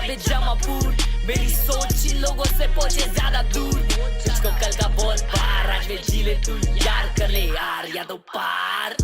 काबिल जमापुर, मेरी सोच इन लोगों से पहुंचे ज्यादा दूर। तुझको कल का बहुत पार, आज में जी ले तू यार, कर ले यार या तो पार।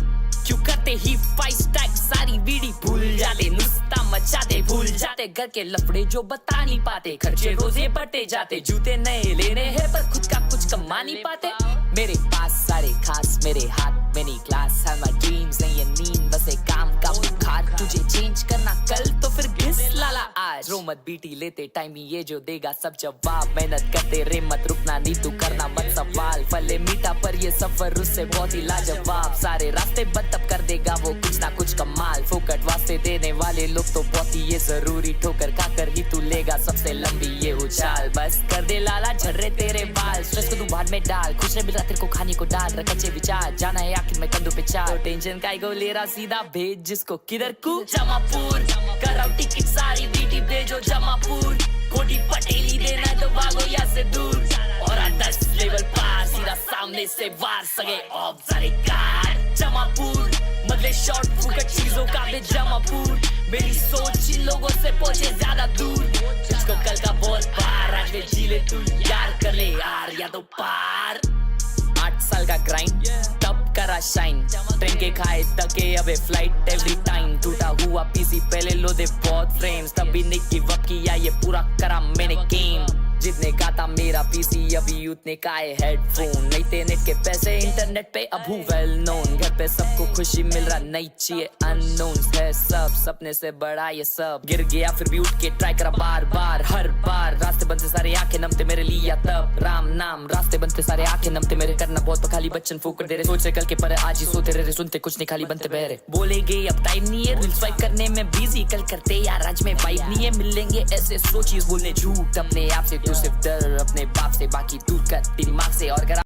क्यों करते ही 5 स्टैक, सारी बीड़ी भूल जाते, नुस्ता मचाते, भूल जाते घर के लफड़े जो बता नहीं पाते, खर्चे रोजे बढ़ते जाते, जूते नए लेने हैं पर खुद का कुछ कमा नहीं पाते। मेरे पास सारे खास, मेरे हाथ में नहीं क्लास, है माय ड्रीम्स नहीं ये नींद, बस एक काम का बुखार। तुझे चेंज करना कल तो फिर घिस लाला आज, रो मत बीटी लेते टाइम ही ये जो देगा सब जवाब। मेहनत करते रे मत रुकना, नहीं तू करना मत सवाल, फले मीठा पर ये सफर उससे बहुत ही लाजवाब। सारे रास्ते बंद तब कर देगा वो कुछ ना कुछ कमाल, फोकट वास्ते देने वाले लोग तो बहुत ही ये जरूरी, ठोकर खाकर ही तू लेगा सबसे लंबी ये उछाल। बस कर दे लाला झर्रे तेरे बाल, स्ट्रेस को तू भाड़ में डाल, खुश रह मिल रहा तेरे को खाने को डाल, रख अच्छे विचार, जाना है आखिर में कंधों पे चाल। टेंशन काय को ले रहा सीधा भेज जिसको किधर को जमापुर, कराओ टिकट सारी बीटी भेजो जमापुर, कोटी पटेली देना तो भागो यहाँ से दूर, और 10 लेवल पार सीधा सामने से वार, सगे ऑफ सारे कार जमापुर, बदले शॉर्ट फुकट चीजों का भी जमापुर, मेरी सोच इन लोगों से पहुंचे ज्यादा दूर। तुझको कल का बहुत पार, आज में जी ले तू यार, कर ले यार या तो पार। 8 साल का ग्राइंड तब करा शाइन, ट्रेन के खाए तके अबे फ्लाइट एवरी टाइम, टूटा हुआ पीसी पहले लो दे बहुत फ्रेम्स, तभी नहीं गिव अप किया ये पूरा करा मैंने गेम। जितने का था मेरा पीसी अभी उतने का है हेडफोन, नहीं थे नेट के पैसे इंटरनेट पे अब हूँ वेल नोन, घर पे सबको खुशी मिल रहा नहीं चाहिए अननोन है सब, सपने से बड़ा ये सब, गिर गया फिर भी उठ के ट्राई करा बार बार, हर बार रास्ते बनते सारे आंखें नमते मेरे लिए तब राम नाम, रास्ते बनते सारे आंखें नमते मेरे, करना बहुत खाली बच्चन फूक दे रहे, सोच कल के पर आज ही सोते रहे, सुनते कुछ नहीं खाली बनते बहरे, बोले गए अब टाइम नहीं है रील स्वाइप करने में बिजी, कल करते यार आज में वाइब नहीं है, मिलेंगे ऐसे सोचिए बोलने झूठ अपने आप से, तू सिर्फ डर अपने बाप से, बाकी दूर कर दिमाग से, और अगर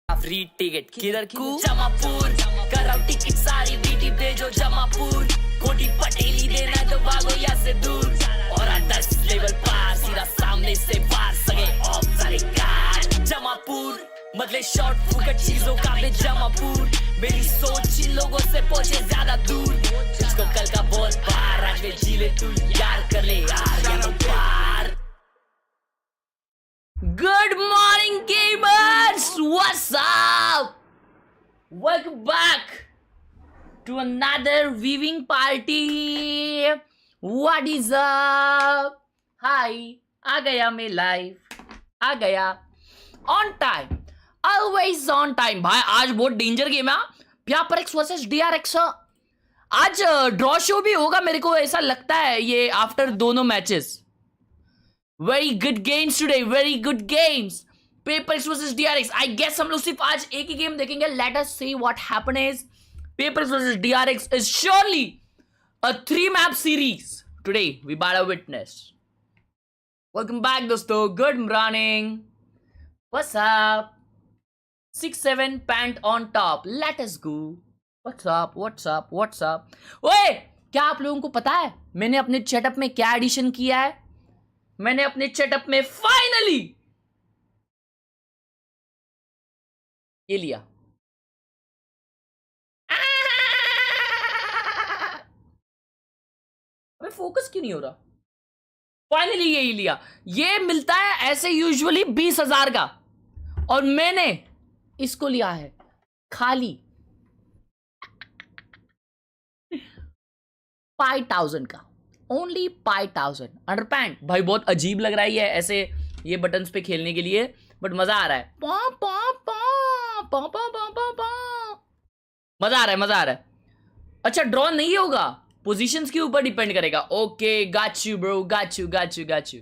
फ्री टिकट किधर को जमापुर, कराओ टिकट सारी बीटी भेजो जमापुर, कोटी पटेली देना तो भागो यहाँ से दूर, और 10 लेवल पार सीधा सामने से वार, सगे ऑफ सारे कार जमापुर, बदले शॉर्ट फुकट चीजों का भी जमापुर, मेरी सोच इन लोगों से पहुंचे ज्यादा दूर। तुझको कल का बहुत पार, आज में जी ले तू यार, कर ले यार या तो पार। Good morning gamers, what's up? Welcome back to another viewing party. What is up? Hi, आ गया मैं लाइव, आ गया on time, always on time। भाई आज बहुत डेंजर गेम है, PACIFIC वर्सेस DRX। आज ड्रॉ शो भी होगा मेरे को ऐसा लगता है ये आफ्टर दोनों matches. Very good games today, very good games, PACIFIC versus DRX। I guess हम लोग सिर्फ आज एक ही गेम देखेंगे, let us see what happens. PACIFIC versus DRX is surely a 3 map series today we बार विटनेस। वेलकम बैक दोस्तों, good morning, what's up, 6-7 pant on top, let us go. What's up, what's up, what's up. ओए क्या आप लोगों को पता है मैंने अपने सेटअप में क्या एडिशन किया है? मैंने अपने सेटअप में फाइनली ये लिया, अबे फोकस क्यों नहीं हो रहा? फाइनली यही लिया। ये मिलता है ऐसे यूजुअली 20,000 का, और मैंने इसको लिया है खाली 5,000 का, ओनली 5,000 अंडरपैंट। भाई बहुत अजीब लग रहा है ये ऐसे ये बटन्स पे खेलने के लिए, बट मजा आ रहा है, मजा आ रहा है, मजा आ रहा है। अच्छा ड्रॉ नहीं होगा, पोजीशंस के ऊपर डिपेंड करेगा। Okay got you bro, got you, got you, got you.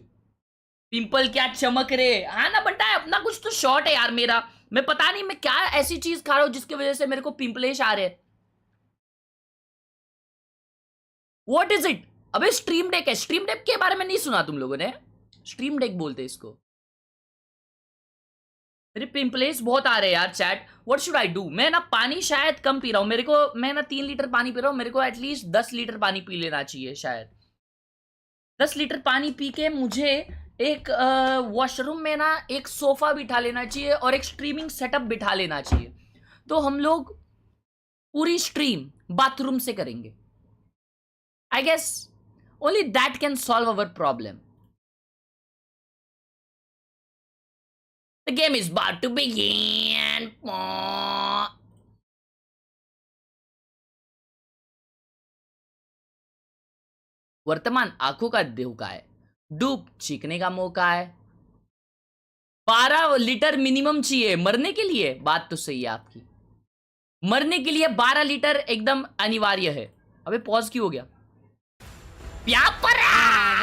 Pimple क्या चमक रहे, हाँ ना बंटा है अपना, कुछ तो शॉर्ट है यार मेरा, मैं पता नहीं मैं क्या ऐसी चीज खा रहा हूं जिसकी वजह से मेरे को पिंपलेश आ रहे हैं। What is it? अबे स्ट्रीम डेक है, स्ट्रीम डेक के बारे में नहीं सुना तुम लोगों ने? स्ट्रीम डेक बोलते हैं इसको। मेरे पिंपलेस बहुत आ रहे हैं यार chat, what should I do? मैं ना पानी शायद कम पी रहा हूं, मेरे को, मैं ना 3 लीटर पानी पी रहा हूं, मेरे को एटलीस्ट 10 लीटर पानी पी लेना चाहिए शायद। 10 लीटर पानी पी के मुझे एक वॉशरूम में ना एक सोफा बिठा लेना चाहिए और एक स्ट्रीमिंग सेटअप बिठा लेना चाहिए। तो हम लोग पूरी स्ट्रीम बाथरूम से करेंगे. I guess only that can solve our problem. The game is about to begin. वर्तमान आंखों का धोखा है, डूब चीखने का मौका है. 12 लीटर मिनिमम चाहिए मरने के लिए. बात तो सही है आपकी, मरने के लिए 12 लीटर एकदम अनिवार्य है. अबे पॉज क्यों हो गया?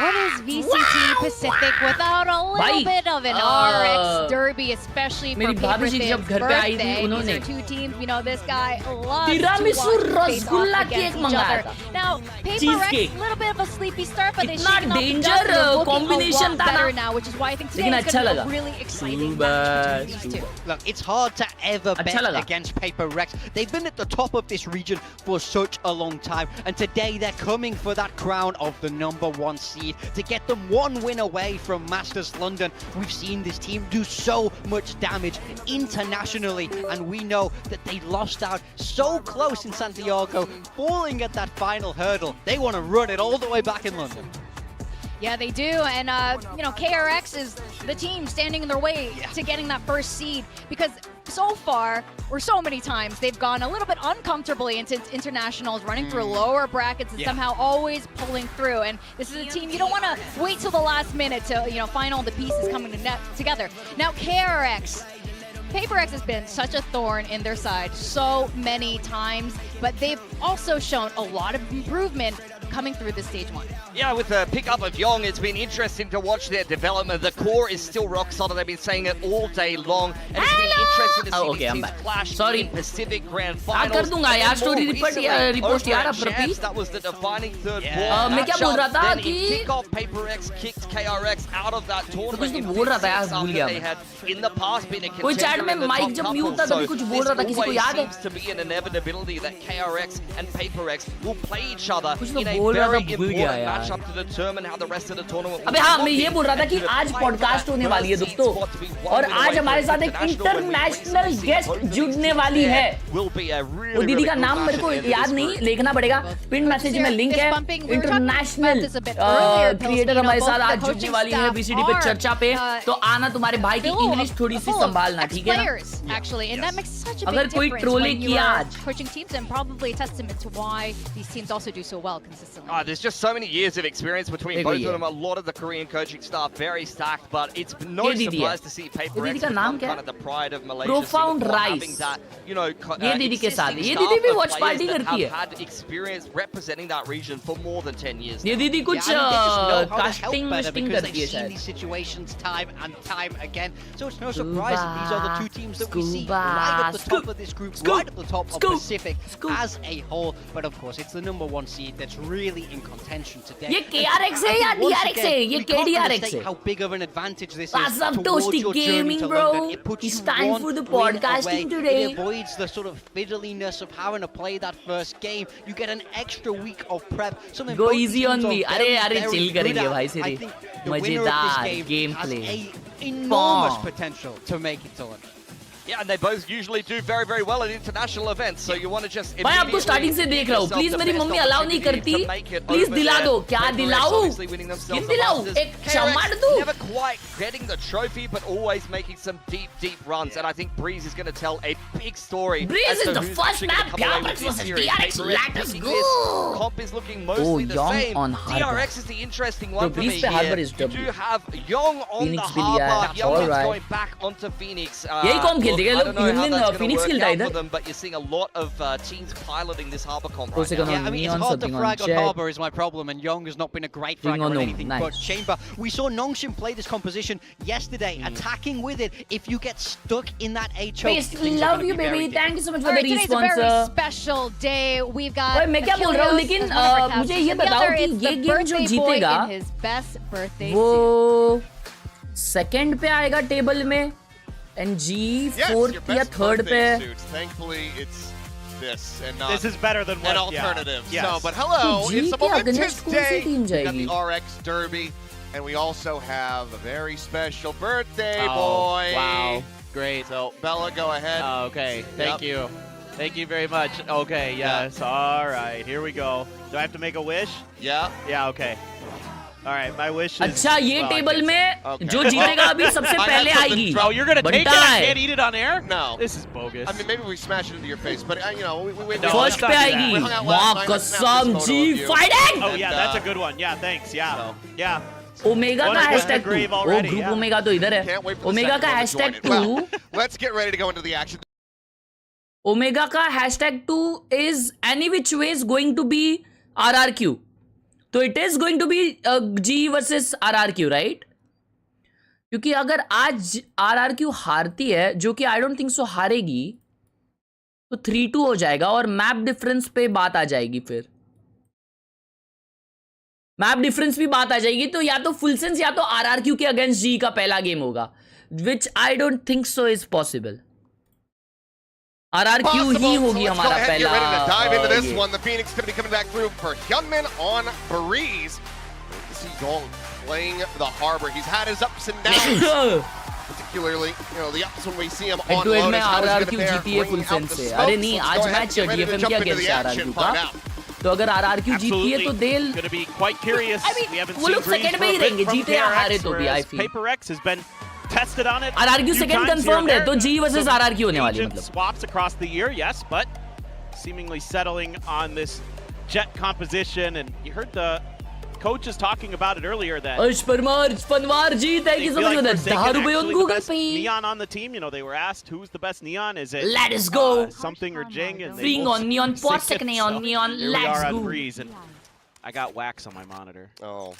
What is VCT Pacific without a little bit of an RX derby, especially for Pacific's birthday? These are two teams, we know this guy loves to watch face off against each other. Now, PaperX, a little bit of a sleepy start, but they shaking off the dust. They're looking a lot better now, which is why I think today is going to be a really exciting match between these two. Look, it's hard to ever bet against PaperX. They've been at the top of this region for such a long time, and today they're coming for that crown of the #1 seed to get them one win away from Masters London. We've seen this team do so much damage internationally, and we know that they lost out so close in Santiago, falling at that final hurdle. They want to run it all the way back in London. Yeah, they do, and you know, KRX is the team standing in their way to getting that first seed, because so far, or so many times, they've gone a little bit uncomfortably into internationals, running through lower brackets and somehow always pulling through. And this is a team you don't want to wait till the last minute to, you know, find all the pieces coming together. Now, KRX. PaperX has been such a thorn in their side so many times, but they've also shown a lot of improvement coming through this stage 1. Yeah, with the pickup of Yong, it's been interesting to watch their development. The core is still rock solid. They've been saying it all day long, and it's been interesting to see these teams clash in Pacific Grand Finals. कर दूंगा यार story report यार अब Champs, that was the defining third ball. मैं क्या बोल रहा था कि kickoff PaperX kicked KRX out of that tournament. कुछ तो बोल रहा था यार, भूल गया they had in the past been a कोई चैट में माइक जब म्यूट था तभी कुछ बोल रहा था, किसी को याद है? Seems to be an inevitability that KRX and PaperX will play each other in a बोल रहा था, very भूल गया important यार. matchup to determine how the rest of the tournament. अबे हाँ, मैं ये बोल रहा था कि आज पॉडकास्ट होने वाली है दोस्तों, और आज हमारे साथ एक इंटरनेशनल गेस्ट जुड़ने वाली है. वो दीदी का नाम मेरे को याद नहीं, लिखना पड़ेगा. पिन मैसेज में लिंक है. इंटरनेशनल क्रिएटर हमारे साथ आज जुड़ने वाली है VCT पे चर्चा पे. तो आना, तुम्हारे भाई की इंग्लिश थोड़ी सी संभालना, ठीक है ना? अगर कोई ट्रोलिंग किया आज, there's just so many years of experience between both of them. A lot of the Korean coaching staff very stacked, but it's no surprise to see PaperX become kind of the pride of Malaysia. Profound having that, you know, ये दीदी के साथ, ये दीदी भी watch party करती है. Had experience representing that region for more than 10 years. ये दीदी कुछ कास्टिंग करती है शायद. These situations time and time again, so it's no surprise that these are the two teams that we see right at the top of this group, right at the top of Pacific as a whole. But of course, it's the #1 seed that's really in contention today. ये KRX है या DRX है? ये KDRX है. How big of an advantage this is Awesome towards Toasty your journey Gaming, to bro. London. It puts It's you time one for the win podcasting away. today. It avoids the sort of fiddliness of having to play that first game. You get an extra week of prep. Something Go both easy teams on are me. very, अरे very chill good करेंगे at. भाई I Siri. think the winner of this मजेदार game gameplay. has a enormous potential to make it to London. Yeah, and they both usually do very, very well at international events. So you want to just. मैं आपको starting से देख रहा हूँ. Please मेरी mummy allow नहीं करती. Please दिला दो. क्या दिलाऊं? किन दिलाऊं? एक चम्मच दूं? Never quite getting the trophy, but always making some deep runs. And I think Breeze is going to tell a big story. Breeze is the first map. PaperX versus DRX. Let's go. Comp is looking mostly the same. On DRX is the interesting one for me here. You do have Yong on the harbor. Yong is going back onto Phoenix. यही com खेलते हैं लोग. Phoenix killed either. But you're seeing a lot of teams piloting this harbor comp right now. Yeah, I mean, it's hard to frag on harbor is my problem, and Yong has not been a great fragger on anything but chamber. We saw Nongshim play this composition yesterday, attacking with it. If you get stuck in that HO, love you, baby. Thank you so much for the response. Today's a very special day. We've got. मैं क्या बोल रहा हूँ, लेकिन मुझे ये बताओ कि ये गेम जो जीतेगा, वो सेकंड पे आएगा टेबल में. And G fourth या third पे. Thankfully, it's this and not. This is better than an alternative. Yes. No, but hello, it's a momentous day. We got the जाएगी? RX Derby, and we also have a very special birthday boy. Wow, great. So Bella, go ahead. Okay, thank you. Thank you very much. Okay, yes. All right, here we go. Do I have to make a wish? Yeah. Yeah, okay. All right, my wish is... अच्छा, ये table में जो जीतेगा अभी सबसे पहले आएगी. Oh, you're gonna take it? I can't eat it on air? No. This is bogus. I mean, maybe we smash it into your face, but you know, we No, First पे आएगी. वाह कसम G fighting. Oh yeah, that's a good one. Yeah, thanks. Yeah. So. Yeah. Omega का hashtag 2. ओ group omega तो इधर है. Can't wait for the omega second का one to join hashtag it. Well, 2. let's get ready to go into the action. Omega का hashtag 2 is any which way is going to be RRQ. तो it is going to be G versus RRQ, right? क्योंकि अगर आज RRQ हारती है, जो कि I don't think so हारेगी, तो 3-2 हो जाएगा और मैप डिफरेंस पे बात आ जाएगी. फिर मैप डिफरेंस भी बात आ जाएगी. तो या तो फुल सेंस या तो RRQ के अगेंस्ट G का पहला गेम होगा, which I don't think so is possible. RRQ ही होगी हमारा पहला. Get ready to dive into this one. The Phoenix going to be coming back through for Hyunmin on Breeze. This is Gong playing the Harbor. He's had his ups and downs. Particularly, you know, the ups when we see him on Lotus. में RRQ जीती है full sense से. अरे नहीं, आज match DFM के against RRQ का. तो अगर RRQ जीती है तो they'll going to be quite curious. I mean, we haven't वो seen लोग Breeze सेकंड में ही for a bit रहेंगे, from जीते या हारे तो भी. I KRX, feel Paper X has been tested on it. RRQ second confirmed है, तो G versus Some RRQ होने वाली है agent मतलब. swaps across the year, yes, but seemingly settling on this jet composition, and you heard the coaches talking about it earlier that Panwar ji, thank you so much for that. 10 रुपए on Google Pay. Neon on the team, you know, they were asked who's the best Neon. Is it Let us go. Something or Jing? And they Bring both on Neon, said Porsche Neon, so. Neon, Here we let's are on go. Breeze, and I got wax on my monitor. Oh.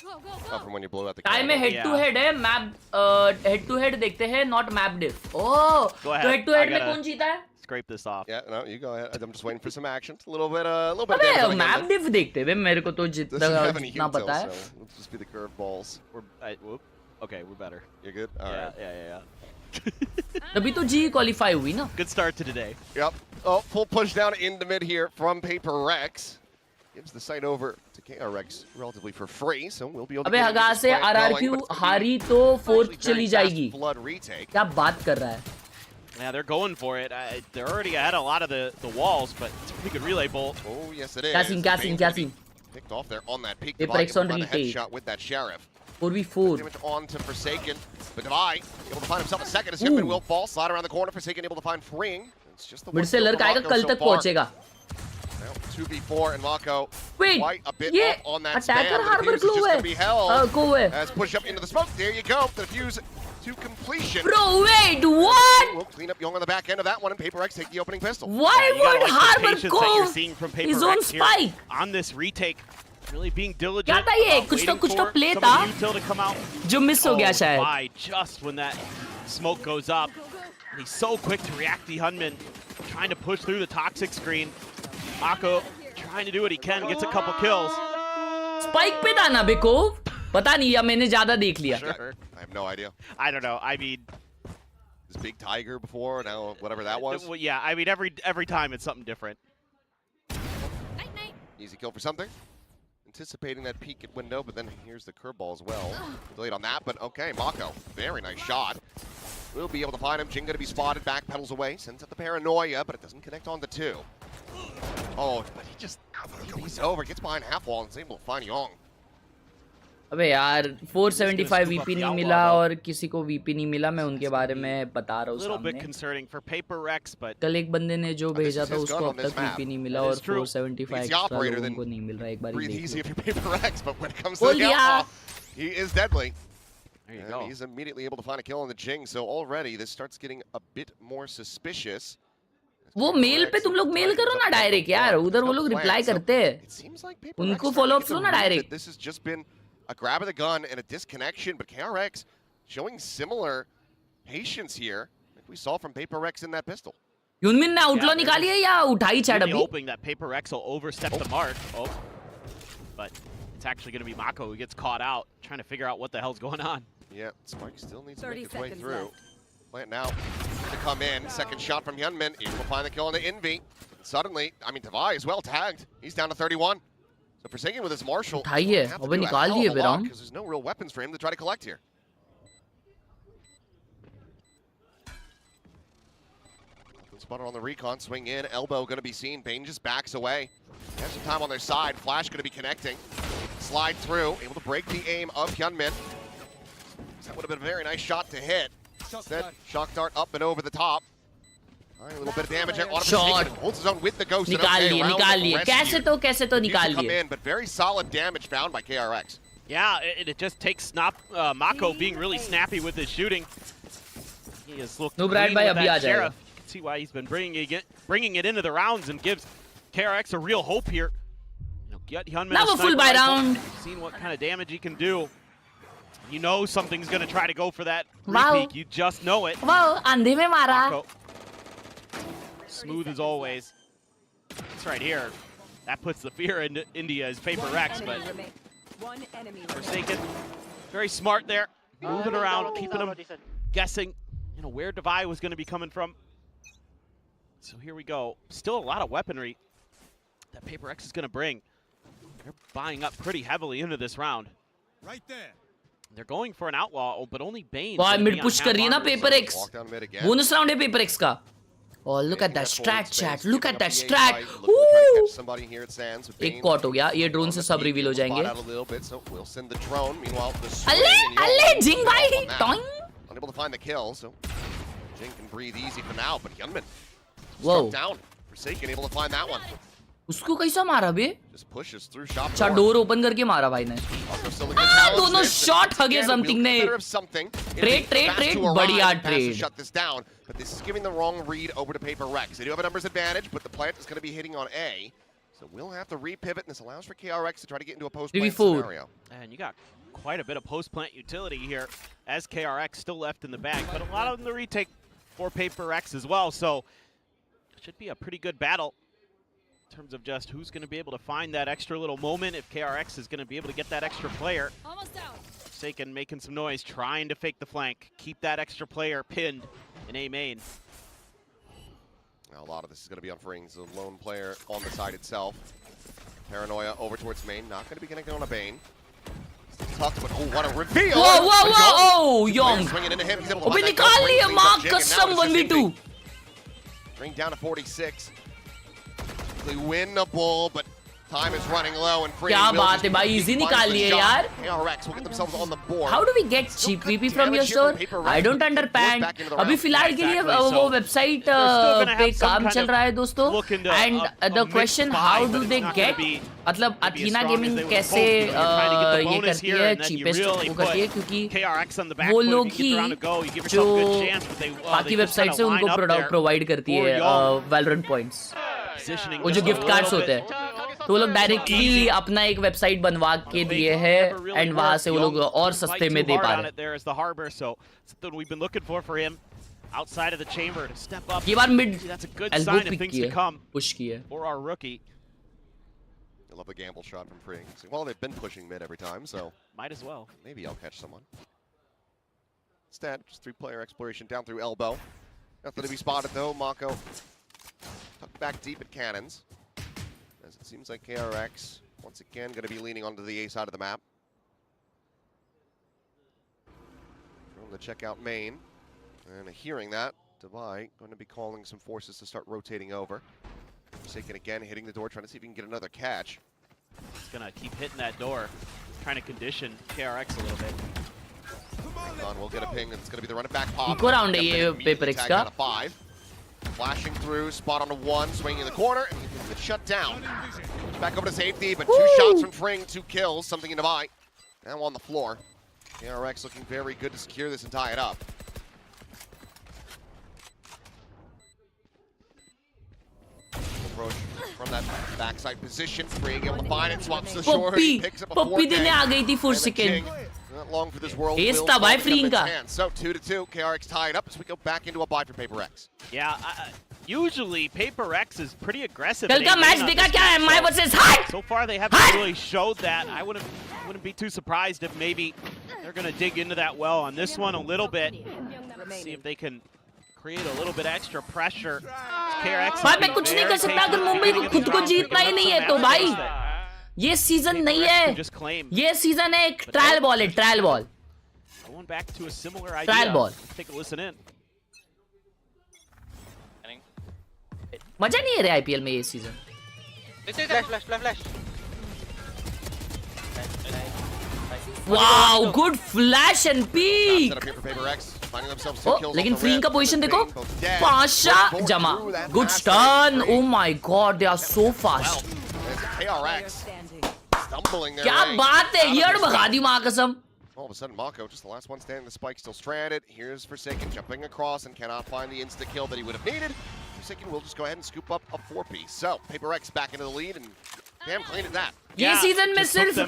Oh, from when you blew out the time में camera. Head to head है. Map head to head देखते हैं, not map diff. Oh, Go ahead. तो head to head I में gotta कौन जीता है? Scrape this off. Yeah, no, you go ahead. I'm just waiting for some action. A little bit of अबे damage on the map Hyunmin. डिफ देखते हैं. मेरे को तो Doesn't जितना have any जितना intel, पता है. so let's just be the curveballs. Whoop. Okay, we're better. You're good? All right. Yeah. तभी तो जी क्वालिफाई हुई ना. Good start to today. Yep. Oh, full push down into mid here from Paper Rex. Gives the site over to KRX relatively for free, so we'll be able to अबे get हगा this से fight RRQ going, but हारी तो fourth actually चली very जाएगी. fast blood retake. क्या बात कर रहा है? Yeah, they're going for it. They're already ahead a lot of the walls, but it's a pretty good relay bolt. Oh, yes it is. क्या सीन क्या scene क्या scene? Picked off there on that peak. Paper Divide X able on to find the retake. headshot with that Sheriff. 4v4. Damage on to Forsaken. But Divide able to find himself a second as Hyunmin will fall. Slide around the corner. Forsaken able to find freeing. It's just the mid one से kill लड़का for आएगा, Mako कल so तक far. पहुंचेगा. Now 2v4 and Mako Wait, quite a bit ये off on that attacker spam. harbor The defuse is clue just है. going to be held. को है. As push up into the smoke. There you go. The defuse to completion. Bro, wait, what? We'll clean up Young on the back end of that one, and Paper X take the opening pistol. Why Yeah, you gotta would like the Harbor patience that you're go seeing from Paper his own X here spike? on this retake. Really being diligent. क्या था ये? about कुछ तो waiting play for था some of the util to come out. जो miss हो गया शायद. Why? Just when that smoke goes up. And he's so quick to react to Hyunmin, trying to push through the toxic screen. Mako trying to do what he can, gets a couple kills. Spike पे था ना बेकोव? पता नहीं या मैंने ज्यादा देख लिया. Sure. I have no idea. I don't know. I mean, This big tiger before, now whatever that was. well, yeah. I mean, every time it's something different. Easy kill for something. Anticipating that peek at window, but then here's the curveball as well. Delayed on that, but okay, Mako. Very nice shot. We'll be able to find him. Jing going to be spotted, back pedals away. Sends out the paranoia, but it doesn't connect on the two. Oh, but he just, he's over. Gets behind half wall and is able to find Young. अबे यार 475 VP नहीं मिला और किसी को VP नहीं मिला. मैं उनके बारे में बता रहा हूँ little bit सामने. concerning for Paper Rex, but कल एक बंदे ने जो भेजा था his उसको gun अब on this तक वीपी map. नहीं मिला That और is true. 475 He's the extra operator, लोगों then को नहीं मिल रहा है. एक बार Breathe देख easy low. if you're Paper X, but when it comes to बोल the दिया. outlaw, he is deadly. there you And go. he's immediately able to find a kill on the Jing, so already this starts getting a bit more suspicious. वो mail पे तुम लोग mail करो ना direct यार. उधर वो लोग रिप्लाई करते हैं. It seems like Paper उनको X follow starting ups to low get ना the read direct. that this has just been a grab of the gun and a disconnection, but KRX showing similar patience here, like we saw from Paper X in that pistol. यूनमिन ने outlaw निकाली है या उठाई chat Really अभी? hoping that Paper X will overstep the mark. Oh, but it's actually going to be Mako who gets caught out, trying to figure out what the hell's going on. Yeah, Spike still needs to 30 make its way seconds through. left. Plant now to come in. Second shot from Hyunmin. Able to find the kill on the Envy. Suddenly, I mean, Tavai is well tagged. He's down to 31. So Forsaken with his Marshall. उठाई है. have to अबे do a निकाल hell दिए of a फिर lot हम. because there's no real weapons for him to try to collect here. Spotted on the recon, swing in, elbow going to be seen. Bane just backs away. They have some time on their side. Flash going to be connecting. Slide through, able to break the aim of Hyunmin. That would have been a very nice shot to hit. Instead, shock dart up and over the top. All right, a little bit of damage there. Shot. Holds his own with the ghost. निकाल लिए कैसे तो निकाल come लिए in, but very solid damage found by KRX. Yeah, it just takes Mako being really snappy with his shooting. He has looked No, Brad clean bhai, with abhi that aa jayega. Sheriff. You can see why he's been bringing it into the rounds and gives KRX a real hope here. You know, get Hyunmin Now a full buy round. Seen what kind of damage he can do. You know something's going to try to go for that Wow. repeat. You just know it. Wow, अंधे में मारा. Mako. Smooth as always. It's right here. That puts the fear into India's Paper Rex, but Forsaken, very smart there. Moving around, keeping them guessing, you know, where Devi was going to be coming from. So here we go. Still a lot of weaponry that Paper X is going to bring. They're buying up pretty heavily into this round. Right there. They're going for an outlaw, but only Bane. Wow, mid push कर रही है ना Paper X. Walk down mid again. Bonus round है Paper X का. Oh, look at that strat, chat. Look at that strat. Woo! एक cot हो गया. ये ड्रोन से सब रिवील हो जाएंगे. अल्ले जिंग भाई. Toing. Unable to find the kill, so Jing can breathe easy for now, but Hyunmin Whoa. struck down. Forsaken able to find that one. उसको कैसा मारा बे? Just pushes through shop अच्छा door. डोर ओपन करके मारा भाई ने. दोनों shot हगे समथिंग ने. Trade, बढ़िया trade. Shut this down, but this is giving the wrong read over to Paper Rex. They do have a numbers advantage, but the plant is going to be hitting on A, so we'll have to re-pivot, and this allows for KRX to try to get into a post-plant scenario. And you got quite a bit of post-plant utility here as KRX still left in the bag, but a lot of them the retake for Paper X as well, so it should be a pretty good battle in terms of just who's going to be able to find that extra little moment, if KRX is going to be able to get that extra player. Almost out. Forsaken making some noise, trying to fake the flank, keep that extra player pinned in A main. Now, a lot of this is going to be on Frings, the lone player on the side itself. Paranoia over towards main, not going to be connecting on a Bane. Tucked, but oh, what a reveal! Whoa, whoa, whoa! Oh, Young! Swinging into him, he's able to अबे find that निकाल gun, लिया swings माँ up Jing, and कसम now it's just 1v2. Bring down to 46. Winnable, but time is running low, and Free क्या will बात just है भाई, keep easy finding निकाल the लिए shot. यार. KRX will get themselves on the board. How do we get cheap VP from your store? I don't understand. अभी फिलहाल के लिए वो वेबसाइट पे काम चल रहा है दोस्तों. And the question, how do they get? मतलब अथीना गेमिंग कैसे ये करती है cheapest वो करती है क्योंकि वो लोग ही जो बाकी वेबसाइट से उनको प्रोडक्ट प्रोवाइड करती है Valorant points. वो जो गिफ्ट कार्ड्स होते हैं तो वो लोग डायरेक्टली अपना एक वेबसाइट बनवा के दिए हैं एंड वहां से वो लोग और सस्ते में दे पा रहे हैं. Outside of the chamber to step up. ये बार mid That's a good elbow sign of pick things की to है, come पुश की है. for our rookie. I love the gamble shot from Free. Well, they've been pushing mid every time, so Might as well. maybe I'll catch someone. Instead, just three-player exploration down through elbow. Nothing to be spotted though. Mako tucked back deep at cannons. As it seems like KRX, once again, going to be leaning onto the A side of the map. From the checkout main. And hearing that, Devi going to be calling some forces to start rotating over. Forsaken again, hitting the door, trying to see if he can get another catch. He's going to keep hitting that door, trying to condition KRX a little bit. We'll get a ping, and it's going to be the run it back pop. Go round ये Paper X का. 5. Flashing through, spot on a 1, swinging in the corner, and he gets shut down. Back over to safety, but 2 shots from Fring, 2 kills, something in Devi. Now on the floor. KRX looking very good to secure this and tie it up. Approach from that backside position, Fring able to find it, swaps the shore, he picks up a 4 देने आ गई थी Forsaken. Not long for this world. Ace will था भाई come Fring in का. hands. So 2-2, KRX tied up as we go back into a bye for Paper X. Yeah, usually Paper X is pretty aggressive. कल का match देखा क्या है MI versus HUD? So far they haven't really showed that. I wouldn't be too surprised if maybe they're going to dig into that well on this one a little bit. See if they can create a little bit extra pressure. KRX भाई मैं कुछ नहीं कर सकता अगर मुंबई को खुद को जीतना ही नहीं है तो भाई ये सीजन नहीं है. ये सीजन है एक ट्रायल बॉल है, trial ball. Going back to a similar idea. Trial ball. Take a listen in. मजा नहीं है रे IPL में ये season. Flash. Wow, good flash and peek. Set up here for PaperX. Finding themselves Oh, 2 kills लेकिन off the फ्रीन red. का position देखो. Both dead. पांचा Both जमा. through that Good fast stun. rate. Oh my God, they are so fast. There's KRX stumbling their क्या way बात है? out of यार this भगा round. दी माँ कसम. All of a sudden, Mako, just the last one standing, the spike still stranded. Here's Forsaken jumping across and cannot find the insta-kill that he would have needed. Forsaken will just go ahead and scoop up a 4-piece. So, PaperX back into the lead, and damn clean at that. ये season में सिर्फ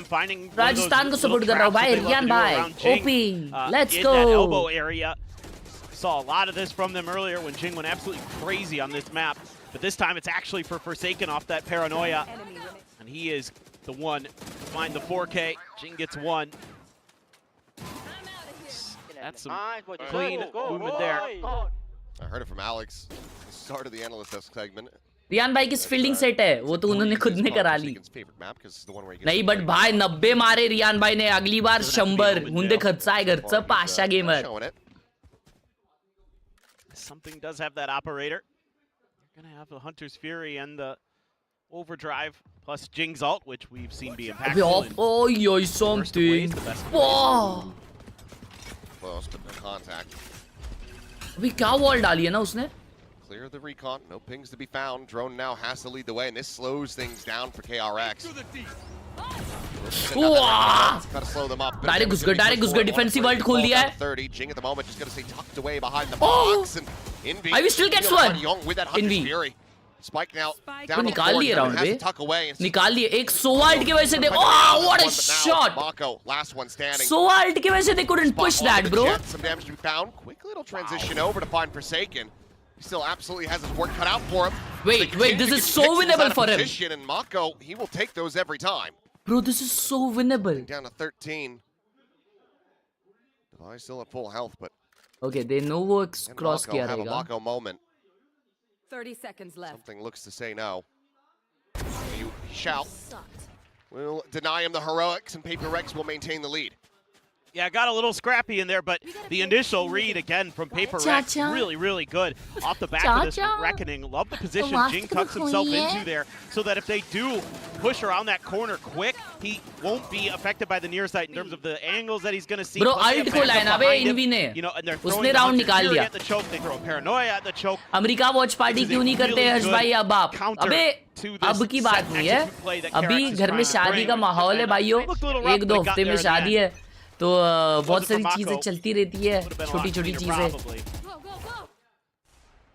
राजस्थान को support कर रहा हूँ भाई. रियान भाई, OP, let's go. In that elbow area, saw a lot of this from them earlier when Jing went absolutely crazy on this map. But this time it's actually for Forsaken off that paranoia. And he is the one to find the 4K. Jing gets one. That's some clean movement there. I heard it from Alex. The start of the analyst desk segment. Riyan भाई की fielding set है वो तो उन्होंने खुद ने करा ली. Forsaken's favorite map, 'cause it's the one where he gets नाही to बट play. भाई 90 मारे रियान भाई ने. अगली बार 100 हुंदे खर्चा आहे घरचं. Pasha gamer. Showing it. Something does have that operator. You're gonna have the Hunter's Fury and the Overdrive plus Jing's ult, which we've seen be अबे impactful. in oh yo worst of ways, something. the best of Wow. Close, but no contact. अभी क्या wall डाली है ना उसने. Clear the recon, no pings to be found. Drone now has to lead the way, and this slows things down for KRX. Wow. Gotta slow them up. Direct घुस गए defensive world खोल दिया है. 30. Jing at the moment just gonna stay tucked away behind the Oh. box, and Envy. Ivy still gets one. Young with that Hunter's Envy. Fury. Spike now वो down to निकाल 4. लिए round Has to पे. tuck away. and- निकाल लिए. एक सोवाल्ट की वजह से दे. Oh what a But now, shot. Mako, last one standing. सोवाल्ट की वजह से they couldn't push Spot on that the bro. jet, some damage to be found. Quick little transition over to find Forsaken. He still absolutely has his work cut out for him. Wait, They continue this to is get so pixels winnable out of for him. position, and Mako, he will take those every time. Bro this is so winnable. Down to 13. Device still at full health, but Okay they know वो can cross Mako किया have a रहेगा. Mako moment? 30 seconds left. Something looks to say no. You shout. We'll deny him the heroics, and PaperX will maintain the lead. Yeah, got a little scrappy in there, but the initial read again from PaperX, Cha-cha. really good. Off the back of this Cha-cha. reckoning, love the position Last Jing tucks himself queen. into there, so that if they do push around that corner quick, he won't be affected by the near side in terms of the angles that he's going to see. Bro, Plus they have ult खोला है ना backup बे behind him, इन्वी ने. You know, and they're उसने throwing the round Hunter's निकाल Fury लिया. at the choke. They throw a paranoia at the choke. America watch party क्यों नहीं करते हर्ष भाई अब आप. अबे अब की बात नहीं है. अभी घर में शादी का माहौल है भाइयों. 1-2 हफ्ते में शादी है तो बहुत सारी चीजें चलती रहती है. छोटी-छोटी चीजें.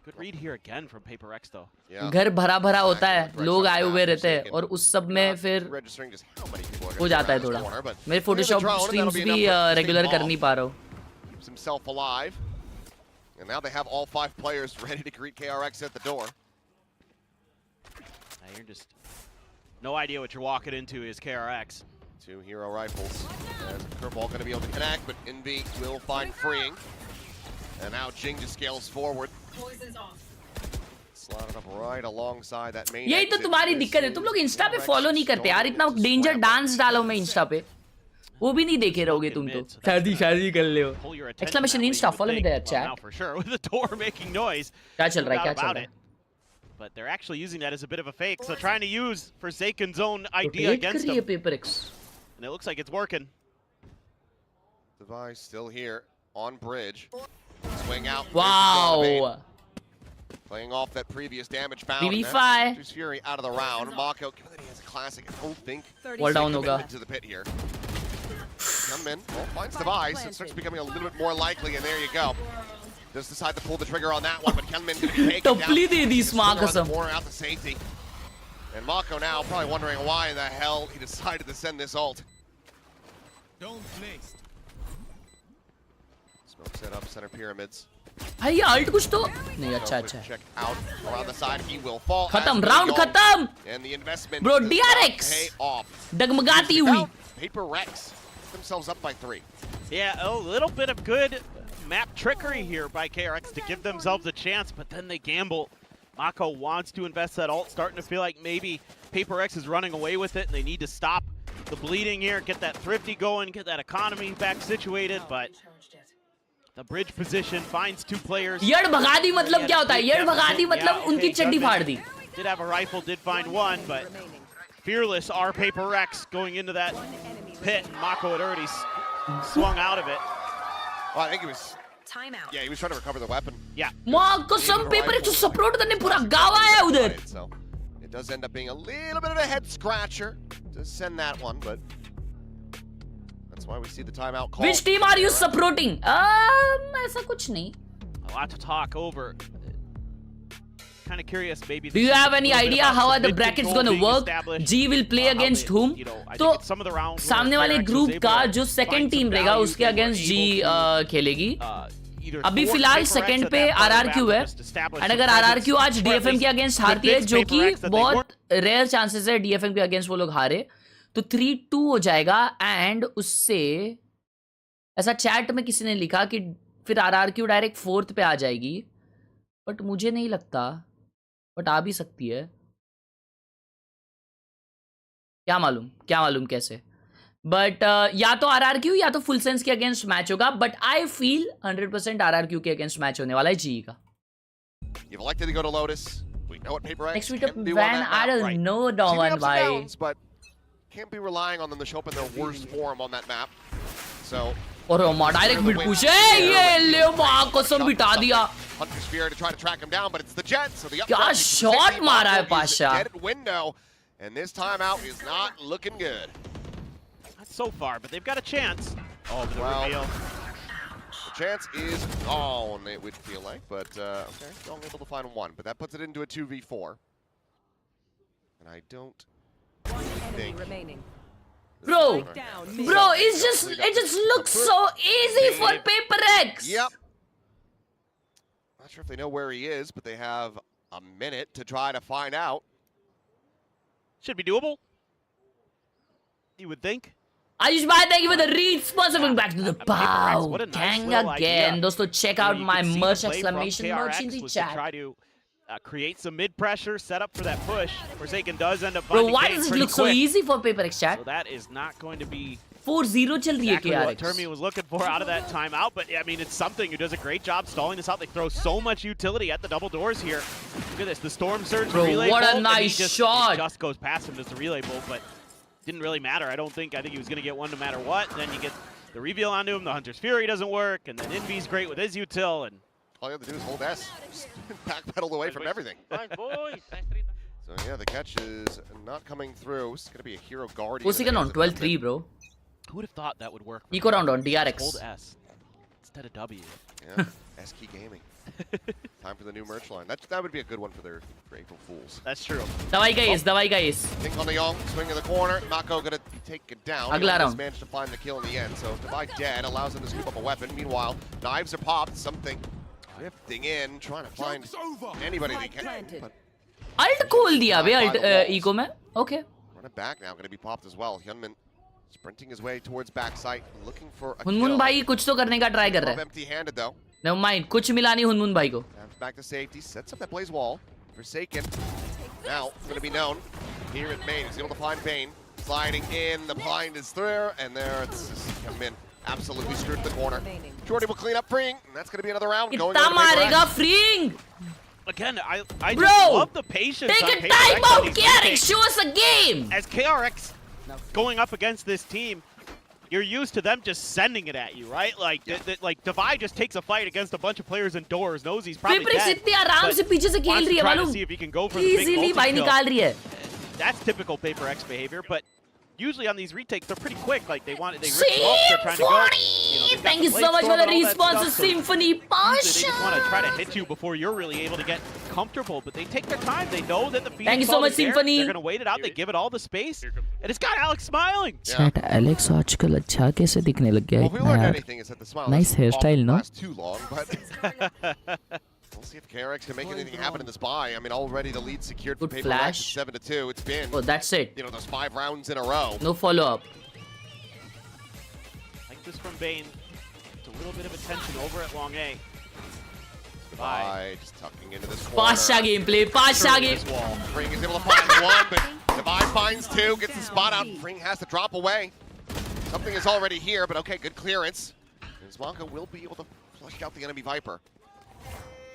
Good read here again from PaperX though. Yeah. घर भरा भरा होता है. लोग आए हुए रहते हैं और उस सब में फिर Registering just how many people are हो gonna जाता है come around थोड़ा. this corner, but मैं Photoshop drone, and that'll streams be भी enough for रेगुलर Sting कर Ball. नहीं पा रहा हूँ. Keeps himself alive. And now they have all 5 players ready to greet KRX at the door. Now you're just no idea what you're walking into is KRX. 2 hero rifles. As Curveball going to be able to connect, but Envy will find freeing. And now Jing just scales forward. Slotted up right alongside that main यही तो exit. तुम्हारी दिक्कत है. तुम लोग Insta पे follow नहीं करते यार. इतना डेंजर डांस डालो मैं इंस्टा पे. वो भी नहीं देखे रहोगे तुम तो. शादी कर ले हो. Pull your attention Exclamation that way, Insta, you would follow me think. there, Well, chat. now for sure, with the door making noise. क्या चल रहा है? No क्या doubt चल about रहा है? it. But they're actually using that as a bit of a fake, so trying to use Forsaken's own idea Rotate against करिए him. PaperX. And it looks like it's working. Device still here on bridge. Swing out. Wow. Playing off that previous damage bound. PB5. That's Fury out of the round. Mako, given that he has a classic, I don't think Wall down he's होगा. committed to the pit here. Come in, well, finds Device. It starts becoming a little bit more likely, and there you go. Does decide to pull the trigger on that one, but Kelman going to be taken down. टपली दे दी इस माँ कसम. More out to safety. And Mako now probably wondering why in the hell he decided to send this ult. Smoke set up center pyramids. भाई ये alt कुछ तो नहीं. अच्छा अच्छा. Check out around the side. He will fall. खत्म. as round they go. खत्म. And the investment Bro, does not DRX. pay off. डगमगाती हुई. PaperX themselves up by 3. Yeah, a little bit of good map trickery here by KRX to give themselves a chance, but then they gamble. Mako wants to invest that ult, starting to feel like maybe PaperX is running away with it, and they need to stop the bleeding here, get that thrifty going, get that economy back situated, but The bridge position finds two players. यड़ भगा दी मतलब क्या होता है? यड़ भगा दी मतलब उनकी चड्डी फाड़ दी. Did have a rifle, did find one, but fearless R Paper Rex going into that pit. And Mako had already swung out of it. Well, I think he was. Timeout. Yeah, he was trying to recover the weapon. Yeah. Mako some paper Rex support करने पूरा गाँव आया उधर. So it does end up being a little bit of a head scratcher to send that one, but that's why we see the timeout call. Which team are you supporting? ऐसा कुछ नहीं. A lot to talk over. Kind of curious, maybe. Do you have any idea how are the brackets going to work? G will play against whom? तो सामने वाले group का जो second team रहेगा उसके अगेंस्ट G खेलेगी. अभी फिलहाल सेकंड पे RRQ है. एंड अगर RRQ आज DFM के अगेंस्ट हारती है, जो कि बहुत रेयर चांसेस है DFM के अगेंस्ट वो लोग हारे, तो 3-2 हो जाएगा. एंड उससे ऐसा चैट में किसी ने लिखा कि फिर RRQ डायरेक्ट 4th पे आ जाएगी. बट मुझे नहीं लगता, बट आ भी सकती है. क्या मालूम कैसे. बट या तो RRQ या तो फुल सेंस के अगेंस्ट मैच होगा. बट आई फील 100% RRQ के अगेंस्ट मैच होने वाला है जी का. You've elected to go to Lotus. We know what Paper X Next week can do on that I don't map. know, Dawan bhai. But can't be relying on them to show up in their worst form on that map. So. और मां direct mid push है. ये ले मां कसम बिठा दिया. Hunter Spear to try to track him down, but it's the Jet. So the क्या शॉट मारा है Pasha. Window, and this timeout is not looking good. Not so far, but they've got a chance. Oh, the reveal. The chance is gone, it would feel like, but okay, only able to find one, but that puts it into a 2v4. And I don't think. Bro, it just looks so easy for Paper X. Yep. Not sure if they know where he is, but they have a minute to try to find out. Should be doable, you would think. Ayush bhai, thank you for the read. Sponsoring back to the pow. Gang again. Dosto, check out my merch exclamation merch in the chat. Try to create some mid pressure, set up for that push. Forsaken does end up. Bro, why does it look so easy for Paper X chat? So that is not going to be 4-0 chal rahi hai exactly what KRX. Termi was looking for out of that timeout, but I mean, it's something. Who does a great job stalling this out. They throw so much utility at the double doors here. Look at this, the Storm Surge, Bro, relay what bolt, a nice shot. He just goes past him as the relay bolt, but didn't really matter. I think he was going to get one no matter what. Then you get the reveal onto him. The Hunter's Fury doesn't work, and then Envy's great with his util, and all you have to do is hold S. Backpedaled away from everything. Nice boys. So yeah, the catch is not coming through. It's going to be a hero guardian. What's he on 12-3, bro? Who would have thought that would work? Eco round on DRX. Hold S instead of W. Yeah, S-Key Gaming. Time for the new merch line. That would be a good one for their April Fools. That's true. Dawai guys. Think on the young, swing in the corner. Mako gonna take it down. Agla round. Managed to find the kill in the end. So Divide dead allows him to scoop up a weapon. Meanwhile, knives are popped. Something drifting in, trying to find anybody they can. But Alt खोल दिया बे alt eco में. Okay. Run it back now. Gonna be popped as well. Hyunmin sprinting his way towards backside, looking for a हुनमुन kill. भाई कुछ तो करने का try कर रहा है. Empty-handed though. Never mind, कुछ मिला नहीं हुनमुन भाई को. Back to safety, sets up that blaze wall. Forsaken. Now, going to be known here at main. He's able to find Bane. Sliding in, the blind is through, and there it's just come in. Absolutely screwed the corner. Jordy will clean up Freeing, and that's going to be another round. कितना मारेगा Freeing? Again, I Bro, just love the patience. Take a timeout, KRX. Show us a game. As KRX going up against this team, you're used to them just sending it at you, right? Like, like Divide just takes a fight against a bunch of players indoors, knows he's probably dead. इतनी आराम से पीछे से खेल रही है मालूम. See if he can go for the big Easily भाई निकाल रही है. That's typical Paper X behavior, but usually on these retakes they're pretty quick. Like they rip them up, they're trying to go. Thank you so much for the response, Symphony Pasha. They just want to try to hit you before you're really able to get comfortable, but they take their time. They know that the feed Thank you so much, Symphony. They're going to wait it out. They give it all the space, and it's got Alex smiling. Chat, Alex आजकल अच्छा कैसे दिखने लग गया है यार. Nice hairstyle, no? Too long, but we'll see if KRX can make anything happen in this buy. I mean, already the lead secured for Paper X 7-2. It's been, oh, that's it. You know, those 5 rounds in a row. No follow-up. Like this from Bane. It's a little bit of attention over at Long A. Divide just tucking into this corner. Pasha gameplay, Pasha game. Fring is able to find one, but Divide finds 2, gets the spot out. Fring has to drop away. Something is already here, but okay, good clearance. And Zwanka will be able to Flushed out the enemy Viper.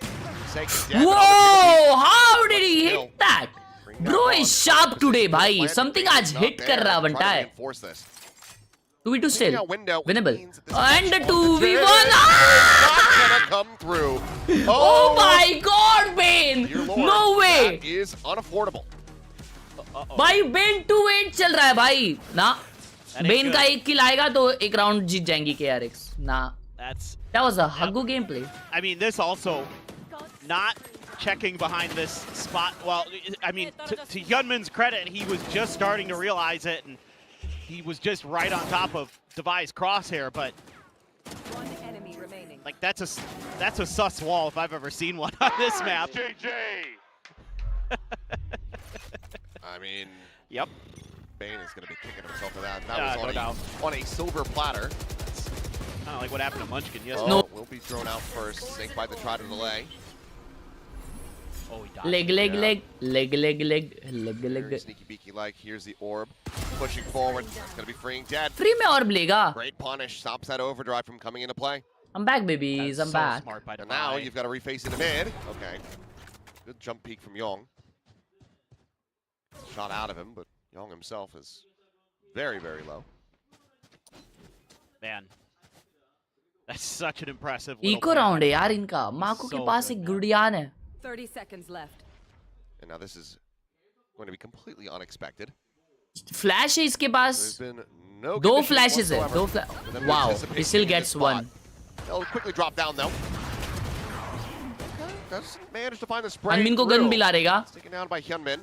Forsaken dead, Whoa! How did he hit that? Bro is sharp today, bhai. Something आज hit कर रहा बनता है. 2v2 still. Winnable. And the 2v1. Come through. Oh my god, Bane! No way! That is unaffordable. भाई Bane 2-8 चल रहा है भाई. ना. Bane का एक kill आएगा तो एक round जीत जाएंगी KRX. ना. That was a Hagu gameplay. I mean, this also not checking behind this spot. Well, I mean, to Hyunmin's credit, he was just starting to realize it, and he was just right on top of Devi's crosshair. But One enemy remaining. like that's a sus wall if I've ever seen one on this map. JJ. I mean, Yep. Bane is going to be kicking himself for that. That was on a silver platter. Kind of like what happened to Munchkin yesterday. No. Will be thrown out first. Snake by the try to delay. Oh, he died. Leg. Very sneaky beaky like. Here's the orb. Pushing forward. It's going to be freeing dead. Free में orb लेगा. Great punish. Stops that overdrive from coming into play. I'm back, babies. That's I'm so back. smart by And Devi. now you've got to reface into mid. Okay. Good jump peek from Yong. Shot out of him, but Yong himself is very, very low. Man, that's such an impressive. Eco round है यार इनका. माको के पास एक गुड़ियान है. 30 seconds left. And now this is going to be completely unexpected. Flash है इसके पास. There's been no दो conditions flashes है. whatsoever. दो For them to Wow. anticipate He still in this gets spot. one. They'll quickly drop down though. Does manage to find the spray. Anmin को gun भी ला रहेगा. Taken down by Hyunmin.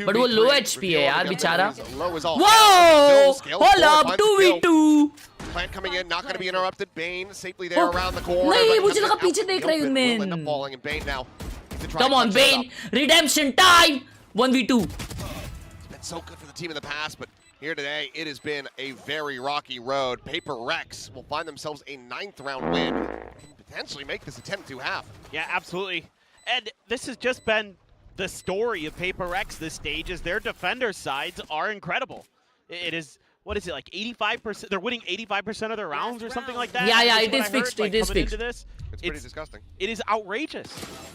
But वो low HP है यार बेचारा. Low is all. Whoa! Hold up, 2v2. Plant coming in, not going to be interrupted. Bane safely there around the corner. नहीं, but मुझे लगा out पीछे the देख रहे open, हैं will end up उनमें. falling, and Bane now needs to try Come and on, clutch it Bane. up. Redemption time. 1v2. It's been so good for the team in the past, but here today, it has been a very rocky road. Paper Rex will find themselves a 9th round win and potentially make this a 10-2 half. Yeah, absolutely. And this has just been the story of Paper Rex this stage, is their defender sides are incredible. It is, what is it, like 85%? They're winning 85% of their rounds or something like that? Yeah, That's it what is I fixed, heard, like, it is coming fixed. into this. It's pretty disgusting. It is outrageous.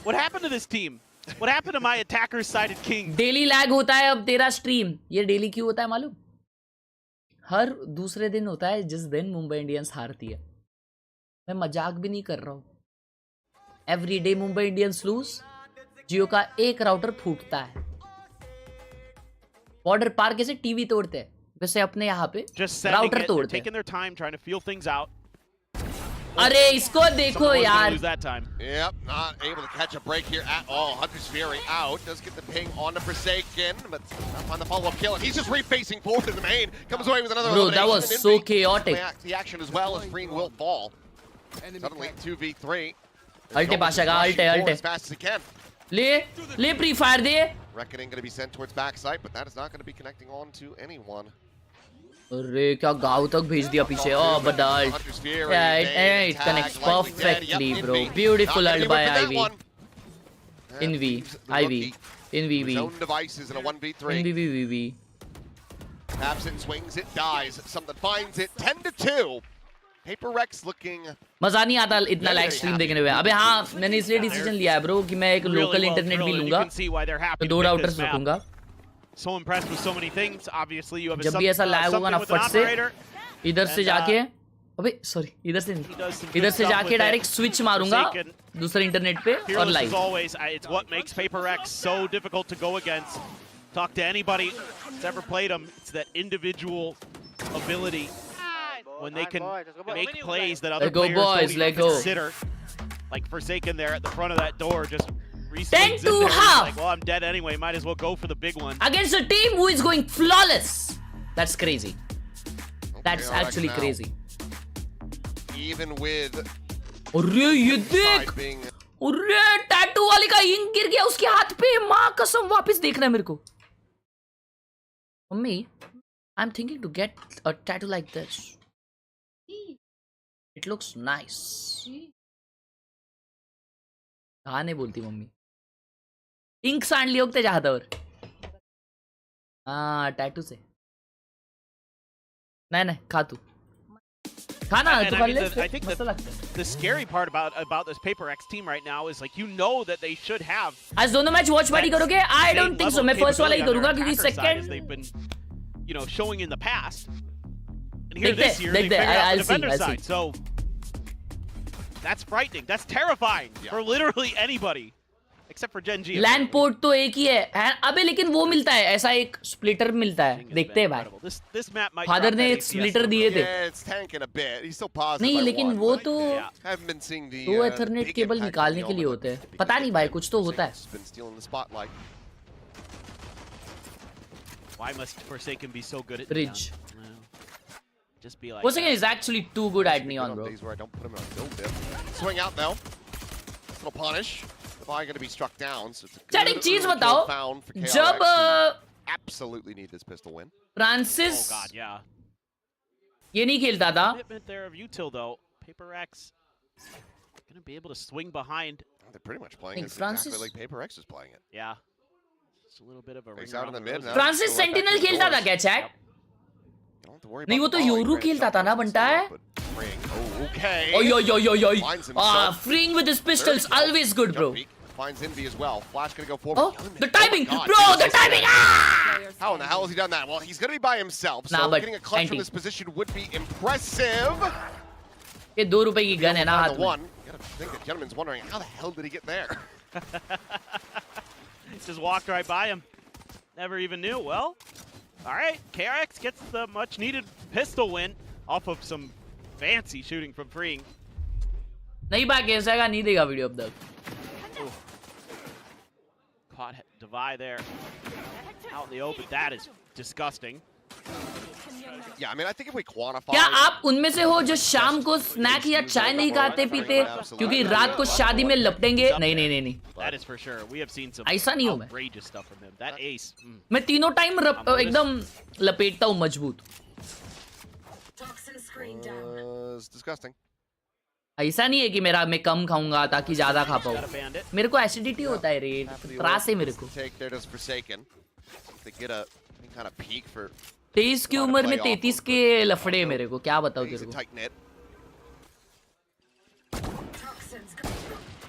What happened to this team? What happened to my attacker-sided king? Daily lag होता है अब तेरा stream. ये daily क्यों होता है मालूम? हर दूसरे दिन होता है जिस दिन मुंबई इंडियंस हारती है. मैं मजाक भी नहीं कर रहा हूँ. Every day Mumbai Indians lose. जियो का एक राउटर फूटता है. बॉर्डर पार कैसे टीवी तोड़ते हैं वैसे अपने यहाँ पे राउटर तोड़ते हैं. Taking their time, trying to feel things out. अरे इसको देखो यार. Yep, not able to catch a break here at all. Hunter's Fury out. Does get the ping on the Forsaken, but not find the follow-up kill. And he's just refacing forward in the main. Comes away with another elimination. Bro, that was so chaotic. The action as well as Green will fall. Suddenly 2v3. Alte Pasha का alte. As fast as he can. ले pre fire they. Reckoning going to be sent towards backside, but that is not going to be connecting on to anyone. अरे क्या गाँव तक भेज दिया पीछे. Oh, but the ult. Yeah, it connects perfectly, bro. Beautiful ult by Ivy. In V, Ivy. In VV. Zone devices in a 1v3. In VV. Taps it, swings it, dies. Something finds it. 10-2. Paper Rex looking. मजा नहीं आता इतना live stream देखने में. अबे हाँ, मैंने इसलिए डिसीजन लिया है ब्रो कि मैं एक लोकल इंटरनेट भी लूंगा. तो 2 राउटर्स रखूंगा. So impressed with so many things. Obviously, you have जब भी ऐसा लैग होगा ना फट से इधर से जाके अबे सॉरी इधर से नहीं इधर से जाके डायरेक्ट स्विच मारूंगा दूसरे इंटरनेट पे और As live. always, it's what makes Paper Rex so difficult to go against. Talk to anybody who's ever played them. It's that individual ability when they can make plays that other players don't even consider. Like Forsaken there at the front of that door, just 10-2 half. Like, well, I'm dead anyway. Might as well go for the big one. Against a team who is going flawless. That's crazy. That's actually crazy. Even with. अरे ये देख. अरे tattoo वाले का ink गिर गया उसके हाथ पे. माँ कसम वापस देखना है मेरे को. Mummy, I'm thinking to get a tattoo like this. It looks nice. हाँ नहीं बोलती मम्मी. इंक सांडली होते त्याच्या हाँ टैटू से. नहीं खा तू And I mean, I think the scary part about this Paper X team right now is like, you know that they should have. आज दोनों मैच वॉच पार्टी करोगे? I don't think so. मैं first वाला ही करूँगा क्योंकि second they've been, you know, showing in the past. And here this year they figured out the defender side. So that's frightening. That's terrifying for literally anybody. Except for Gen G. Land port तो एक ही है अबे, लेकिन वो मिलता है ऐसा एक स्प्लिटर मिलता है, देखते हैं भाई। फादर ने एक स्प्लिटर दिए थे। नहीं लेकिन वो तो दो एथरनेट केबल निकालने के लिए होते हैं, पता नहीं भाई कुछ तो होता है। Why must Forsaken be so good at Bridge? Just be like. Forsaken is actually too good at neon, bro. Swing out though. Little punish. Going to be struck down. So चल एक चीज बताओ, जब absolutely need this pistol win. Francis ये नहीं खेलता था। There of util though. Paper X going to be able to swing behind. They're pretty much playing it exactly like Paper X is playing it. Yeah. It's a little bit of a ring out in the mid. Francis sentinel खेलता था क्या chat? नहीं वो तो Yoru खेलता था ना बनता है। Okay. Freeing with his pistols, always good, bro. Finds Envy as well. Flash gonna go forward. Oh, the timing, bro, the timing. How in the hell has he done that? Well, he's gonna be by himself, so getting a clutch from this position would be impressive. ये 2 रुपए की gun है ना हाथ में। You gotta think the gentleman's wondering how the hell did he get there? Just walked right by him. Never even knew. Well, all right. KRX gets the much-needed pistol win off of some fancy shooting from Freeing. नहीं बात कैसा का नहीं देगा video अब तक। Caught Devi there. Out in the open. That is disgusting. Yeah, I mean, I think if we quantify. क्या आप उनमें से हो जो शाम को स्नैक या चाय नहीं खाते पीते क्योंकि रात को शादी में लपटेंगे? नहीं। That is for sure. We have seen some ऐसा नहीं हूँ मैं। outrageous stuff from him. That ace. मैं तीनों टाइम एकदम लपेटता हूँ मजबूत। It's disgusting. ऐसा नहीं है कि मैं कम खाऊंगा ताकि ज्यादा खा पाऊँ। मेरे को एसिडिटी होता है रे, त्रास है मेरे को। 23 की उम्र में 33 के लफड़े मेरे को, क्या बताऊँ तेरे को।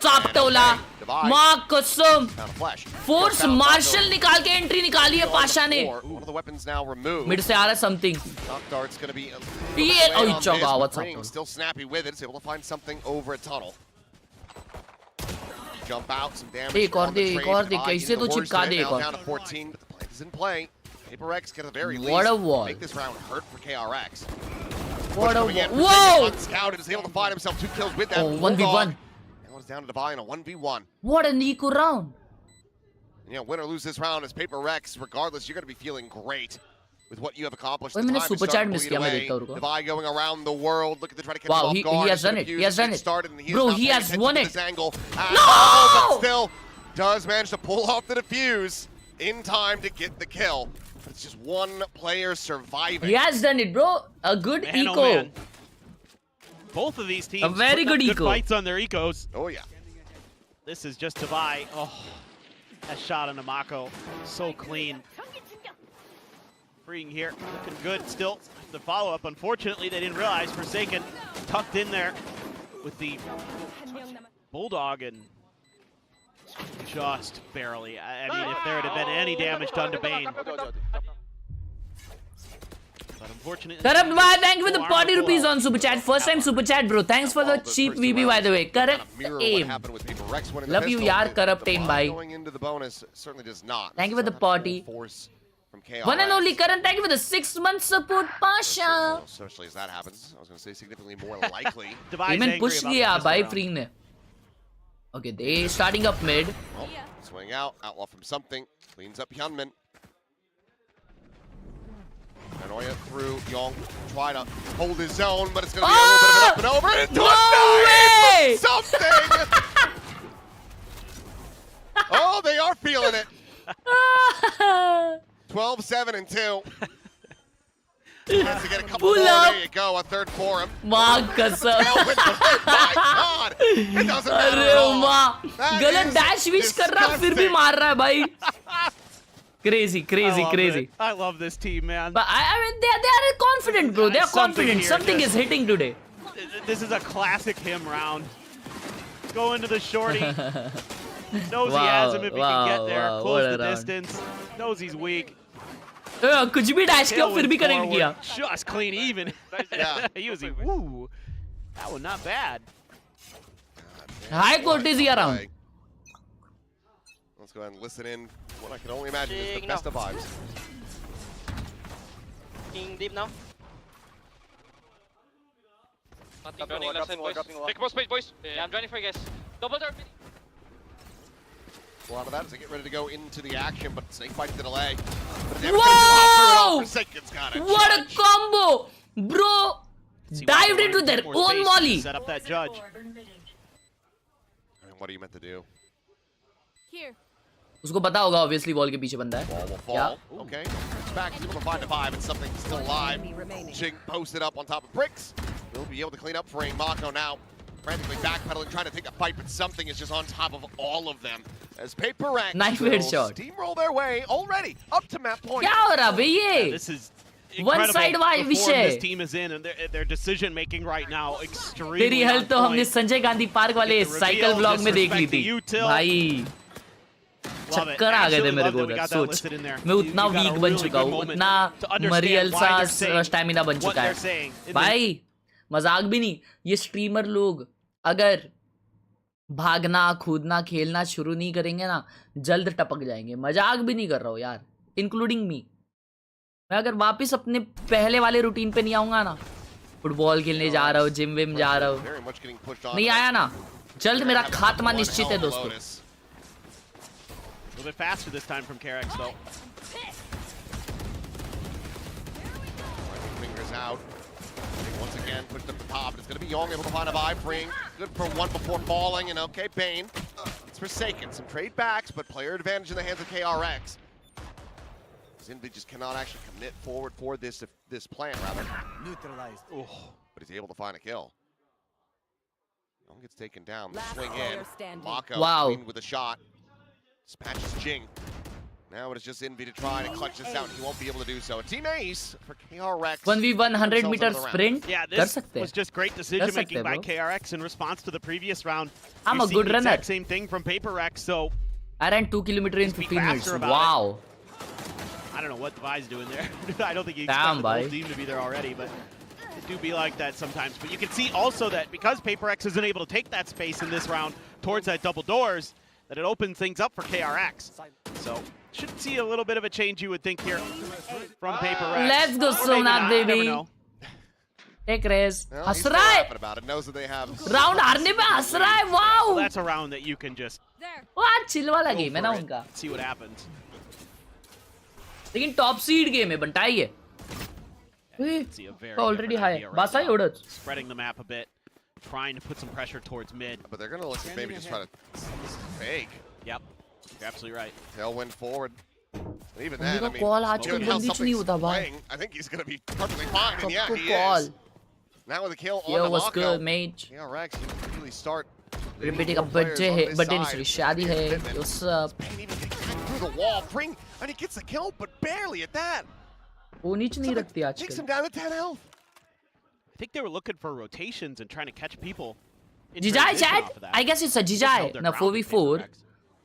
चापटोला, माँ कसम, फोर्स मार्शल निकाल के एंट्री निकाली है पाशा ने। मिड से आ रहा है समथिंग। ये ओह चौका, what's up? Still snappy with it, able to find something over a tunnel. Jump out, some damage. एक और दे, कैसे तो चिपका दे एक और। Down to 14, but the plank is in play. Paper X get a very what a wall. Make this round hurt for KRX. What a wall. Whoa! Unscouted is able to find himself 2 kills with that. Oh, 1v1. Now it's down to Devi in a 1v1. What an eco round. Yeah, win or lose this round as Paper X, regardless, you're going to be feeling great with what you have accomplished. मैंने super chat miss किया, मैं देखता हूँ रुको। Devi going around the world, looking to try to catch wow, him off guard. He has done it. He has done it. Bro, he has won it. No! But still does manage to pull off the defuse in time to get the kill. But it's just one player surviving. He has done it, bro. A good man, eco. Oh man. Both of these teams. A very good eco. Fights on their ecos. Oh yeah. This is just Devi. Oh, that shot on Namako. So clean. Freeing here, looking good still. The follow-up, unfortunately, they didn't realize Forsaken tucked in there with the Bulldog and just barely. I mean, if there had been any damage done to Bane. But unfortunately... Corrupt, thank you for the 40 rupees on Super Chat. First time Super Chat, bro. Thanks for the cheap VB, by the way. Correct aim. Love you, yaar. Corrupt aim, bhai. Thank you for the party. One and only Karan, thank you for the 6-month support, Pasha. Especially as that happens, I was going to say significantly more likely. Even push kiya by Free ne. Okay, they starting up mid. Well, swing out, outlaw from something, cleans up Hyunmin. Paranoia through Young, try to hold his zone, but it's going to be a little bit of an up and over. And into a something! Oh, they are feeling it. 12-7 and 2. Has to get a couple more. There you go, a third for him. My God! It doesn't matter at all. गलत dash wish कर रहा फिर भी मार रहा है भाई. Crazy. I love this team, man. But I mean, they are confident, bro. They are confident. Something is hitting today. This is a classic him round. Go into the shorty. Knows he has him if he can get there. Close the distance. Knows he's weak. कुछ भी dash किया फिर भी connect किया. Just clean even. Yeah. He was like, woo. That was not bad. High courtesy around. Let's go ahead and listen in. What I can only imagine is the best of vibes. King deep now. Dropping wall, take more space, boys. Yeah, I'm joining for you guys. Double door. A lot of that as they get ready to go into the action, but Snake fights the delay. Whoa! What a combo! Bro! Dived into their own molly. Set up that judge. What are you meant to do? Here. उसको पता होगा obviously wall के पीछे बंदा है. Ball will fall. Okay. It's back. He's able to find a vibe and something still alive. Jing posted up on top of bricks. He'll be able to clean up for Mako now. Frantically backpedaling, trying to take a fight, but something is just on top of all of them. As PACIFIC Knife headshot. steamroll their way already up to map point. क्या हो रहा है ये? This is One side wide विषय. This team is in and their decision making right now extremely. तेरी health तो हमने Sanjay Gandhi park वाले साइकिल ब्लॉग में देख ली थी. भाई चक्कर आ गए थे मेरे को उधर. सोच मैं उतना वीक बन चुका हूँ, उतना मरियल सा स्टैमिना बन चुका है. भाई मजाक भी नहीं. ये स्ट्रीमर लोग अगर भागना कूदना खेलना शुरू नहीं करेंगे ना जल्द टपक जाएंगे. मजाक भी नहीं कर रहा हूँ यार, इंक्लूडिंग मी. मैं अगर वापस अपने पहले वाले रूटीन पे नहीं आऊंगा ना, फुटबॉल खेलने जा रहा हूँ, जिम विम जा रहा हूँ, नहीं आया ना, जल्द मेरा खात्मा निश्चित है दोस्तों. A little bit faster this time from Khelraay though. Fingers out. Once again, pushed up the top. It's going to be Young able to find a vibe. Bring good for one before falling. And okay, Bane. It's Forsaken. Some trade backs, but player advantage in the hands of KRX. Zinvi just cannot actually commit forward for this plan, rather. Neutralized. But he's able to find a kill. Young gets taken down. The Last swing player in. standing. Mako clean with a shot. Dispatches Jing. Now it is just Envy to try to clutch this out. He won't be able to do so. A team ace for KRX. 1v1 100 meter sprint. Yeah, this was just great decision making by KRX in response to the previous round. I'm a good runner. Exact same thing from PACIFIC. So I ran 2 kilometers in 15 minutes. Wow. I don't know what Devi's doing there. I don't think he expected the whole team to be there already, but it do be like that sometimes. But you can see also that because PACIFIC isn't able to take that space in this round towards that double doors, that it opens things up for KRX. So should see a little bit of a change, you would think, here from PACIFIC. Let's go, Sonat, baby. Take raise. Khelraay. Round हारने पे हंस रहा है. Wow. That's a round that you can just. वाह chill वाला game है ना उनका. See what happens. लेकिन top seed game है बनता है ये. Already high. बस आई उड़द. Spreading the map a bit, trying to put some pressure towards mid. But they're gonna look at maybe just try to fake. Yep. You're absolutely right. Tailwind forward. Even then, I mean, given how something's playing, I think he's gonna be perfectly fine. And yeah, he is. Now with a kill on Yo, the what's Mako. good, mate? KRX really start. बेटे का birthday है, birthday नहीं sorry शादी है. What's up? Bane even gets through the wall. Bring, and he gets the kill, but barely at that. वो नीचे नहीं रखती आजकल. Takes him down to 10 health. I think they were looking for rotations and trying to catch people. Jijai chat? I guess it's a Jijai. Now 4v4.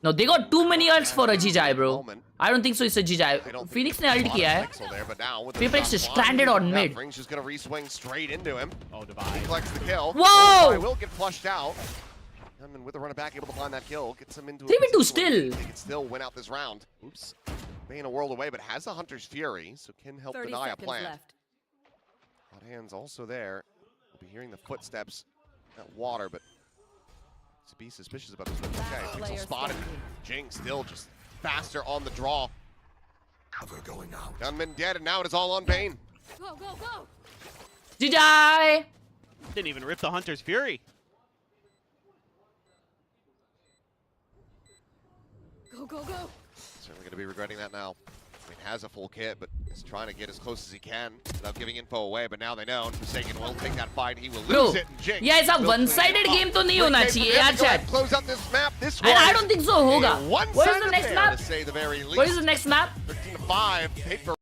No, they got too many ults for a Jijai, bro. I don't think so. It's a Jijai. Phoenix ने ult किया है. PACIFIC is stranded on mid. Ring's just gonna re-swing straight into him. Oh, He Devi. collects the kill. Whoa! He will get flushed out. And with the runner back, able to find that kill, gets him into. 3v2 still. They can still win out this round. Oops. Bane a world away, but has a Hunter's Fury, so can help 30 deny a seconds plant. left. Hot hands also there. We'll be hearing the footsteps at water, but to be suspicious about this one. Okay, Pixel spotted. Jing still just faster on the draw. Cover going out. Gunman dead, and now it is all on Bane. Go, go, go. Jijai. Didn't even rip the Hunter's Fury. Go, go, go. Certainly going to be regretting that now. I mean, has a full kit, but is trying to get as close as he can without giving info away. But now they know, and Forsaken will take that fight. He will lose it. And Jing yeah, ऐसा one-sided game तो नहीं होना चाहिए यार chat. Close out this map. This And I don't think so होगा. What is the next map? To say the very least. What is the next map? 13-5. Paper.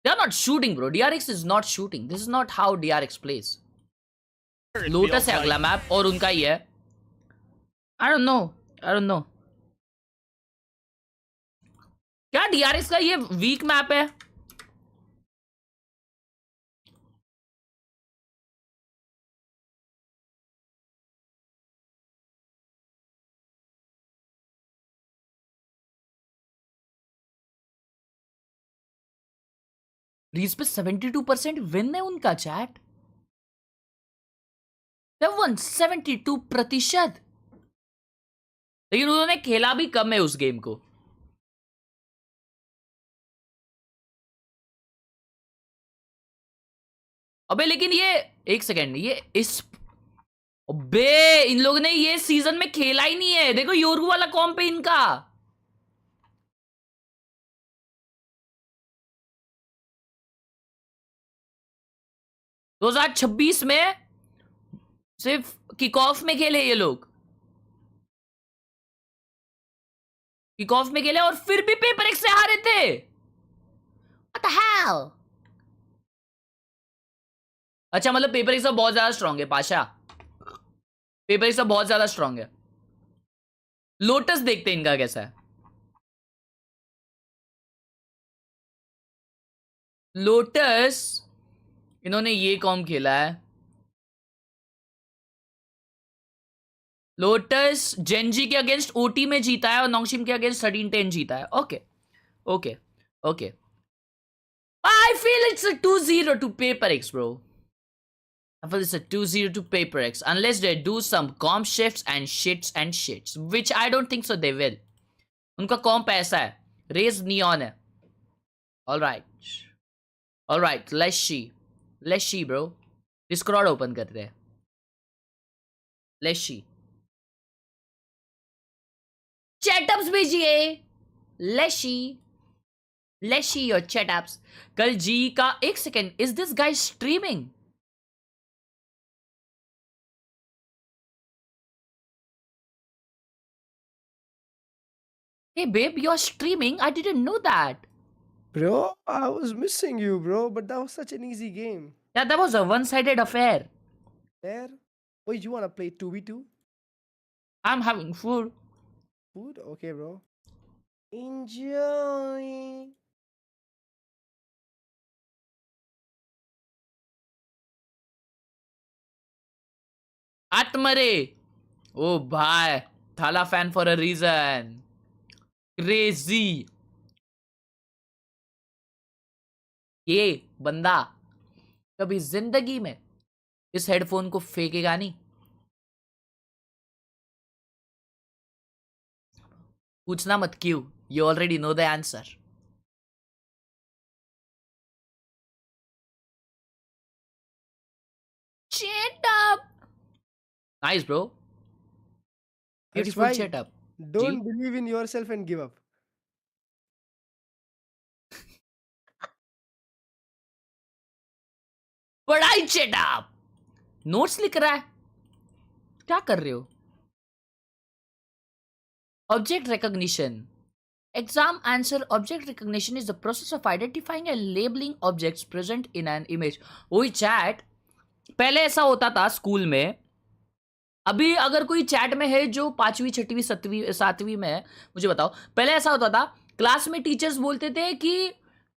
They are not shooting, bro. DRX is not shooting. This is not how DRX plays. Lotus है अगला map और उनका ही है. I don't know. क्या DRS का ये week map है? रीज पे 72% विन है उनका चैट. 72%. लेकिन उन्होंने खेला भी कम है उस गेम को. अबे लेकिन ये एक सेकेंड, ये इस अबे इन लोगों ने ये सीजन में खेला ही नहीं है. देखो योरू वाला कॉम्प है इनका. दो 2026 में सिर्फ किक ऑफ में खेले ये लोग. किक ऑफ में खेले और फिर भी पेपर एक्स से हारे थे. What the hell? अच्छा मतलब पेपर एक्स बहुत ज्यादा स्ट्रांग है पाशा. पेपर एक्स बहुत ज्यादा स्ट्रांग है. लोटस देखते हैं इनका कैसा है. लोटस इन्होंने ये कॉम खेला है. लोटस जेनजी के अगेंस्ट ओटी में जीता है और नोंगशिम के अगेंस्ट 13-10 जीता है. Okay. I feel it's a 2-0 to Paper X, bro. I feel it's a 2-0 to Paper X. Unless they do some comp shifts and shits. Which I don't think so they will. उनका कॉम्प ऐसा है. Raise Neon है. Alright. Let's see, bro. Discord open करते हैं. Let's see. Chat-ups भेजिए. Let's see your chat-ups. कल जी का एक second. Is this guy streaming? Hey babe, you're streaming? I didn't know that. Bro, I was missing you, bro. But that was such an easy game. Yeah, that was a one-sided affair. There. Oh, you wanna play 2v2? I'm having food. Food? Okay, bro. Enjoy. Atmare. Oh bhai. Thala fan for a reason. Crazy. ये बंदा कभी जिंदगी में इस headphone को फेंकेगा नहीं. पूछना मत क्यों. You already know the answer. Shut up. Nice, bro. Beautiful shut up. Don't believe in yourself and give up. पढ़ाई shut up. नोट्स लिख रहा है. क्या कर रहे हो? Object recognition. Exam answer object recognition is the process of identifying and labeling objects present in an image. वही chat पहले ऐसा होता था स्कूल में. अभी अगर कोई चैट में है जो 5वीं 6वीं 7वीं में है, मुझे बताओ. पहले ऐसा होता था क्लास में टीचर्स बोलते थे कि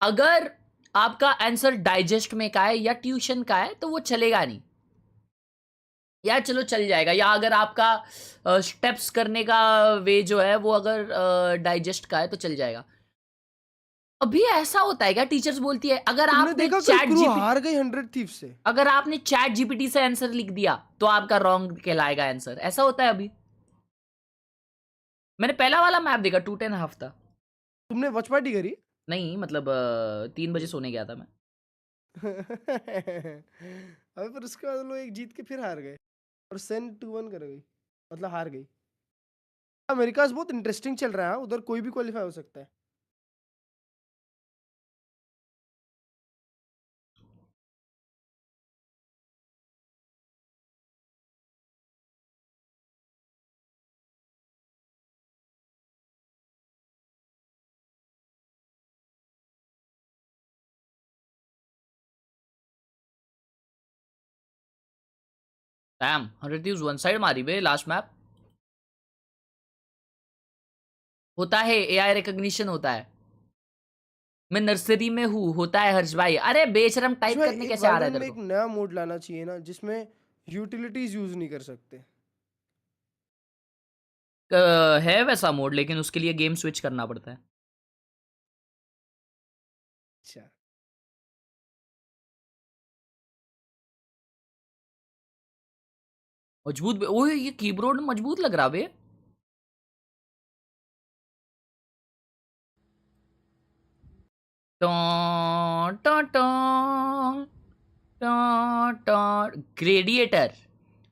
अगर आपका आंसर डाइजेस्ट में का है या ट्यूशन का है तो वो चलेगा नहीं, या चलो चल जाएगा, या अगर आपका स्टेप्स करने का वे जो है वो अगर डाइजेस्ट का है तो चल जाएगा. अभी ऐसा होता है क्या? टीचर्स बोलती है अगर आपने चैट जीपीटी हार गई 100 थीव्स से, अगर आपने चैट जीपीटी से आंसर लिख दिया तो आपका रॉन्ग कहलाएगा आंसर. ऐसा होता है अभी. मैंने पहला वाला मैप देखा 2.5 था. तुमने वॉच पार्टी करी? नहीं मतलब 3 बजे सोने गया था मैं. अबे पर उसके बाद लोग एक जीत के फिर हार गए और सेन 2-1 कर गई, मतलब हार गई. अमेरिका बहुत इंटरेस्टिंग चल रहा है. उधर कोई भी क्वालिफाई हो सकता है. डैम 100 यूज वन साइड मारी बे लास्ट मैप। होता है एआई रिकॉग्निशन होता है। मैं नर्सरी में हूँ, होता है हर्ष भाई। अरे बेशरम टाइप करने कैसे आ रहा है तेरे एक को? नया मोड लाना चाहिए ना जिसमें यूटिलिटीज यूज नहीं कर सकते। है वैसा मोड, लेकिन उसके लिए गेम स्विच करना पड़ता है। अच्छा मजबूत ओए ये कीबोर्ड मजबूत लग रहा बे। ग्रेडिएटर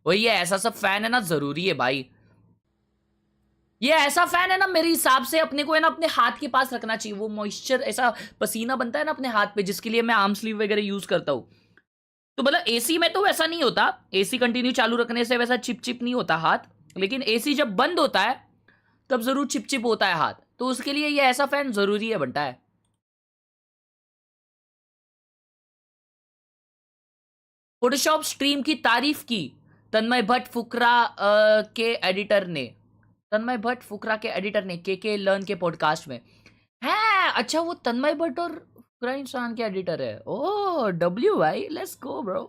वही है। ऐसा सब फैन है ना जरूरी है भाई। ये ऐसा फैन है ना मेरे हिसाब से अपने को है ना अपने हाथ के पास रखना चाहिए। वो मॉइस्चर ऐसा पसीना बनता है ना अपने हाथ पे, जिसके लिए मैं आर्म स्लीव वगैरह यूज करता हूँ। तो मतलब एसी में तो वैसा नहीं होता, एसी कंटिन्यू चालू रखने से वैसा चिप चिप नहीं होता हाथ, लेकिन एसी जब बंद होता है तब जरूर चिप चिप होता है हाथ। तो उसके लिए ये ऐसा फैन जरूरी है बनता है। फोटोशॉप स्ट्रीम की तारीफ की तन्मय भट्ट फुकरा के एडिटर ने। तन्मय भट्ट फुकरा के एडिटर ने के लर्न के पॉडकास्ट में है। अच्छा वो तन्मय भट्ट और फुकरा इंसान के एडिटर है। ओ डब्ल्यू भाई, let's go bro.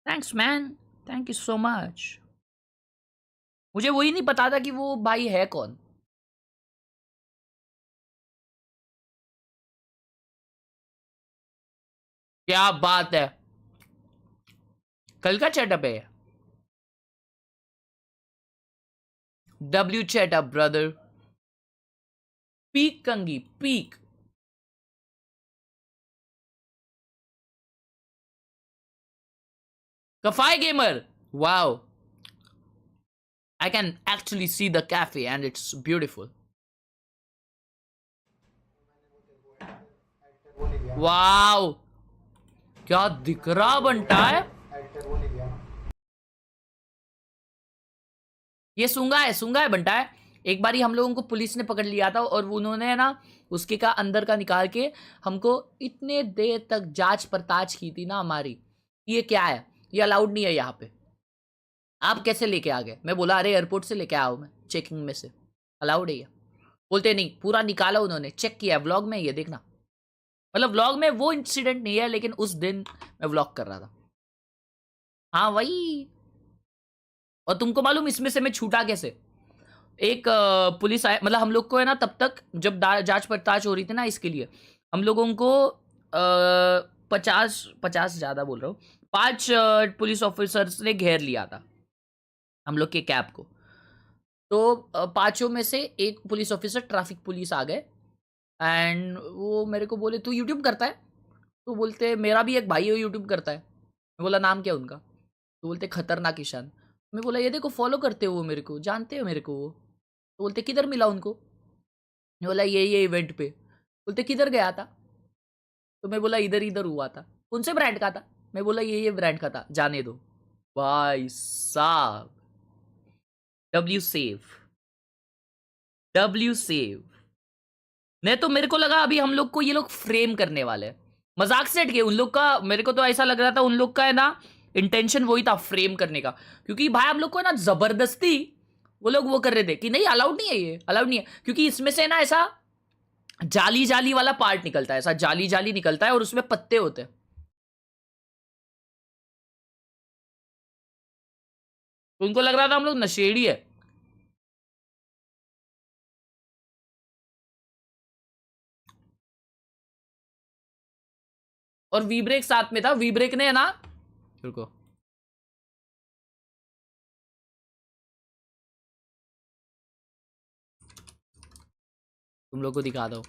Thanks man, thank you so much. मुझे वही नहीं पता था कि वो भाई है कौन। क्या बात है, कल का चैटअप है। W chat up brother. पीक कंगी peak. Khelraay gamer, wow, I can actually see the cafe and it's beautiful. Wow, क्या दिख रहा बनता है। ये सूंगा है बनता है। एक बारी हम लोगों को पुलिस ने पकड़ लिया था और उन्होंने ना उसके का अंदर का निकाल के हमको इतने देर तक जांच पड़ताछ की थी ना हमारी, ये क्या है, ये अलाउड नहीं है यहाँ पे, आप कैसे लेके आ गए। मैं बोला अरे एयरपोर्ट से लेके आया हूँ मैं, चेकिंग में से अलाउड है ये। बोलते नहीं, पूरा निकाला उन्होंने, चेक किया, व्लॉग में ये देखना। मतलब व्लॉग में वो इंसिडेंट नहीं है, लेकिन उस दिन मैं व्लॉग कर रहा था। हाँ वही। और तुमको मालूम इसमें से मैं छूटा कैसे। एक पुलिस आया, मतलब हम लोग को है ना तब तक जब जांच पड़ताछ हो रही थी ना, इसके लिए हम लोगों को 50 ज़्यादा बोल रहा हूँ, 5 पुलिस ऑफिसर्स ने घेर लिया था हम लोग के कैब को। तो 5 में से एक पुलिस ऑफिसर ट्रैफिक पुलिस आ गए एंड वो मेरे को बोले तू यूट्यूब करता है। तो बोलते मेरा भी एक भाई है यूट्यूब करता है। मैं बोला नाम क्या उनका। तो बोलते खतरनाक ईशान। मैं बोला ये देखो फॉलो करते हो वो मेरे को, जानते हो मेरे को वो। तो बोलते किधर मिला उनको। मैं बोला ये इवेंट पे। बोलते किधर गया था। तो मैं बोला इधर हुआ था। कौन से ब्रांड का था। मैं बोला ये ब्रांड का था, जाने दो। भाई साहब, डब्ल्यू सेव नहीं तो मेरे को लगा अभी हम लोग को ये लोग फ्रेम करने वाले हैं। मजाक से हट गए उन लोग का। मेरे को तो ऐसा लग रहा था उन लोग का है ना इंटेंशन वही था फ्रेम करने का, क्योंकि भाई हम लोग को है ना जबरदस्ती वो लोग वो कर रहे थे कि नहीं अलाउड नहीं है, ये अलाउड नहीं है, क्योंकि इसमें से ना ऐसा जाली वाला पार्ट निकलता है, ऐसा जाली निकलता है और उसमें पत्ते होते हैं। तो उनको लग रहा था हम लोग नशेड़ी है। और वी ब्रेक साथ में था। वी ब्रेक ने है ना, रुको तुम लोग को दिखा दो।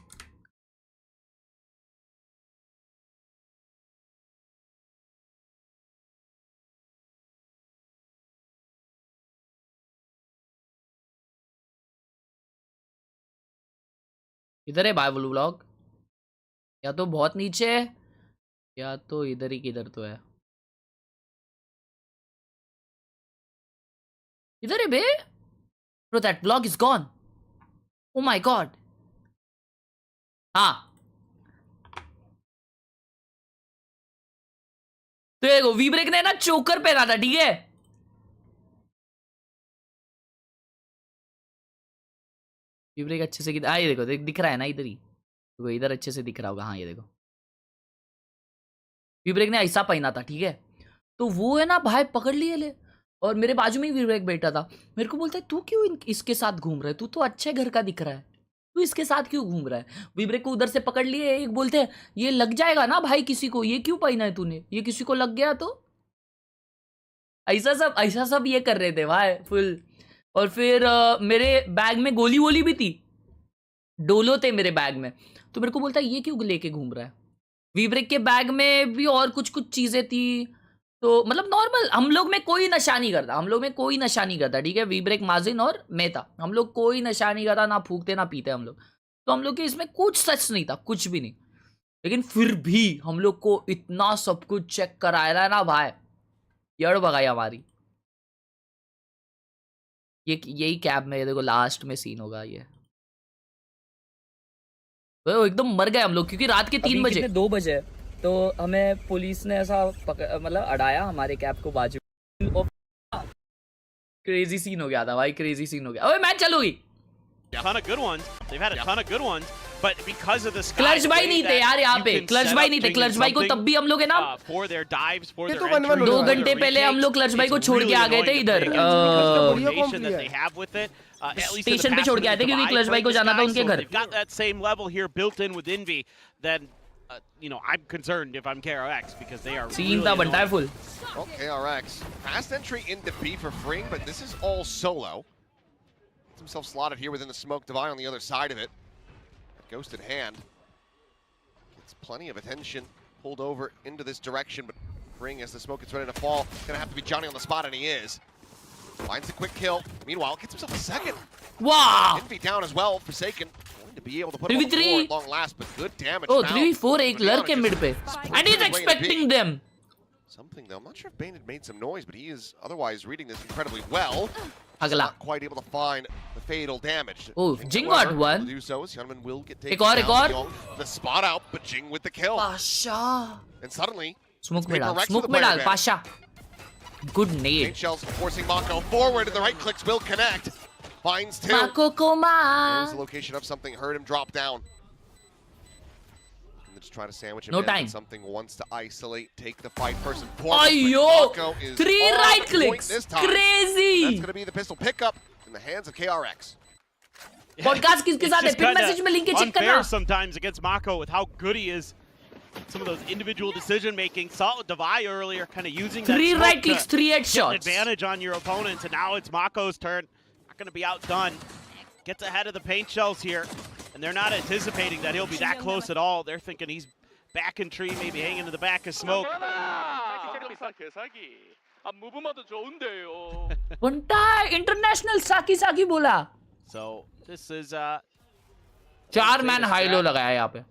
इधर है बाय व्लॉग, या तो बहुत नीचे है या तो इधर ही किधर तो है। इधर है बे। Bro, that vlog is gone. Oh my god. हाँ तो देखो वी ब्रेक ने ना चोकर पहना था, ठीक है। वी ब्रेक अच्छे से ये देखो दिख रहा है ना इधर ही, तो इधर अच्छे से दिख रहा होगा। हाँ ये देखो वी ब्रेक ने ऐसा पहना था, ठीक है। तो वो है ना भाई पकड़ लिए ले, और मेरे बाजू में ही वी ब्रेक बैठा था। मेरे को बोलता है तू क्यों इसके साथ घूम रहा है, तू तो अच्छे घर का दिख रहा है, तू इसके साथ क्यों घूम रहा है। वी ब्रेक को उधर से पकड़ लिए, एक बोलते हैं ये लग जाएगा ना भाई किसी को, ये क्यों पहना है तूने, ये किसी को लग गया तो। ऐसा सब ये कर रहे थे भाई फुल। और फिर मेरे बैग में गोली वोली भी थी, डोलो थे मेरे बैग में। तो मेरे को बोलता है ये क्यों लेके घूम रहा है। वी ब्रेक के बैग में भी और कुछ चीजें थी, तो मतलब नॉर्मल हम लोग में कोई नशा नहीं करता, ठीक है। वी ब्रेक, माजिन और मैं था, हम लोग कोई नशा नहीं करता, ना फूकते ना पीते हम लोग। तो हम लोग के इसमें कुछ सच नहीं था, कुछ भी नहीं। लेकिन फिर भी हम लोग को इतना सब कुछ चेक कराया ना भाई, यड़ बगाई हमारी। यही कैब में देखो लास्ट में सीन होगा ये। तो एकदम मर गए हम लोग, क्योंकि रात के 3 बजे 2 बजे तो हमें पुलिस ने ऐसा मतलब अड़ाया हमारे कैब को बाजू। क्रेजी सीन हो गया था भाई, क्रेजी सीन हो गया। ओए मैच चालू हुई। क्लच भाई नहीं थे यार यहाँ पे, क्लच भाई नहीं थे। क्लच भाई को तब भी हम लोग है ना 2 घंटे पहले हम लोग क्लच भाई को छोड़ के आ गए थे इधर स्टेशन पे छोड़ के आए थे, क्योंकि क्लच भाई को जाना था उनके घर। You know, I'm concerned if I'm KRX because they are Scene था बनता है full. Well, KRX fast entry into B for Fring, but this is all solo. Gets himself slotted here within the smoke divide on the other side of it. Ghosted hand gets plenty of attention, pulled over into this direction, but Fring, as the smoke is ready to fall, gonna have to be Johnny on the spot, and he is. Finds a quick kill. Meanwhile, gets himself a second. Wow! Envy down as well. Forsaken. To be able to put him on the floor at long last, but good damage. Oh, found. 3v4 एक लड़के mid पे, and he's expecting them. Something though, I'm not sure if Bane had made some noise, but he is otherwise reading this incredibly well. अगला. Not quite able to find the fatal damage. Oh, Jing got one. Do so, Hyunmin will get taken एक और down. The spot out, but Jing with the kill. Pasha. And suddenly, smoke में डाल, Pasha. Good nade. Paint shells forcing Mako forward, and the right clicks will connect. Finds 2. Mako Koma. Knows the location of something, heard him drop down. And just try to sandwich him no in. Time. Something wants to isolate, take the fight first and foremost. Ayo! 3 right clicks. Crazy. That's going to be the pistol pickup in the hands of KRX. Podcast किसके साथ है? Pin message में link के check करना. Sometimes against Mako with how good he is. Some of those individual decision making. Saw with Devi earlier, kind of using 3 that right clicks, 3 headshots. Advantage on your opponents, and now it's Mako's turn. Not going to be outdone. Gets ahead of the paint shells here, and they're not anticipating that he'll be that close at all. They're thinking he's back in tree, maybe hanging in the back of smoke. बनता है international साकी बोला. So this is 4 man high low लगाया यहाँ पे.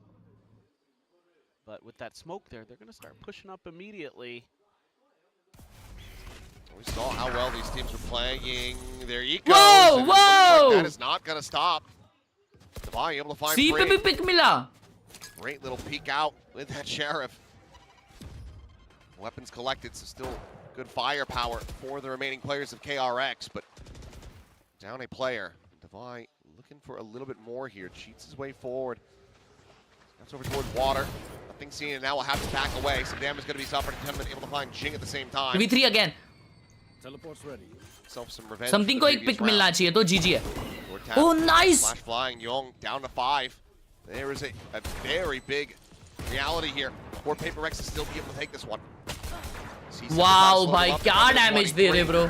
But with that smoke there, they're going to start pushing up immediately. We saw how well these teams were playing their ecos. Whoa, whoa! Like that is not going to stop. Devi able to find C पे भी pick मिला. Great little peek out with that Sheriff. Weapons collected, so still good firepower for the remaining players of KRX, but down a player. Devi looking for a little bit more here. Cheats his way forward. That's over towards water. Nothing seen, and now we'll have to back away. Some damage is going to be suffered. Tenement able to find Jing at the same time. 3v3 again. Teleport's ready. Some revenge. Something को एक pick मिलना चाहिए तो GG है. Oh nice. Flash flying, Young down to 5. There is a very big reality here. Poor Paper Rex is still be able to take this one. Wow भाई क्या damage दे रहे bro.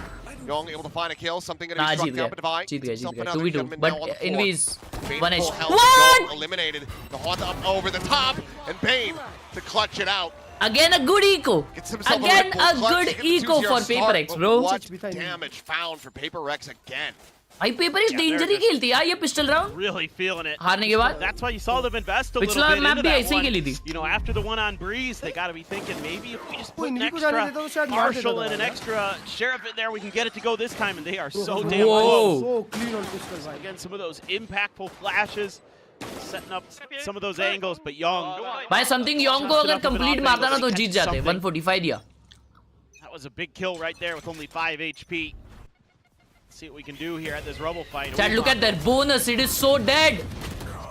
Young able to find a kill. Something going to be struck down, but Devi. जीत गए 2v2. But Envy's 1h. What? Eliminated. The Haunt up over the top, and Bane to clutch it out. Again a good eco. Again a good eco for Paper X, bro. What damage found for Paper Rex again. भाई Paper X danger ही खेलती है ये pistol round. Really feeling it. हारने के बाद. That's why you saw them invest a little पिछला bit map into भी that ऐसे ही खेली one. थी. You know, after the one on Breeze, they got to be thinking maybe if we just put an extra Marshall and an extra Sheriff in there, we can get it to go this time. And they are so damn close. So clean on pistols. Again, some of those impactful flashes, setting up some of those angles, but Young. भाई something Young को अगर complete मारता ना तो जीत जाते. 145 दिया. was a big kill right there with only 5 HP. Let's see what we can do here at this rubble fight. Chat, look at that bonus. It is so dead.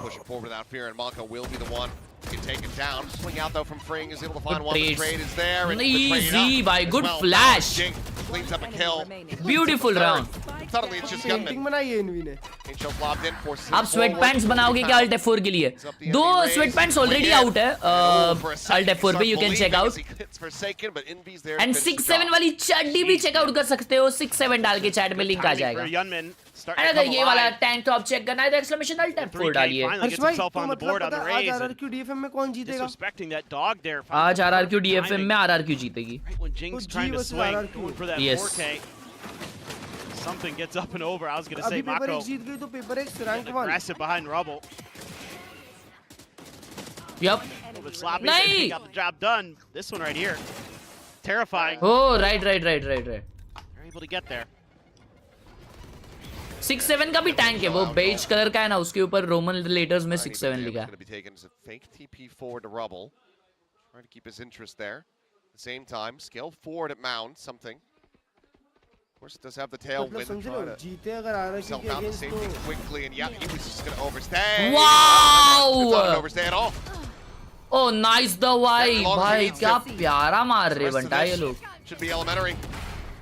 Pushing forward without fear, and Mako will be the one to get taken down. Swing out though from Fring, is able to find one. The trade is there. And easy, by good well. flash. Jing cleans up a kill. Beautiful round. Suddenly it's just gunman. बनाई है env ने. Angel lobbed in for आप sweatpants बनाओगे क्या Alt F4 के लिए? दो sweatpants already out है Alt F4 पे, you can check out. And 6-7 वाली चड्डी भी check out कर सकते हो. 6-7 डाल के chat में link आ जाएगा. And अगर ये वाला tank top check करना है तो exclamation Alt F4 डालिए. हर्ष भाई तो मतलब पता है आज RRQ DFM में कौन जीतेगा? आज RRQ DFM में RRQ जीतेगी. Yes. Something gets up and over. I was going to say Mako aggressive behind rubble. Yup. A little bit sloppy. He got the job done. This one right here. Terrifying. Oh, right. They're able to get there. 6-7 का भी tank है, वो beige colour का है ना, उसके ऊपर Roman letters में 6-7 लिखा है. Fake TP forward to rubble. Trying to keep his interest there. At the same time, scale forward at mound, something. Of course, it does have the tailwind. जीते अगर RRQ के against तो quickly, and yeah, he was just going to overstay. Wow! It's not an overstay at all. Oh, nice the भाई, भाई क्या प्यारा मार रहे बनता ये लोग. Should be elementary.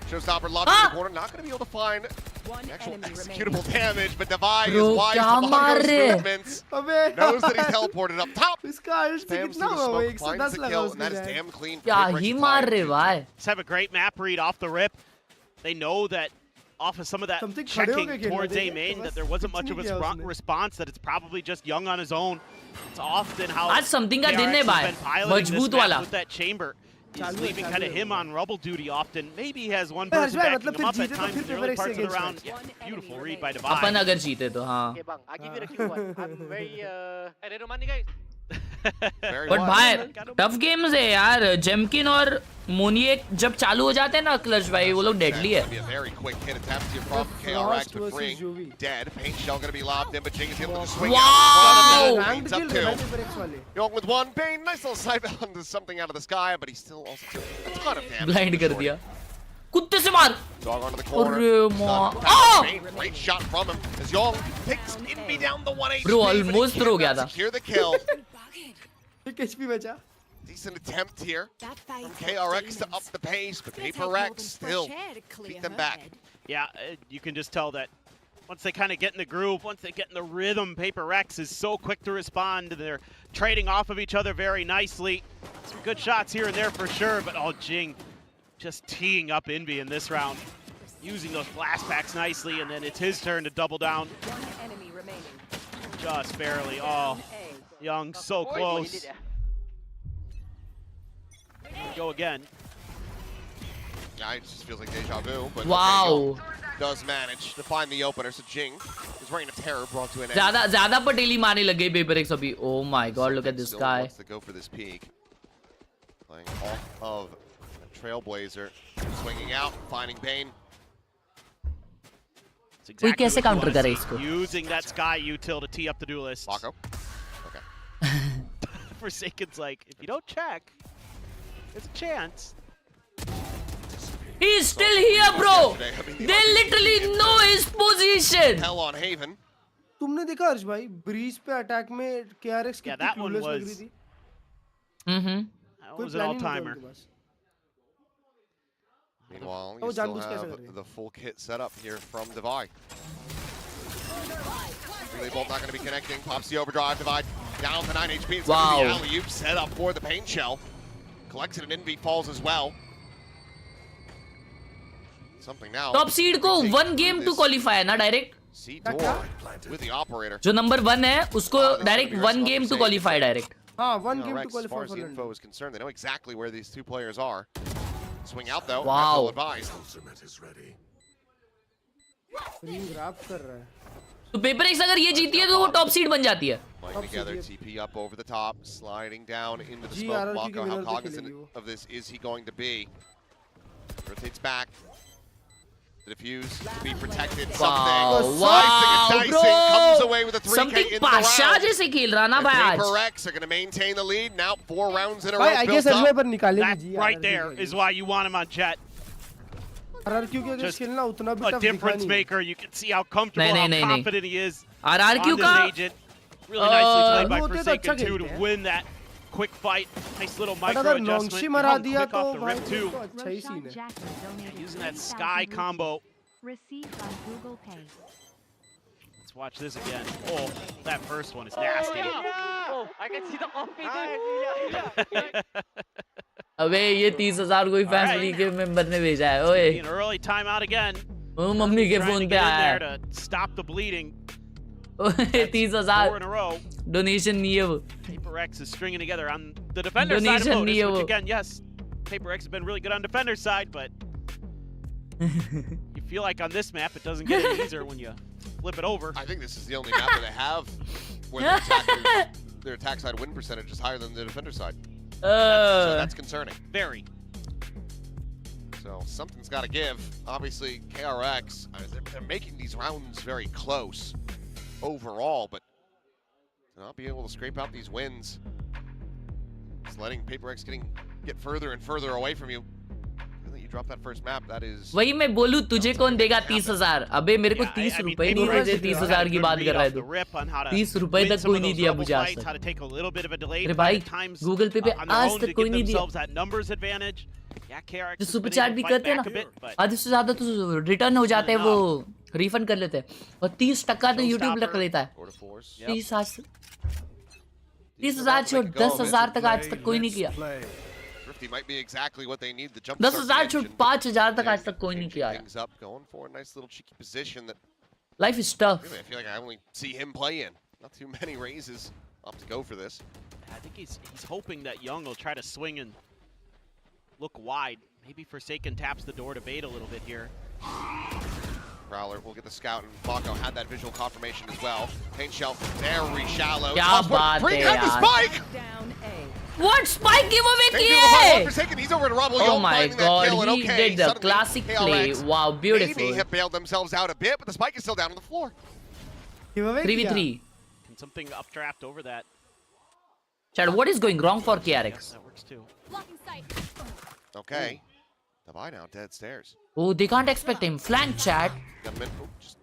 Showstopper locked in the corner, not going to be able to find actual executable damage, but Devi is wise to Mongo's movements. Knows that he's teleported up top. इसका alt से कितना हुआ? 110 लगा उसको. And that is damn clean. क्या ही मार रहे भाई. Let's have a great map read off the rip. They know that off of some of that checking towards A main that there wasn't much of a response, that it's probably just Young on his own. It's often how आज something का दिन है भाई, मजबूत वाला. With that chamber. He's leaving kind of him on rubble duty often. Maybe he has one person backing him up at times in the early parts of the round. Yeah, beautiful read by Devi. अपन अगर जीते तो हाँ. I'll give you the Q1. I'm very I don't money guys. But भाई tough games है यार. जेमकिन और मोनिएक जब चालू हो जाते हैं ना क्लच भाई, वो लोग डेडली है. ब्लाइंड कर दिया. कुत्ते से मार. Bro, almost throw गया था. एक HP बचा. Decent attempt here from KRX to up the pace, but PaperX still beat them back. Yeah, you can just tell that once they kind of get in the groove, once they get in the rhythm, PaperX is so quick to respond. They're trading off of each other very nicely. Some good shots here and there for sure, but Jing just teeing up Envy in this round, using those blast packs nicely, and then it's his turn to double down. Just barely. Oh, Young so close. Go again. Yeah, it just feels like deja vu, but wow, does manage to find the opener. So Jing, his reign of terror brought to an end. ज़्यादा पटेली मारने लग गई PaperX अभी. Oh my God, look at this guy. Wants to go for this peak. Playing off of a Trailblazer, swinging out, finding Bane. कोई कैसे counter करे इसको? Using that Sky util to tee up the duelist. Mako. Okay. Forsaken's like, if you don't check, there's a chance. He's still here, bro. They literally know his position. Hell on Haven. तुमने देखा हर्ष भाई, bridge पे attack में KRX कितनी clueless लग रही थी. That was an all-timer. Meanwhile, you still have the full kit set up here from Devi. Relay bolt not going to be connecting. Pops the overdrive. Devi down to 9 HP. It's going to be alley-oop set up for the pain shell. Collects it and Envy falls as well. Something now. Top seed को 1 game to qualify है ना direct. With the operator. जो number 1 है उसको direct 1 game to qualify direct. हाँ, 1 game to qualify. As far as the info is concerned, they know exactly where these two players are. Swing out though. Wow. Advised. तो PaperX अगर ये जीती है तो वो top seed बन जाती है. Playing together, TP up over the top, sliding down into the smoke. Mako, how cognizant of this is he going to be? Rotates back. The diffuse, be protected. Something. Wow, bro. Comes away with a 3K Something in the round. Pasha जैसे खेल रहा ना भाई आज. PaperX are going to maintain the lead. Now 4 rounds in a row. I guess that right there is why you want him on Jet. RRQ के against खेलना उतना भी a tough difference maker. You can see how comfortable, how confident he is. RRQ on this agent. Really nicely played by Forsaken 2 to win that quick fight. Nice little micro adjustment. He hung quick off the rip too. अच्छा ही scene है. Using that sky combo. Received on Google Pay. Let's watch this again. Oh, that first one is nasty. Oh, I can see the coffee there. अबे ये 30,000 कोई family के member ने भेजा है ओए An early timeout again. वो mummy के फोन पे आया है to stop the bleeding. ओए 30,000 4 in a row. डोनेशन नहीं है वो Paper X is stringing together on the defender side of Lotus, which again, yes, Paper X has been really good on defender's side, but you feel like on this map it doesn't get any easier when you flip it over. I think this is the only map that they have where their attack side win percentage is higher than the defender side. So that's concerning. Very. So something's got to give. Obviously, KRX, they're making these rounds very close overall, but to not be able to scrape out these wins, just letting Paper X get further and further away from you. You drop that first map, that is. वही मैं बोलूं तुझे कौन देगा 30,000 अबे मेरे को 30 रुपए नहीं भेजे 30,000 की बात कर रहा है तू 30 रुपए तक कोई नहीं दिया मुझे आज तक अरे भाई गूगल पे आज तक कोई नहीं दिया जो सुपर चैट भी करते हैं ना आधे से ज्यादा तो रिटर्न हो जाते हैं वो रिफंड कर लेते हैं और 30% तो यूट्यूब रख लेता है 30,000 छोड़ 10,000 तक आज तक कोई नहीं किया Might be exactly what they need. The jump 10,000 छोड़ 5,000 तक आज तक कोई नहीं किया things up, going for a nice little cheeky position that life is tough. Really, I feel like I only see him play in. Not too many raises up to go for this. I think he's hoping that Young will try to swing and look wide. Maybe Forsaken taps the door to bait a little bit here. Prowler will get the scout, and Mako had that visual confirmation as well. Paint shelf very shallow. क्या बात है यार? The spike. What spike giveaway किए? He's over to Rubble. Oh my God, he did the classic play. Wow, beautiful. Maybe have bailed themselves out a bit, but the spike is still down on the floor. 3v3. Can something updraft over that? Chad, what is going wrong for KRX? That works too. Okay. The buy now, dead stairs. Oh, they can't expect him. Flank, Chad. Gunman, just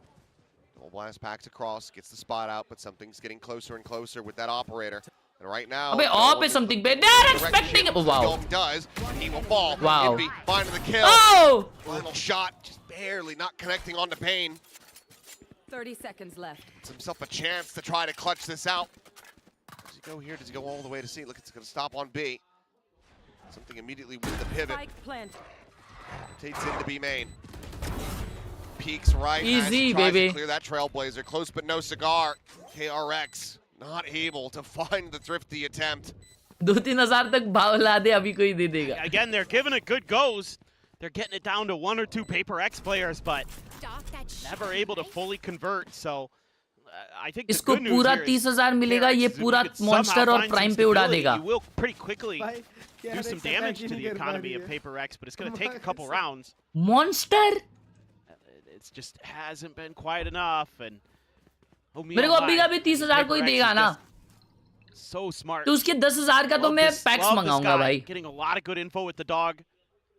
double blast packs across, gets the spot out, but something's getting closer and closer with that operator. And right now, Abey, op is something bad. They're expecting it. Oh, wow. Does, he will fall. Wow. Envy finding the kill. Oh! Final shot, just barely not connecting onto Pain. 30 seconds left. Gives himself a chance to try to clutch this out. Does he go here? Does he go all the way to C? Look, it's going to stop on B. Something immediately with the pivot. Rotates into B main. Peeks right. Easy, tries baby. To clear that Trailblazer. Close but no cigar. KRX not able to find the thrifty attempt. 2-3,000 तक भाव ला दे अभी कोई दे देगा. Again, they're giving it good goes. They're getting it down to 1 or 2 Paper X players, but never able to fully convert. So I think the इसको good news पूरा here is 30,000 मिलेगा ये पूरा मॉन्स्टर और प्राइम पे उड़ा देगा. You will pretty quickly do some damage to the economy of Paper X, but it's going to take a couple rounds. Monster? It just hasn't been quite enough, and मेरे को अभी का भी 30,000 कोई देगा ना. So smart. तो उसके 10,000 का तो मैं पैक्स मंगाऊंगा भाई. Getting a lot of good info with the dog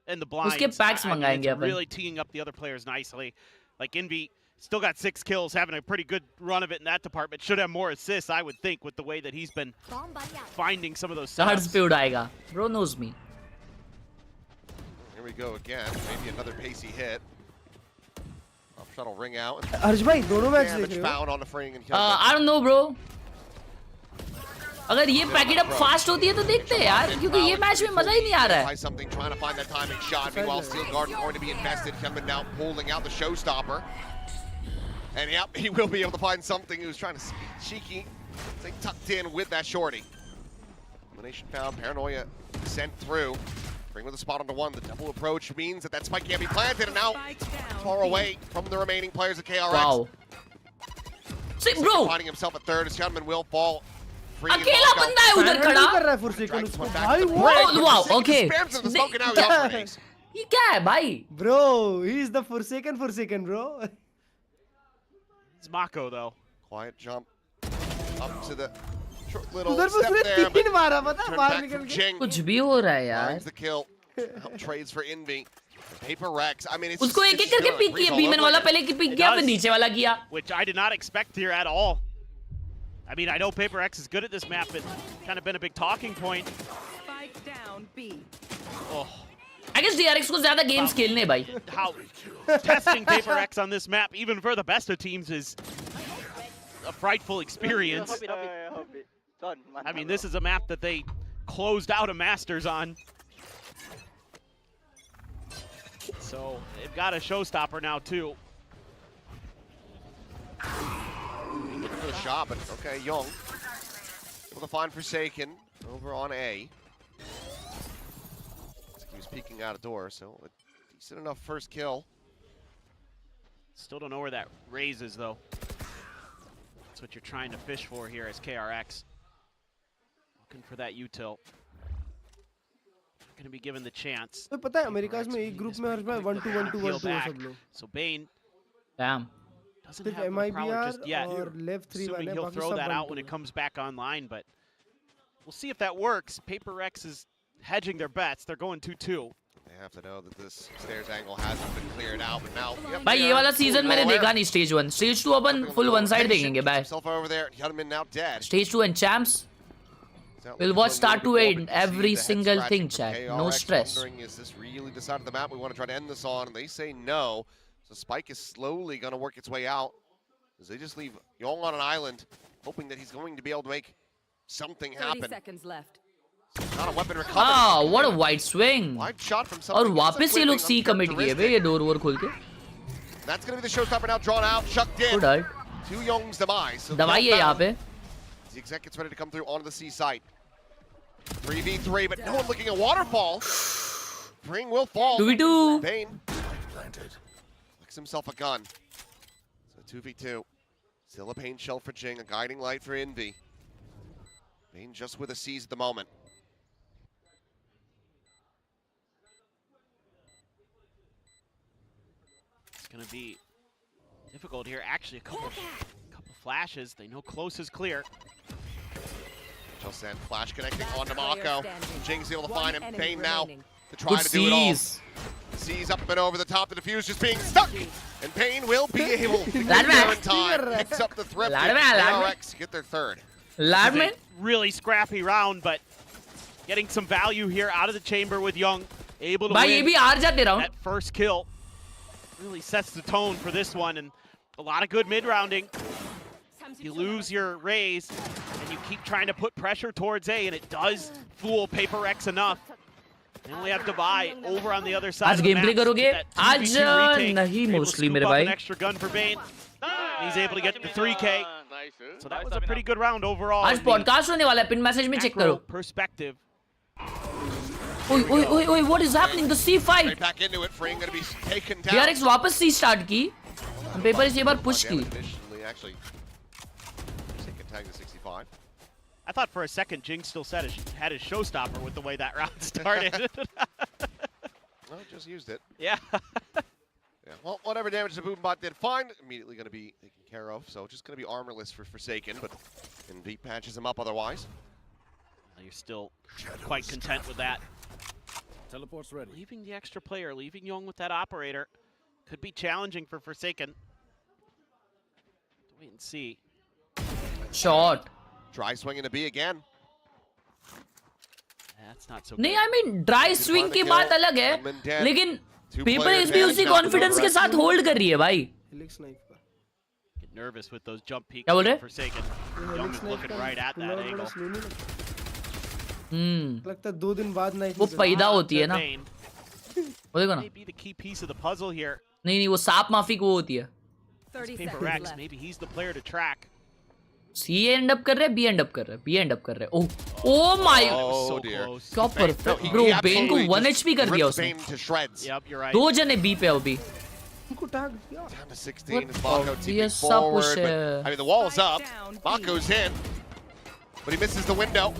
and the blinds. उसके PACS मंगाएंगे upon. Really teeing up the other players nicely. Like Envy still got 6 kills, having a pretty good run of it in that department. Should have more assists, I would think, with the way that he's been finding some of those Stars पे उड़ाएगा. Bro knows me. Here we go again. Maybe another pacey hit. Shot will ring out. अर्ज भाई दोनों match देख रहे हो? Found on the frame and I don't know, bro. अगर ये packet up fast होती है तो देखते हैं यार, क्योंकि ये मैच में मजा ही नहीं आ रहा है. Something trying to find that timing shot. Meanwhile, Steel Guard going to be invested. Coming now, pulling out the showstopper. And yep, he will be able to find something. He was trying to cheeky, stay tucked in with that shorty. Elimination found. Paranoia sent through. Bring with a spot onto one. The double approach means that spike can't be planted, and now far away from the remaining players of KRX. Wow. See, bro. Finding himself at third. His gunman will fall. अकेला बंदा है उधर खड़ा. Wow, okay. ये क्या है भाई? Bro, he is the Forsaken, bro. It's Mako though. Quiet jump up to the short little उधर step there, तीन मारा पता turn बाहर back निकल from के. Jing. कुछ भी हो रहा है यार. Finds the kill. Trades for Envy. Paper Rex, I mean, it's उसको एक-एक करके पिक किया, बीमन वाला पहले की पिक किया, फिर नीचे वाला किया. Which I did not expect here at all. I mean, I know Paper X is good at this map, but kind of been a big talking point. Spike down B. Oh. I guess DRX को ज़्यादा games खेलने भाई. How testing Paper X on this map, even for the best of teams, is a frightful experience. I mean, this is a map that they closed out a Masters on. So they've got a showstopper now too. Looking for the shot, but okay, Young able to find Forsaken over on A. He was peeking out a door, so a decent enough first kill. Still don't know where that raise is though. That's what you're trying to fish for here as KRX. Looking for that util. Going to be given the chance. तो पता है America's में एक group में हर बार 1-2-1-2-1-2 सब लोग. So Bane Damn. doesn't have the power just yet. और left 3 Assuming वाले he'll बाकी throw सब that out 1-2 when it comes back online, but we'll see if that works. Paper Rex is hedging their bets. They're going 2-2. They have to know that this stairs angle hasn't been cleared out, but now. Yep, भाई ये वाला season मैंने देखा नहीं stage 1. Stage 2 अपन full one side देखेंगे bye. Himself over there, Hudman now dead. Stage 2 and champs. We'll watch start to end every single thing, chat. No stress. Is this really the side of the map we want to try to end this on? And they say no. So Spike is slowly going to work its way out. As they just leave Young on an island, hoping that he's going to be able to make something happen. 30 seconds left. Not a weapon recovered. Ah, what a wide swing. Wide shot from और something. वापस ये लोग C commit किए बे ये door वोर खोल के. That's going to be the showstopper now, drawn out, chucked in. Good art. To Young's demise. So दवाई है यहाँ पे. the exec gets ready to come through onto the C site. 3v3, but no one looking at waterfall. Bring will fall. 2v2. Bane licks himself a gun. So 2v2. Still a pain shell for Jing, a guiding light for Envy. Bane just with a seize at the moment. It's going to be difficult here. Actually, a couple flashes. They know close is clear. Send flash connecting onto Mako. Jing's able to find him. Bane now to try Good to do it all. seas. Sees up and over the top. The defuse just being stuck. And Bane will be able to Lad get there in time. Picks up the thrift. RRQ get their third. Ladman. Really scrappy round, but getting some value here out of the chamber with Young. Able to भाई ये win भी हार जाते round. that first kill. Really sets the tone for this one, and a lot of good mid-rounding. You lose your raise, and you keep trying to put pressure towards A, and it does fool Paper X enough. They only have to buy over on the other side. आज gameplay करोगे? आज नहीं mostly मेरे भाई. An extra gun for Bane. He's able to get the 3K. So that was a pretty good round overall. आज podcast होने वाला है, pin message में check करो. Perspective. ओए what is happening? The C fight. Right back into it. Frame going to be taken down. DRX वापस C start की. Paper इस बार push की. Actually, tag to 65. I thought for a second Jing still had his showstopper with the way that round started. Well, just used it. Yeah. Yeah. Well, whatever damage the Boombot did find, immediately going to be taken care of. So just going to be armorless for Forsaken, but Envy patches him up otherwise. You're still quite content with that. Teleport's ready. Leaving the extra player, leaving Young with that operator, could be challenging for Forsaken. Wait and see. Shot. Dry swing into B again. That's not so नहीं good. I mean dry swing की बात अलग है, लेकिन Paper इस भी उसी confidence के साथ hold कर रही है भाई. Get nervous with those jump peaks. क्या बोल रहे? Forsaken. Young is looking right at that angle. लगता है 2 दिन बाद वो पैदा होती है ना. वो देखो ना. Maybe the key piece of the puzzle here. नहीं वो सांप माफी को होती है. Paper X, maybe he's the player to track. C end up कर रहे हैं, B end up कर रहे हैं, B end up कर रहे हैं. Oh my. Oh dear. क्या perfect bro. Bane को 1 HP कर दिया उसने. Yep, you're right. 2 जने B पे अभी. Down to 16 as Mako TP forward. But, I mean, the wall's up. Mako's in. But he misses the window.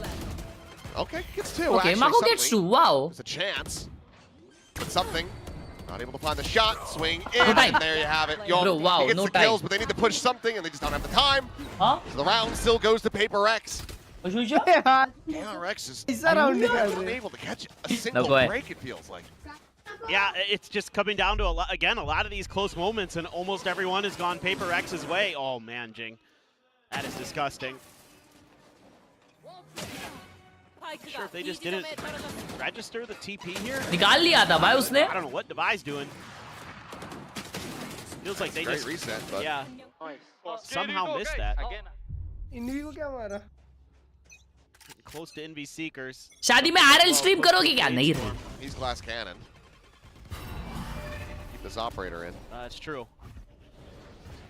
Okay, gets 2. Okay, Mako gets 2. Wow. There's a chance. But something. Not able to find the shot. Swing in. And there you have it. Bro, wow, he gets no the time. kills, but they need to push something, and they just don't have the time. Huh? So the round still goes to Paper X. KRX is round not able to catch a single break, it feels like. Yeah, it's just coming down to, a lot of these close moments, and almost everyone has gone Paper X's way. Oh, man, Jing. That is disgusting. Sure if they just didn't register the TP here. निकाल लिया था भाई उसने. I don't know what Dubai's doing. Feels like they just reset, but yeah somehow missed that. Env को क्या मारा? Close to Envy Seekers. शादी में RL stream करोगे क्या? नहीं रे. He's glass cannon. Keep this operator in. That's true.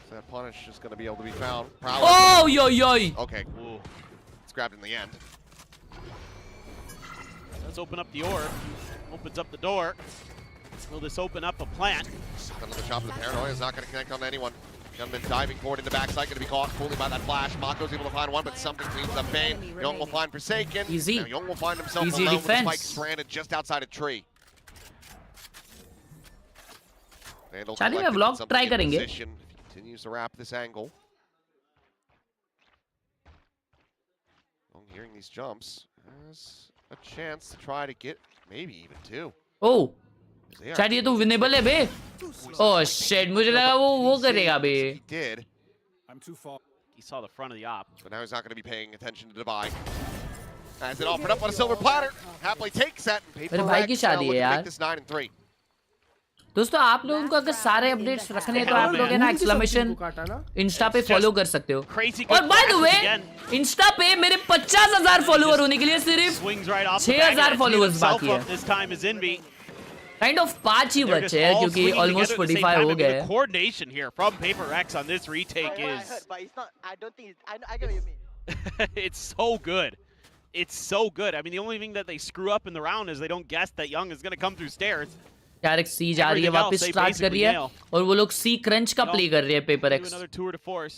So that punish is going to be able to be found. Oh, yo, yo. Okay. Ooh. It's grabbed in the end. Let's open up the orb. Opens up the door. Will this open up a plant? Another shot for the Paranoia is not going to connect on anyone. Gunman diving forward in the backside, going to be caught fully by that flash. Mako's able to find one, but something cleans up Bane. Young will find Forsaken. Easy. Now Young will find himself Easy alone defense. with Spike stranded just outside a tree. शादी में vlog try करेंगे. If he continues to wrap this angle. Young hearing these jumps has a chance to try to get maybe even two. Oh. शायद ये तो winnable है बे. Oh shit, मुझे लगा वो करेगा बे. He did. I'm too far. He saw the front of the op. But now he's not going to be paying attention to Dubai. As it offered up on a silver platter, happily takes that. मेरे भाई की शादी है यार. This 9-3. दोस्तों आप लोगों को अगर सारे अपडेट्स रखने हैं तो आप लोग है ना एक्सक्लेमेशन इंस्टा पे फॉलो कर सकते हो. और बाय द वे इंस्टा पे मेरे 50,000 फॉलोअर होने के लिए सिर्फ 6,000 फॉलोअर्स बाकी है. काइंड ऑफ 5 ही बचे हैं क्योंकि ऑलमोस्ट 45 हो गए. Coordination here from Paper X on this retake is. But it's not. I don't think. I get what you mean. It's so good. It's so good. I mean, the only thing that they screw up in the round is they don't guess that Young is going to come through stairs. Direct सी जा रही है, वापस start कर रही है और वो लोग सी क्रंच का प्ले कर रहे हैं paper x. Another tour de force.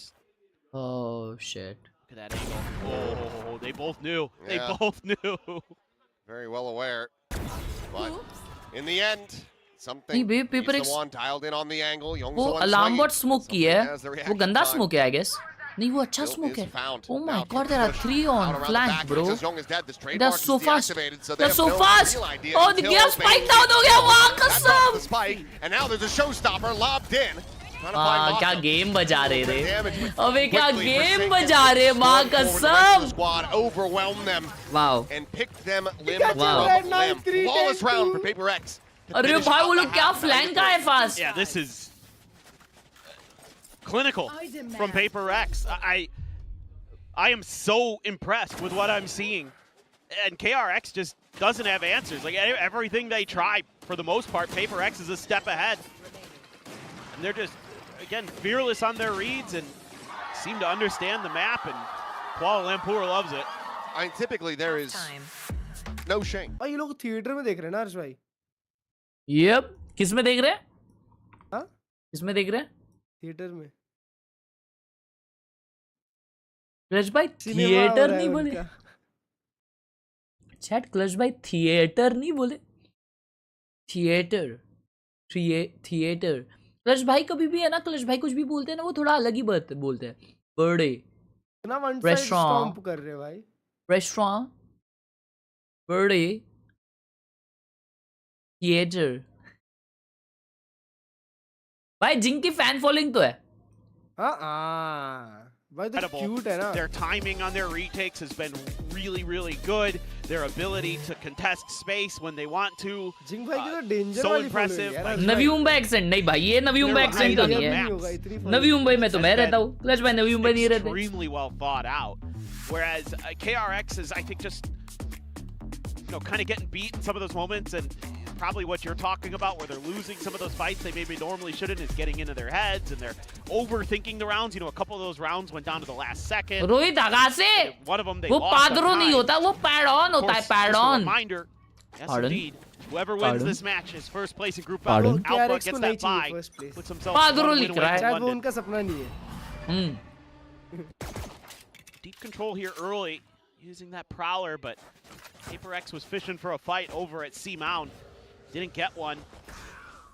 Oh shit. Look at that angle. Oh, they both knew. They both knew. Very well aware. But in the end, something paper is the one dialed in on the angle. वो alarm bot smoke की है. वो गंदा smoke है I guess. नहीं वो अच्छा smoke है. Oh my god, there are 3 on flank, bro. They're so fast. They're so fast. Oh, the gear spike down हो गया. वाह कसम. And now there's a showstopper lobbed in. क्या गेम बजा रहे रे. अबे क्या गेम बजा रहे. माँ कसम. Squad overwhelmed them. Wow. And picked them limb from limb. Flawless round for Paper X. अरे भाई वो लोग क्या फ्लैंक का है fast. Yeah, this is clinical from Paper X. I am so impressed with what I'm seeing. And KRX just doesn't have answers. Like everything they try, for the most part, Paper X is a step ahead. And they're just, again, fearless on their reads and seem to understand the map, and Kuala Lumpur loves it. I mean, typically there is no shame. ये लोग theatre में देख रहे हैं ना हर्ष भाई? Yep. किस में देख रहे हैं? हाँ? किस में देख रहे हैं? थिएटर में. क्लच भाई थिएटर नहीं बोले. चैट क्लच भाई थिएटर नहीं बोले. थिएटर. क्लच भाई कभी भी है ना, क्लच भाई कुछ भी बोलते हैं ना वो थोड़ा अलग ही बोलते हैं. बर्थडे. ना वन साइड स्टॉम्प कर रहे भाई. रेस्टोरेंट. बर्थडे. थिएटर. भाई जिंग की फैन फॉलोइंग तो है. हाँ भाई तो क्यूट है ना. Their timing on their retakes has been really good. Their ability to contest space when they want to. जिंग भाई की तो डेंजर so वाली impressive. नवी मुंबई एक्सेंट नहीं भाई, ये नवी मुंबई एक्सेंट तो नहीं है. नवी मुंबई में तो मैं रहता हूँ. क्लच भाई नवी मुंबई नहीं रहते. Extremely well thought out. Whereas KRX is, I think, just kind of getting beat in some of those moments, and probably what you're talking about, where they're losing some of those fights they maybe normally shouldn't, is getting into their heads and they're overthinking the rounds. A couple of those rounds went down to the last second. Rohit आगासे. One of them they वो lost. पादरो नहीं होता, वो pad on होता है. Pad on. Reminder. Yes, indeed. Whoever wins this match is first place in group battle. Alpha gets that bye. Puts himself पादरो लिख रहा है. शायद वो उनका सपना नहीं है. Deep control here early, using that prowler, but Paper X was fishing for a fight over at C Mound. Didn't get one.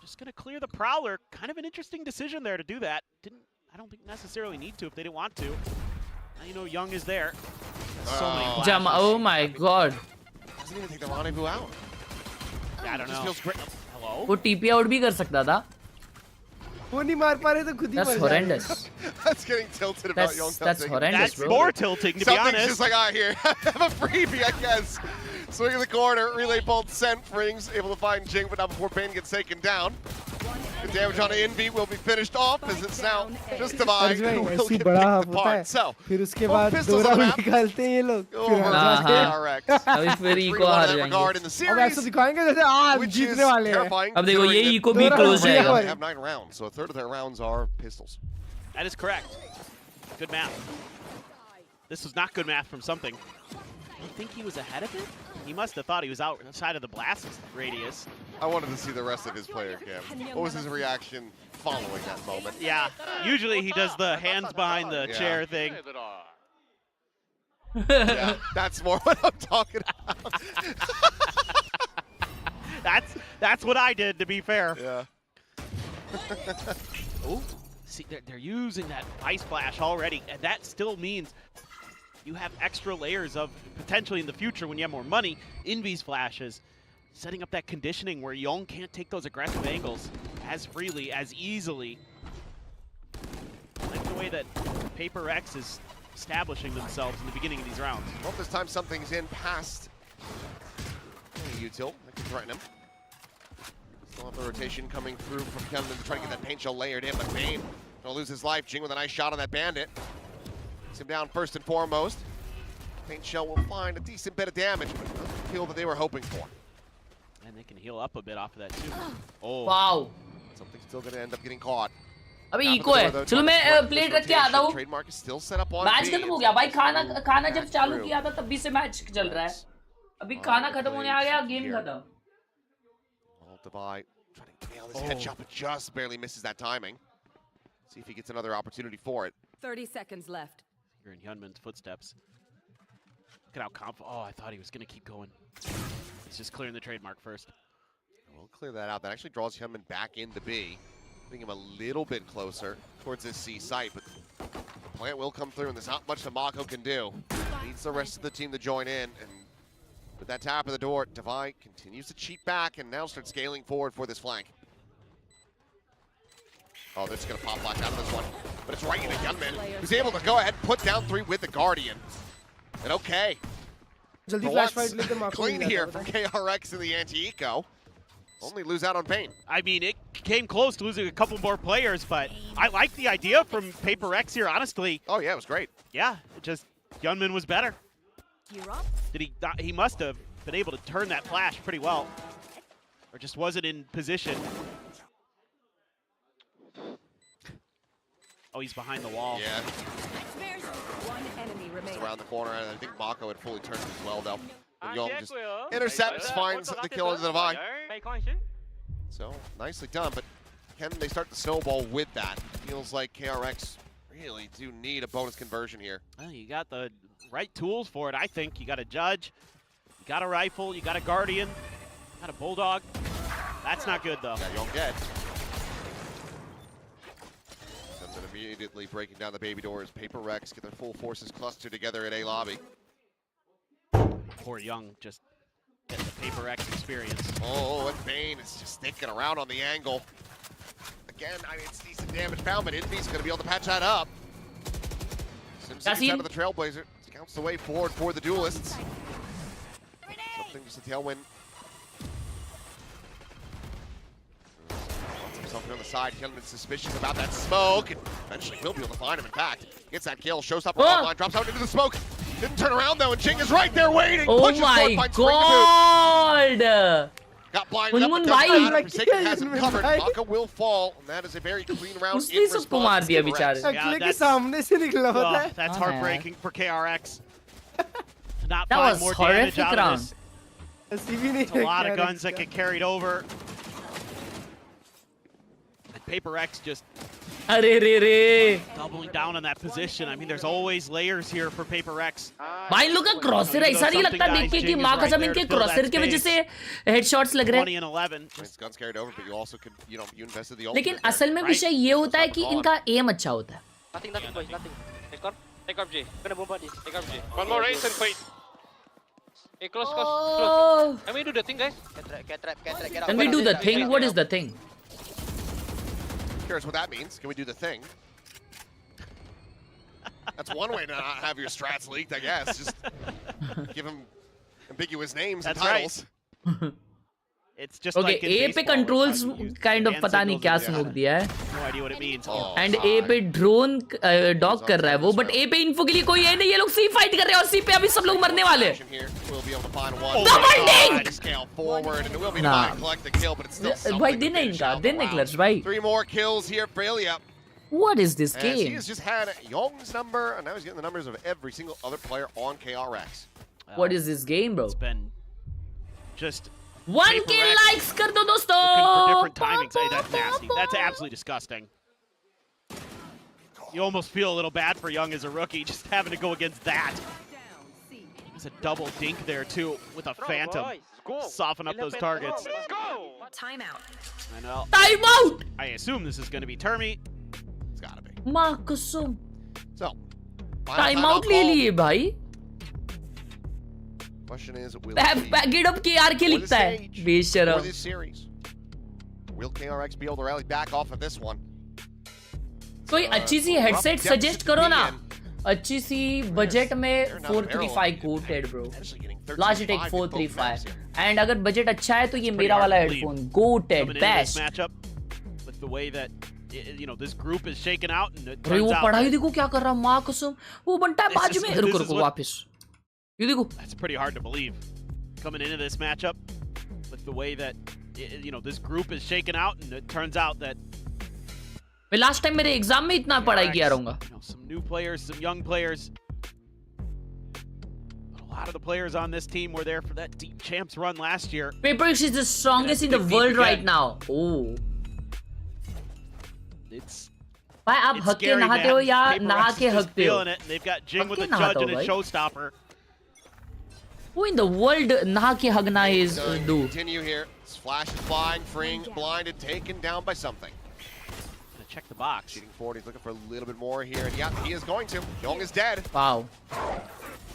Just gonna clear the prowler. Kind of an interesting decision there to do that. I don't think necessarily need to if they didn't want to. Now Young is there. So many flashes. Oh my god. Doesn't even take the rendezvous out. Yeah, I don't know. Feels great. वो TP out भी कर सकता था. वो नहीं मार पा रहे तो खुद ही That's मर जाएगा. horrendous. That's getting tilted about Young. That's horrendous, That's bro. more tilting, to be Something's honest. just like, ah, here, have a freebie, I guess. Swing in the corner, relay bolt sent, Frings able to find Jing, but not before Pain gets taken down. The damage on Envy will be finished off as it's now just Divide who will get picked apart. So, फिर उसके both बाद pistols दो on the round map. निकालते हैं ये लोग. Oh, फिर हार हाँ, जाते हैं. KRX. अभी फिर Three इको to one हार in that जाएंगे. regard in the अब ऐसा series, दिखाएंगे जैसे आज which is जीतने वाले हैं. terrifying. अब देखो ये considering इको भी दो क्लोज rounds जाएगा. they have 9 rounds, so a third of their rounds are pistols. That is correct. Good math. This was not good math from something. You think he was ahead of it? He must have thought he was outside of the blast radius. I wanted to see the rest of his player cam. What was his reaction following that moment? Yeah, usually he does the hands behind the Yeah. chair thing. Yeah, that's more what I'm talking about. That's what I did, to be fair. Yeah. Oh, see, they're using that ice flash already, and that still means you have extra layers of potentially in the future when you have more money. Envy's flashes, setting up that conditioning where Young can't take those aggressive angles as freely, as easily. I like the way that Paper X is establishing themselves in the beginning of these rounds. Well, this time something's in past Util. That can threaten him. Still have the rotation coming through from Kevin to try to get that paint shell layered in, but Bane gonna lose his life. Jing with a nice shot on that bandit. Gets him down first and foremost. Paint shell will find a decent bit of damage, but not the kill that they were hoping for. And they can heal up a bit off of that too. Oh. Wow. Something's still gonna end up getting caught. अभी eco है. चलो मैं plate रख के आता हूँ. Trademark is still set up on match B. खत्म हो गया भाई. खाना जब चालू किया था तब भी से मैच चल रहा है. अभी खाना खत्म होने आ गया, गेम खत्म. Divide trying to nail this headshot, but just barely misses that timing. See if he gets another opportunity for it. 30 seconds left. You're in Hyunmin's footsteps. Look at how confident. Oh, I thought he was going to keep going. He's just clearing the trademark first. We'll clear that out. That actually draws Hyunmin back into B, putting him a little bit closer towards this C site, but the plant will come through, and there's not much that Mako can do. Needs the rest of the team to join in, and with that tap of the door, Divide continues to cheat back and now starts scaling forward for this flank. Oh, this is going to pop flash out of this one. But it's right into Hyunmin, who's able to go ahead and put down 3 with the Guardian. And okay. Clean here from KRX in the anti-eco. Only lose out on Pain. I mean, it came close to losing a couple more players, but I like the idea from Paper X here, honestly. Oh, yeah, it was great. Yeah, it just Hyunmin was better. You're up. Did he must have been able to turn that flash pretty well. Or just wasn't in position. Oh, he's behind the wall. Yeah. One enemy remaining. Around the corner, and I think Mako had fully turned as well, though. And Young just intercepts, finds the kill into the Divide. So, nicely done, but can they start to snowball with that? Feels like KRX really do need a bonus conversion here. Well, you got the right tools for it, I think. You got a Judge, you got a rifle, you got a Guardian, you got a Bulldog. That's not good, though. Yeah, Young dead. Something immediately breaking down the baby doors. Paper Rex get their full forces clustered together at A lobby. Poor Young just getting the Paper X experience. Oh, and Bane is just sticking around on the angle. Again, I mean, it's decent damage found, but Envy's going to be able to patch that up. Sims out of the Trailblazer. Counts the way forward for the Duelists. Something just a tailwind. Wants himself on the side. Hyunmin's suspicious about that smoke. And eventually will be able to find him, in fact. Gets that kill. Showstopper online. Drops out into the smoke. Didn't turn around, though, and Jing is right there waiting. Oh my god! Got blinded up, but doesn't matter. Forsaken has him covered. Mako will fall, and that is a very clean round in response. That's heartbreaking for KRX. To not That find was more damage horrific out round. of this. It's a lot of guns that get carried over. And Paper X just doubling down on that position. I mean, there's always layers here for Paper X. भाई लोग का क्रॉसर ऐसा नहीं लगता देख के कि माँ कसम इनके क्रॉसर की वजह से हेडशॉट्स लग रहे हैं. 20 and 11. Guns carried over, but you also can, you know, you invested the लेकिन असल में विषय ये होता है कि इनका एम अच्छा होता है. Nothing, boys, nothing. Take up J. Gonna bomb body. Take up J. One more race and fight. Hey, close. Can we do the thing, guys? Can we do the thing? What is the thing? Curious what that means. Can we do the thing? That's one way to not have your strats leaked, I guess. Just give them ambiguous names and titles. Right. It's just okay, like in A पे controls kind of पता नहीं क्या smoke दिया है. No idea what it means. And A पे drone dog कर रहा है वो, but A पे info के लिए कोई है नहीं. ये लोग C fight कर रहे हैं और C पे अभी सब लोग मरने वाले हैं. Double dink! Nah. भाई दिन है इनका, दिन है Khelraay भाई. 3 more kills here for Ilya. What is this As he game? has just had Young's number, and now he's getting the numbers of every single other player on KRX. What is this game, bro? It's been just 1K likes कर दो दोस्तों. looking for different timings. Hey, that's nasty. That's absolutely disgusting. You almost feel a little bad for Young as a rookie, just having to go against that. There's a double dink there too with a phantom. Soften up those targets. Timeout. I know. Timeout. I assume this is going to be Termi. It's gotta be. माँ कसम. So, Timeout ले लिए भाई. Question is, will Get up KRK लिखता है. बेशरम. for this series? Will KRX be able to rally back off of this one? कोई अच्छी सी headset suggest करो ना. अच्छी सी budget में 435 goated bro. LOGITECH 435. And अगर budget अच्छा है तो ये मेरा वाला headphone goated best. Matchup with the way that this group is shaken out and it अरे turns वो out पढ़ाई देखो क्या कर रहा माँ कसम. वो बनता है बाजू में. रुको वापस. ये देखो. That's pretty hard to believe coming into this matchup with the way that this group is shaken out and it turns out that मैं last time मेरे एग्जाम में इतना पढ़ाई किया रहूंगा. Some new players, some young players. But a lot of the players on this team were there for that deep champs run last year. PACIFIC is the strongest in the world right now. Oh. भाई आप हक के नहाते हो या नहा के हकते हो? They've got Jing with a judge and a showstopper. Who in the world नहा के हगना is do? Continue here. Flash is flying, freeing, blinded, taken down by something. Check the box. Cheating forward, he's looking for a little bit more here, and yeah, he is going to. Young is dead. Wow.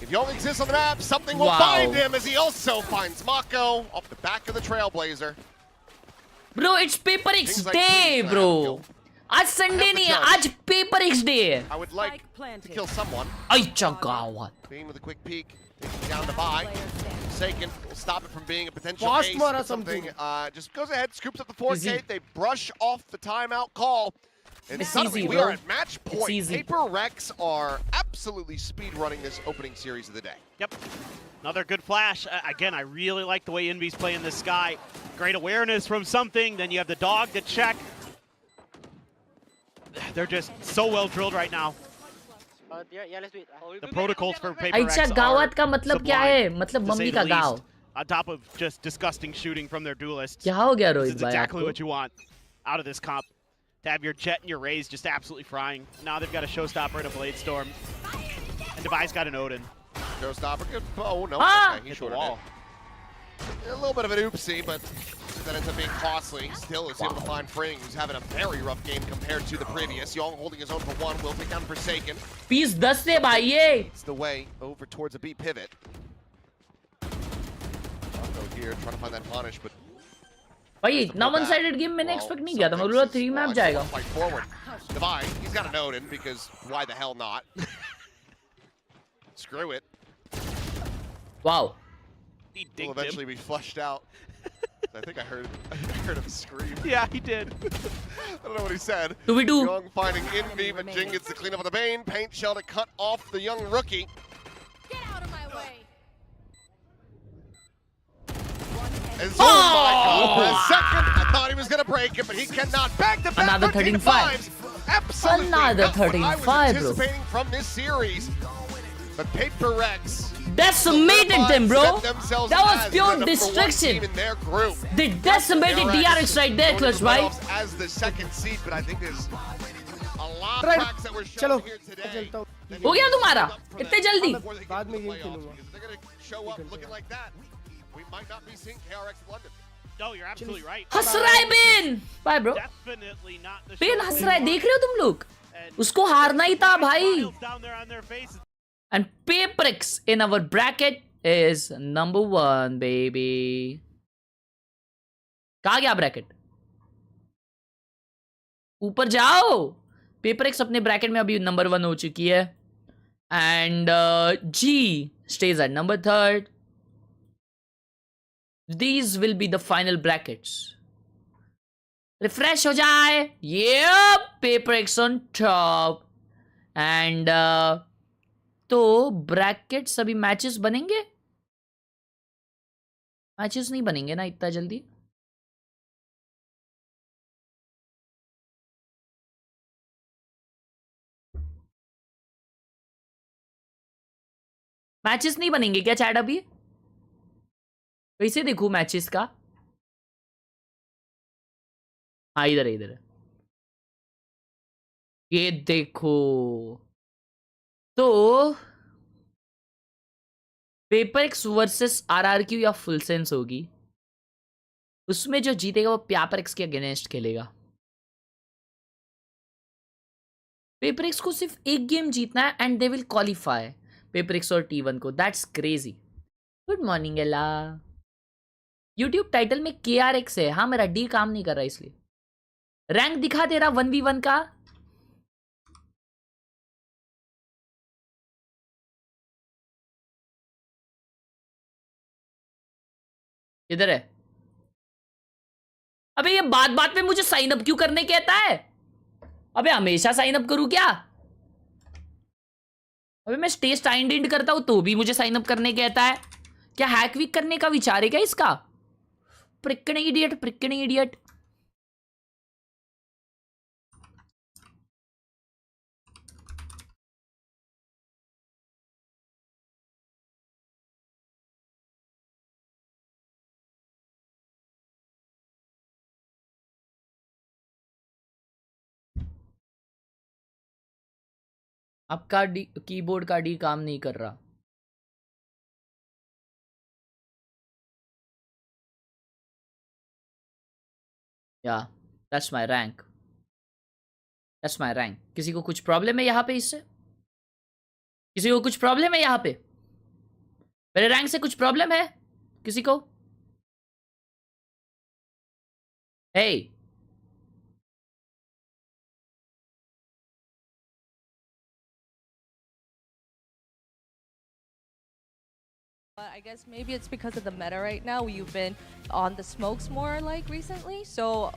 If Young exists on the map, something will find him as he also finds Mako off the back of the Trailblazer. Bro, it's PACIFIC day, bro. आज Sunday नहीं है, आज PACIFIC day है. I would like to kill someone. I चगावत. Being with a quick peek, down the buy. Saken will stop it from being a potential Fast ace, mara but something something. just goes ahead, scoops up the 4K. They brush off the timeout call. And It's suddenly easy, we bro. are at match point. easy. PACIFIC are absolutely speed running this opening series of the day. Yep. Another good flash. Again, I really like the way Envy's playing this Sky. Great awareness from something. Then you have the dog to check. They're just so well drilled right now. Yeah, let's do it. The protocols for PACIFIC अच्छा are गावत का मतलब क्या है? sublime, मतलब to say mummy the का गाँव. least. On top of just disgusting shooting from their duelists. क्या हो गया This रोहित is भाई exactly आपको? what you want out of this comp. To have your Jet and your Raze just absolutely frying. Now they've got a Showstopper and a Blade Storm. And Devi's got an Odin. Showstopper, good. Oh, no. Ah! Okay, he Hit the shorted wall. it. A little bit of an oopsie, but that ends up being costly. Still is able to find Fring, who's having a very rough game compared to the previous. Young holding his own for one. Will take down Forsaken. Piece 10 से भाई ये. It's the way over towards a B pivot. Marco here trying to find that punish, but भाई इतना one sided game मैंने expect नहीं किया था. मैं बोला 3 मैप जाएगा. Fight forward. Devi, he's got an Odin because why the hell not? Screw it. Wow. He Will dinked eventually him. be flushed out. I think I heard him scream. Yeah, he did. I don't know what he said. 2v2. Young finding Envy, but Jing gets the cleanup of the Bane. Paint shell to cut off the young rookie. Get out of my way. And oh my God, for a second, I thought he was going to break it, but he cannot. Back to back. Another 13-5. Absolutely Another not what I 13-5, was bro. anticipating from this series. But PACIFIC Decimated them, bro. themselves That was as pure the number one destruction. team in their group. They decimated DRX right there, Khelraay, right? As the second seed, but I think there's a lot of Right. tracks that were चलो shown here today. चलता हूँ. हो गया तुम्हारा? इतने जल्दी? बाद में गेम खेलूंगा. If they're going to show up looking like that, we might not be seeing KRX in London. No, you're absolutely right. हंस रहा है Ben. Bye, bro. Definitely not the Ben show हंस they रहा है. want. देख रहे हो तुम लोग? And उसको हारना ही था भाई. smiles down there on their faces. And PACIFIC in our bracket is number 1 baby. कहाँ गया ब्रैकेट? ऊपर जाओ. पेपर एक्स अपने ब्रैकेट में अभी नंबर 1 हो चुकी है. And G stays at number 3rd. These will be the final brackets. Refresh हो जाए. Yep, paper X on top. And तो ब्रैकेट्स अभी मैचेस बनेंगे? मैचेस नहीं बनेंगे ना इतना जल्दी. मैचेस नहीं बनेंगे क्या चैट अभी? कैसे देखूं मैचेस का? हाँ इधर है, इधर है. ये देखो. तो पेपर एक्स वर्सेस आरआरक्यू या फुल सेंस होगी. उसमें जो जीतेगा वो पेपर एक्स के अगेंस्ट खेलेगा. पेपर एक्स को सिर्फ एक गेम जीतना है and they will qualify paper x और T1 को. That's crazy. गुड मॉर्निंग एला. यूट्यूब टाइटल में KRX है. हाँ मेरा D काम नहीं कर रहा इसलिए. रैंक दिखा तेरा 1v1 का. इधर है. अबे ये बात बात में मुझे साइन अप क्यों करने कहता है? अबे हमेशा साइन अप करूं क्या? अबे मैं स्टे साइंड इन करता हूं तो भी मुझे साइन अप करने कहता है. क्या हैक वीक करने का विचार है क्या इसका? प्रिक्कन इडियट, प्रिक्कन इडियट. आपका कीबोर्ड का डी काम नहीं कर रहा. या that's my rank. That's my rank. किसी को कुछ प्रॉब्लम है यहाँ पे इससे? किसी को कुछ प्रॉब्लम है यहाँ पे? मेरे रैंक से कुछ प्रॉब्लम है किसी को? हे I guess maybe it's because of the meta right now. You've been on the smokes more like recently. So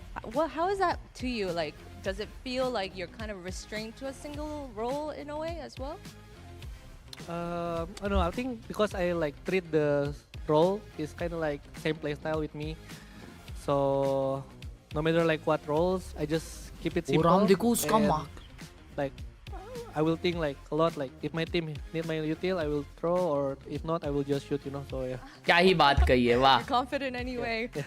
how is that to you? Like, does it feel like you're kind of restrained to a single role in a way as well? I don't know. I think because I like treat the role is kind of like same playstyle with me. So no matter like what roles, I just keep it simple. And, like I will think like a lot. Like if my team need my util, I will throw, or if not, I will just shoot. You know. So yeah. क्या ही बात कही है वाह. Confident anyway. Yeah.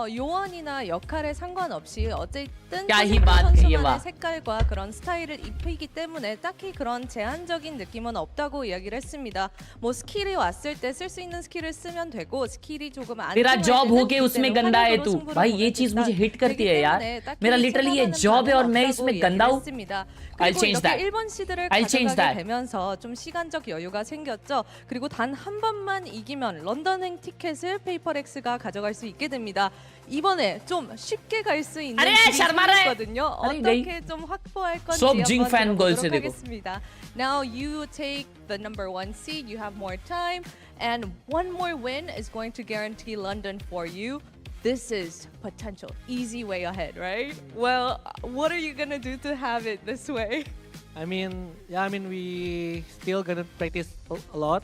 요원이나 역할에 상관없이 어쨌든 선수만의 색깔과 그런 스타일을 입히기 때문에 딱히 그런 제한적인 느낌은 없다고 이야기를 했습니다. 뭐 스킬이 왔을 때 쓸 수 있는 스킬을 쓰면 되고 스킬이 조금 안 तेरा job हो के उसमें गंदा है तू. भाई ये चीज मुझे हिट करती है यार. मेरा लिटरली ये जॉब है और मैं इसमें गंदा हूँ. I'll change that. 1번 시드를 가져가게 되면서 좀 시간적 여유가 생겼죠. 그리고 단 한 번만 이기면 런던행 티켓을 페이퍼렉스가 가져갈 수 있게 됩니다. 이번에 좀 쉽게 갈 수 있는 길이거든요. 어떻게 좀 확보할 건지 한번 보도록 하겠습니다. Now you take the number 1 seed. You have more time, and one more win is going to guarantee London for you. This is potential easy way ahead, right? Well, what are you gonna do to have it this way? I mean, we still gonna practice a lot,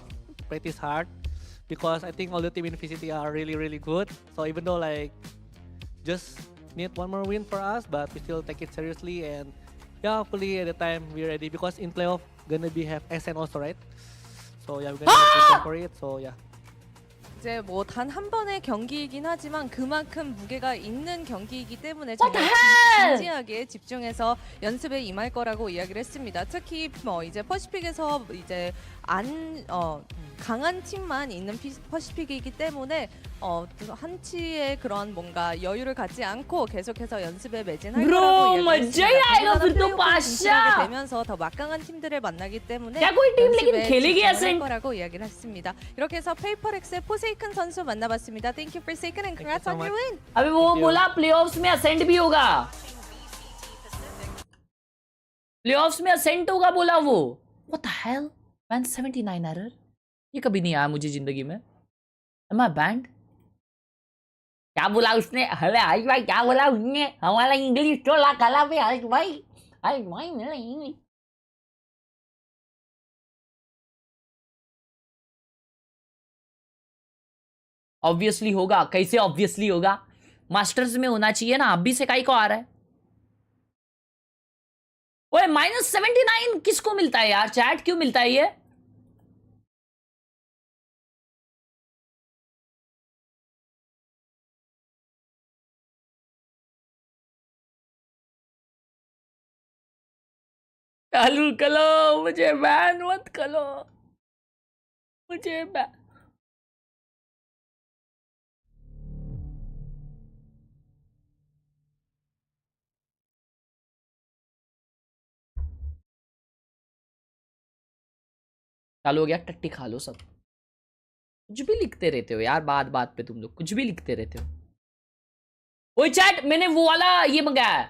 practice hard, because I think all the team in VCT are really, really good. So even though like just need one more win for us, but we still take it seriously, and yeah, hopefully at the time we're ready, because in playoff gonna be have SN also, right? So yeah, we're gonna prepare for it. So yeah. 이제 뭐 단 한 번의 경기이긴 하지만 그만큼 무게가 있는 경기이기 때문에 정말 진지하게 집중해서 연습에 임할 거라고 이야기를 했습니다. 특히 뭐 이제 퍼시픽에서 이제 강한 팀만 있는 퍼시픽이기 때문에 한치의 그런 뭔가 여유를 갖지 않고 계속해서 연습에 매진할 Bro, 거라고 मजा ही आएगा फिर तो पाशा. 되면서 더 막강한 팀들을 만나기 때문에 क्या कोई team लेकिन 연습에 खेलेगी 집중을 ऐसे? 할 거라고 이야기를 했습니다. 이렇게 해서 페이퍼렉스의 포세이큰 선수 만나봤습니다. Thank you Forsaken and congrats on your win. अबे वो बोला प्लेऑफ्स में असेंट भी होगा. प्लेऑफ्स में असेंट होगा बोला वो. What the hell? 179 error. ये कभी नहीं आया मुझे जिंदगी में. Am I banned? क्या बोला उसने? अरे आज भाई क्या बोला उसने? हमारा इंग्लिश तो ला कला पे आज भाई मेरा इंग्लिश. ऑब्वियसली होगा. कैसे ऑब्वियसली होगा? मास्टर्स में होना चाहिए ना. अभी से काई को आ रहा है? ओए -79 किसको मिलता है यार? चैट क्यों मिलता है ये? चालू करो. मुझे बैन मत करो. मुझे बैन. चालू हो गया. टट्टी खा लो सब. कुछ भी लिखते रहते हो यार. बात बात पे तुम लोग कुछ भी लिखते रहते हो. ओए चैट मैंने वो वाला ये मंगाया है.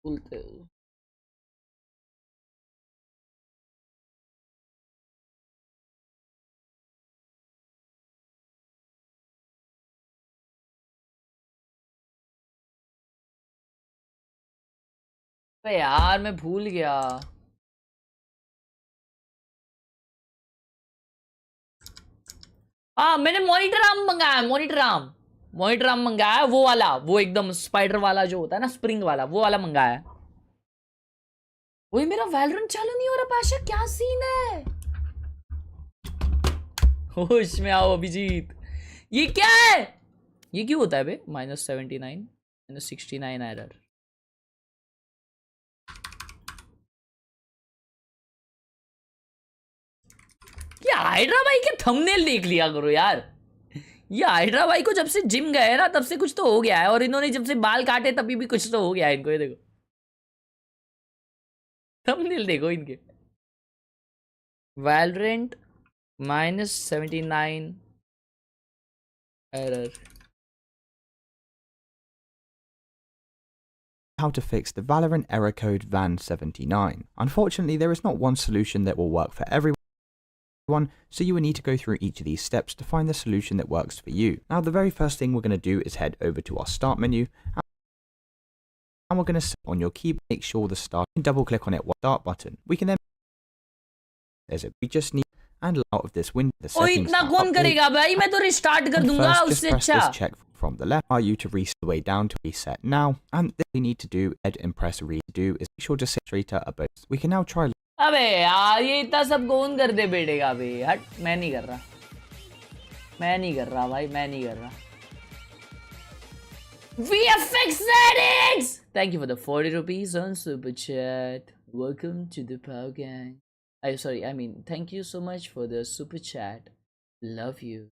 बोलते हो अबे यार मैं भूल गया. हाँ मैंने मॉनिटर आर्म मंगाया. मॉनिटर आर्म मंगाया. वो वाला वो एकदम स्पाइडर वाला जो होता है ना स्प्रिंग वाला वो वाला मंगाया. वही मेरा वैलोरेंट चालू नहीं हो रहा. पाशा क्या सीन है? होश में आओ अभिजीत. ये क्या है? ये क्यों होता है बे? -79 -69 एरर. ये हाइड्रा भाई के थंबनेल देख लिया करो यार. ये हाइड्रा भाई को जब से जिम गए ना तब से कुछ तो हो गया है. और इन्होंने जब से बाल काटे तभी भी कुछ तो हो गया है इनको. ये देखो थंबनेल देखो इनके. Valorant -79 error. How to fix the Valorant error code VAN79. Unfortunately, there is not one solution that will work for everyone, so you will need to go through each of these steps to find the solution that works for you. Now, the very first thing we're going to do is head over to our start menu, and we're going to set on your keyboard, make sure the start, and double click on it, start button. We can then, we just need, and out of this window, the settings इतना कौन करेगा भाई? मैं तो restart कर दूंगा उससे अच्छा. Just check from the left, are you to reset the way down to reset now, and this we need to do, and press redo is make sure to set straight above. We can now try. अबे यार ये इतना सब कौन कर दे बेटे का बे. हट मैं नहीं कर रहा. मैं नहीं कर रहा भाई. मैं नहीं कर रहा. VFX edits. Thank you for the 40 rupees on super chat. Welcome to the Power Gang. Thank you so much for the super chat. Love you.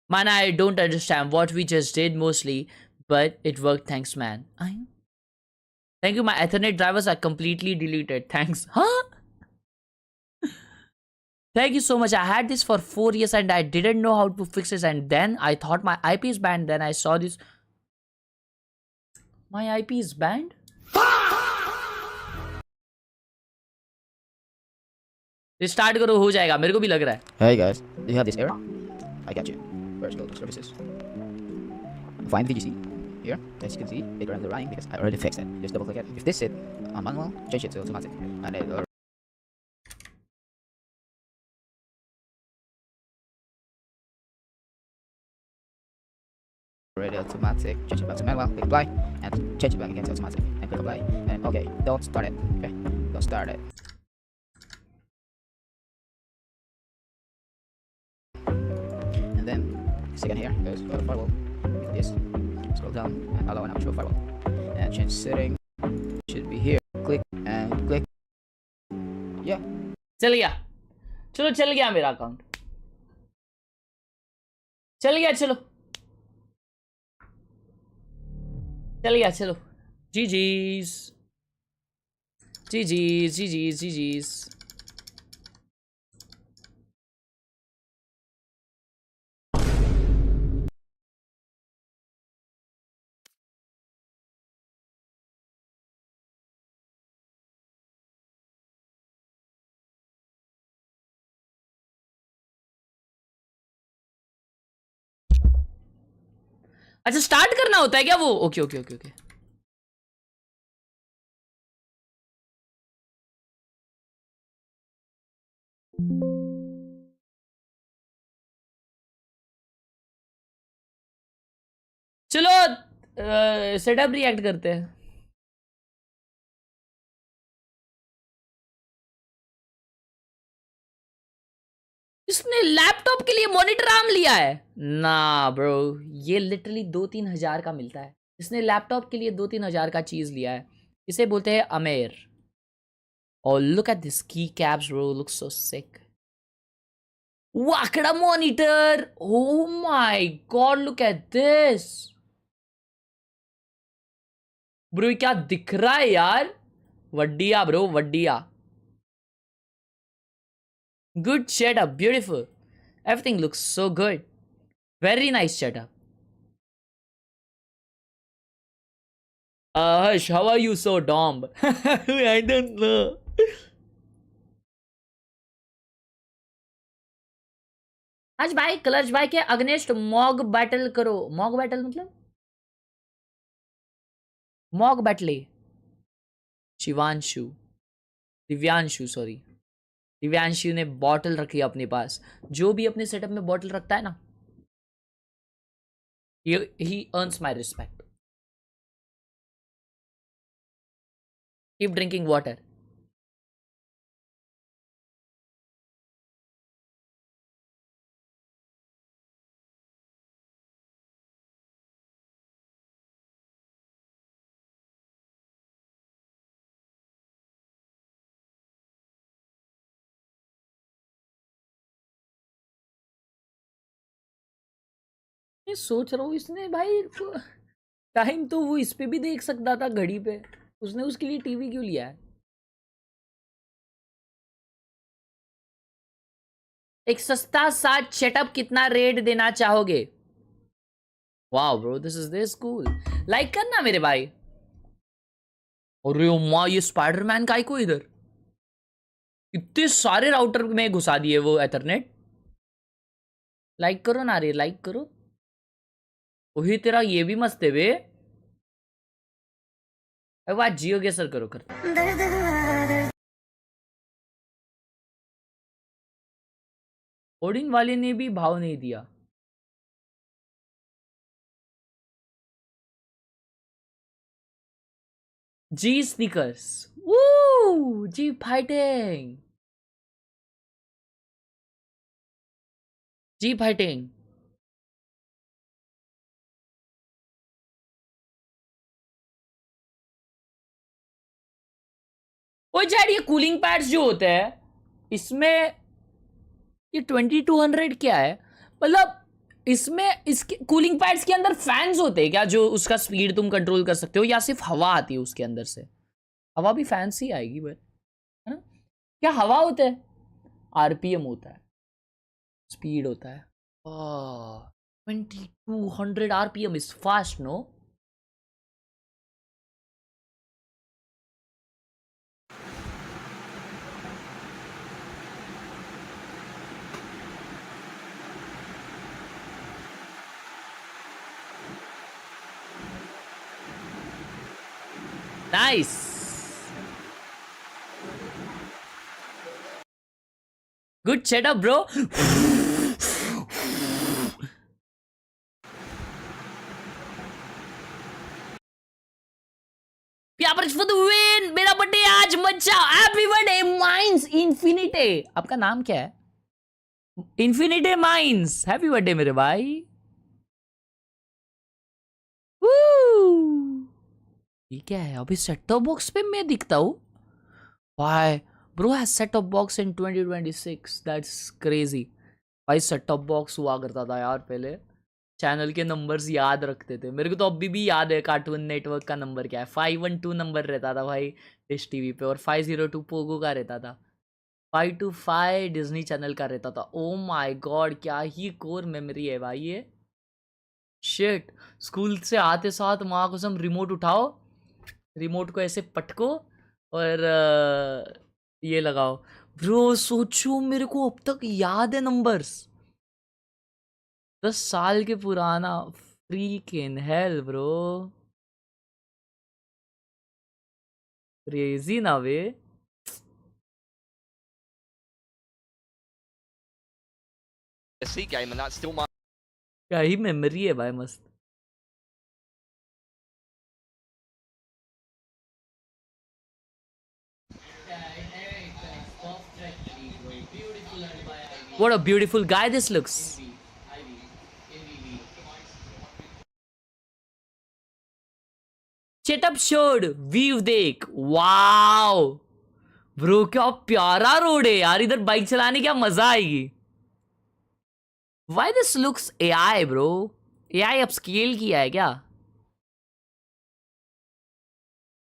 Man, I don't understand what we just did mostly, but it worked. Thanks, man. Thank you. My Ethernet drivers are completely deleted. Thanks. Huh? Thank you so much. I had this for 4 years and I didn't know how to fix it. And then I thought my IP is banned. Then I saw this. My IP is banned? Restart करो हो जाएगा. मेरे को भी लग रहा है. Hey guys, do you have this error? I got you. First go to services. Find VGC. Here, as you can see, it runs the running because I already fixed it. Just double click it. If this is on manual, change it to automatic. And it already automatic. Change it back to manual. Click apply and change it back again to automatic. And click apply. And okay, don't start it. Okay, don't start it. And then second here goes go to firewall. Like this. scroll down and allow an actual firewall and change setting. Should be here. Click and click. Yeah. चल गया, चलो चल गया मेरा account, चल गया, चलो चल गया, चलो जीजीस जीजीस जीजीस जीजीस। अच्छा स्टार्ट करना होता है क्या वो? Okay okay okay okay. चलो सेटअप रिएक्ट करते हैं। इसने लैपटॉप के लिए मॉनिटर आर्म लिया है ना ब्रो, ये लिटरली 2-3 हजार का मिलता है। इसने लैपटॉप के लिए 2-3 हजार का चीज लिया है। इसे बोलते हैं अमेर। और लुक एट दिस की caps bro, look so sick. वाकड़ा monitor, oh my god look at this bro, ये क्या दिख रहा है यार, वड्डिया ब्रो वड्डिया। Good setup, beautiful. Everything looks so good. Very nice setup. Hush, how are you so dumb? I don't know. आज भाई क्लच भाई के अगेंस्ट मॉग बैटल करो। मॉग बैटल मतलब मॉग बैटले। शिवांशु, दिव्यांशु सॉरी, दिव्यांशु ने बॉटल रखी है अपने पास। जो भी अपने सेटअप में बॉटल रखता है ना, he earns my respect. Keep drinking water. मैं सोच रहा हूँ इसने भाई टाइम तो वो इस पे भी देख सकता था घड़ी पे, उसने उसके लिए टीवी क्यों लिया है? एक सस्ता सा सेटअप कितना रेट देना चाहोगे? Wow bro, this is this cool. Like करना मेरे भाई। अरे माँ, ये स्पाइडरमैन का को इधर इतने सारे राउटर में घुसा दिए वो एथरनेट। लाइक करो ना रे, लाइक करो। वही तेरा ये भी मस्त है बे। वाह, जियो गेसर करो कर। ओडिन वाले ने भी भाव नहीं दिया। जी स्नीकर्स, वू जी फाइटिंग, जी फाइटिंग। वो यार ये कूलिंग पैड्स जो होते हैं इसमें, ये 2200 क्या है? मतलब इसमें इसके कूलिंग पैड्स के अंदर फैंस होते हैं क्या, जो उसका स्पीड तुम कंट्रोल कर सकते हो, या सिर्फ हवा आती है उसके अंदर से? हवा भी फैंस ही आएगी बट, है ना? क्या हवा होता है? आरपीएम होता है, स्पीड होता है। 2200 RPM is fast, no? Nice. Good setup, bro. Pyaparich for the win. मेरा बर्थडे आज मचा। हैप्पी बर्थडे माइंस इन्फिनिटे। आपका नाम क्या है? इन्फिनिटे माइंस। हैप्पी बर्थडे मेरे भाई। ये क्या है? अभी सेट टॉप बॉक्स पे मैं दिखता हूँ. Why? Bro has set top box in 2026. That's crazy. भाई सेट टॉप बॉक्स हुआ करता था यार पहले. चैनल के नंबर्स याद रखते थे. मेरे को तो अभी भी याद है कार्टून नेटवर्क का नंबर क्या है. 512 नंबर रहता था भाई डिश टीवी पे, और 502 पोगो का रहता था. 525 डिज्नी चैनल का रहता था. ओ माय गॉड, क्या ही कोर मेमोरी है भाई ये. शिट. स्कूल से आते साथ माँ कसम रिमोट उठाओ, रिमोट को ऐसे पटको और ये लगाओ. ब्रो सोचो मेरे को अब तक याद है नंबर्स. 10 साल के पुराना. Freaking hell bro. क्रेजी ना वे. C game and that's still my क्या ही मेमोरी है भाई मस्त. What a beautiful guy this looks. Setup showed. View देख. Wow. Bro क्या प्यारा रोड है यार. इधर बाइक चलाने क्या मजा आएगी. Why this looks AI bro? AI upscale किया है क्या?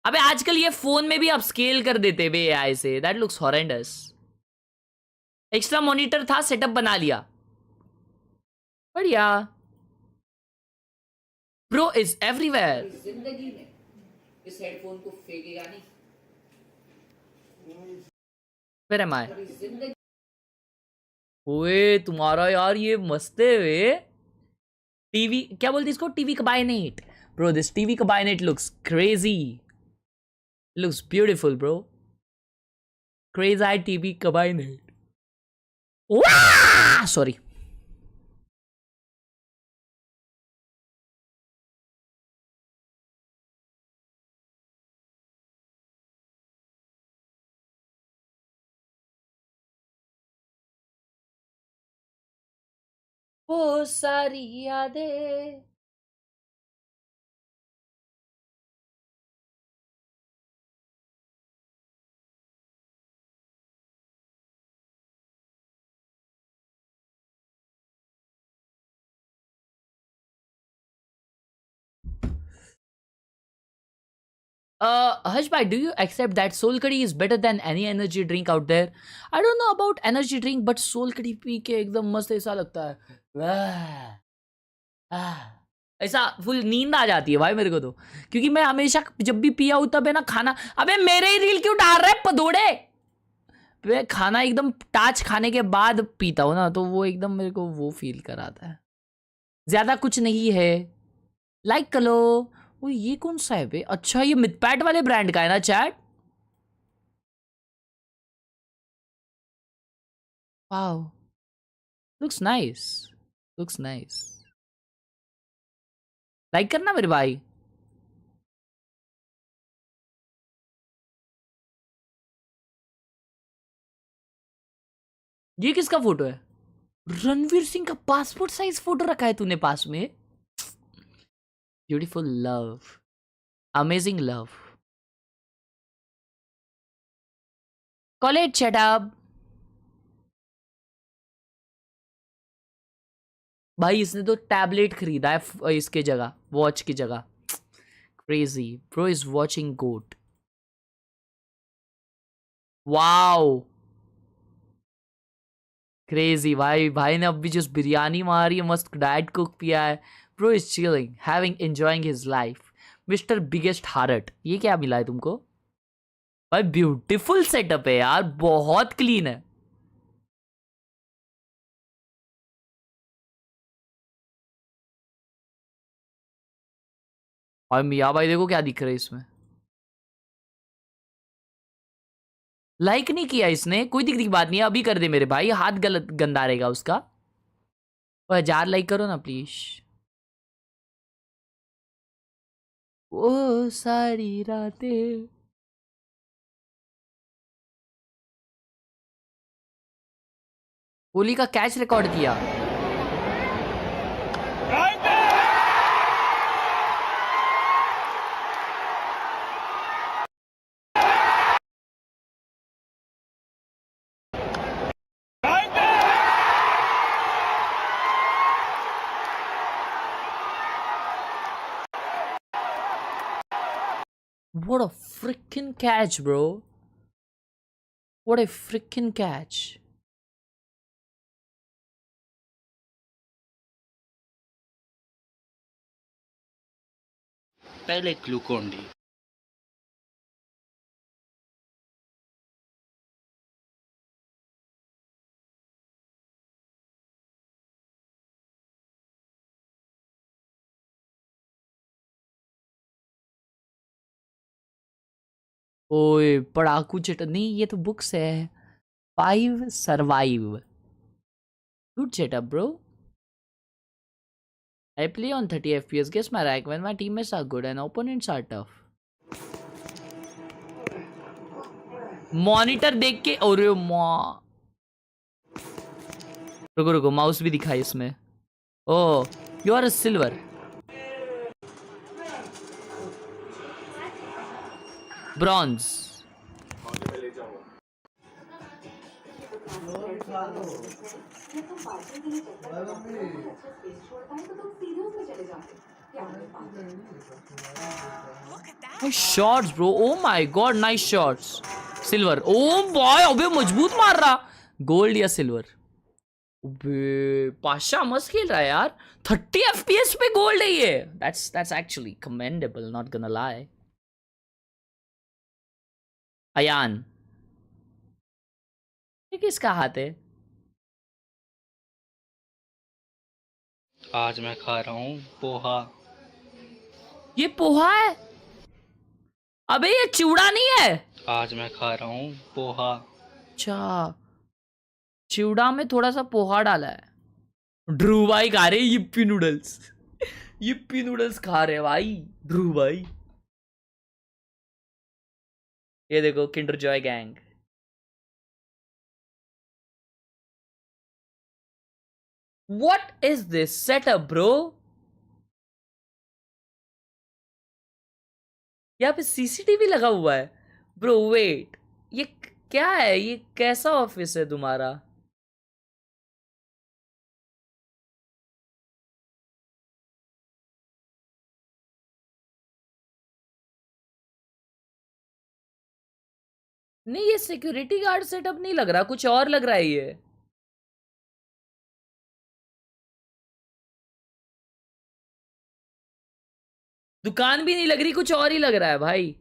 अबे आजकल ये फोन में भी अपस्केल कर देते वे AI से. That looks horrendous. Extra monitor था, सेटअप बना लिया. बढ़िया. Bro is everywhere. जिंदगी में इस हेडफोन को फेंकेगा नहीं. Where am I? ओए तुम्हारा यार ये मस्त है वे. टीवी क्या बोलते इसको? TV cabinet. Bro this TV cabinet looks crazy. Looks beautiful bro. Crazy TV cabinet. Sorry. वो सारी यादें. Hashbhai, do you accept that Soul Curry is better than any energy drink out there? I don't know about energy drink, but Soul Curry P के एकदम मस्त ऐसा लगता है. ऐसा फुल नींद आ जाती है भाई मेरे को तो. क्योंकि मैं हमेशा जब भी पिया हूँ तब है ना खाना. अबे मेरे ही रील क्यों डाल रहा है पदोड़े. मैं खाना एकदम टाच खाने के बाद पीता हूँ ना, तो वो एकदम मेरे को वो फील कराता है. ज्यादा कुछ नहीं है. लाइक कर लो. वो ये कौन सा है बे? अच्छा ये मिथपैट वाले ब्रांड का है ना chat. Wow looks nice. Looks nice. Like करना मेरे भाई. ये किसका फोटो है? रणवीर सिंह का पासपोर्ट साइज फोटो रखा है तूने पास में. Beautiful love. Amazing love. Call it shut up. भाई इसने तो टैबलेट खरीदा है इसके जगह, वॉच की जगह. Crazy. Bro is watching GOAT. Wow. Crazy भाई ने अभी जो बिरयानी मारी है, मस्त डाइट कुक पिया है. Bro is chilling, enjoying his life. Mr. Biggest Heart. ये क्या मिला है तुमको? भाई ब्यूटीफुल सेटअप है यार, बहुत क्लीन है. और मियाँ भाई देखो क्या दिख रहा है इसमें. लाइक नहीं किया इसने, कोई दिक्कत की बात नहीं है, अभी कर दे मेरे भाई, हाथ गलत गंदा रहेगा उसका. और 1000 लाइक करो ना प्लीज. वो सारी रातें. कोहली का कैच रिकॉर्ड किया. What a freaking catch, bro. What a freaking catch. पहले ग्लूकोन डी ओए पढ़ाकू चट नहीं, ये तो बुक्स है. 5 survive. Good setup, bro. I play on 30 FPS. Guess my rank when my teammates are good and opponents are tough. Monitor देख के अरे माँ. रुको रुको, माउस भी दिखाई इसमें. Oh, you are a silver. Bronze. Nice shots, bro. Oh my god, nice shots. Silver. Oh boy, अबे मजबूत मार रहा. गोल्ड या सिल्वर? अबे पाशा मस्त खेल रहा है यार. 30 FPS पे गोल्ड है ये. That's actually commendable, not gonna lie. Ayan. ये किसका हाथ है? आज मैं खा रहा हूँ पोहा. ये पोहा है? अबे ये चिवड़ा नहीं है. आज मैं खा रहा हूँ पोहा. अच्छा, चिवड़ा में थोड़ा सा पोहा डाला है. ध्रुव भाई खा रहे yippee नूडल्स. yippee नूडल्स खा रहे भाई ध्रुव भाई. ये देखो Kinder Joy gang. What is this setup, bro? यहाँ पे सीसीटीवी लगा हुआ है. ब्रो वेट, ये क्या है? ये कैसा ऑफिस है तुम्हारा? नहीं, ये सिक्योरिटी गार्ड सेटअप नहीं लग रहा, कुछ और लग रहा है ये. दुकान भी नहीं लग रही, कुछ और ही लग रहा है भाई.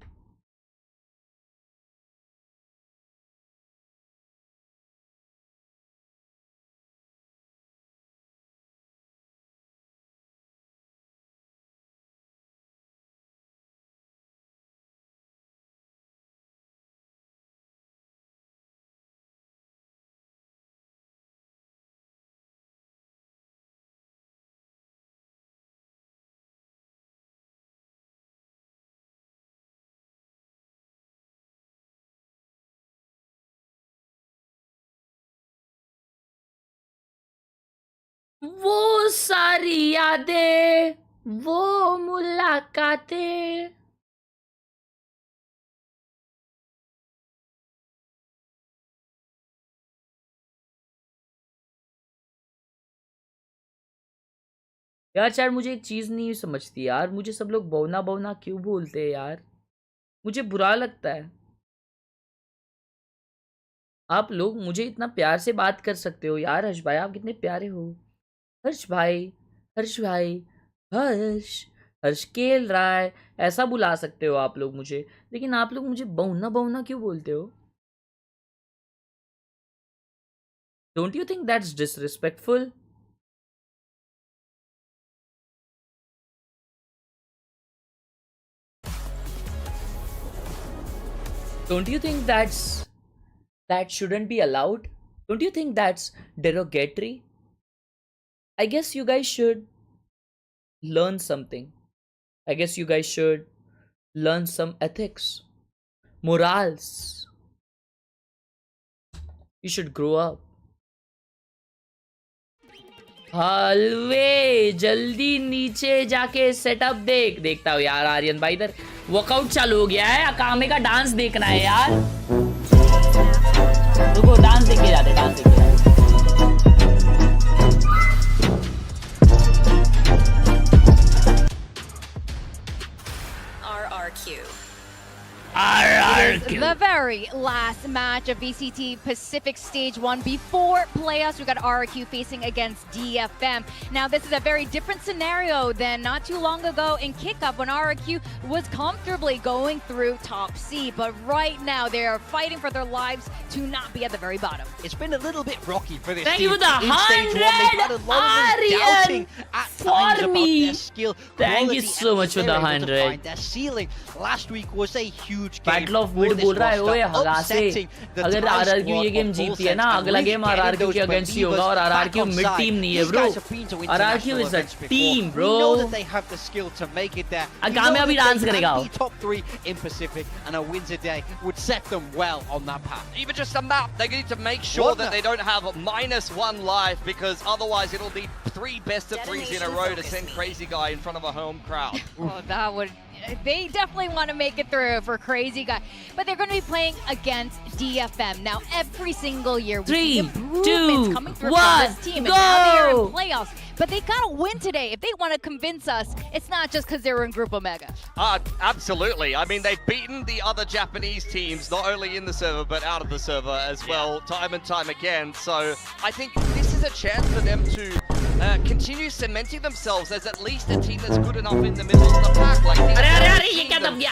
वो सारी यादें, वो मुलाकातें. यार चार, मुझे एक चीज नहीं समझती यार. मुझे सब लोग बौना बौना क्यों बोलते हैं यार? मुझे बुरा लगता है. आप लोग मुझे इतना प्यार से बात कर सकते हो यार. हर्ष भाई, आप कितने प्यारे हो. हर्ष भाई, हर्ष भाई, हर्ष, हर्ष खेलराय, ऐसा बुला सकते हो आप लोग मुझे. लेकिन आप लोग मुझे बौना बौना क्यों बोलते हो? Don't you think that's disrespectful? Don't you think that shouldn't be allowed? Don't you think that's derogatory? I guess you guys should learn something. I guess you guys should learn some ethics, morals. You should grow up. हलवे जल्दी नीचे जाके setup देखता हूँ यार. आर्यन भाई इधर workout चालू हो गया है. अकामे का डांस देखना है यार. रुको, डांस देख के जाते, डांस देख के जाते. RRQ. very last match of VCT Pacific Stage 1 before playoffs. We got RRQ facing against DFM. Now, this is a very different scenario than not too long ago in kickoff when RRQ was comfortably going through top C. But right now, they are fighting for their lives to not be at the very bottom. It's been a little bit rocky for this Thank team you for the in Stage 1. They've had a lot of them doubting at times about their skill. Thank you quality, so and much for they're the able to 100. find their ceiling last week was a huge game Battle of for Wood this बोल रहा है roster, ओए हगा से upsetting the अगर Thai RRQ squad ये game of जीती है Bullsets ना and अगला really game getting RRQ those के अगेंस्ट ही believers होगा और back RRQ on mid side. Team नहीं है These bro guys have been to RRQ international is a events before. team We know bro that they have the skill to make it there. We Kamya know भी that dance they करेगा can be top 3 in Pacific, and a win today would set them well on that path. Even just a map, they need to make sure that they don't have -1 life, because otherwise it'll be 3 best-of-3s in a row to send Crazy Guy in front of a home crowd. Oh, that would... They definitely want to make it through for Crazy Guy. But they're going to be playing against DFM. Now, every single year, we see 3, improvements 2, coming through 1, from this team. And now they are in go! playoffs. But they got to win today. If they want to convince us, it's not just because they were in Group Omega. Absolutely. I mean, they've beaten the other Japanese teams, not only in the server, but out of the server as well, time and time again. So I think this is a chance for them to continue cementing themselves as at least a team that's good enough in the middle of the pack. Like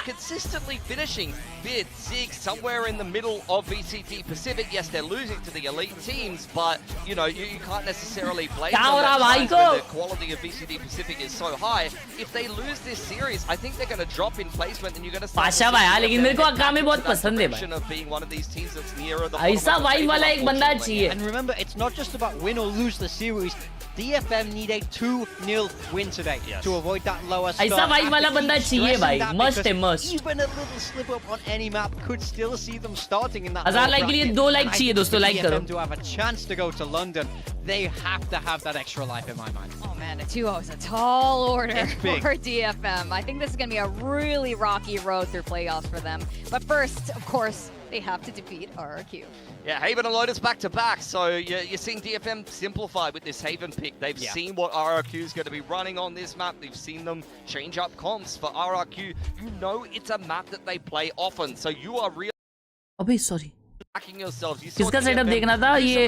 consistently finishing 5th, 6th, somewhere in the middle of VCT Pacific. Yes, they're losing to the elite teams, but you know, you can't necessarily blame them at times when the quality of VCT Pacific is so high. If they lose this series, I think they're going to drop in placement, and you're going to start Pasha भाई लेकिन मेरे को आगामी बहुत पसंद है भाई of being one of these teams that's nearer the ऐसा वाइब वाला एक बंदा चाहिए And remember, it's not just about win or lose the series. DFM need a 2-0 win today to avoid that lower start. ऐसा vibe वाला बंदा चाहिए भाई must है must Even a little slip up on any map could still see them starting in that 1000 like के लिए 2 like चाहिए दोस्तों लाइक करो DFM to have a chance to go to London, they have to have that extra life in my mind. Oh man, a 2-0 is a tall order It's big. for DFM. I think this is going to be a really rocky road through playoffs for them. But first, of course, they have to defeat RRQ. Yeah, Haven and Lotus back-to-back, so you're seeing DFM simplify with this Haven pick. They've seen what RRQ is going to be running on this map. They've seen them change up comps for RRQ. You know it's a map that they play often, so you are really sorry backing yourselves. किसका setup देखना था ये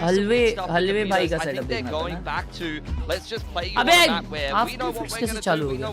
हलवे भाई का setup देखना था अबे आप कैसे चालू हो गया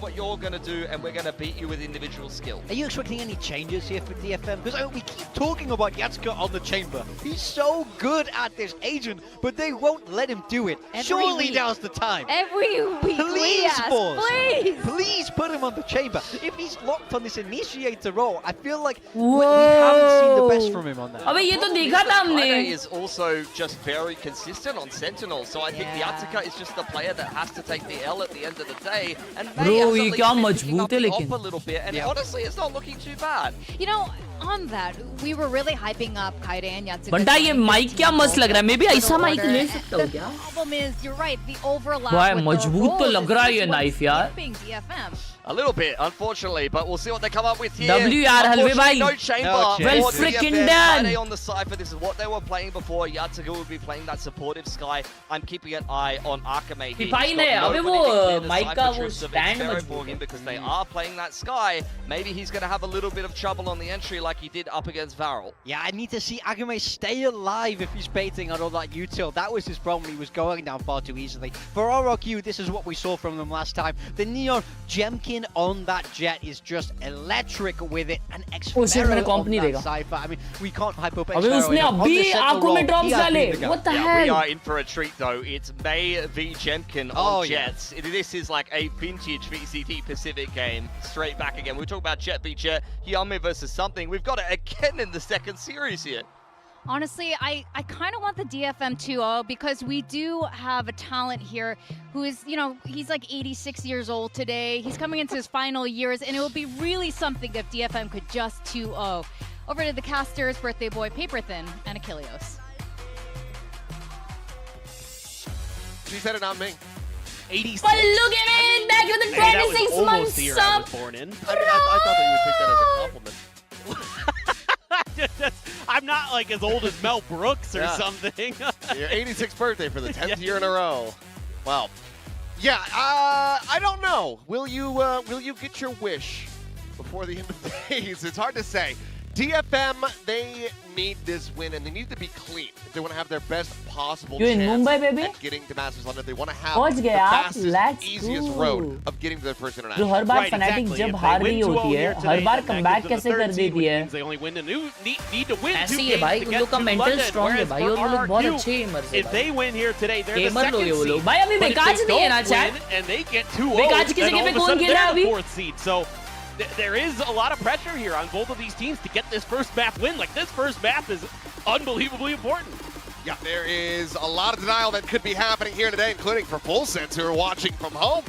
Are you expecting any changes here for DFM? Because we keep talking about Yatsuka on the chamber. He's so good at this agent, but they won't let him do it. Surely now's the time. Every week, Please, Spores. please. Please put him on the chamber. If he's locked on this initiator role, I feel like we haven't seen the best from him on that. अबे ये तो देखा था हमने Khelraay is also just very consistent on Sentinel, so I think Yatsuka is just the player that has to take the L at the end of the day. And Bro, ये क्या मजबूत है लेकिन a little bit, and honestly, it's not looking too bad. You know, on that, we were really hyping up Khelraay and Yatsuka. बंटा ये mic क्या मस्त लग रहा है मैं भी ऐसा माइक ले सकता हूँ क्या The problem is, you're right, the overlap वाह with मजबूत तो लग रहा है ये नाइफ यार DFM. A little bit, unfortunately, but we'll see what they come up with here. W यार हलवे भाई No chamber. well freaking done on the Cypher. This is what they were playing before. Yatsuka will be playing that supportive Sky. I'm keeping an eye on Akame. Fine है अबे वो mic का वो stand मजबूत है because they are playing that Sky. Maybe he's going to have a little bit of trouble on the entry like he did up against Varel. Yeah, I need to see Agame stay alive if he's baiting on all that util. That was his problem. He was going down far too easily. For RRQ, this is what we saw from them last time. The Neon Jemkin on that jet is just electric with it. An experiment on that Cypher. I mean, we can't hype up अबे उसने अभी आंखों में drops डाले. What the hell? We are in for a treat though. It's May v Jemkin on Jets. This is like a vintage VCT Pacific game. Straight back again. We talk about Jet v Jet, Hyame versus something. We've got it again in the second series here. Honestly, I kind of want the DFM 2-0 because we do have a talent here who is, you know, he's like 86 years old today. He's coming into his final years, and it would be really something if DFM could just 2-0. Over to the casters, birthday boy, Paper Thin, and Achilleos. She said it, not me. 86. But look at it! Back with the 26 months I was born in. I thought that you would take that as a compliment. I'm not like as old as Mel Brooks or something. Your 86th birthday for the 10th year in a row. Well, yeah, I don't know. Will you get your wish before the end of the days? It's hard to say. DFM, they need this win, and they need to be clean if they want to have their best possible You in chance Mumbai, baby? at getting to Masters London. They want to have पहुंच the गए आप, fastest, let's easiest go. road of getting to their first जो international. हर बार Right, fanatic exactly. जब If हार they रही win 2-0 होती है here her today, bar then that comeback gives them कैसे the कर third seed, देती which है means they only need to win ऐसे 2 ही है games भाई to उन get लोग का to मेंटल London, स्ट्रांग है whereas भाई for और वो लोग बहुत RRQ, अच्छे एमर से if they win here today, they're the gamer लोग second ये वो seed. लोग भाई अभी But if बेकाज they नहीं है ना don't chat win and they get 2-0, बेकाज की then जगह all पे of a कौन sudden खेल रहा है they're the अभी 4th seed. So there is a lot of pressure here on both of these teams to get this first map win. Like, this first map is unbelievably important. Yeah, there is a lot of denial that could be happening here today, including for Fullsense, who are watching from home,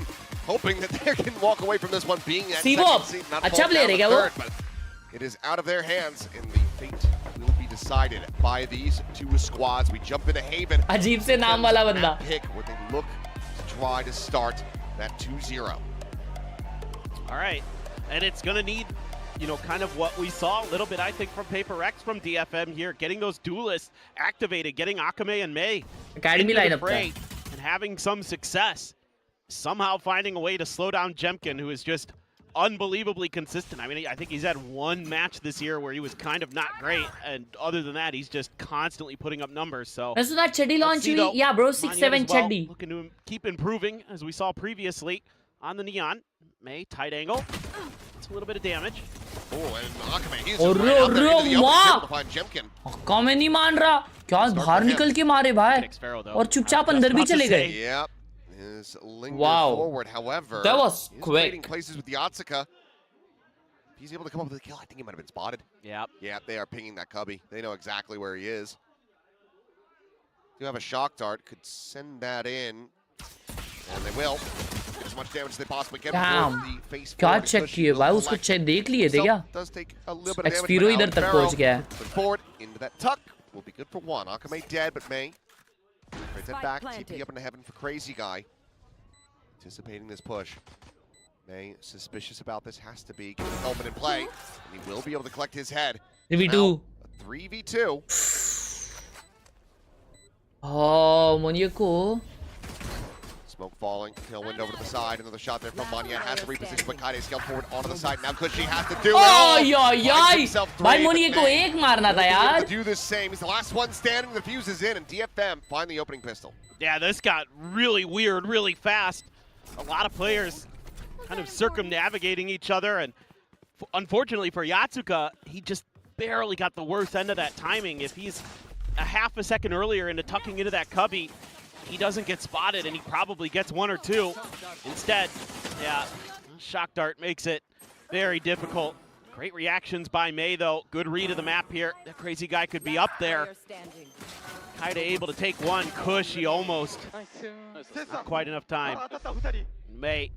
hoping that they can walk away from this one being that second seed, not fall down the third, but it is out of their hands, and the fate will be decided by these two squads. We jump into Haven. अजीब से नाम वाला बंदा Pick where they look to try to start that 2-0. All right, and it's going to need, you know, kind of what we saw a little bit, I think, from Paper X from DFM here, getting those duelists activated, getting Akame and May Academy into the lineup fray, and having some success, somehow finding a way to slow down Jemkin, who is just unbelievably consistent. I mean, I think he's had one match this year where he was kind of not great, and other than that, he's just constantly putting up numbers. So मैं सुना चड्डी launch हुई या bro 6-7 चड्डी looking to keep improving, as we saw previously on the Neon. May, tight angle. It's a little bit of damage. Oh, and Akame, he's और right out there into the open माँ field to find Jemkin. हक्का में नहीं मान रहा क्या बाहर निकल के मारे भाई और चुपचाप अंदर भी चले गए Yep. Is linger Wow. forward, however. That was he's quick. trading places with the Yatsuka. He's able to come up with a kill. I think he might have been spotted. Yep. Yeah, they are pinging that cubby. They know exactly where he is. Do have a shock dart. Could send that in. And they will. Get as much damage as they possibly can before the face क्या forward check push किए will भाई उसको collect. Check देख लिए थे क्या Does take a little bit of damage, एक्सपीरो but इधर Alan तक Farrell पहुंच गया है put forward into that tuck. Will be good for one. Akame dead, but May. Right then back. TP up into heaven for Crazy Guy. Anticipating this push. May, suspicious about this, has to be. Get the helmet in play. And he will be able to collect his head. 3v2 A 3v2. oh Monyeko Smoke falling. Tailwind over to the side. Another shot there from Manya. Has to reposition, but Kaide scaled forward onto the side. Now Kushi has to do it all. भाई Monyeko एक मारना था यार To do the same. He's the last one standing. The fuse is in, and DFM find the opening pistol. Yeah, this got really weird really fast. A lot of players kind of circumnavigating each other, and unfortunately for Yatsuka, he just barely got the worst end of that timing. If he's a half a second earlier into tucking into that cubby, he doesn't get spotted, and he probably gets one or two. Instead, yeah, shock dart makes it very difficult. Great reactions by May, though. Good read of the map here. That Crazy Guy could be up there. Kaide able to take one. Cushy almost. Not quite enough time. May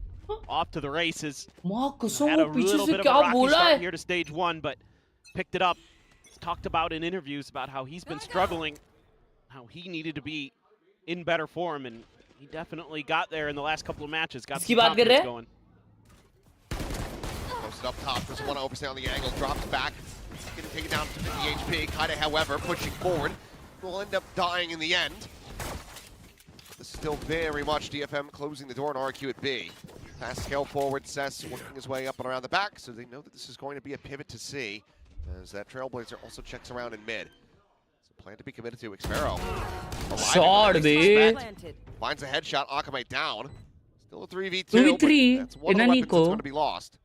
off to the races. Had a little bit of a rocky start here to stage one, but picked it up. He's talked about in interviews about how he's been struggling, how he needed to be in better form, and he definitely got there in the last couple of matches. Got some confidence going. Posted up top, just one overstay on the angle, drops back. Getting taken down to 50 HP. Kaide, however, pushing forward, will end up dying in the end. This is still very much DFM closing the door on RRQ at B. Pass scale forward, Cess working his way up and around the back, so they know that this is going to be a pivot to C, as that Trailblazer also checks around in mid. So plan to be committed to Xfero. Finds a headshot, Akame down. Still a 3v2, 2v3 that's one of the weapons that's going to be lost.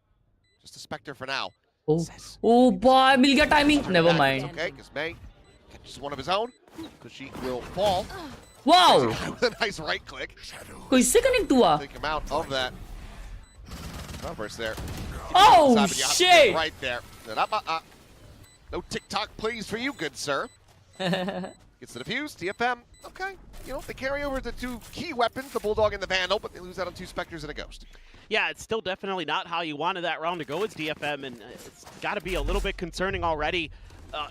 Just a Spectre for now. oh boy मिल गया timing never mind Okay, because May catches one of his own, because she will fall. wow With a nice right click. कोई इससे connect हुआ Take him out of that. Converse there. oh shit Right there. No TikTok please for you, good sir. Gets the defuse, DFM. Okay, you know, they carry over the two key weapons, the Bulldog and the Vandal, but they lose out on two Spectres and a Ghost. Yeah, it's still definitely not how you wanted that round to go. It's DFM, and it's got to be a little bit concerning already.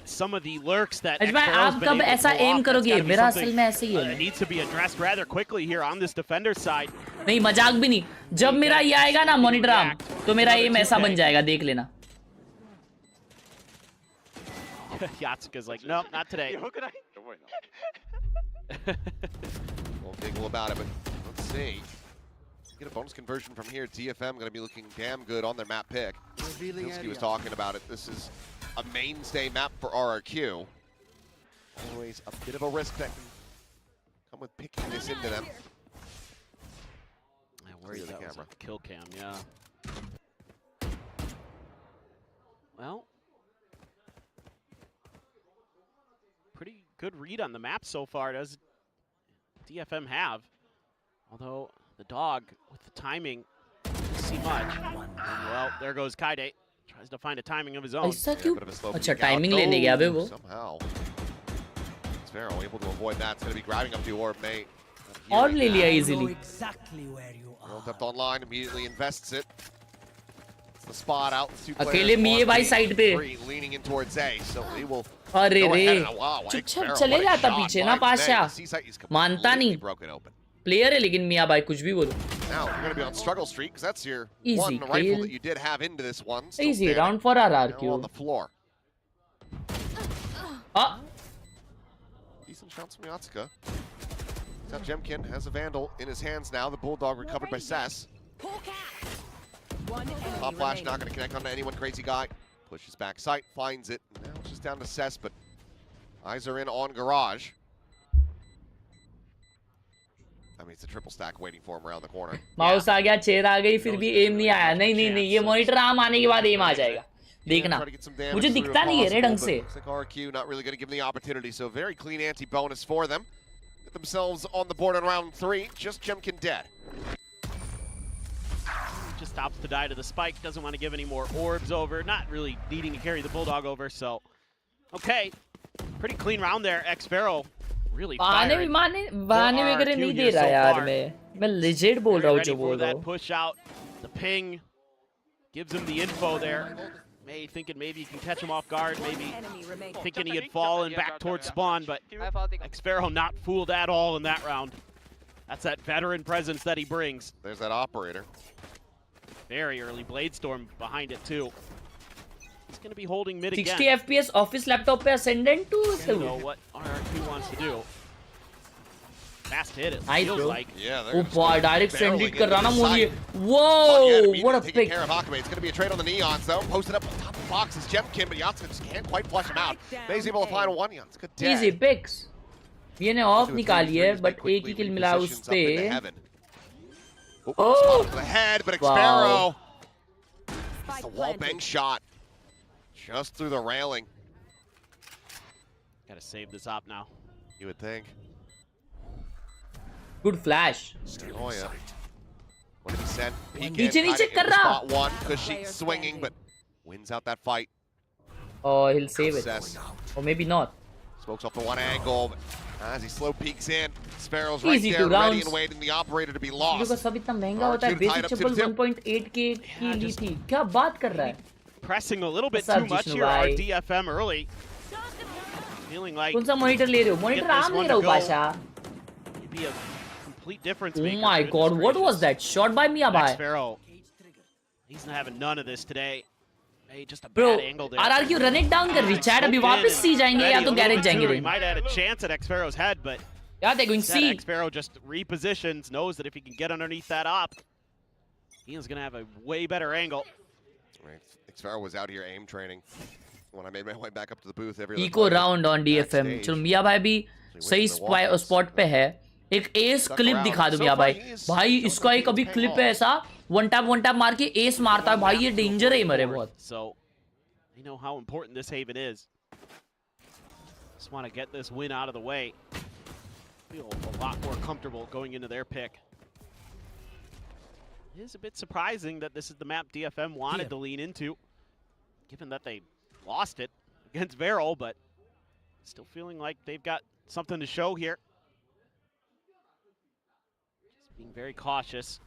Some of the lurks that आप कब ऐसा aim करोगे मेरा असल में ऐसे ही है needs to be addressed rather quickly here on this defender side. नहीं मजाक भी नहीं जब मेरा ये आएगा ना मॉनिटर आर्म तो मेरा aim ऐसा बन जाएगा देख लेना Yatsuka's like, nope, not today. Won't giggle about it, but let's see. Get a bonus conversion from here. DFM going to be looking damn good on their map pick. He was talking about it. This is a mainstay map for RRQ. Always a bit of a risk that can come with picking this into them. I worry that was a kill cam, yeah. Well, pretty good read on the map so far, does DFM have. Although the dog, with the timing, doesn't see much. And well, there goes Kaide. Tries to find a timing of his own. ऐसा क्यों? अच्छा timing लेने गया बे वो. Somehow, Sparrow able to avoid that. It's going to be grabbing up the orb, mate. और ले लिया easily. Exactly where you are. Tapped online, immediately invests it. It's the spot out. अकेले मिये भाई side पे. Leaning in towards A, so he will. अरे रे. चुपचाप चले जाता पीछे ना पाशा. मानता नहीं. Player है लेकिन मिया भाई कुछ भी बोलो. Now you're going to be on struggle streak because that's your one rifle that you did have into this one. Easy round for RRQ. On the floor. Ah. Decent shots from Yatsuka. Now Jemkin has a Vandal in his hands now. The Bulldog recovered by Sess. Top flash not going to connect onto anyone. Crazy guy pushes back sight, finds it. Now it's just down to Sess, but eyes are in on Garage. I mean, it's a triple stack waiting for him around the corner. Mouse आ गया, chair आ गई, फिर भी M नहीं आया. नहीं नहीं नहीं, ये मॉनिटर आम आने के बाद एम आ जाएगा. देखना. मुझे दिखता नहीं है रे ढंग से. RRQ not really going to give them the opportunity, so very clean anti-bonus for them. Get themselves on the board in round 3. Just Jemkin dead. Just stops to die to the spike. Doesn't want to give any more orbs over. Not really needing to carry the Bulldog over. So, okay, pretty clean round there. X-Pharaoh. Really बहाने वगैरह नहीं दे रहा यार. मैं legit बोल रहा हूँ जो बोल रहा हूँ. Push out, the ping gives him the info there. May thinking maybe he can catch him off guard, maybe thinking he had fallen back towards spawn, but X-Pharaoh not fooled at all in that round. That's that veteran presence that he brings. There's that operator. Very early Bladestorm behind it too. He's going to be holding mid 60 again. FPS office laptop पे Ascendant to You know what RRQ wants to do. Fast hit, it feels like. Yeah, oh boy, direct send it कर रहा ना मुझे. Whoa, what a pick. Care of Hakame. It's going to be a trade on the Neons though. Posted up on top of the box is Jemkin, but Yatsuka just can't quite flush him out. May's able to find one. Yatsuka dead. Easy picks. ये ने of निकाली है, but एक ही kill मिला उस पे. Oh, the head, but X-Pharaoh. It's the wall bang shot. Just through the railing. Gotta save this up now. You would think. Good flash. Oh yeah. What did he send? नीचे कर रहा. Spot one, Kushi swinging, but wins out that fight. Oh, he'll save it. Or maybe not. Smokes off the one angle, but as he slow peeks in, Sparrow's right there, ready and waiting the operator to be lost. क्योंकि सब इतना महंगा होता है. Basic triple 1.8k की ली थी. क्या बात कर रहा है? Pressing a little bit too much here on DFM early. Feeling like. कौन सा monitor ले रहे हो? Monitor आम ले रहा हूँ Pasha. It'd be a complete difference. Oh my God! What was that shot by Miyabai? X-Pharaoh. He's not having none of this today. Hey, just a bad angle there. RRQ run it down कर रही. Chad अभी वापस सी जाएंगे या तो garage जाएंगे रे. He might have had a chance at X-Pharaoh's head, but. Yeah, they're going C. X-Pharaoh just repositions, knows that if he can get underneath that op, Ian's gonna have a way better angle. Right. X-Pharaoh was out here aim training. When I made my way back up to the booth, Eco round on DFM. चलो मिया भाई भी सही spot पे है. एक S clip दिखा दो मिया भाई. भाई इसका एक अभी क्लिप है ऐसा. वन टैप मार के एस मारता है भाई. ये डेंजर है मरे बहुत. So, they know how important this haven is. Just want to get this win out of the way. Feel a lot more comfortable going into their pick. It is a bit surprising that this is the map DFM wanted to lean into, given that they lost it against Veril, but still feeling like they've got something to show here. Just being very cautious.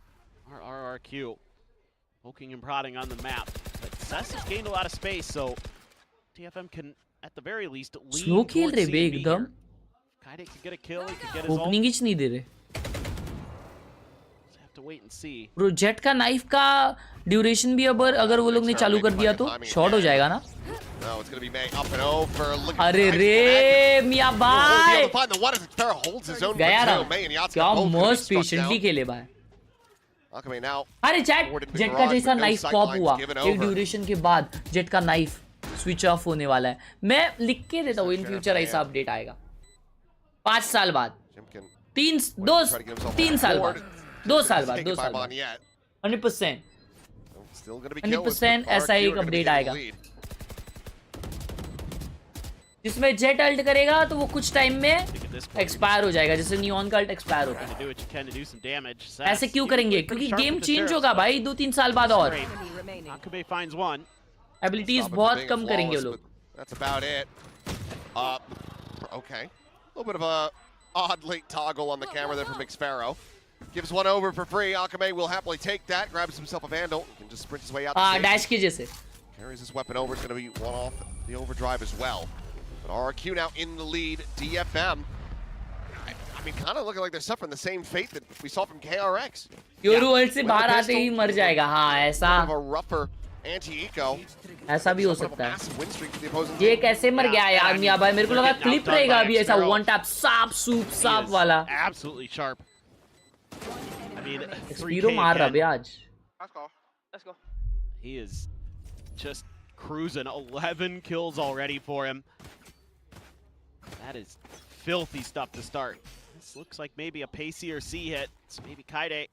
RRQ poking and prodding on the map. But Sess has gained a lot of space, so DFM can, at the very least, lean towards CB here. Kaide could get a kill, he could get his ult. Opening ही नहीं दे रहे. To wait and see. Bro, Jet का knife का duration भी अगर वो लोग ने चालू कर दिया तो short हो जाएगा ना? No, it's going to be May up and over. अरे रे मिया भाई. गया रहा. क्या most patiently खेले भाई. अरे चैट जेट का जैसा knife pop हुआ एक duration के बाद. जेट का knife स्विच ऑफ होने वाला है। मैं लिख के देता हूँ इन फ्यूचर ऐसा अपडेट आएगा 5 साल बाद, 3 साल बाद, 2 साल बाद 100% ऐसा एक अपडेट आएगा जिसमें जेट अल्ट करेगा तो वो कुछ टाइम में एक्सपायर हो जाएगा, जैसे नियॉन का अल्ट एक्सपायर होता है। ऐसे क्यों करेंगे? क्योंकि गेम चेंज होगा भाई 2-3 साल बाद और एबिलिटीज बहुत कम करेंगे वो लोग। Okay. A little bit of a odd late toggle on the camera there from Xfaro. Gives one over for free. Akame will happily take that. Grabs himself a Vandal. Can just sprint his way out. Dash की जैसे. Carries his weapon over. It's going to be one off the overdrive as well. But RRQ now in the lead. DFM. I mean, kind of looking like they're suffering the same fate that we saw from KRX. Yoru world से बाहर आते ही मर जाएगा। हाँ ऐसा। ऐसा भी हो सकता है। ये कैसे मर गया यार मियां भाई? मेरे को लगा क्लिप रहेगा अभी ऐसा वन टैप साप सूप साप वाला। Absolutely sharp. I mean, Xfaro मार रहा है आज। Let's go. He is just cruising. 11 kills already for him. That is filthy stuff to start. This looks like maybe a Pacey or C hit. So maybe Kaide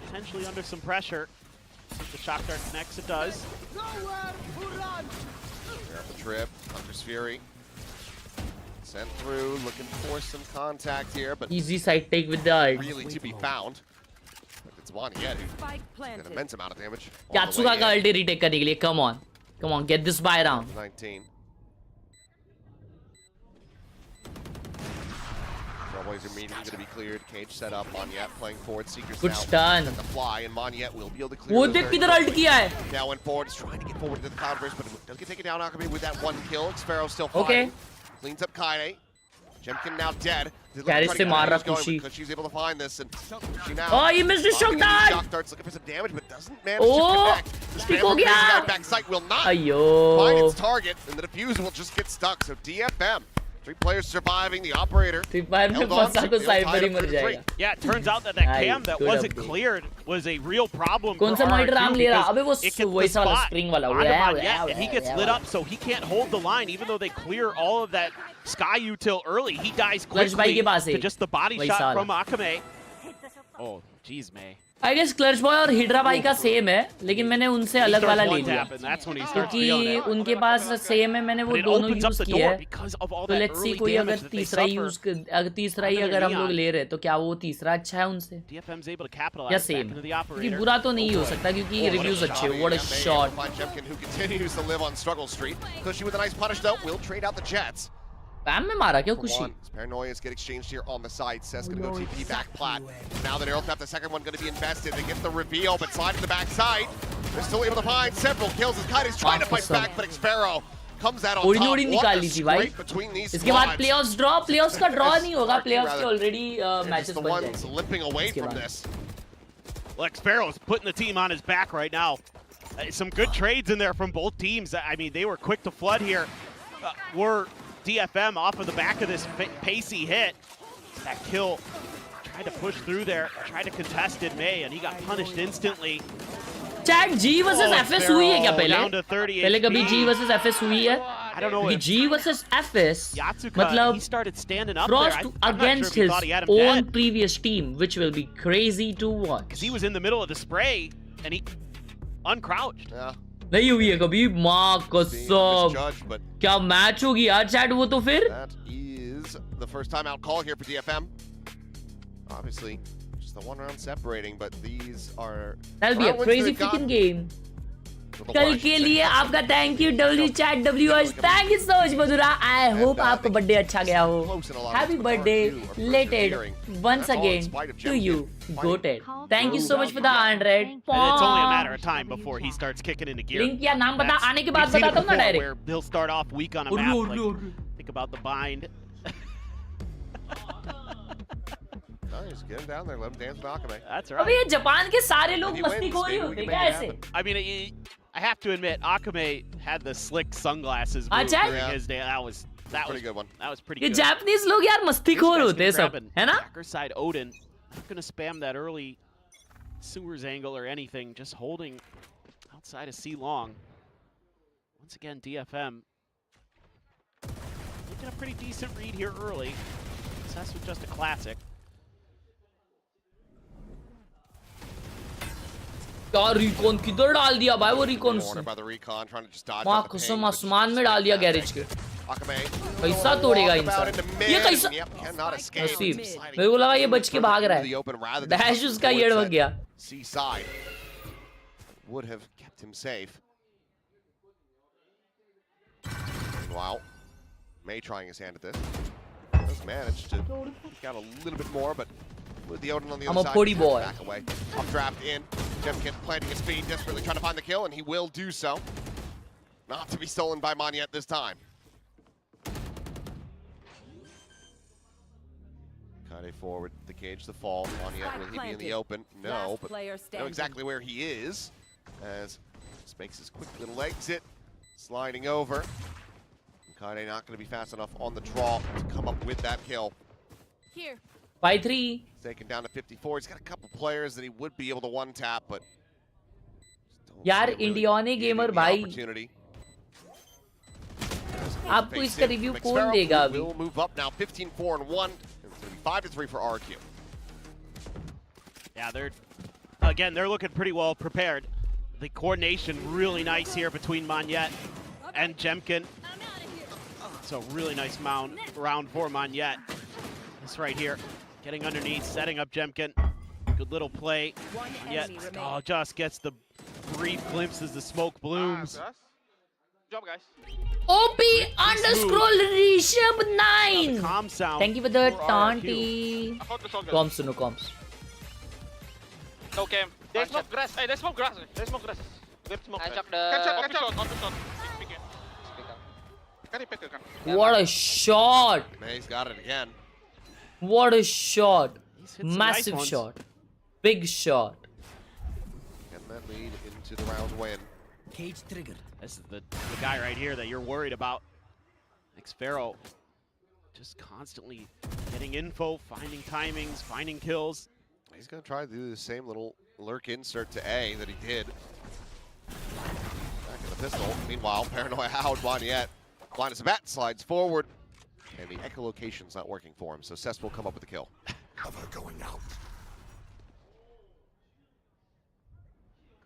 potentially under some pressure. The shock dart connects, it does. There's the trip, Hunter's Fury. Sent through, looking for some contact here, but easy side take with the ult. Really to be found. But it's Moniette who's an immense amount of damage. Yatsuga का ult retake करने के लिए, come on, get this buy round. 19. Trailblazer meeting going to be cleared. Cage set up. Moniette playing forward. Seekers good stun. At the fly, and Moniette will be able to clear. वो देख किधर ult किया है? Now went forward. Is trying to get forward into the cloud burst, but does get taken down. Akame with that one kill. Xfaro still flying. Okay. Cleans up Kaide. Jemkin now dead. Carry से मार रहा खुशी. Because she's able to find this, and she now. Oh, you missed the shock dart. Shock darts looking for some damage, but doesn't manage to connect. Stick हो गया. Back sight will not अयो. find its target, and the defuse will just get stuck. So DFM. 3 players surviving, the operator. Yeah, it turns out that cam that wasn't cleared was a real problem for RRQ because it can spot and he gets lit up, so he can't hold the line even though they clear all of that Sky util early. He dies quickly to just the body shot from Akame. Oh, jeez, May. I guess Clutch Boy और हिड्रा भाई का same है, लेकिन मैंने उनसे अलग वाला ले लिया क्योंकि उनके पास सेम है, मैंने वो दोनों यूज किया है। तो लेट्स सी कोई अगर तीसरा ही अगर हम लोग ले रहे तो क्या वो तीसरा अच्छा है उनसे या सेम? क्योंकि बुरा तो नहीं हो सकता क्योंकि रिव्यूज अच्छे। What a shot! Bam में मारा क्या खुशी? Paranoias get exchanged here on the side. Cess gonna go TP back plat. Now that Arrow Theft, the second one gonna be invested. They get the reveal, but slide to the back side. They're still able to find several kills as Kaide's trying to fight back, but Xfaro comes out on top. निकाल ली थी भाई। इसके बाद playoffs का draw नहीं होगा। playoffs के already matches बन जाएंगे। Limping away from this. Well, Xfaro's putting the team on his back right now. Some good trades in there from both teams. I mean, they were quick to flood here. We're DFM off of the back of this Pacey hit. That kill, tried to push through there, tried to contest in May, and he got punished instantly. Chat G versus FS हुई है क्या पहले? पहले कभी G versus FS हुई है? I don't know. G versus FS मतलब he started standing up there. Against his own previous team, which will be crazy to watch. Because he was in the middle of the spray and he uncrouched. Yeah. नहीं हुई है कभी। माँ कसम क्या match होगी यार चैट वो तो फिर। That is the first time out call here for DFM. Obviously, just the one round separating, but these are. That'll be a crazy freaking game. कल के लिए आपका thank you W chat WS, thank you so much Madhura. I hope आपका birthday अच्छा गया हो। Happy birthday belated once again to you गोटेड। Thank you so much for the 100। It's only a matter of time before he starts kicking into gear. Link या नाम बता, आने के बाद बताता हूं ना direct. He'll start off weak on a map. Think about the bind. He's getting down there, let him dance with Akame. That's right. अबे ये जापान के सारे लोग मस्ती खोरी होते क्या ऐसे? I mean, I have to admit, Akame had the slick sunglasses move during his day. That was pretty good one. That was pretty ये good. जापानीज लोग यार मस्ती खोर होते हैं सब, है ना? Backer side Odin, not gonna spam that early sewers angle or anything, just holding outside of C long. Once again, DFM making a pretty decent read here early. Success with just a classic. क्या recon किधर डाल दिया भाई वो recon माँ कसम आसमान में डाल दिया गैरेज के कैसा तोड़ेगा इंसान ये कैसा नसीब मेरे को लगा ये बच के भाग रहा है डैश उसका ये अड़क गया would have kept him safe. Wow. May trying his hand at this. Does manage to get out a little bit more, but with the Odin on the other side, I'm a pretty boy. Back away. Updraft in. Jemkin planting his speed, desperately trying to find the kill, and he will do so. Not to be stolen by Monyet this time. Kade forward, the cage, the fall. Monyet, will he be in the open? No, but know exactly where he is. As this makes his quick little exit, sliding over. Kade not going to be fast enough on the draw to come up with that kill. Here. By 3. Taken down to 54. He's got a couple players that he would be able to one tap, but यार इंडियाने gamer भाई आपको इसका review कौन देगा अभी? Will move up now 15-4-1. It's going to be 5-3 for RRQ. Yeah, they're looking pretty well prepared. The coordination really nice here between Monyet and Jemkin. So really nice round for Monyet. This right here, getting underneath, setting up Jemkin. Good little play. Monyet just gets the brief glimpses, the smoke blooms. Good job, guys. OP_Rishabh9. Calm sound. Thank you for the taunty. Comms suno comms. Okay. They smoke grass. Hey, they smoke grass. They smoke grass. They smoke grass. Catch up. On the shot. What a shot! May's got it again. What a shot! Massive shot. Big shot. And that lead into the round win. Cage triggered. This is the guy right here that you're worried about. Xpharaoh just constantly getting info, finding timings, finding kills. He's going to try to do the same little lurk insert to A that he did. Back in the pistol. Meanwhile, Paranoia out, Monyet. Blind as a bat, slides forward. And the echolocation's not working for him, so Cess will come up with the kill. Cover going out.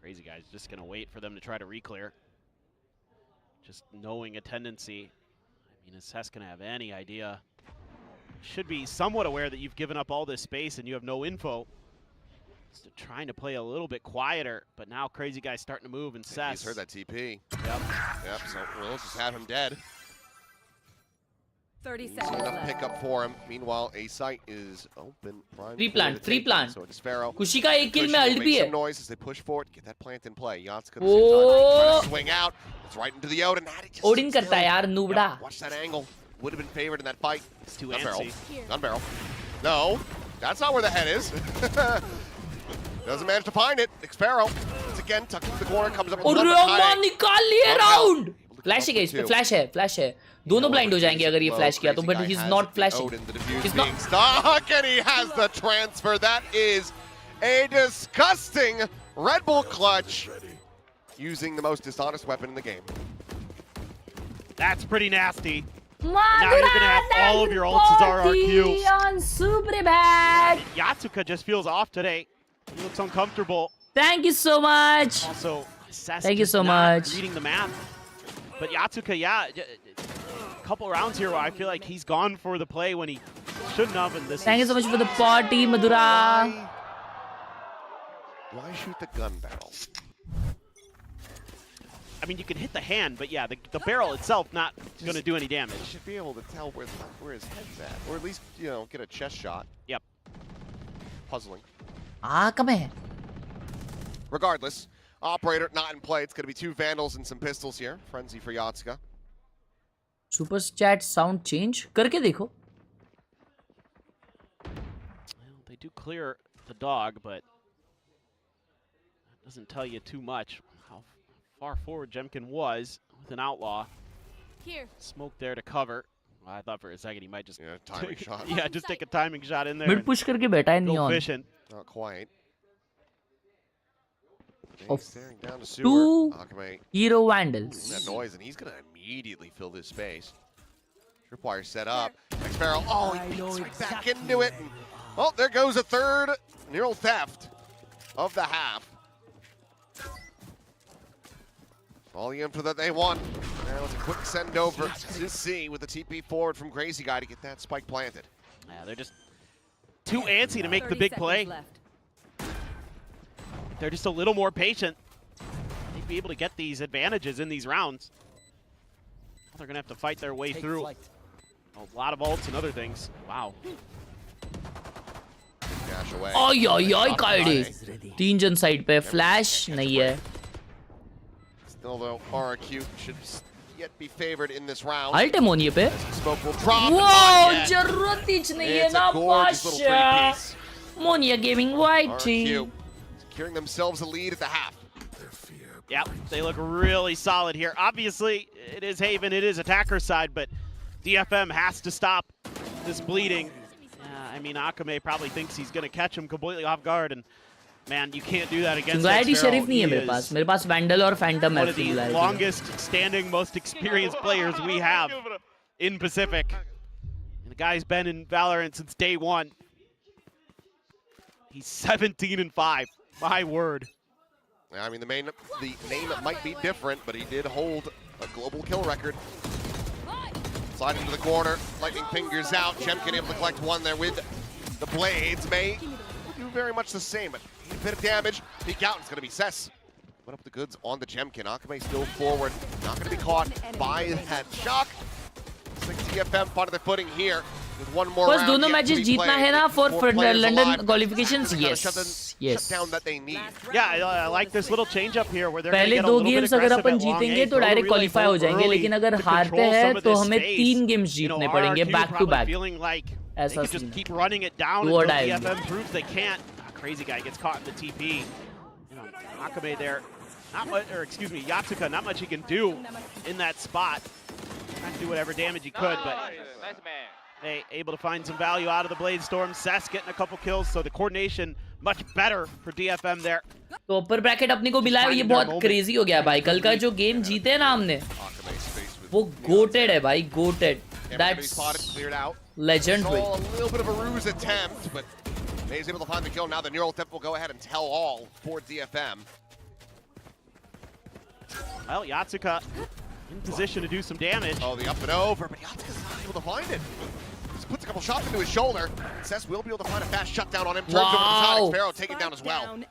Crazy guy's just going to wait for them to try to re-clear. Just knowing a tendency. I mean, is Cess going to have any idea? Should be somewhat aware that you've given up all this space and you have no info. So trying to play a little bit quieter, but now Crazy Guy's starting to move and Cess. He's heard that TP. Yep, so we'll just have him dead. 30 seconds enough left. Pickup for him. Meanwhile, A site is open. Free plant. So it's Pharaoh. खुशी का एक kill में ult भी है. Noise as they push forward. Get that plant in play. Yatsuka Oh! swing out. It's right into the Odin. Odin करता है यार नूबड़ा. Watch that angle. Would have been favored in that fight. It's too Gun antsy. Gun barrel. No, that's not where the head is. Doesn't manage to find it. Xpharaoh once again tucked into the corner, comes up. और रोमा निकाल लिए round. Flash है इस पे flash है. दोनों blind हो जाएंगे अगर ये flash किया तो, but he's not flashing. He's not stuck, and he has the transfer. That is a disgusting Red Bull clutch, using the most dishonest weapon in the game. That's pretty nasty. Now you're gonna have all of your ults as RRQ. On super bad. Yatsuka just feels off today. He looks uncomfortable. Thank you so much. Also, Cess thank you so not much. reading the map. But Yatsuka, yeah, a couple rounds here where I feel like he's gone for the play when he shouldn't have. And this thank you so much for the party, Madura. Why shoot the gun barrel? I mean, you can hit the hand, but yeah, the barrel itself not going to do any damage. You should be able to tell where his head's at, or at least, you know, get a chest shot. Yep. Puzzling. Come here. Regardless, operator not in play. It's going to be 2 Vandals and some pistols here. Frenzy for Yatsuka. Super chat sound change करके देखो. Well, they do clear the dog, but that doesn't tell you too much. How far forward Jemkin was with an outlaw. Here. Smoke there to cover. Well, I thought for a second he might just timing shot. Yeah, just take a timing shot in there. Mid push करके बैठा है Go Neon. fishing. Not quite. of Staring down to Sewer. 2 Akame hero making vandals. that noise, and he's going to immediately fill this space. Tripwire set up. Next barrel. Oh, he beats right back into it. And, well, there goes a third neural theft of the half. All the info that they want. Now it's a quick send over to C with the TP forward from Crazy Guy to get that spike planted. Yeah, they're just too antsy to make the big play. They're just a little more patient. They'd be able to get these advantages in these rounds. They're going to have to fight their way through a lot of ults and other things. Wow. Dash away. ओय ओय ओय काइडे 3 जन side पे flash नहीं है. Still though, RRQ should yet be favored in this round. Ult है मोनिये पे. Smoke will drop. Wow, जरूरत ही नहीं है It's a ना gorgeous little Pasha. three-piece. Monia Gaming White team. RRQ securing themselves a lead at the half. Yep, they look really solid here. Obviously, it is Haven, it is attacker side, but DFM has to stop this bleeding. I mean, Akame probably thinks he's going to catch him completely off guard, and man, you can't do that against Singularity Sparrow. Sheriff नहीं है मेरे पास. मेरे पास Vandal और Phantom है. One of the longest standing, most experienced players we have in Pacific. And the guy's been in Valorant since day one. He's 17-5. My word. I mean, the name might be different, but he did hold a global kill record. Sliding to the corner, lightning fingers out. Chemkin able to collect one there with the blades. May do very much the same, but a bit of damage. Peek out, it's going to be Cess. Put up the goods on the Chemkin. Akame still forward. Not going to be caught by that shock. Looks like DFM finding their footing here. With one more बस round दोनों yet to matches be जीतना played. है ना for Four players London alive. qualifications. They're gonna Yes, shut down that they need. Yeah, I like this little change up here where they're going to पहले get a 2 little bit games अगर aggressive upon at long जीतेंगे A, तो throw the direct relay qualify हो vote जाएंगे, early लेकिन अगर to हारते control हैं some of तो this हमें space. 3 गेम्स You know, जीतने पड़ेंगे RRQ back to probably back. feeling like they ऐसा could just seen keep running it down Do or until die. DFM proves they can't. Crazy Guy gets caught in the TP. You know, Akame there, not much, or excuse me, Yatsuka, not much he can do in that spot. Trying to do whatever damage he could, but hey, able to find some value out of the Blade Storm. Cess getting a couple kills, so the coordination much better for DFM there. तो अपर bracket अपने को मिला है. ये बहुत crazy हो गया भाई. कल का जो गेम जीते हैं ना हमने, वो गोटेड है भाई, GOATed. That's legendary. A little bit of a ruse attempt, but May's able to find the kill. Now the neural theft will go ahead and tell all for DFM. Well, Yatsuka in position to do some damage. Oh, the up and over, but Yatsuka's not able to find it. Just puts a couple shots into his shoulder. Cess will be able to find a fast shutdown on him. Turns over to the side. Sparrow taken down as well.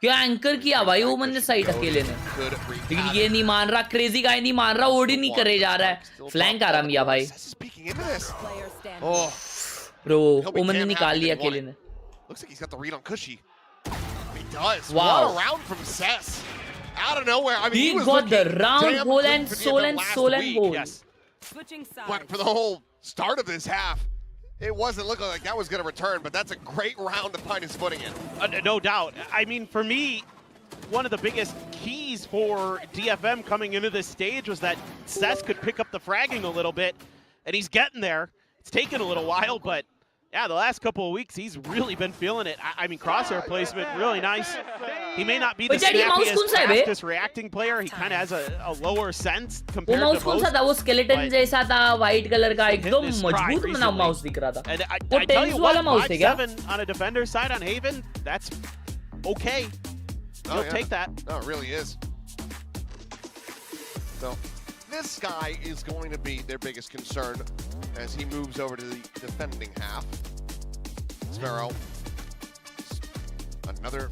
क्या anchor किया भाई ओमन ने side अकेले ने. लेकिन ये नहीं मान रहा, क्रेजी गाय नहीं मान रहा, ओडी नहीं करे जा रहा है. फ्लैंक आराम किया भाई. ब्रो ओमन ने निकाल लिया अकेले ने. Looks like he's got the read on Cushy. He does. Wow. What a round from Cess. Out of nowhere. I mean, he was got the looking round damn whole good and for soul DFM and last soul and week. goal. Yes. But for the whole start of this half, it wasn't looking like that was going to return, but that's a great round to find his footing in. No doubt. I mean, for me, one of the biggest keys for DFM coming into this stage was that Cess could pick up the fragging a little bit, and he's getting there. It's taken a little while, but yeah, the last couple of weeks, he's really been feeling it. I mean, crosshair placement, really nice. He may not be the snappiest, fastest reacting player. He kind of has a lower sense compared to most. वो mouse कौन सा था? वो skeleton जैसा था, white color का, एकदम मजबूत बना माउस दिख रहा था. वो tense वाला माउस है क्या? 5-7 on a defender side on Haven, that's okay. You'll take that. No, it really is. So this guy is going to be their biggest concern as he moves over to the defending half. Sparrow. Another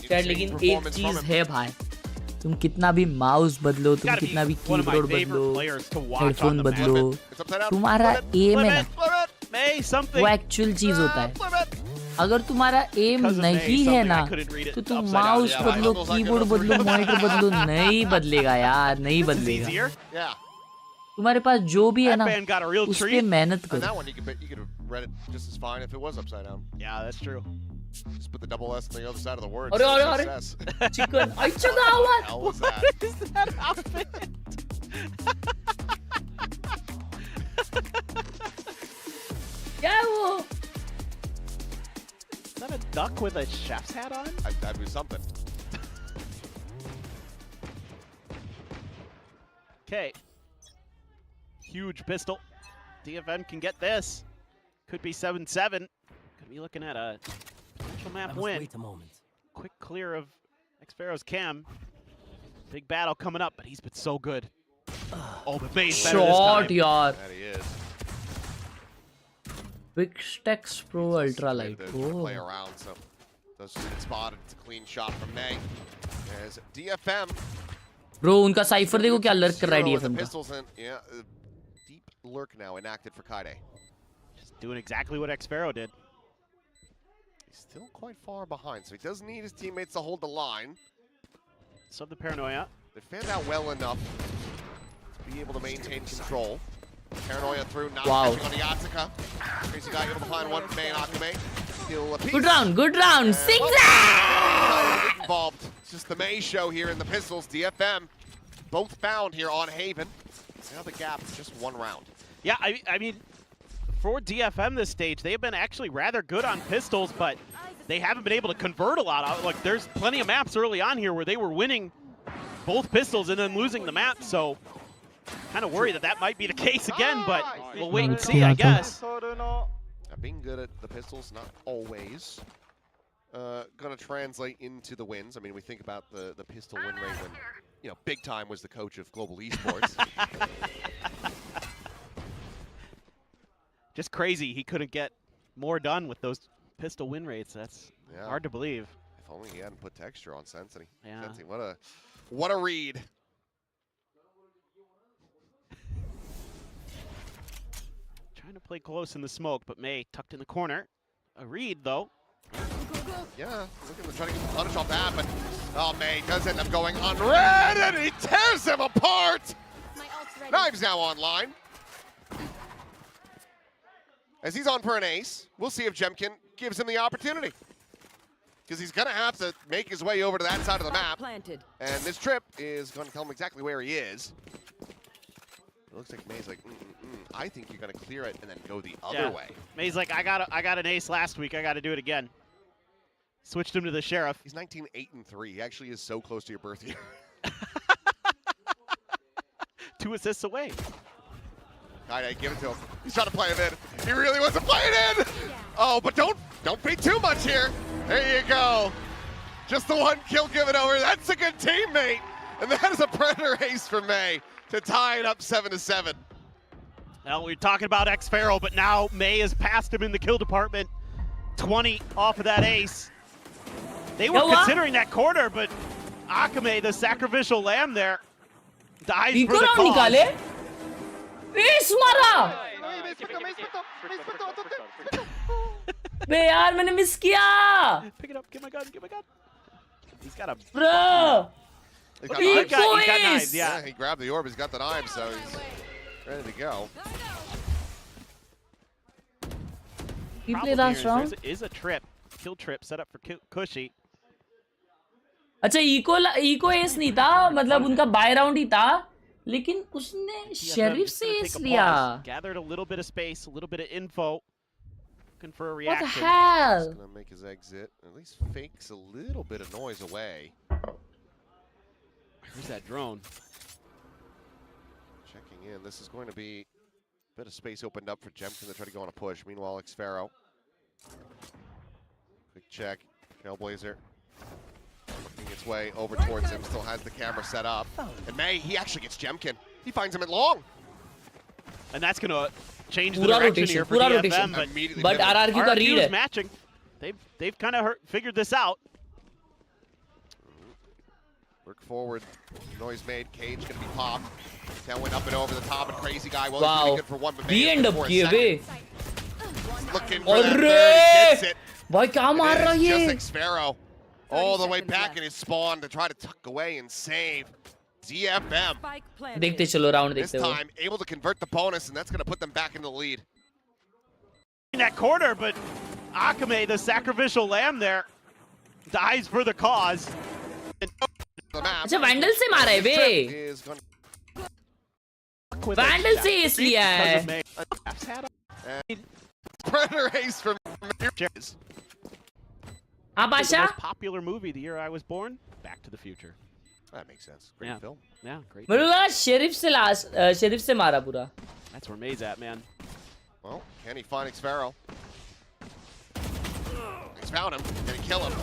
लेकिन एक चीज है भाई, तुम कितना भी mouse बदलो, तुम कितना भी कीबोर्ड बदलो, हेडफोन बदलो, तुम्हारा एम है ना, वो एक्चुअल चीज होता है. अगर तुम्हारा एम नहीं है ना, तो तुम माउस बदलो, कीबोर्ड बदलो, मॉनिटर बदलो, नहीं बदलेगा यार, नहीं बदलेगा. तुम्हारे पास जो भी है ना, उस पे मेहनत करो. read it just as fine if it was upside down. Yeah, that's true. Just put the double S on the other side of the word. Chicken. I took that one. What is that outfit? क्या वो? Is that a duck with a chef's hat on? That'd be something. Okay. Huge pistol. DFM can get this. Could be 7-7. Could be looking at a potential map win. Wait a moment. Quick clear of Xfero's cam. Big battle coming up, but he's been so good. Oh, but May's better this time. Shot, yaar. That he is. Big Stacks Pro Ultra Light. Play around, so does just get spotted. It's a clean shot from May. There's DFM. Bro, उनका cipher देखो क्या lurk कर रहा है DFM का. Pistols in, yeah, deep lurk now enacted for Khelraay. Just doing exactly what Xfero did. He's still quite far behind, so he does need his teammates to hold the line. Sub the paranoia. They fanned out well enough to be able to maintain control. Paranoia through, not catching on the Yatsuka. Crazy guy able to find one May and Akume. Steal a piece. Good round. 6 involved. It's just the May show here in the pistols. DFM both found here on Haven. Now the gap is just one round. Yeah, I mean, for DFM this stage, they have been actually rather good on pistols, but they haven't been able to convert a lot. Like, there's plenty of maps early on here where they were winning both pistols and then losing the map, so kind of worried that that might be the case again, but we'll wait and see, I guess. Being good at the pistols, not always going to translate into the wins. I mean, we think about the pistol win rate when, you know, Big Time was the coach of Global Esports. Just crazy he couldn't get more done with those pistol win rates. That's hard to believe. If only he hadn't put texture on Sensei. Yeah. Sensei, what a read. Trying to play close in the smoke, but May tucked in the corner. A read, though. Yeah, looking to try to get the punish off that, but May does end up going on red, and he tears him apart! Knives now online. As he's on for an ace, we'll see if Jemkin gives him the opportunity. Because he's going to have to make his way over to that side of the map. And this trip is going to tell him exactly where he is. It looks like May's like, I think you're going to clear it and then go the other way. May's like, I got an ace last week. I got to do it again. Switched him to the Sheriff. He's 19-8-3. He actually is so close to your birth year. 2 assists away. Khelraay, give it to him. He's trying to play it in. He really wants to play it in. Oh, but don't be too much here. There you go. Just the one kill given over. That's a good teammate. And that is a Predator ace for May to tie it up 7-7. Well, we're talking about Xfero, but now May has passed him in the kill department. 20 off of that ace. They were considering that corner, but Akume, the sacrificial lamb there, dies for the cause. Ace mara! बे यार मैंने miss किया. Pick it up, get my gun. He's got a bro. He got knives, yeah. He grabbed the orb, he's got the knives, so he's ready to go. He played last round. There is a kill trip set up for Cushy. अच्छा eco S नहीं था, मतलब उनका bye round ही था, लेकिन उसने sheriff से S लिया. Gathered a little bit of space, a little bit of info. Looking for a reaction. What the hell? He's gonna make his exit. At least fakes a little bit of noise away. Where's that drone? Checking in. This is going to be a bit of space opened up for Jemkin to try to go on a push. Meanwhile, Xfero. Quick check. Trailblazer. Working its way over towards him. Still has the camera set up. And May, he actually gets Jemkin. He finds him at long. And that's going to change the direction here for DFM. But RRQ ka read is matching. They've kind of figured this out. Work forward. Noise made. Cage going to be popped. Tailwind up and over the top. And Crazy Guy was really good for one. But May end up kiye bhe. Looking for that third. He gets it. Bhai kya maar raha It's ye? just Xfero. All the way back in his spawn to try to tuck away and save DFM. देखते चलो round This देखते हो. time able to convert the bonus, and that's going to put them back in the lead. In that corner, but Akume, the sacrificial lamb there, dies for the cause. अच्छा Vandal से मारा है बे. Vandal से S लिया है. Predator ace from हाँ The बादशाह. most popular movie the year I was born, Back to the Future. That makes sense. Great film. Yeah, great. मतलब शेरिफ से मारा पूरा. That's where May's at, man. Well, can he find Xpharaoh? He's found him. Can he kill him?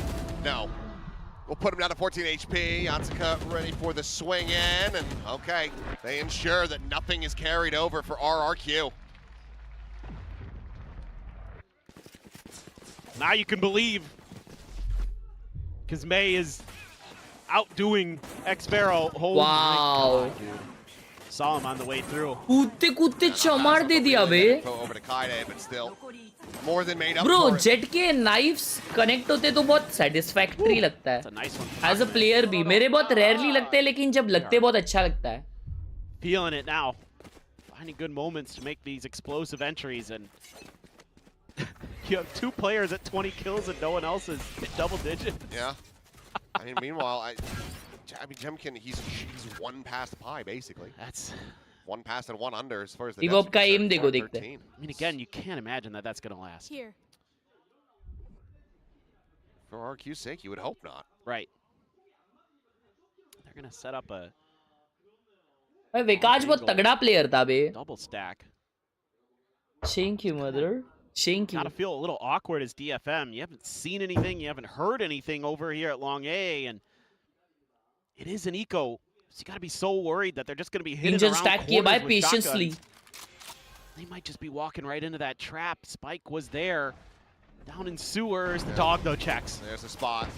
No. We'll put him down to 14 HP. Yatsuka ready for the swing in, and okay, they ensure that nothing is carried over for RRQ. Now you can believe, because May is outdoing Xpharaoh. Holy Wow. God, dude. Saw him on the way through. कूदते चमार दे दिया बे. Over to Kaide, but still more than made up Bro, for it. Jet के knives connect होते तो बहुत satisfactory लगता है. That's a nice one. As a player भी मेरे बहुत rarely लगते हैं, लेकिन जब लगते बहुत अच्छा लगता है. Feeling it now. Finding good moments to make these explosive entries, and you have 2 players at 20 kills and no one else is double digits. Yeah. I mean, meanwhile, I mean, Jemkin, he's 1 past Pi, basically. That's 1 past and 1 under as far as the Revob का aim देखो देखते. I mean, again, you can't imagine that that's going to last. Here. For RQ's sake, you would hope not. Right. They're going to set up a भाई विकास बहुत तगड़ा player था बे. double stack. Thank you, mother. Thank you. Gotta feel a little awkward as DFM. You haven't seen anything, you haven't heard anything over here at Long A, and it is an eco, so you gotta be so worried that they're just gonna be hitting Angel around stack किए corners भाई with patiently. shotguns. They might just be walking right into that trap. Spike was there. Down in sewers, the dog though checks. There's a spot.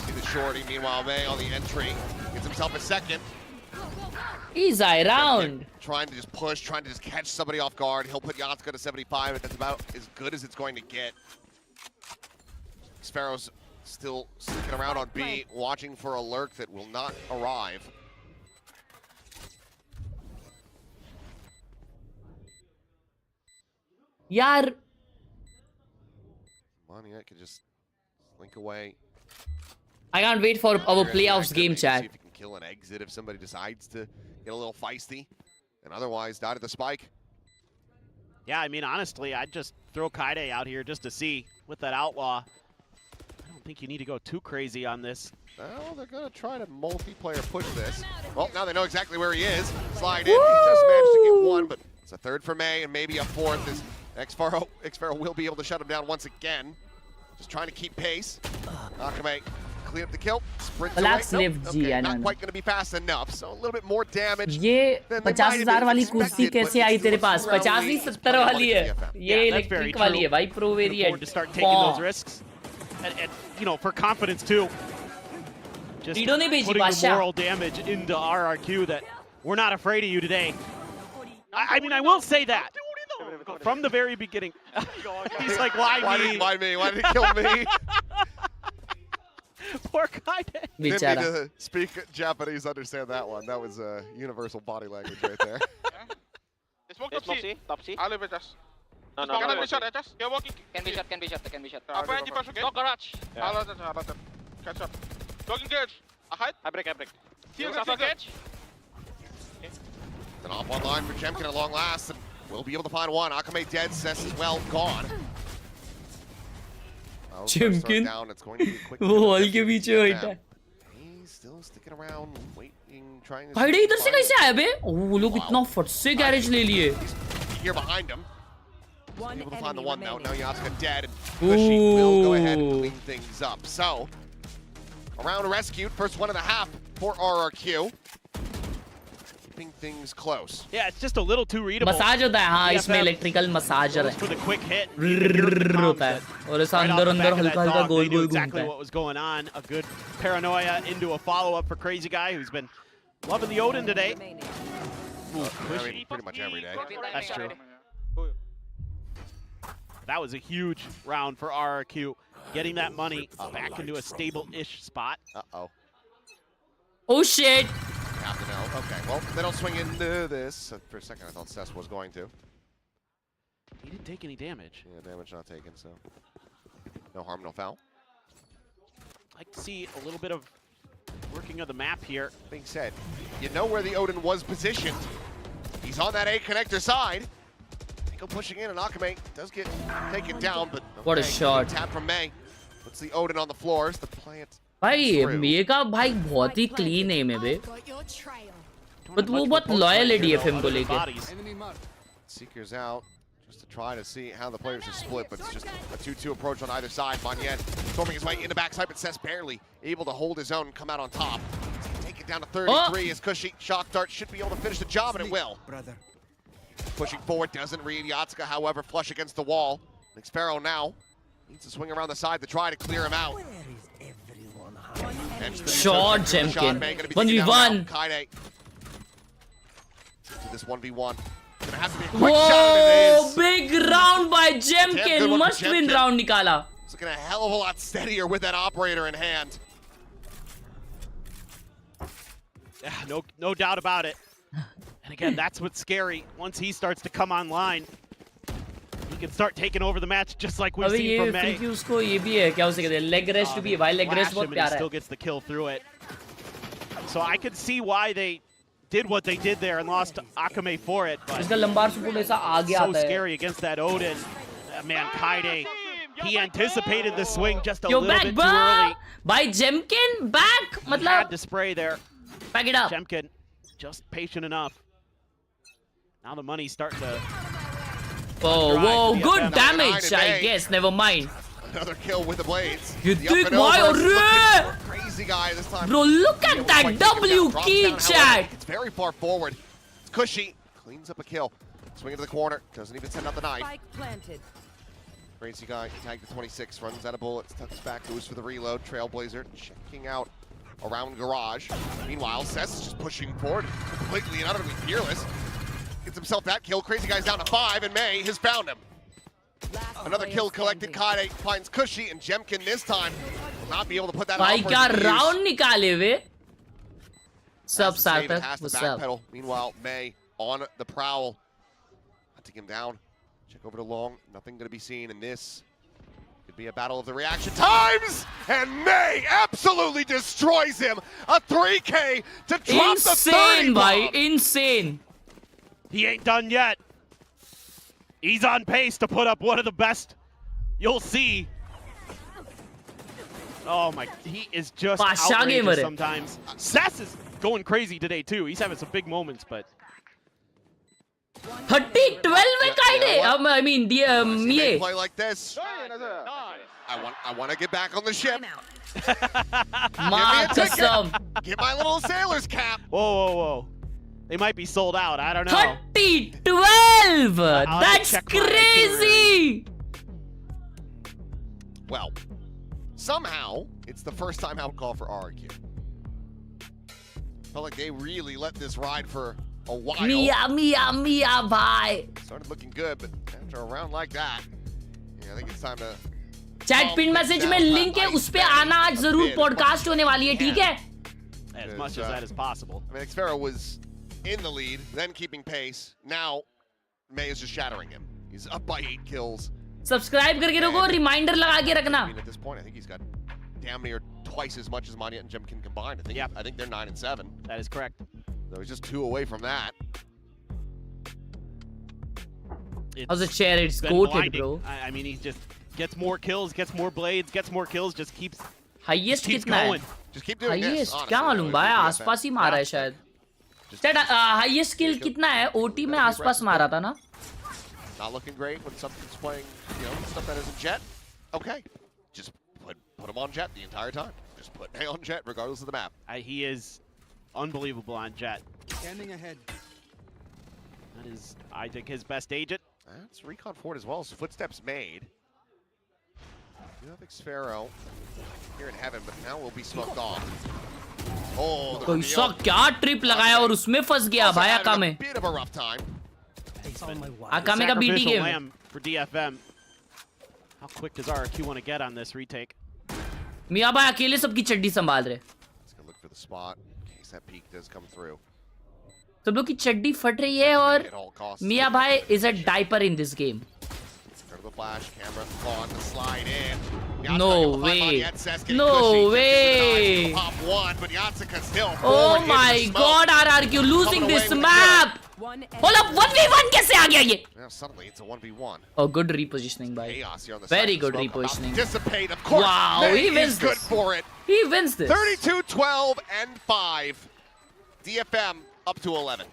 See the shorty. Meanwhile, May on the entry gets himself a second. He's around. Trying to just push, trying to just catch somebody off guard. He'll put Yatsuka to 75, but that's about as good as it's going to get. Xpharaoh's still sneaking around on B, watching for a lurk that will not arrive. यार Moniak can just slink away. I can't wait for our playoffs game, chat. See if he can kill an exit if somebody decides to get a little feisty, and otherwise died at the spike. Yeah, I mean, honestly, I'd just throw Kaide out here just to see with that outlaw. I don't think you need to go too crazy on this. Well, they're going to try to multiplayer push this. Well, now they know exactly where he is. Slide in. He just managed to get 1, but it's a 3rd for May and maybe a 4th as Xpharaoh will be able to shut him down once again. Just trying to keep pace. Akame clean up the kill. Sprint away. Nope. Okay, not quite going to be fast enough, so a little bit more damage. ये 50,000 वाली कुर्सी कैसे आई तेरे पास? 50 नहीं 70 वाली है. ये electric वाली है भाई, pro variant. To start taking those risks, and you know, for confidence too. Just putting the moral damage into RRQ that we're not afraid of you today. I mean, I will say that from the very beginning. He's like, why me? Why me? Why did he kill me? Poor Kaide. Didn't need to speak Japanese, understand that one. That was universal body language right there. Smoke top C. Top C. I'll leave it just. No, Can be shot, just. You're walking. Can be shot, can be shot, can be shot. Up and push again. No garage. I'll let it. Catch up. Talking cage. Ahead. I break. See cage. An off one line for Jemkin at long last. And we'll be able to find 1. Akame dead, Cess as well gone. Jemkin. Down. It's going to be a quick. वो hall के पीछे बैठा है. He's still sticking around, waiting, trying to. भाई इधर से कैसे आया बे? वो लोग इतना फट से गैरेज ले लिए. Here behind him. Able to find the 1 now. Now Yatsuka dead, and Pushy will go ahead and clean things up. So, a round rescued, first 1.5 for RRQ. Keeping things close. Yeah, it's just a little too readable. Massage होता है हाँ इसमें electrical massager है. For the quick hit. होता है और ऐसा अंदर हल्का गोल गोल घूमता exactly what was going on. A good paranoia into a follow-up for Crazy Guy, who's been loving the Odin today. I mean, pretty much every day. That's true. That was a huge round for RRQ, getting that money back into a stable-ish spot. Uh-oh. Oh shit! Have to know. Okay, well, they don't swing into this. For a second, I thought Cess was going to. He didn't take any damage. Yeah, damage not taken, so no harm, no foul. I'd like to see a little bit of working of the map here. Being said, you know where the Odin was positioned. He's on that A connector side. Go pushing in, and Akame does get taken down, but what a shot! Tap from May. Puts the Odin on the floors. The plant भाई mega भाई बहुत ही clean M है बे, but वो बहुत loyal है DFM को लेके. Seekers out just to try to see how the players are split, but it's just a 2-2 approach on either side. Magnet storming his way into backside, but Cess barely able to hold his own and come out on top. Take it down to 33 as Cushy shock dart should be able to finish the job, and it will. Pushing forward, doesn't read. Yatsuka, however, flush against the wall. Xpharaoh now needs to swing around the side to try to clear him out. Short Jemkin. 1v1. This 1v1. Gonna have to be a quick shot, and it Whoa! is. Big round by Jemkin. Must win round nikala. It's looking a hell of a lot steadier with that operator in hand. Yeah, no doubt about it. And again, that's what's scary. Once he starts to come online, he can start taking over the match just like we've seen from May. अभी ये उसको ये भी है क्या उसे कहते हैं leg rest भी है भाई, leg rest बहुत प्यारा है. Still gets the kill through it. So I could see why they did what they did there and lost Akame for it. But इसका लंबार support ऐसा आगे आता so है. scary against that Odin. Man, Kaide, he anticipated the swing just a little bit too early. By Jemkin back मतलब Had to spray there. Back it up. Jemkin just patient enough. Now the money's starting to. Oh, whoa, good damage, I guess. Never mind. Another kill with the blades. You think why, crazy guy this time. Bro, look at that W key, chat. It's very far forward. It's Cushy. Cleans up a kill. Swing into the corner. Doesn't even send out the knife. Crazy guy tagged to 26. Runs out of bullets. Tucks back. Goes for the reload. Trailblazer checking out around garage. Meanwhile, Cess is just pushing forward. Completely and utterly fearless. Gets himself that kill. Crazy guy's down to 5, and May has found him. Another kill collected. Kaide finds Cushy, and Jemkin this time will not be able to put that भाई क्या round निकाले वे. Sub Sarthak, what's up? Meanwhile, May on the prowl. Hunting him down. Check over to Long. Nothing going to be seen in this. Could be a battle of the reaction times, and May absolutely destroys him. A 3K to drop the 30 bomb. Insane, insane. He ain't done yet. He's on pace to put up one of the best you'll see. Oh my, he is just outrageous sometimes. Cess is going crazy today too. He's having some big moments, but 30-12 में Kaide. I mean, They play like this. I want to get back on the ship. Get my little sailor's cap. Whoa. They might be sold out. I don't know. 30-12. That's crazy. Well, somehow it's the first time out call for RRQ. Felt like they really let this ride for a while. Mia, bhai. Started looking good, but after a round like that, yeah, I think it's time to. Chat pin message में link है, उस पे आना आज जरूर podcast होने वाली है, ठीक है? As much as that is possible. I mean, Xpharaoh was in the lead, then keeping pace. Now, May is just shattering him. He's up by 8 kills. Subscribe करके रखो, reminder लगा के रखना. I mean, at this point, I think he's got damn near twice as much as Magnet and Jemkin combined. I think they're 9 and 7. That is correct. So he's just 2 away from that. How's the chair? It's coated, bro. I mean, he just gets more kills, gets more blades, gets more kills, just keeps. Highest keeps कितना going. Just keep doing this. Highest क्या मालूम भाई, आसपास ही मारा है शायद. Chat, highest kill कितना है? OT में आसपास मारा था ना? Not looking great when something's playing, stuff that isn't Jet. Okay, just put him on Jet the entire time. Just put May on Jet regardless of the map. He is unbelievable on Jet. Standing ahead. That is, I think, his best agent. That's recon forward as well. So footsteps made. You have Xpharaoh here in heaven, but now we'll be smoked off. Oh, कोई सा क्या trip लगाया और उसमें फंस गया भाई आकामे. Bit of a rough time. आकामे का BT game. For DFM. How quick does RRQ want to get on this retake? मियां भाई अकेले सबकी चड्डी संभाल रहे. Let's go look for the spot in case that peak does come through. सब लोग की चड्डी फट रही है और मियां भाई is a diaper in this game. The flash camera on the slide in. No way. No way. Pop one, but Yatsuka still oh my god, RRQ losing this map. Hold up, 1v1 कैसे आ गया ये? Now suddenly it's a 1v1. Oh, good repositioning by. Chaos here on the Very side. good Smoke about to repositioning. Dissipate, of course. Wow, May he wins is good this. for it. He wins this. 32-12 and 5. DFM up to 11.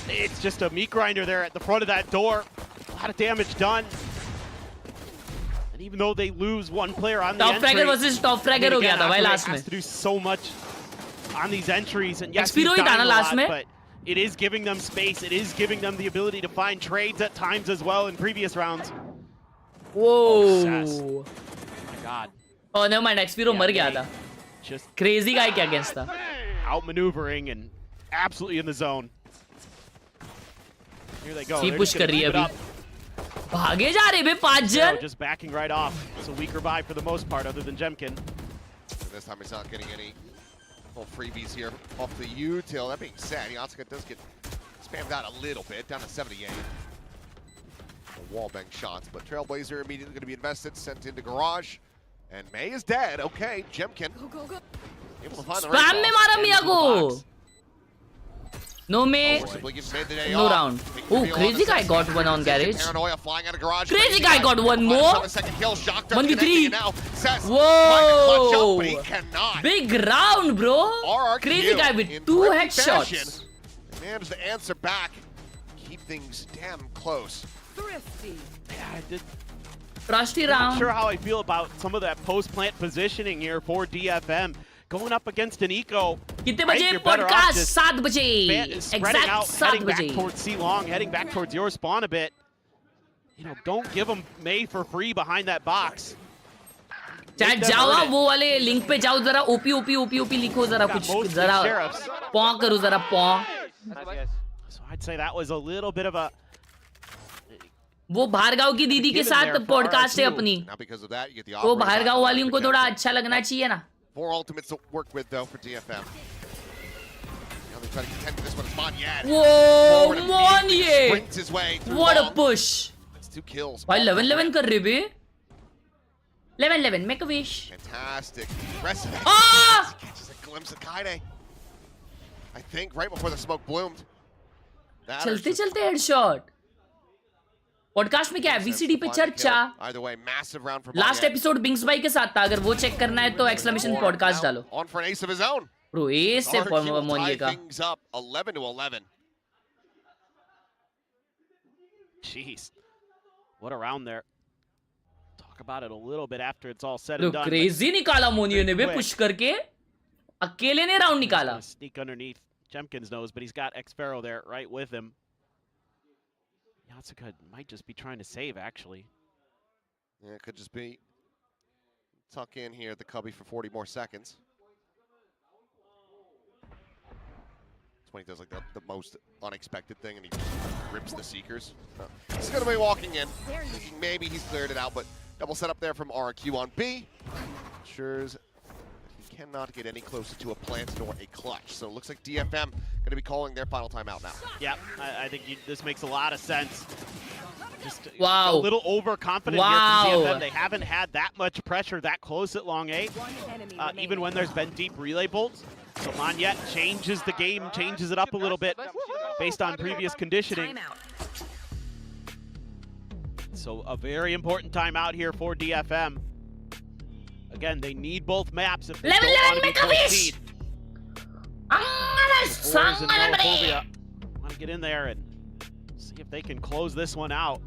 It's just a meat grinder there at the front of that door. A lot of damage done. And even though they lose one player on the Top entry, fragger versus top fragger हो गया था भाई last में. has to do so much on these entries, and yes, Expiro he's ही था dying ना a last lot, में. but it is giving them space. It is giving them the ability to find trades at times as well in previous rounds. Whoa. Oh my God. Oh, never mind. Expiro मर गया था. Just Crazy guy क्या against था. outmaneuvering and absolutely in the zone. Here they go. C They're push just कर gonna रही है keep it अभी. up. भागे जा रहे बे 5 So जन. just backing right off. It's a weaker buy for the most part, other than Jemkin. This time he's not getting any little freebies here off the util. That being said, Yatsuka does get spammed out a little bit, down to 78. Wallbang shots, but Trailblazer immediately going to be invested, sent into garage. And May is dead. Okay, Jemkin. Able to find the Spam में मारा मिया को. No May, no round. Oh, Crazy Guy got one on garage. Crazy Guy got one more. 1v3. Whoa! Big round, bro. Crazy Guy with 2 headshots. Managed to answer back. Keep things damn close. Yeah, I did. Frosty I'm not round. sure how I feel about some of that post-plant positioning here for DFM. Going up against an eco. कितने बजे podcast 7 बजे. Spreading out, Exact 7 heading back बजे. towards C-Long, heading back towards your spawn a bit. You know, don't give them May for free behind that box. चाहे जाओ वो वाले link पे जाओ जरा ओपी लिखो जरा कुछ जरा पॉ करो जरा पॉ. So I'd say that was a little bit of a. वो भार्गव की दीदी के साथ पॉडकास्ट है अपनी. वो भार्गव वाली उनको थोड़ा अच्छा लगना चाहिए ना. 4 ultimates to work with though for DFM. Now they try to contend with this one. It's Monye. Whoa, Monye! Sprints his way through What a long. push! That's 2 kills. भाई 11-11 कर रहे बे. 11-11 make a wish. Fantastic. Aggressive. Ah! Catches a glimpse of Kaide. I think right before the smoke bloomed. चलते चलते headshot. Podcast में क्या है VCT पे चर्चा. Either way, massive round for last episode बिंग्स भाई के साथ था. अगर वो चेक करना है तो एक्सक्लेमेशन पॉडकास्ट डालो. On for an ace of his own. Bro S से मोनिए का. Things up 11 to 11. Jeez. What a round there. Talk about it a little bit after it's all said low and done. Crazy निकाला मोनिए ने बे push करके. अकेले ने round निकाला. Sneak underneath Jemkin's nose, but he's got X-Pharaoh there right with him. Yatsuka might just be trying to save, actually. Yeah, it could just be tuck in here at the cubby for 40 more seconds. It's when he does like the most unexpected thing and he rips the Seekers. He's going to be walking in, thinking maybe he's cleared it out, but double setup there from RRQ on B. Ensures he cannot get any closer to a plant nor a clutch. So it looks like DFM going to be calling their final timeout now. Yeah, I think this makes a lot of sense. Just Wow. a little overconfident Wow. here from DFM. They haven't had that much pressure that close at long A, even when there's been deep relay bolts. So Monyet changes the game, changes it up a little bit based on previous conditioning. So a very important timeout here for DFM. Again, they need both maps if they don't want to be full speed. Want to get in there and see if they can close this one out.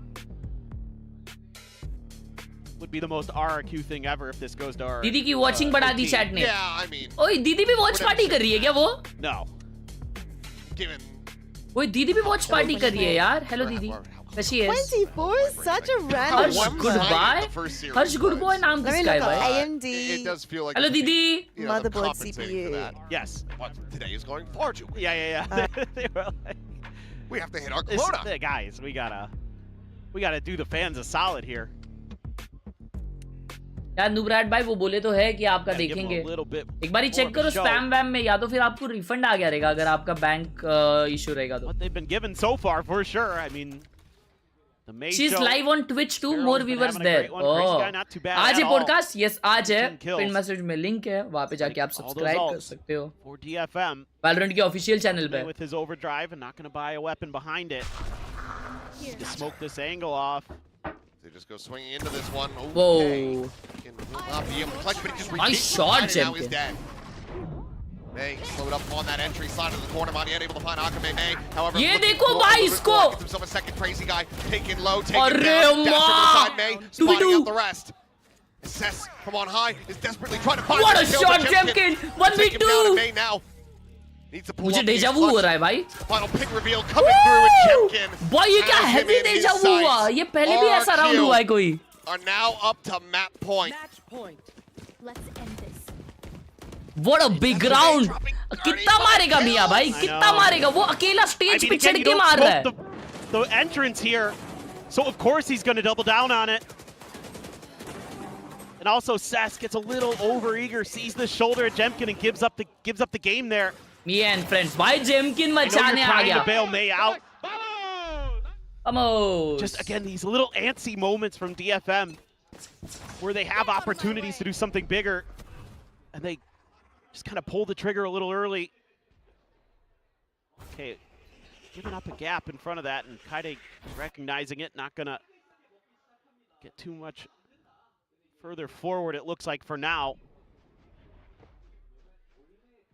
Would be the most RRQ thing ever if this goes to RRQ. दीदी की watching बढ़ा the chat ने. Yeah, I mean. ओए दीदी भी watch party कर रही है क्या वो? No. Given. ओए दीदी भी वॉच पार्टी कर रही है यार. हेलो दीदी. कैसी है? 24 is such a random Harsh number. Goodbye. Harsh Goodbye नाम Let me किसका है look up भाई? AMD. It does feel like. Hello दीदी. You know, them Motherboard compensating for CPU. that. Yes. But today is going far too quick. Yeah. They were like, We have to hit our quota. guys, we gotta do the fans a solid here. यार नुब्राट भाई वो बोले तो है कि आपका देखेंगे. एक बार ही चेक करो स्पैम वैम में, या तो फिर आपको रिफंड आ गया रहेगा अगर आपका बैंक इशू रहेगा तो. What they've been given so far, for sure. I mean, She's live on Twitch too. More viewers there. Oh, आज है podcast? Yes, आज है. Pin message में link है. वहाँ पे जाके आप subscribe कर सकते हो. For DFM. Valorant के official channel पे. With his overdrive and not going to buy a weapon behind it. To smoke this angle off. They just go swinging into this one. Whoa. Nice shot, Jemkin. May slowed up on that entry side of the corner. Maniet able to find Akame May. However, ये देखो भाई इसको. Gets himself a second crazy guy. Taken low, taken down. Dash to the side, May. Spotting out the rest. Cess from on high is desperately trying to find. What a shot, Jemkin. 1v2. May now. Needs to pull मुझे up डेजा वू हो रहा है भाई. Final pick reveal coming through with Jemkin. भाई ये क्या heavy डेजा वू हुआ? ये पहले भी ऐसा राउंड हुआ है कोई. Are now up to map point. Let's end this. What a big round. कितना मारेगा मिया भाई? कितना मारेगा? वो अकेला स्टेज पे चढ़ के मार रहा है. The entrance here. So of course he's going to double down on it. And also Cess gets a little overeager, sees the shoulder at Jemkin and gives up the game there. Me and friends. भाई Jemkin मचाने आ Trying गया. to bail May out. Vamos. Just again these little antsy moments from DFM where they have opportunities to do something bigger and they just kind of pull the trigger a little early. Okay, giving up a gap in front of that, and Kaide recognizing it, not gonna get too much further forward, it looks like for now.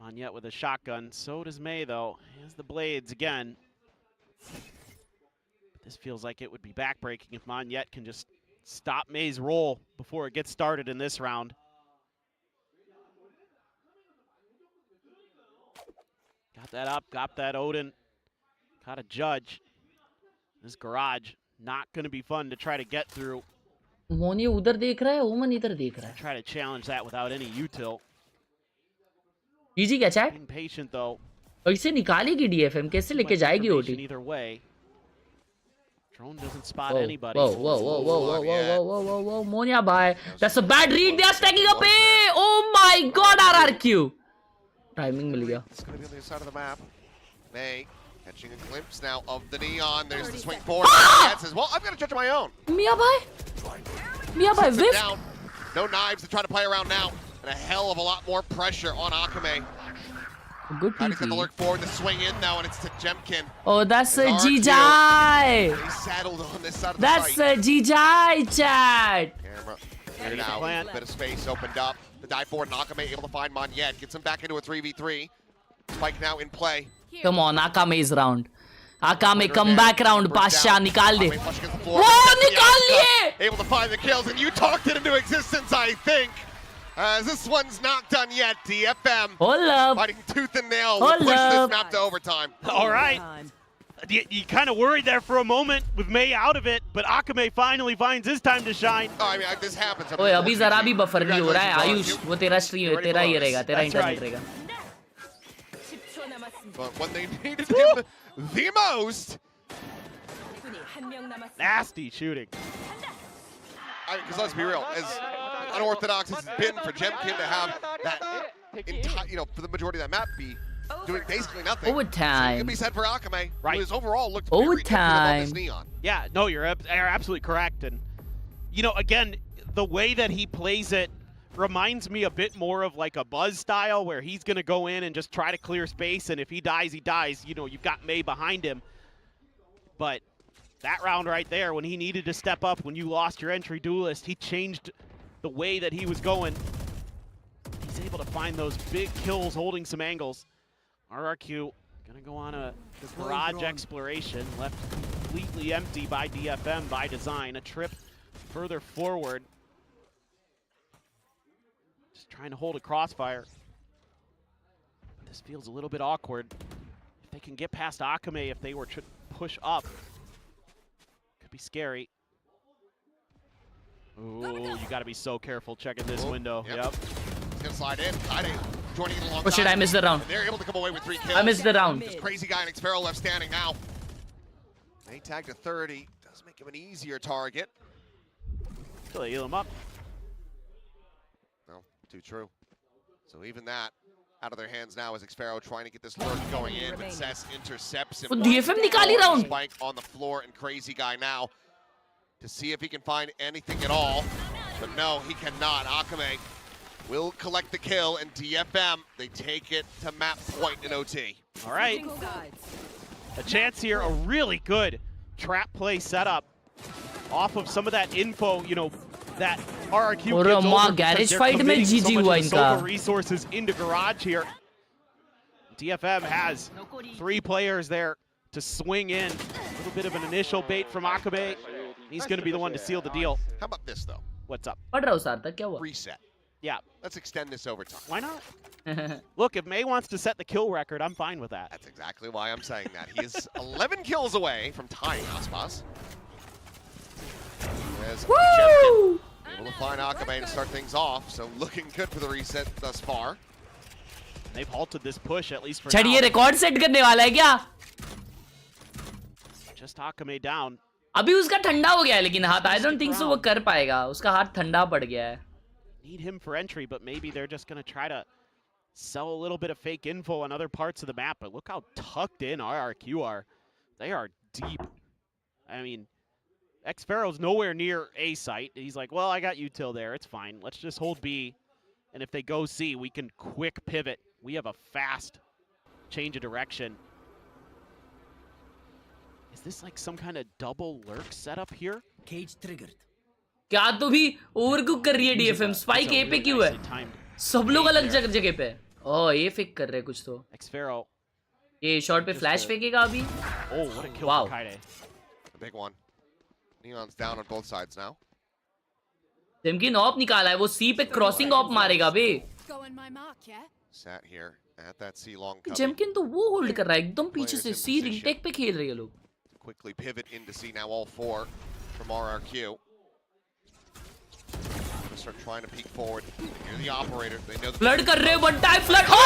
Maniet with a shotgun, so does May though. He has the blades again. But this feels like it would be backbreaking if Maniet can just stop May's roll before it gets started in this round. Got that up, got that Odin. Got a judge. This garage, not going to be fun to try to get through. Moni उधर देख रहा है, ओमन इधर देख रहा है. Try to challenge that without any util. जीजी क्या चैट? Being patient though. और इसे निकालेगी DFM, कैसे लेके जाएगी OT? Either way. Drone doesn't spot anybody. Whoa, Monia bhai. That's a bad read. They are stacking up A. Oh my god, RRQ. Timing मिल गया. It's going to be on the other side of the map. May catching a glimpse now of the neon. There's the swing forward. Says, well, I've got to judge my own. Mia bhai, whiff. Down. No knives to try to play around now. And a hell of a lot more pressure on Akame. Good Trying to look forward to swing in now, and it's to Jemkin. Oh, that's a G-Jai. He's saddled on this side of the That's site. a G-Jai, chat. Camera cleared out. A bit of space opened up. The dive forward, and Akame able to find Maniet. Gets him back into a 3v3. Spike now in play. Come on, Akame's round. Akame comeback round. Pasha, nikal de. Whoa, nikal liye! Able to find the kills, and you talked it into existence, I think. As this one's not done yet, DFM. Hold up. Fighting tooth and nail. Hold Push up. this map to overtime. All right. You kind of worried there for a moment with May out of it, but Akame finally finds his time to shine. Oh, I mean, this happens. ओए अभी जरा भी buffer नहीं हो रहा है आयुष वो तेरा स्ट्रीम तेरा ही रहेगा तेरा इंटरनेट रहेगा. But when they needed him the most. Nasty shooting. Because let's be real, as unorthodox as it's been for Jemkin to have that entire, for the majority of that map be doing basically nothing. Overtime. It could be said for Akame, right. who has overall looked very improved on this neon. Yeah, no, you're absolutely correct. And, again, the way that he plays it reminds me a bit more of like a Buzz style where he's going to go in and just try to clear space. And if he dies, he dies. You've got May behind him. But that round right there, when he needed to step up, when you lost your entry duelist, he changed the way that he was going. He's able to find those big kills holding some angles. RRQ gonna go on a garage exploration, left completely empty by DFM by design. A trip further forward. Just trying to hold a crossfire. This feels a little bit awkward. If they can get past Akame, if they were to push up, could be scary. Ooh, you gotta be so careful checking this window. Yep. He's gonna slide in. Joining in alongside. Oh shit, I missed the round. They're able to come away with 3 kills. I missed the round. This crazy guy in Xferro left standing now. They tagged to 30. Does make him an easier target. Till they heal him up. No, too true. So even that out of their hands now as Xferro trying to get this lurk going in, but Cess intercepts him. DFM nikali round. Spike on the floor and crazy guy now. to see if he can find anything at all. But no, he cannot. Akame will collect the kill, and DFM, they take it to map point in OT. All right. A chance here, a really good trap play setup off of some of that info, you know, that RRQ gives over because they're committing so much of the Sova resources into Garage here. DFM has 3 players there to swing in. A little bit of an initial bait from Akame. He's going to be the one to seal the deal. How about this, though? What's up? Reset. Yeah. Let's extend this over time. Why not? Look, if May wants to set the kill record, I'm fine with that. That's exactly why I'm saying that. He is 11 kills away from tying Aspas. As Woo! Able to find Akame and start things off, so looking good for the reset thus far. They've halted this push at least for now. record set करने वाला है क्या? Just Akame down. अभी उसका ठंडा हो गया है लेकिन हाथ. I don't think so वो कर पाएगा. उसका हाथ ठंडा पड़ गया है. Need him for entry, but maybe they're just going to try to sell a little bit of fake info on other parts of the map. But look how tucked in RRQ are. They are deep. I mean, X-Pharaoh's nowhere near A site. He's like, well, I got you till there. It's fine. Let's just hold B. And if they go C, we can quick pivot. We have a fast change of direction. Is this like some kind of double lurk setup here? Cage triggered. क्या तो भी overcook कर रही है DFM. Spike A पे क्यों है? सब लोग अलग जगह पे. ओह ये फेक कर रहे हैं कुछ तो. X-Pharaoh. ये शॉट पे फ्लैश फेंकेगा अभी. Oh, what a kill for Khelraay. A big one. Neon's down on both sides now. जेमकिन ऑप निकाला है. वो सी पे क्रॉसिंग ऑप मारेगा बे. Sat here at that C long cover. जेमकिन तो वो होल्ड कर रहा है एकदम पीछे से. सी रिटेक पे खेल रहे हैं लोग. Quickly pivot into C now, all 4 from RRQ. Start trying to peek forward. You're the operator. They know. Flood कर रहे हैं. One time flood. Oh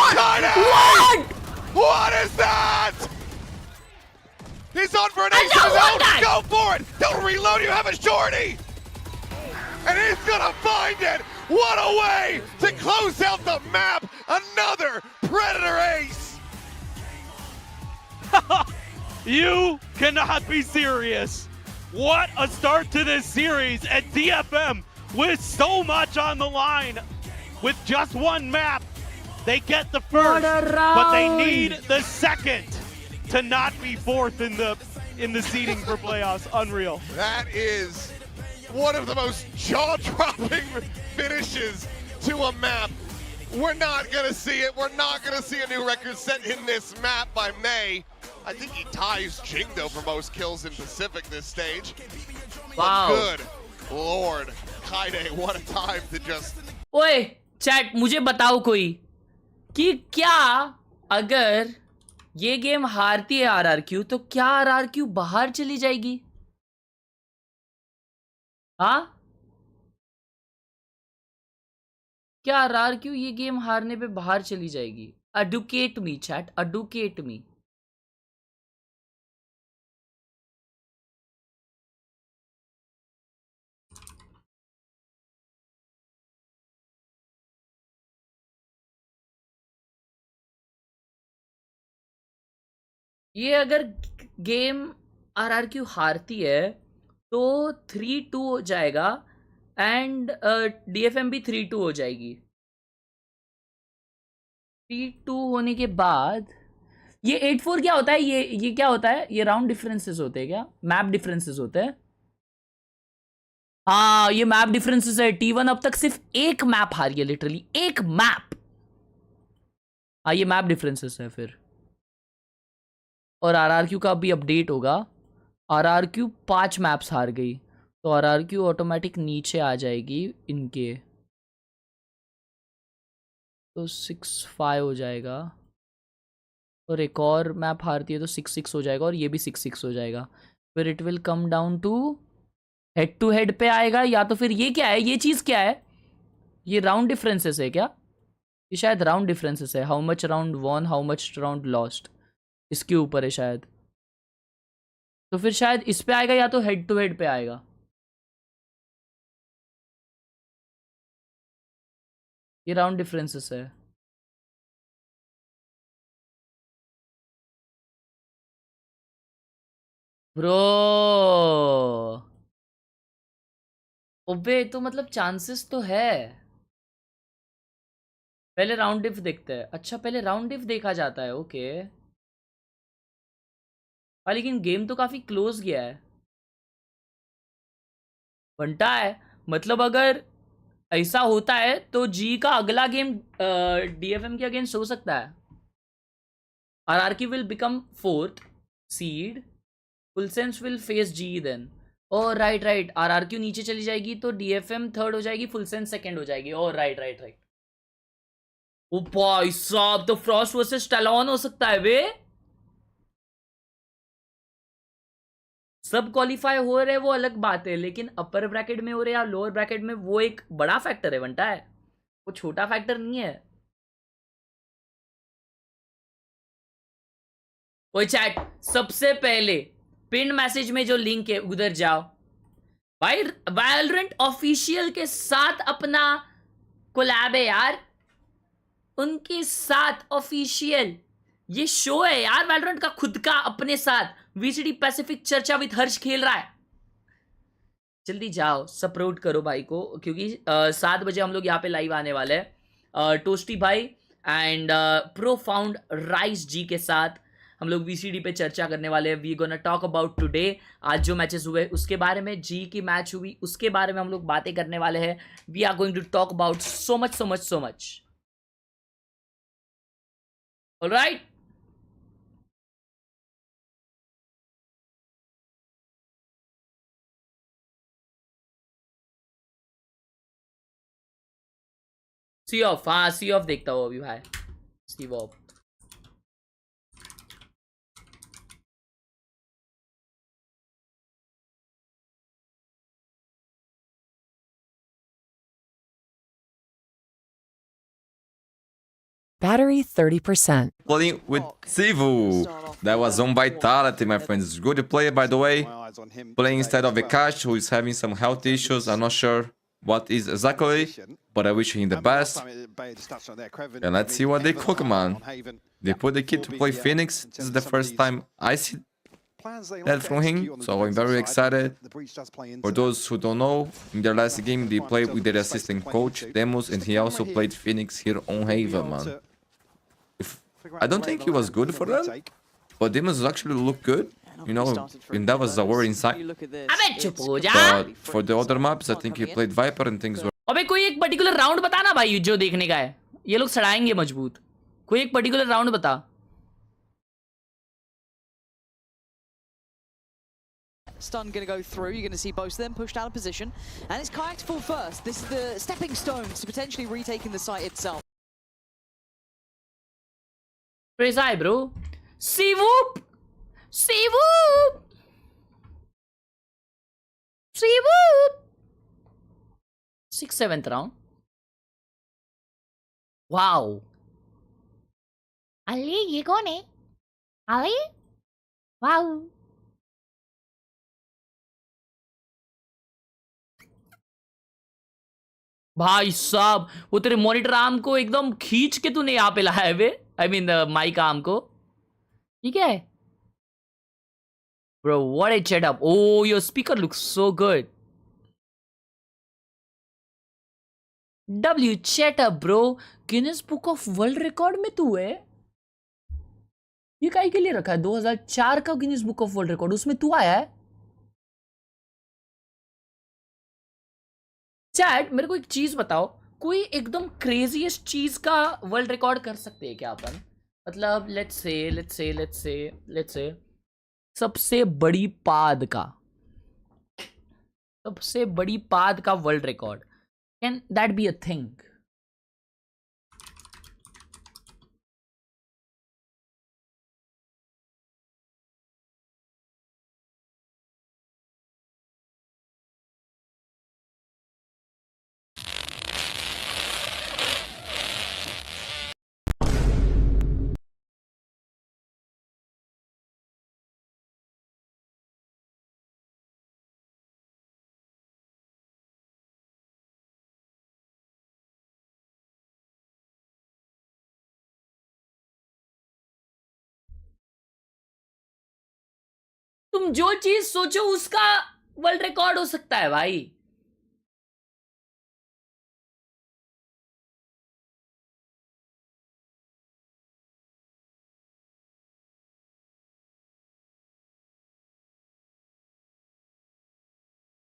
my God! What? What is that? He's on for an ace of his own. Go for it. Don't reload. You have a shorty. And he's gonna find it. What a way to close out the map. Another Predator ace. You cannot be serious. What a start to this series, and DFM with so much on the line. With just one map, they get the first, but they need the second to not be fourth in the seeding for playoffs. Unreal. That is one of the most jaw-dropping finishes to a map. We're not gonna see it. We're not gonna see a new record set in this map by May. I think he ties Jingdo for most kills in Pacific this stage. Wow. But good Lord. Khelraay, what a time to just... ओए chat मुझे बताओ कोई कि क्या अगर ये game हारती है RRQ तो क्या आरआरक्यू बाहर चली जाएगी? हाँ क्या आरआरक्यू ये गेम हारने पे बाहर चली जाएगी? एडुकेट मी चैट, एडुकेट मी. ये अगर गेम आरआरक्यू हारती है तो 3-2 हो जाएगा एंड डीएफएम भी 3-2 हो जाएगी. 3-2 होने के बाद ये 8-4 क्या होता है? ये क्या होता है? ये राउंड डिफरेंसेस होते हैं क्या? मैप डिफरेंसेस होते हैं. हाँ ये मैप डिफरेंसेस है. T1 अब तक सिर्फ एक मैप हारी है, लिटरली एक मैप. हाँ ये मैप डिफरेंसेस है फिर. और आरआरक्यू का भी अपडेट होगा. आरआरक्यू 5 मैप्स हार गई तो आरआरक्यू ऑटोमेटिक नीचे आ जाएगी इनके, तो 6-5 हो जाएगा. और एक और मैप हारती है तो 6-6 हो जाएगा और ये भी 6-6 हो जाएगा. फिर it will come down to head to head पे आएगा. या तो फिर ये क्या है? ये चीज़ क्या है? ये राउंड डिफरेंसेस है क्या? ये शायद राउंड डिफरेंसेस है. How much round won, how much round lost, इसके ऊपर है शायद. तो फिर शायद इस पे आएगा या तो हेड टू हेड पे आएगा. ये राउंड डिफरेंसेस है. ब्रो ओबे तो मतलब चांसेस तो है। पहले राउंड डिफ देखते हैं। अच्छा पहले राउंड डिफ देखा जाता है, ओके। लेकिन गेम तो काफी क्लोज गया है। बनता है मतलब अगर ऐसा होता है तो जी का अगला गेम डीएफएम के अगेंस्ट हो सकता है। RRQ will become 4th seed, Fullsense will face G then. Oh right right, RRQ नीचे चली जाएगी तो डीएफएम 3rd हो जाएगी, फुलसेंस 2nd हो जाएगी। ओ राइट राइट राइट। ओ भाई साहब, तो फ्रॉस्ट वर्सेस टैलॉन हो सकता है बे। सब क्वालिफाई हो रहे वो अलग बात है, लेकिन अपर ब्रैकेट में हो रहे या लोअर ब्रैकेट में वो एक बड़ा फैक्टर है बनता है, वो छोटा फैक्टर नहीं है। कोई चैट सबसे पहले पिन मैसेज में जो लिंक है उधर जाओ भाई। वैलोरेंट ऑफिशियल के साथ अपना कोलैब है यार, उनके साथ ऑफिशियल ये शो है यार वैलोरेंट का खुद का अपने साथ। वीसीटी पैसिफिक चर्चा विद हर्ष खेल रहा है। जल्दी जाओ सपोर्ट करो भाई को, क्योंकि 7 बजे हम लोग यहाँ पे लाइव आने वाले हैं टोस्टी भाई एंड प्रोफाउंड राइस जी के साथ। हम लोग वीसीडी पे चर्चा करने वाले हैं। We gonna talk about today, आज जो मैचेस हुए उसके बारे में, जी की मैच हुई उसके बारे में हम लोग बातें करने वाले हैं। We are going to talk about so much so much so much. Alright, see off, हाँ सी ऑफ देखता हूँ अभी भाई। See off Battery 30%. Playing with Sivu. That was on Vitality, my friends. Good player, by the way. Playing instead of Vikash, who is having some health issues. I'm not sure what is exactly, but I wish him the best. And let's see what they cook, man. They put the kid to play Phoenix. This is the first time I see that from him, so I'm very excited. For those who don't know, in their last game, they played with their assistant coach, Demos, and he also played Phoenix here on Haven, man. I don't think he was good for them, but Demos actually looked good, you know, and that was the worry inside. But for the other maps, I think he played Viper and things were... अबे कोई एक particular round बता ना भाई जो देखने का है, ये लोग सड़ाएंगे मजबूत। कोई एक पर्टिकुलर राउंड बता। Stun going to go through. You're going to see both of them pushed out of position. And it's Kayak to fall first. This is the stepping stones to potentially retaking the site itself. Praise high, bro. C-Whoop! C-Whoop! C-Whoop! 6th, 7th round. Wow. Ali, ये कौन है? Ali? Wow. भाई साहब, वो तेरे monitor arm को एकदम खींच के तूने यहाँ पे लाया है वे। आई मीन माइक आर्म को। ठीक है bro, what a setup. Oh, your speaker looks so good. W setup bro. Guinness book of world record में तू है? ये काहे के लिए रखा है? 2004 का Guinness book of world record, उसमें तू आया है? चैट मेरे को एक चीज बताओ, कोई एकदम क्रेजीएस्ट चीज का वर्ल्ड रिकॉर्ड कर सकते हैं क्या अपन? मतलब लेट्स से सबसे बड़ी पाद का world record, can that be a thing? तुम जो चीज सोचो उसका वर्ल्ड रिकॉर्ड हो सकता है भाई।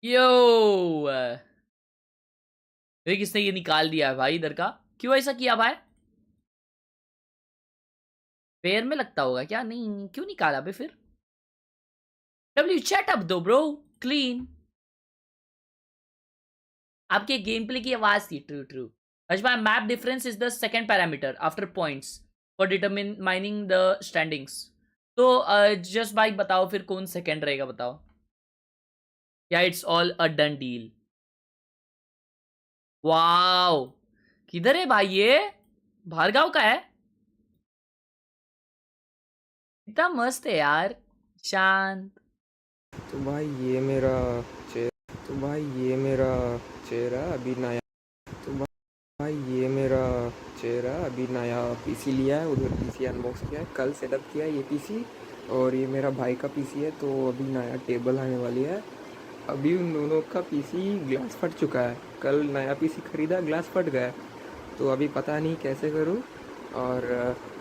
यो किसने ये निकाल दिया है भाई इधर का? क्यों ऐसा किया भाई? पैर में लगता होगा क्या? नहीं, क्यों निकाला बे फिर? W chat up दो ब्रो, क्लीन। आपके गेम प्ले की आवाज थी। True true. अजमा, map difference is the second parameter after points for determining the standings. तो जस्ट भाई बताओ फिर कौन सेकंड रहेगा बताओ? या it's all a done deal? Wow, किधर है भाई ये? भारगांव का है? इतना मस्त है यार, शांत। तो भाई ये मेरा चेहरा अभी नया अभी नया पीसी लिया है, उधर पीसी अनबॉक्स किया है, कल सेटअप किया है ये पीसी, और ये मेरा भाई का पीसी है। तो अभी नया टेबल आने वाली है। अभी उन दोनों का पीसी ग्लास फट चुका है, कल नया पीसी खरीदा, ग्लास फट गया, तो अभी पता नहीं कैसे करूँ। और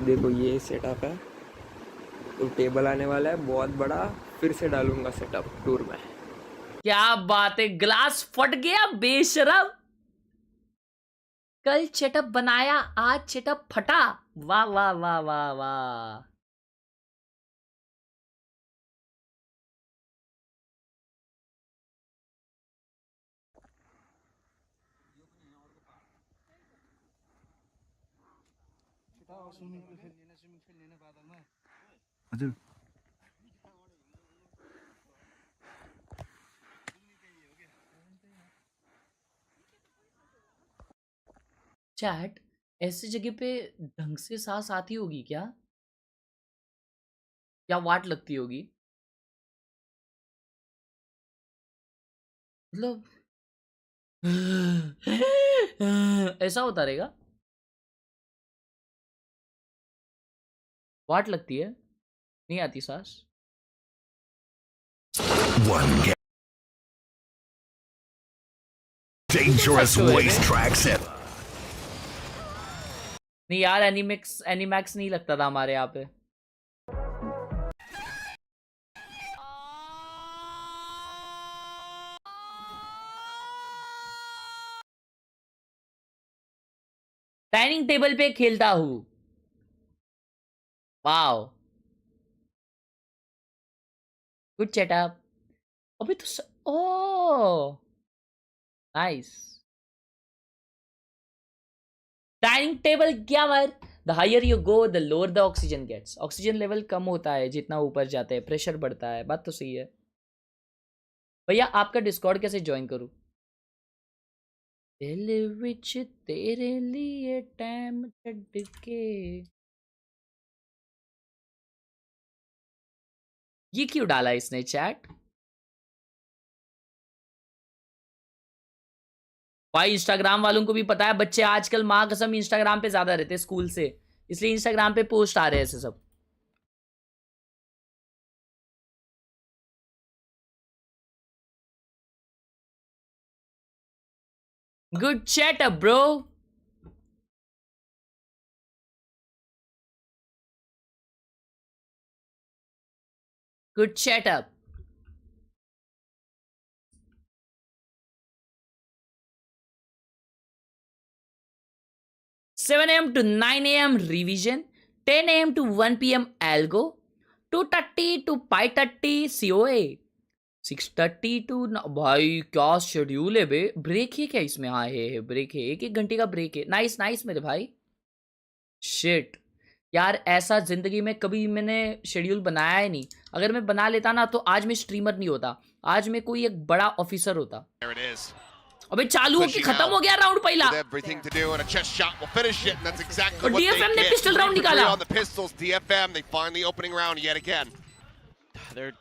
देखो ये सेटअप है, तो टेबल आने वाला है बहुत बड़ा, फिर से डालूंगा सेटअप टूर में। क्या बात है, ग्लास फट गया बेशरम। कल सेटअप बनाया, आज सेटअप फटा। वाह वाह वाह वाह वाह। चैट, ऐसी जगह पे ढंग से सांस आती होगी क्या? क्या वाट लगती होगी? मतलब ऐसा होता रहेगा? वाट लगती है? नहीं आती सांस? Dangerous waste tracks ever. नहीं यार, एनिमैक्स नहीं लगता था हमारे यहाँ पे। डाइनिंग टेबल पे खेलता हूँ। Wow, good setup. अभी तो ओह नाइस। डाइनिंग टेबल क्या मर? The higher you go the lower the oxygen gets. Oxygen level कम होता है जितना ऊपर जाते हैं, प्रेशर बढ़ता है। बात तो सही है भैया। आपका डिस्कॉर्ड कैसे ज्वाइन करूं? दिल विच तेरे लिए टाइम छड़ के। ये क्यों डाला इसने चैट? भाई इंस्टाग्राम वालों को भी पता है, बच्चे आजकल माँ कसम इंस्टाग्राम पे ज्यादा रहते हैं स्कूल से, इसलिए इंस्टाग्राम पे पोस्ट आ रहे हैं ऐसे सब। Good chat up bro. Good chat up. $7 AM to 9 AM revision, 10 AM to 1 PM algo, 2:30 to 5:30 COA, 6:30 to भाई क्या शेड्यूल है बे। ब्रेक है क्या इसमें? हाँ है ब्रेक है, 1-1 घंटे का ब्रेक है। नाइस नाइस मेरे भाई। शिट यार, ऐसा जिंदगी में कभी मैंने शेड्यूल बनाया ही नहीं। अगर मैं बना लेता ना तो आज मैं स्ट्रीमर नहीं होता, आज मैं कोई एक बड़ा ऑफिसर होता। अबे चालू हो कि खत्म हो गया राउंड पहला। और DFM ने पिस्टल राउंड निकाला। They're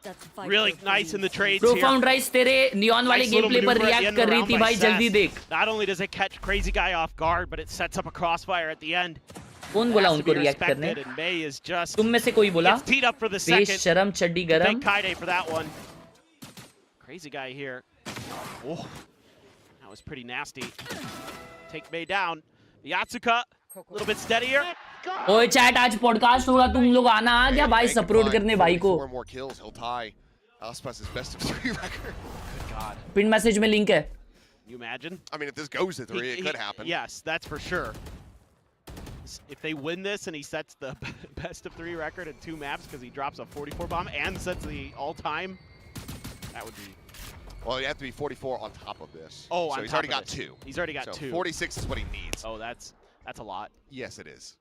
really nice in the trades here. Profound Rise तेरे नियॉन वाले गेम प्ले पर रिएक्ट कर रही थी भाई, जल्दी देख। Not only does it catch Crazy Guy off guard, but it sets up a crossfire at the end. कौन बोला उनको रिएक्ट करने? तुम में से कोई बोला? बेशरम चड्डी गरम. Khelraay for that one. Crazy guy here. Oh, that was pretty nasty. Take May down. Yatsuka, a little bit steadier. ओए चैट आज पॉडकास्ट होगा, तुम लोग आना आ गया भाई सपोर्ट करने भाई को. पिन मैसेज में लिंक है. You imagine? I mean, if this goes to 3, it could happen. Yes, that's for sure. If they win this and he sets the best of 3 record in 2 maps because he drops a 44 bomb and sets the all-time, that would be. Well, you have to be 44 on top of this. Oh, so he's already got 2. He's already got 2. 46 is what he needs. Oh, that's a lot. Yes, it is.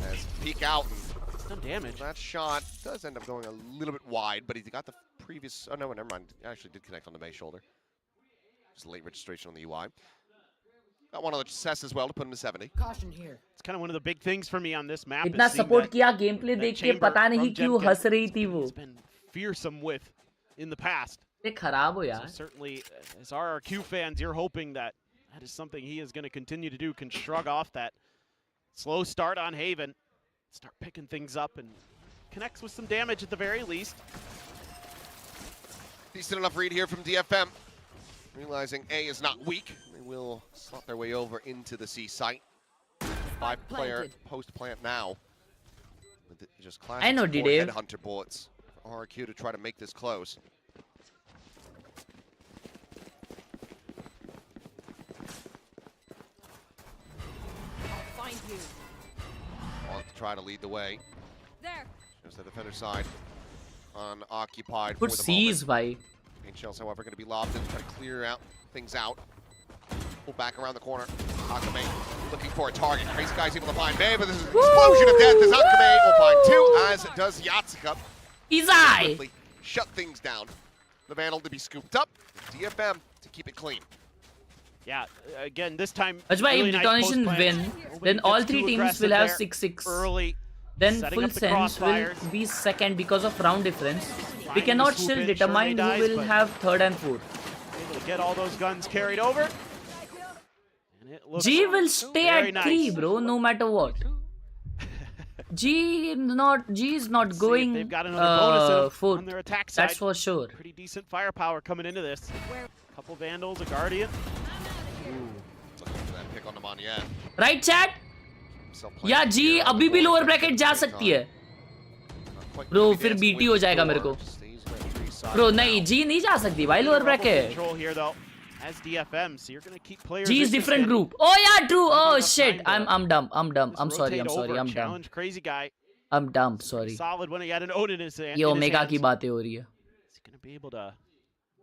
As peek out and done damage. That shot does end up going a little bit wide, but he got the previous. Oh no, never mind. He actually did connect on the base shoulder. Just late registration on the UI. Got one of the success as well to put him to 70. Caution here. It's kind of one of the big things for me on this map. इतना support किया gameplay देख के पता नहीं क्यों हंस रही थी वो. He's been fearsome with in the past. ये खराब हो यार. So certainly, as RRQ fans, you're hoping that is something he is going to continue to do. Can shrug off that slow start on Haven, start picking things up, and connects with some damage at the very least. Decent enough read here from DFM. Realizing A is not weak, they will slot their way over into the C site. 5-player post plant now. With just classic I know, Dave. Headhunter bullets for RRQ to try to make this close. Want to try to lead the way. There. Just the defender side unoccupied. Good sees, bhai. Paint shells, however, going to be lobbed in to try to clear out things out. Pull back around the corner. Akame looking for a target. Crazy guy's able to find May, but this is an explosion of death as Akame will find 2, as does Yatsuka. Izai! Shut things down. The Vandal to be scooped up. DFM to keep it clean. Yeah, again, this time. Ajba, really if nice detonation win, then all 3 teams will have 6-6. Early. Then full sense will be second because of round difference. We cannot still determine who will have 3rd and 4th. Able to get all those guns carried over. G will stay at 3, bro, no matter what. G is not going they've got another bonus 4th. on their attack side. That's for sure. Pretty decent firepower coming into this. Couple Vandals, a Guardian. Looking for that pick on the Moniette. Right, chat? या G अभी भी lower bracket जा सकती है. Bro, फिर BT हो जाएगा मेरे को. Bro, नहीं, G नहीं जा सकती भाई lower bracket. As DFM, so you're gonna keep players. G is different group. Oh yeah, true. Oh shit, I'm dumb. I'm sorry. I'm dumb. Challenge crazy guy. I'm dumb. Sorry. Solid when he had an Odin in his hand. ये Omega की बातें हो रही है. He's gonna be able to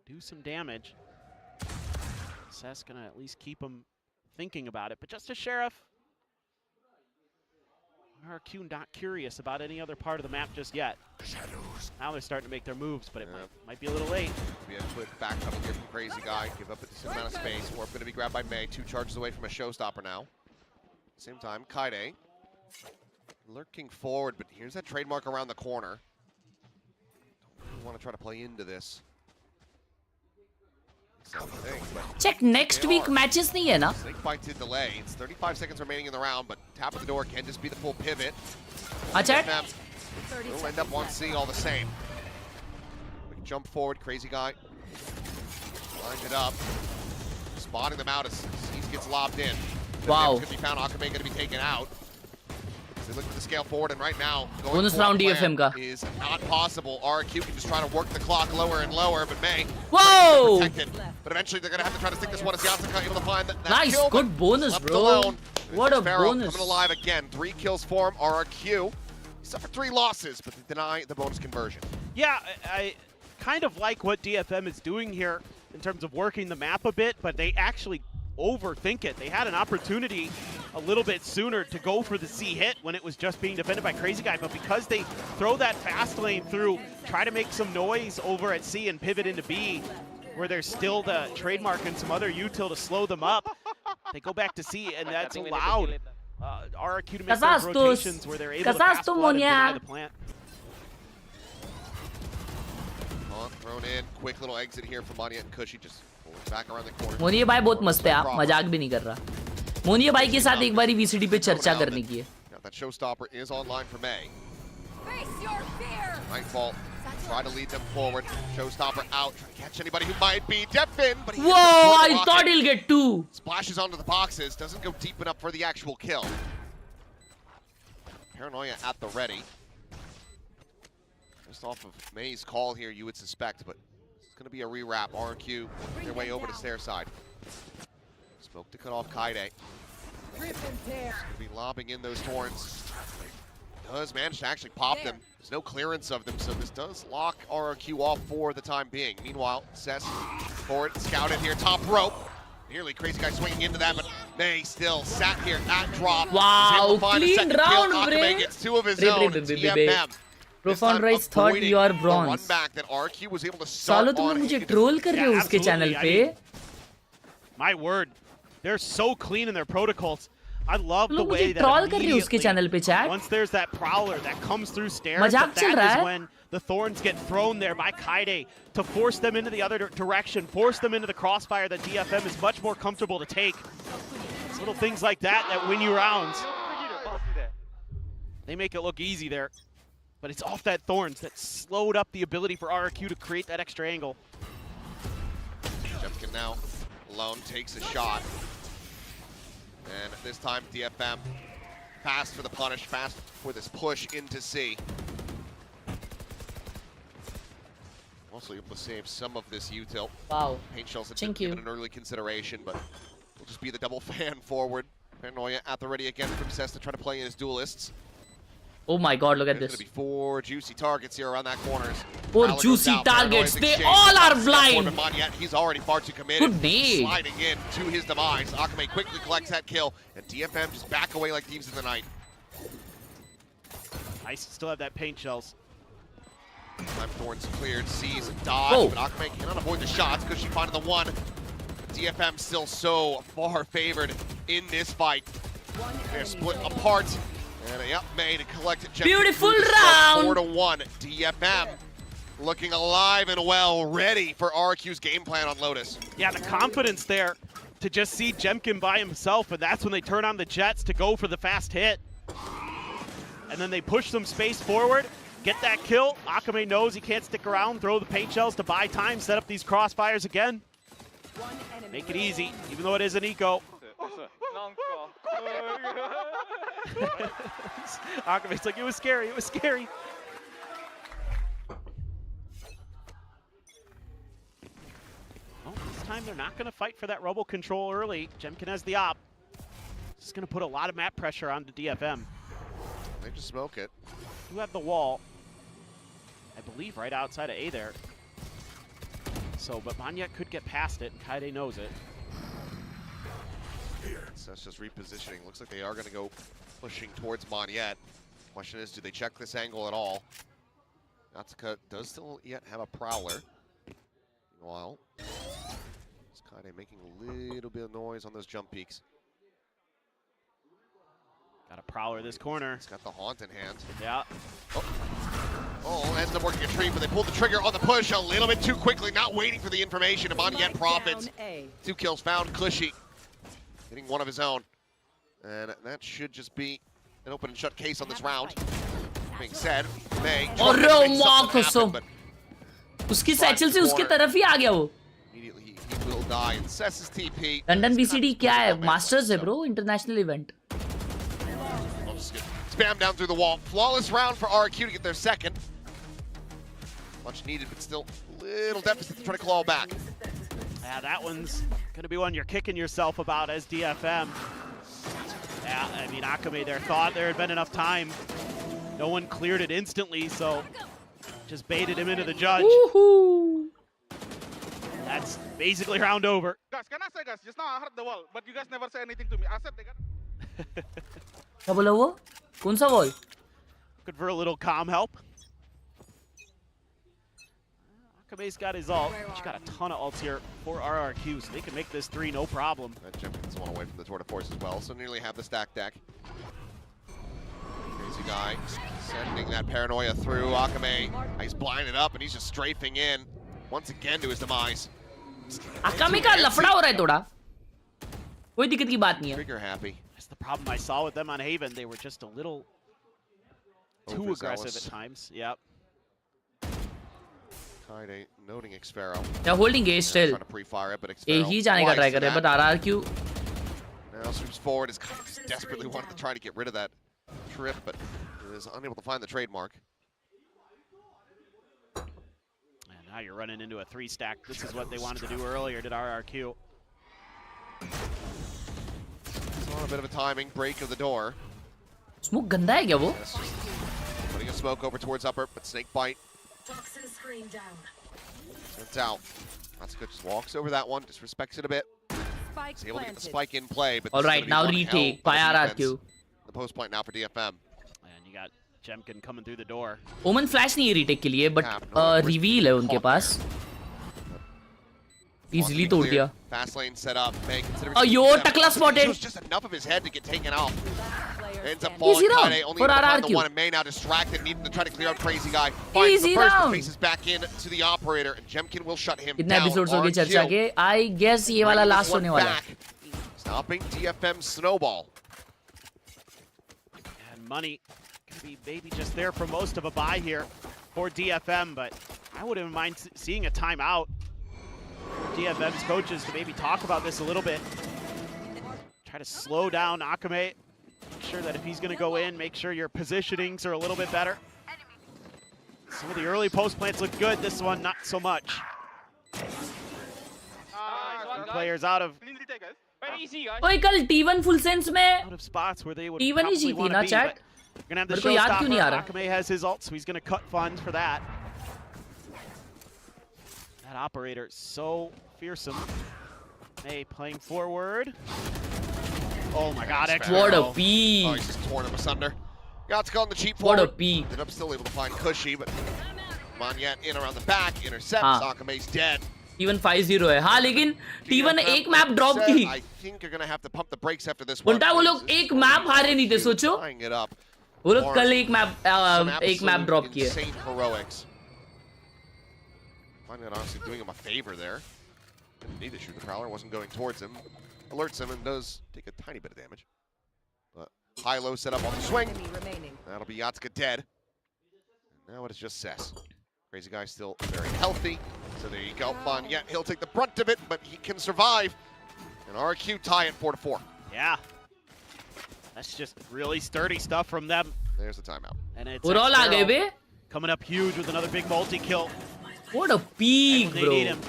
do some damage. Seth's gonna at least keep him thinking about it. But just a Sheriff. RRQ not curious about any other part of the map just yet. Now they're starting to make their moves, but it might be a little late. We have a quick back pedal here from Crazy Guy. Give up a decent amount of space. Orb going to be grabbed by May. 2 charges away from a showstopper now. Same time, Kaide lurking forward, but here's that trademark around the corner. Don't really want to try to play into this. Check next week matches नहीं है ना? Snake fight to delay. It's 35 seconds remaining in the round, but tap at the door can just be the full pivot. अच्छा. We'll end up 1C all the same. We can jump forward, Crazy Guy. Lined it up. Spotting them out as Seize gets lobbed in. Wow. Going to be found. Akame going to be taken out. They look to scale forward, and right now, bonus round DFM का is not possible. RRQ can just try to work the clock lower and lower, but May. Whoa! Protected. But eventually, they're going to have to try to stick this one as Yatsuka able to find that nice, kill, good bonus, left bro. Alone. What a Sparrow bonus! Coming alive again. 3 kills for him. RRQ suffered 3 losses, but they deny the bonus conversion. Yeah, I kind of like what DFM is doing here in terms of working the map a bit, but they actually overthink it. They had an opportunity a little bit sooner to go for the C hit when it was just being defended by Crazy Guy, but because they throw that fast lane through, try to make some noise over at C and pivot into B, where there's still the trademark and some other util to slow them up, they go back to C, and that's allowed RRQ to make those rotations where they're able to pass blood and deny the plant. Thrown in, quick little exit here from Moniette and Cushy, just pulling back around the corner. Moni भाई बहुत मस्त है, आप मजाक भी नहीं कर रहा. मोनिया भाई के साथ एक बारी VCT पे चर्चा करने की है. That showstopper is online for May. Nightfall, try to lead them forward. Showstopper out, try to catch anybody who might be DFM, but he Whoa, I thought he'll get 2. Splashes onto the boxes, doesn't go deep enough for the actual kill. Paranoia at the ready. Just off of May's call here, you would suspect, but it's going to be a rewrap. RRQ working their way over to stair side. Smoke to cut off Kaide. Be lobbing in those torrents. Does manage to actually pop them. There's no clearance of them, so this does lock RRQ off for the time being. Meanwhile, Cess forward, scouted here, top rope. Nearly crazy guy swinging into that, but May still sat here at drop. Wow, clean round, Akame gets 2 of his own. TFM. Profound Rise thought you are bronze. सालों तुम मुझे troll कर रहे हो उसके channel पे. My word, they're so clean in their protocols. I love the way that troll कर रहे हो उसके channel पे chat. Once there's that prowler that comes through stairs, मजाक चल रहा that है. is when the thorns get thrown there by Kaide to force them into the other direction, force them into the crossfire that DFM is much more comfortable to take. It's little things like that win you rounds. They make it look easy there. But it's off that thorns that slowed up the ability for RRQ to create that extra angle. Jepkin now alone takes a shot. And this time DFM fast for the punish, fast for this push into C. Also able to save some of this util. Wow. Paint shells have been given an early consideration, but will just be the double fan forward. Paranoia at the ready again from Cess to try to play in his duelists. Oh my god, look at There's this. Gonna be 4 juicy targets here around that corners. 4 juicy targets, they all are blind. He's already far too committed. Good nade. Sliding in to his demise. Akame quickly collects that kill, and DFM just back away like thieves in the night. Nice, still have that paint shells. Time Thorns cleared, sees and dodge, but Akame cannot avoid the shots because she finds the one. DFM still so far favored in this fight. They're split apart. And yep, May to collect it. Beautiful round. 4-1. DFM looking alive and well, ready for RRQ's game plan on Lotus. Yeah, the confidence there to just see Jemkin by himself, and that's when they turn on the Jets to go for the fast hit. And then they push some space forward, get that kill. Akame knows he can't stick around, throw the paint shells to buy time, set up these crossfires again. Make it easy, even though it is an eco. Akame's like, it was scary, it was scary. Well, this time they're not going to fight for that Robo control early. Jemkin has the op. This is going to put a lot of map pressure onto DFM. They just smoke it. You have the wall, I believe, right outside of A there. So, but Manyet could get past it, and Kaide knows it. So that's just repositioning. Looks like they are going to go pushing towards Monyet. Question is, do they check this angle at all? Natsuka does still yet have a prowler. Meanwhile, it's Kaide making a little bit of noise on those jump peaks. Got a prowler this corner. He's got the haunt in hand. Yeah. Oh, ends up working a tree, but they pulled the trigger on the push a little bit too quickly, not waiting for the information. Monyet profits. 2 kills found. Cushy getting one of his own. And that should just be an open and shut case on this round. Being said, May उसकी satchel से उसके तरफ ही आ गया वो. Immediately he will die. And Cess's TP. London VCT क्या है? Masters है bro, international event. Spam down through the wall. Flawless round for RRQ to get their second. Much needed, but still a little deficit to try to claw back. Yeah, that one's going to be one you're kicking yourself about as DFM. Yeah, I mean, Akame there thought there had been enough time. No one cleared it instantly, so just baited him into the judge. That's basically round over. Guys, can I say, guys, just now I heard the wall, but you guys never say anything to me. I said they got... क्या बोला वो? कौन सा wall? Good for a little calm help. Akame's got his ult. He's got a ton of ults here for RRQ, so they can make this 3 no problem. That Jemkin's one away from the tour de force as well, so nearly have the stack deck. Crazy guy sending that paranoia through. Akame, he's blinded up and he's just strafing in once again to his demise. Akame का लफड़ा हो रहा है थोड़ा. कोई दिक्कत की बात नहीं है. Trigger happy. That's the problem I saw with them on Haven. They were just a little too aggressive at times. Yep. Kaide noting Xfero. They're holding A still. Trying to pre-fire it, but Xfero ही जाने का try कर रहे हैं, but RRQ. Now sweeps forward. Is kind of just desperately wanted to try to get rid of that trip, but is unable to find the trademark. And now you're running into a 3-stack. This is what they wanted to do earlier. Did RRQ? It's on a bit of a timing break of the door. Smoke गंदा है क्या वो? Putting a smoke over towards upper, but snake bite. Sent out. That's good. Just walks over that one. Disrespects it a bit. He's able to get the spike in play, but all right, now retake by RRQ. The post point now for DFM. And you got Jemkin coming through the door. Omen flash नहीं है retake के लिए, but reveal है उनके पास. Easily तोड़ दिया. Fast lane set up. Yo, Takla spotted. Just enough of his head to get taken off. Ends up Easy falling. round Kaide only for able to find RRQ. the one in May now distracted, needing to try to clear out Crazy Guy. Finds Easy the first, round. faces back in to the operator, and Jemkin will shut him कितने down. episodes हो गए चर्चा के? I guess ये वाला last होने वाला है. Stopping DFM snowball. And money could be maybe just there for most of a buy here for DFM, but I wouldn't mind seeing a timeout. DFM's coaches to maybe talk about this a little bit. Try to slow down Akame. Make sure that if he's going to go in, make sure your positionings are a little bit better. Some of the early post plants look good. This one, not so much. Players out of ओए कल T1 full sense में spots where they would T1 he probably जीती want ना to be, chat. but we're gonna have the मेरे को याद क्यों नहीं आ showstopper. रहा? Akame has his ult, so he's gonna cut funds for that. That operator so fearsome. May playing forward. Oh my God! What a Oh, peek! he's just torn him asunder. Got on the cheap What forward. a peek! Ended up still able to find Cushy, but Monyet in around the back intercepts. हाँ. Akame's dead. T1 5-0 है. हाँ लेकिन T1 एक map drop की. I think you're gonna have to pump the brakes after this one. उल्टा वो लोग एक मैप हारे नहीं थे सोचो. Tying it up. वो लोग कल एक मैप ड्रॉप किए. Insane heroics. Finding that honestly doing him a favor there. Didn't need to shoot the Prowler, wasn't going towards him. Alerts him and does take a tiny bit of damage. But high-low set up on the swing. That'll be Yatska dead. And now it is just Cess. Crazy Guy still very healthy. So there you go. Monyet, he'll take the brunt of it, but he can survive. And RRQ tie it 4-4. Yeah. That's just really sturdy stuff from them. There's the timeout. And it's All आ गए बे. coming up huge with another big multi-kill. What a peek, They bro. need him.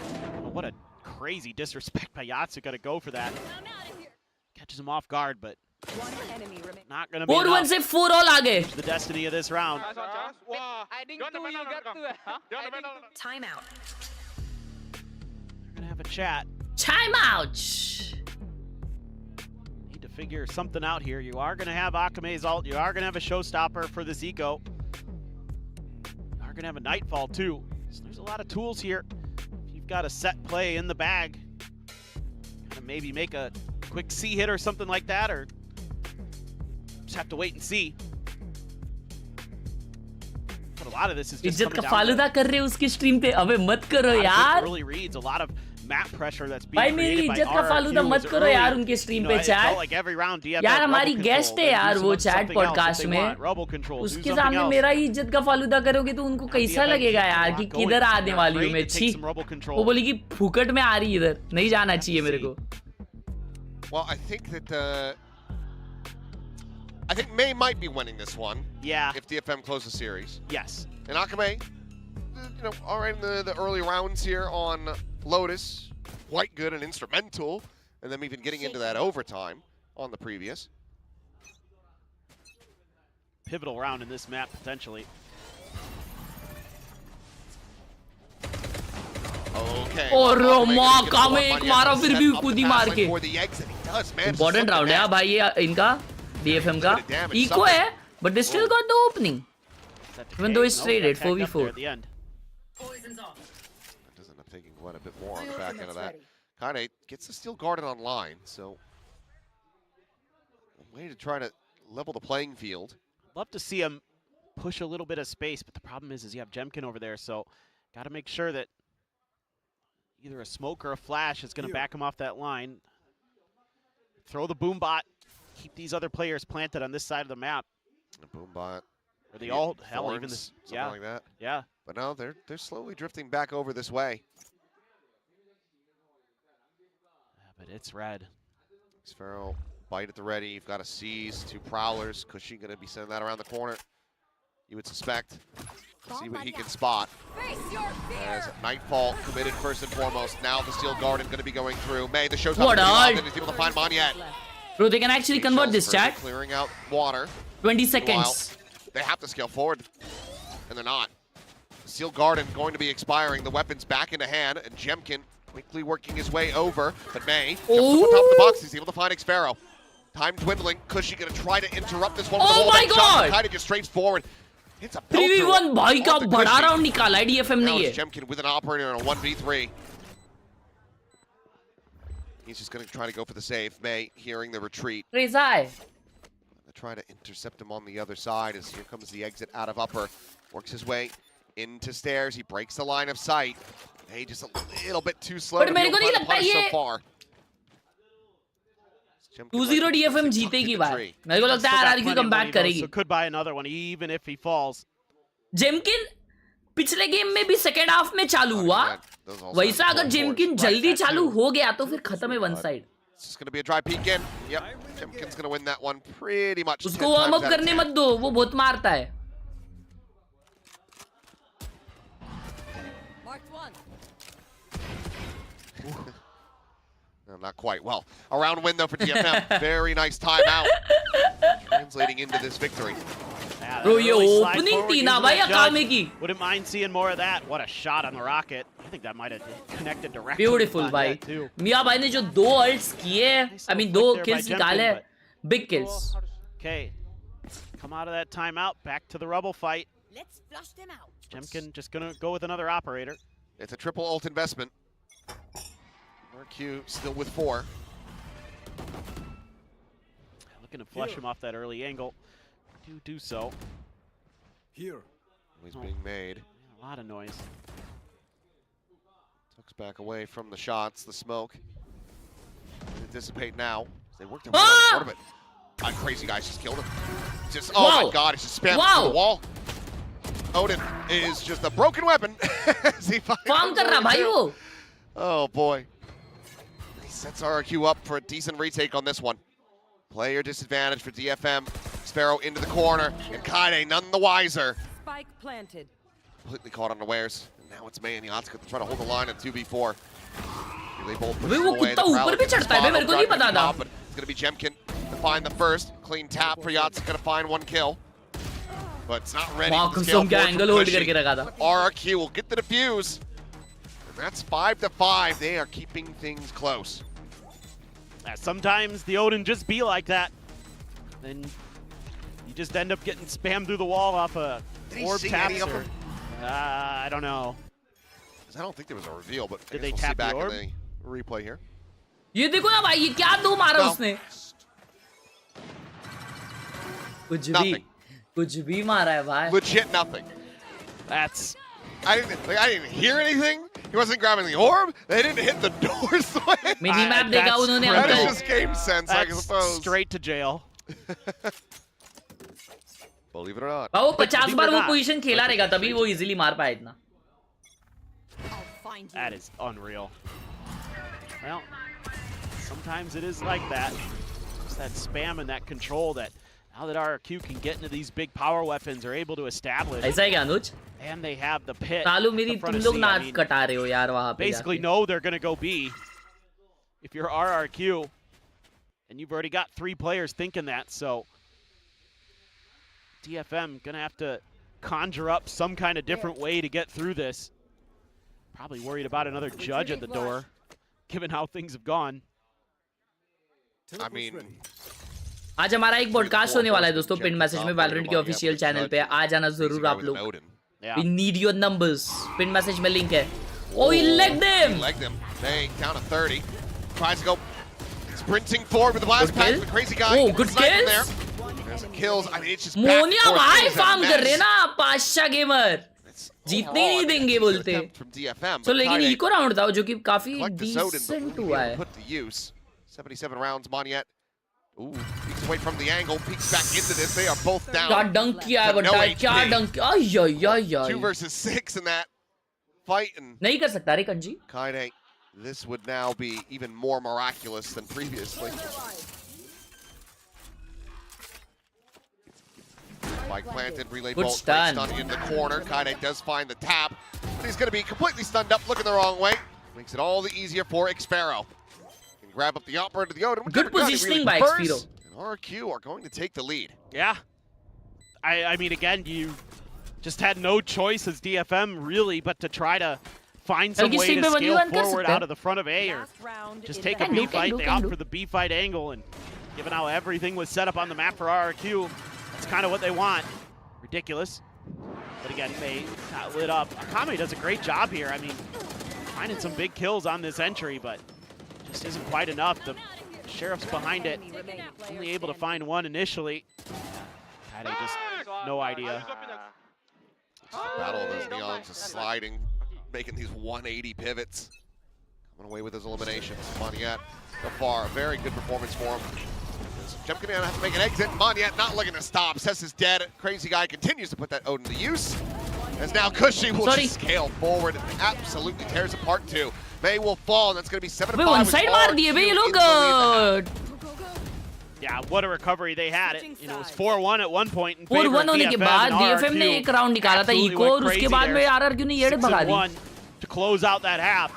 Oh, what a crazy disrespect by Yatsuka to go for that. Catches him off guard, but not going to be 4-1 enough. से 4 all आ गए. The destiny of this round. Timeout. We're going to have a chat. Time out. Need to figure something out here. You are going to have Akame's ult. You are going to have a showstopper for this eco. You are going to have a Nightfall too. So there's a lot of tools here. If you've got a set play in the bag, maybe make a quick C hit or something like that, or just have to wait and see. But a lot of this is just इज्जत का coming down falooda कर रहे हो उसकी stream पे. अबे मत करो to यार. early reads, a lot of map pressure that's भाई being मेरी created by इज्जत का फालूदा RRQ मत is करो early. यार उनके स्ट्रीम पे It felt chat. like every round DFM यार हमारी rubble गेस्ट control, है they यार do वो something chat else if podcast they में. want. Rubble control, do उसके something सामने else. मेरा ही इज्जत का फालूदा करोगे तो उनको कैसा लगेगा यार कि किधर आने वाली हूँ मैं. छी. वो बोली कि फुकट में आ रही इधर. नहीं जाना चाहिए मेरे को. Well, I think that I think May might be winning this one. Yeah. If DFM closes the series. Yes. And Akame, you know, all right in the early rounds here on Lotus, quite good and instrumental, and then even getting into that overtime on the previous. Pivotal round in this map potentially. Okay. और मौका में एक मारा फिर भी कूदी मार के. Important round है भाई ये इनका DFM का. Eco है, but they still got the opening. Even though it's traded 4v4. Doesn't end up taking quite a bit more on the back end of that. Kaide gets the steel guarded online, so a way to try to level the playing field. Love to see him push a little bit of space, but the problem is you have Jemkin over there, so got to make sure that either a smoke or a flash is going to back him off that line. throw the boom bot, keep these other players planted on this side of the map. A boom bot. Or the alt, hell, even this, something like that. Yeah. But no, they're slowly drifting back over this way. Yeah, but it's red. Sparrow, bite at the ready. You've got a seize, 2 prowlers. Cushy going to be sending that around the corner. You would suspect. See what he can spot. As Nightfall committed first and foremost. Now the Steel Garden going to be going through. May, the show's not and he's able to find Monyet. Bro, they can actually convert this, chat. Clearing out water. 20 seconds. They have to scale forward, and they're not. The Steel Garden going to be expiring. The weapon's back into hand, and Jemkin quickly working his way over. But May jumps up on top of the box. He's able to find Xpharaoh. Time dwindling. Cushy going to try to interrupt this one. Oh my god! Kind of just straightforward. It's a 3v1 भाई का बड़ा round निकाला है DFM ने ये. Jemkin with an operator on a 1v3. He's just going to try to go for the save. May hearing the retreat. Khelraay. Try to intercept him on the other side as here comes the exit out of upper. Works his way into stairs. He breaks the line of sight. Hey, just a little bit too slow to be able to punish so far. 2-0 DFM जीतेगी भाई. मेरे को लगता है RRQ comeback करेगी. So could buy another one even if he falls. जेमकिन पिछले game में भी सेकंड हाफ में चालू हुआ. वैसा अगर जेमकिन जल्दी चालू हो गया तो फिर खत्म है one side. It's just going to be a dry peek in. Yep, Jemkin's going to win that one pretty much. उसको वार्म अप करने मत दो, वो बहुत मारता है. No, not quite. Well, a round win though for DFM. Very nice timeout. Translating into this victory. Bro, ये opening थी ना भाई अकामे की. Wouldn't mind seeing more of that. What a shot on the rocket. I think that might have connected directly. Beautiful भाई. मिया भाई ने जो 2 ults किए, I mean 2 kills निकाले, big kills. Okay, come out of that timeout, back to the rubble fight. Let's flush them out. Jemkin just gonna go with another operator. It's a triple ult investment. RRQ still with 4. Looking to flush him off that early angle. Do so. Here. He's being made. A lot of noise. Tucks back away from the shots, the smoke. They dissipate now. They worked their way out of it. Crazy guys just killed him. Just oh my god, he's just spamming through the wall. Odin is just a broken weapon. Oh boy. He sets RRQ up for a decent retake on this one. Player disadvantage for DFM. Sparrow into the corner, and Kaide none the wiser. Spike planted. Completely caught unawares. And now it's May and Yatsuka to try to hold the line at 2v4. They both push away. But it's going to be Jemkin to find the first. Clean tap for Yatsuka to find 1 kill. But it's not ready. RRQ will get the defuse. And that's 5-5. They are keeping things close. Sometimes the Odin just be like that. Then you just end up getting spammed through the wall off a orb taps. I don't know. I don't think there was a reveal, but did they we'll tap see back the orb? in the replay here. ये देखो ना भाई ये क्या 2 मारा उसने. कुछ भी मारा है भाई. Legit nothing. That's. I didn't hear anything. He wasn't grabbing the orb. They didn't hit the door switch. Minimap देखा उन्होंने That is just game sense, I suppose. Straight to jail. Believe it or not. वो 50 बार वो position खेला रहेगा तभी वो easily मार पाए इतना. That is unreal. Well, sometimes it is like that. Just that spam and that control that now that RRQ can get into these big power weapons are able to establish. ऐसा है क्या अनुज? And they have the pit. तालू मेरी तुम लोग नाच कटा रहे हो यार वहाँ पे. Basically know they're going to go B. If you're RRQ, and you've already got 3 players thinking that, so DFM going to have to conjure up some kind of different way to get through this. Probably worried about another judge at the door, given how things have gone. I mean, आज हमारा एक podcast होने वाला है दोस्तों pin message में Valorant के official channel पे. आ जाना जरूर आप लोग. We need your numbers. Pin message में लिंक है. Oh, he legged him. Legged him. They down to 30. Tries to go sprinting forward with the blast pack. The crazy guy. Oh, good kills. There's a kills. I mean, it's just Moniya भाई farm कर रहे ना Pasha gamer. जीतने नहीं देंगे बोलते. So लेकिन eco round था जो कि काफी डिसेंट हुआ है. 77 rounds, Monyet Ooh, peeks away from the angle, peeks back into this. They are both down. क्या dunk किया है बंदा, क्या dunk, ay. 2 versus 6 in that fight. And नहीं कर सकता रे कंजी. Khelraay, this would now be even more miraculous than previously. Spike planted, relay bolt, stun in the corner. Khelraay does find the tap, but he's going to be completely stunned up, looking the wrong way. Makes it all the easier for Xpero. Can grab up the operator to the Odin. Good positioning by Xpero. And RRQ are going to take the lead. Yeah. I mean, again, you just had no choice as DFM, really, but to try to find some way to scale forward out of the front of A, or just take a B fight. They opt for the B fight angle, and given how everything was set up on the map for RRQ, that's kind of what they want. Ridiculous. But again, they got lit up. Akame does a great job here. I mean, finding some big kills on this entry, but just isn't quite enough. The Sheriff's behind it, only able to find one initially. Khelraay just no idea. Battle of those Neons is sliding, making these 180 pivots. Coming away with his eliminations. Monyet, so far, a very good performance for him. Jump gonna have to make an exit. Monyet not looking to stop. Says is dead. Crazy guy continues to put that Odin to use. As now Cushy will just scale forward and absolutely tears apart two. May will fall, and that's going to be 7-5. One side मार दिए बे ये लोग. Yeah, what a recovery they had. It, you know, it was 4-1 at one point. 4-1 होने के बाद DFM ने एक round निकाला था इको, और उसके बाद में RRQ ने येड़ भगा दी. To close out that half.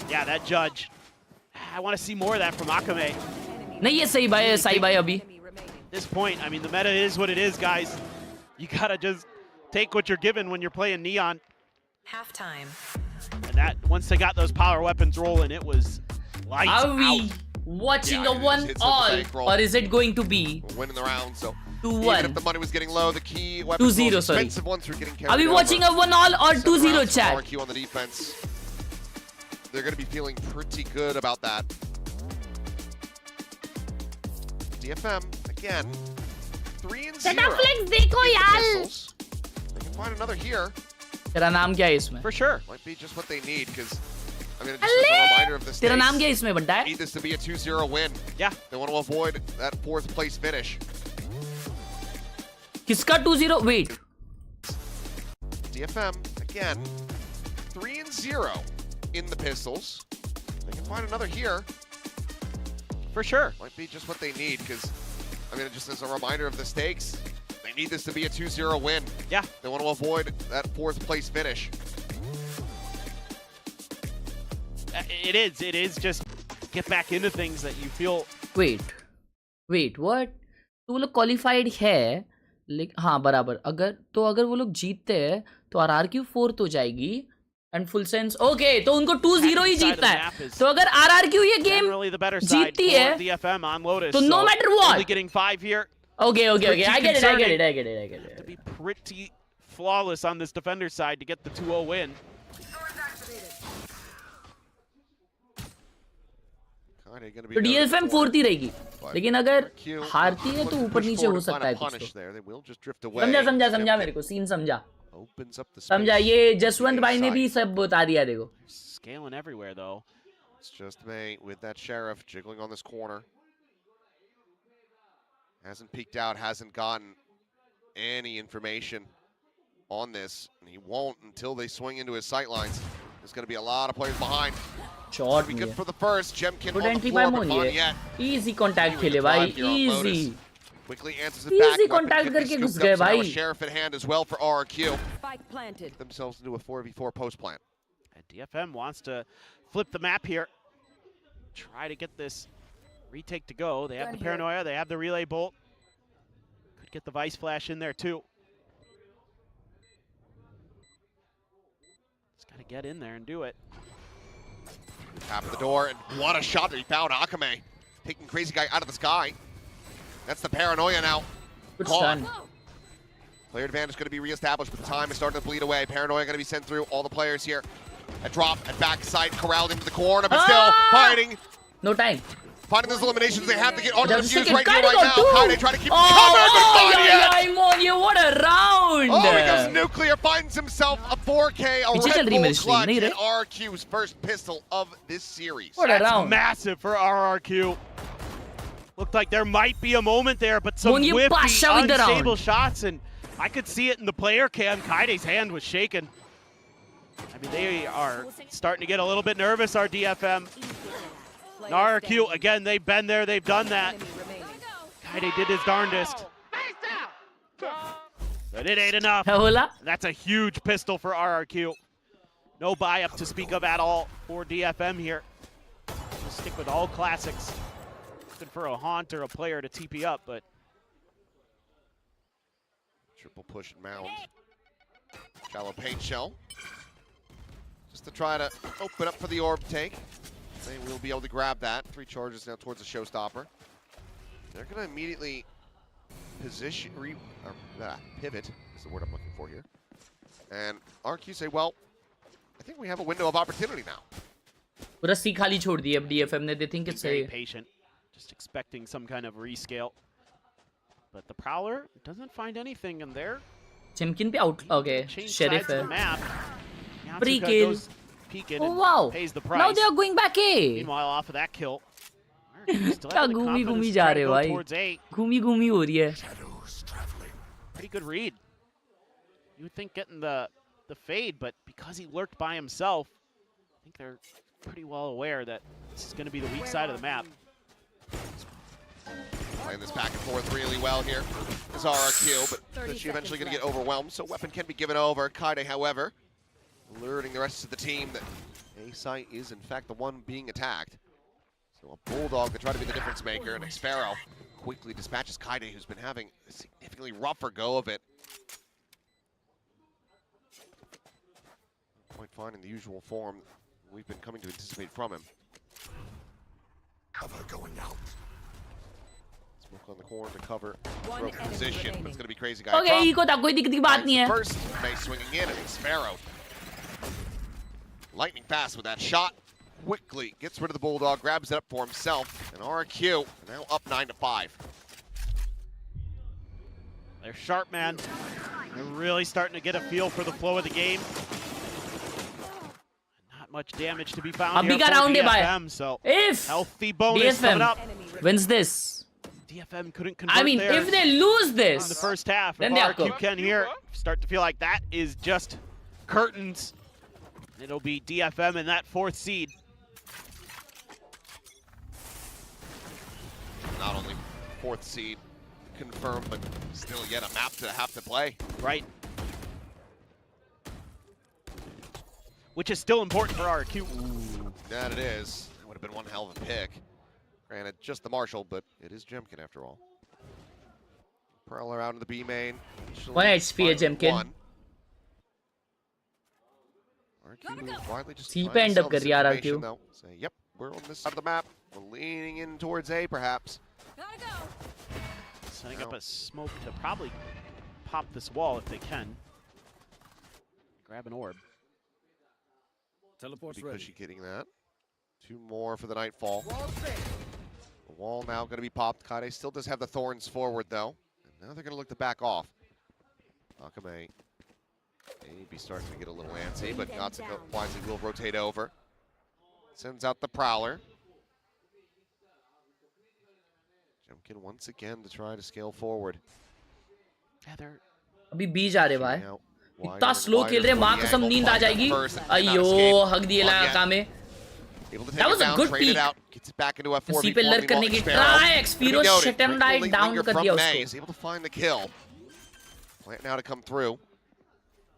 Yeah, that judge. I want to see more of that from Akame. नहीं ये सही भाई अभी. At this point, I mean, the meta is what it is, guys. You gotta just take what you're given when you're playing Neon. Halftime. And that, once they got those power weapons rolling, it was lights out. Are we watching a 1-all, or is it going to be winning the round? So 2-1? Even if the money was getting low, the key weapons, 2-0, most sorry. expensive ones were getting carried Are we watching a 1-all or 2-0, chat? RRQ on the defense. They're going to be feeling pretty good about that. DFM again, 3-0. Setaflex देखो यार. They can find another here. तेरा नाम क्या है इसमें? For sure. Might be just what they need, because I mean, just as a reminder of the stakes. तेरा नाम क्या है इसमें बंटा है? Need this to be a 2-0 win. Yeah. They want to avoid that 4th place finish. किसका 2-0? Wait. DFM again, 3-0 in the pistols. They can find another here. For sure. Might be just what they need, because I mean, just as a reminder of the stakes, they need this to be a 2-0 win. Yeah. They want to avoid that 4th place finish. It is just get back into things that you feel. Wait, what? तो वो लोग qualified है, लेकिन हाँ बराबर. अगर वो लोग जीतते हैं तो RRQ 4th हो जाएगी. And full sense. Okay, तो उनको 2-0 ही जीतना है. तो अगर RRQ ये game जीतती है, तो no matter what. Only getting 5 here. Okay. I get it. To be pretty flawless on this defender side to get the 2-0 win. तो DFM 4th ही रहेगी. लेकिन अगर हारती है तो ऊपर नीचे हो सकता है कुछ तो. समझा मेरे को सीन समझा ये जसवंत भाई ने भी सब बता दिया देखो. Scaling everywhere though. It's just May with that Sheriff jiggling on this corner. Hasn't peeked out, hasn't gotten any information on this, and he won't until they swing into his sight lines. There's going to be a lot of players behind. Short be good for the first. Jemkin good on entry the floor, by but Monyet. Easy contact खेले भाई, easy. Quickly answers it back. Easy contact करके घुस गए भाई. Sheriff at hand as well for RRQ. Spike planted. Themselves into a 4v4 post plant. And DFM wants to flip the map here. Try to get this retake to go. They have the paranoia. They have the relay bolt. Could get the vice flash in there too. Just gotta get in there and do it. Tap at the door, and what a shot that he found. Akame taking Crazy Guy out of the sky. That's the paranoia now. Good stun. Player advantage going to be reestablished, but the time is starting to bleed away. Paranoia going to be sent through all the players here. A drop at backside, corralled into the corner, but still fighting. No time. Finding those eliminations, they have to get onto the fuse right here, right now. Khelraay trying to keep covered, but what a round! Oh, he goes nuclear, finds himself a 4K, a Red Bull clutch, and RRQ's first pistol of this series. What a round. Massive for RRQ. Looked like there might be a moment there, but some whiffy, unstable shots, and I could see it in the player cam. Kaide's hand was shaking. I mean, they are starting to get a little bit nervous, our DFM. And RRQ, again, they've been there, they've done that. Kaide did his darndest. But it ain't enough. That's a huge pistol for RRQ. No buy-up to speak of at all for DFM here. Just stick with all classics. Looking for a haunt or a player to TP up, but... Triple push and mound. Shallow paint shell. Just to try to open up for the orb take. They will be able to grab that. 3 charges now towards the showstopper. They're going to immediately position, pivot is the word I'm looking for here. And RQ say, well, I think we have a window of opportunity now. पूरा सी खाली छोड़ दी अब DFM ने. They think it's very patient, just expecting some kind of rescale. But the Prowler doesn't find anything in there. Chimkin पे out. Okay, Sheriff है. Free kill. Oh wow! Now they are going back A. Meanwhile, off of that kill. क्या घूमी घूमी जा रहे भाई? घूमी घूमी हो रही है. Pretty good read. You would think getting the fade, but because he lurked by himself, I think they're pretty well aware that this is going to be the weak side of the map. Playing this back and forth really well here is RRQ, but is she eventually going to get overwhelmed? So weapon can be given over. Kaide, however, alerting the rest of the team that A site is in fact the one being attacked. So a Bulldog to try to be the difference maker, and Xpharaoh quickly dispatches Kaide, who's been having a significantly rougher go of it. Quite finding the usual form we've been coming to anticipate from him. Cover going out. Smoke on the corner to cover broken position, but it's going to be Crazy Guy. Okay, eco तक कोई दिक्कत की बात नहीं है. First, May swinging in, and Xpharaoh lightning fast with that shot. Quickly gets rid of the Bulldog, grabs it up for himself, and RRQ now up 9-5. They're sharp, man. They're really starting to get a feel for the flow of the game. Not much damage to be found here for DFM, so if healthy bonus coming up. Wins this, DFM couldn't convert. I mean, if they lose this in the first half, then if RRQ can here start to feel like that is just curtains, it'll be DFM in that 4th seed. Not only 4th seed confirmed, but still yet a map to have to play. Right. Which is still important for RRQ. Ooh, that it is. That would have been one hell of a pick. Granted, just the Marshall, but it is Jemkin after all. Prowler out in the B main. 1 HP Jemkin. RRQ widely just C पे end up कर रही है RRQ. Say, yep, we're on this side of the map. We're leaning in towards A, perhaps. Setting up a smoke to probably pop this wall if they can. Grab an orb. Teleport's ready. Pushy getting that. 2 more for the Nightfall. The wall now going to be popped. Kaide still does have the Thorns forward, though. And now they're going to look to back off. Akame maybe starting to get a little antsy, but Gatsuko wisely will rotate over. Sends out the Prowler. Jemkin once again to try to scale forward. Yeah, they're अभी B जा रहे भाई. इतना slow खेल रहे, माँ कसम नींद आ जाएगी. अयो हक दिए ला कामे. That was a good peek. C पे लर्क करने की try. Xpharaoh shut him down कर दिया उसको. Is able to find the kill. Plant now to come through.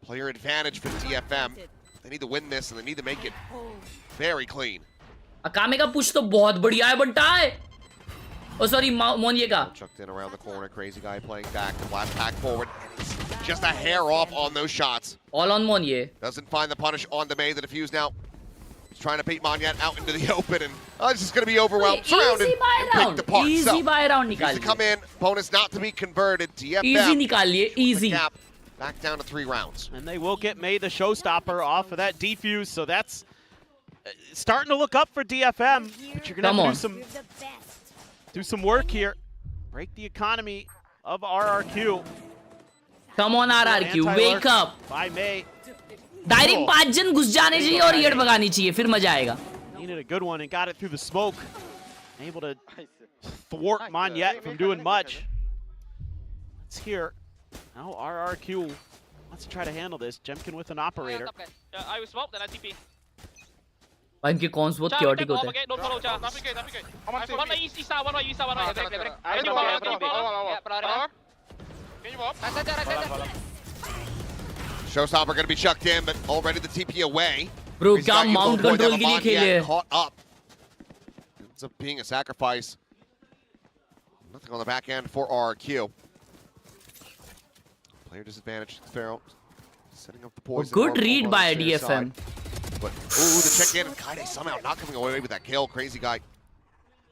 Player advantage for DFM. They need to win this and they need to make it very clean. अकामे का push तो बहुत बढ़िया है बंटा है. Oh, sorry, Monye ka. Chucked in around the corner. Crazy Guy playing back. Blast pack forward. Just a hair off on those shots. All on Monye. Doesn't find the punish on the May. The defuse now. He's trying to beat Monyet out into the open, and this is going to be overwhelmed. Surrounded. Easy buy round. Apart. Easy so, buy round निकालिए. To come in. Bonus not to be converted. DFM. Easy निकालिए. Easy. Back down to 3 rounds. And they will get May the showstopper off of that defuse, so that's starting to look up for DFM. But you're going to have to do some work here. Break the economy of RRQ. Come on RRQ, wake up. By May. Direct 5 जन घुस जाने चाहिए और येड भगानी चाहिए, फिर मजा आएगा. Needed a good one and got it through the smoke. able to thwart Monyet from doing much. Let's hear. Now RRQ wants to try to handle this. Jemkin with an operator. I will smoke, then I TP. भाई इनके cons बहुत chaotic होते हैं. Don't follow, Cha. One way east side, one way east side, one way. Can you walk? Showstopper going to be chucked in, but already the TP away. Bro, क्या mount control के लिए खेले? Caught up. Ends up being a sacrifice. Nothing on the back end for RRQ. Player disadvantage. Pharaoh setting up the poison. Good read by DFM. But ooh, the check in and Khelraay somehow not coming away with that kill. Crazy guy. I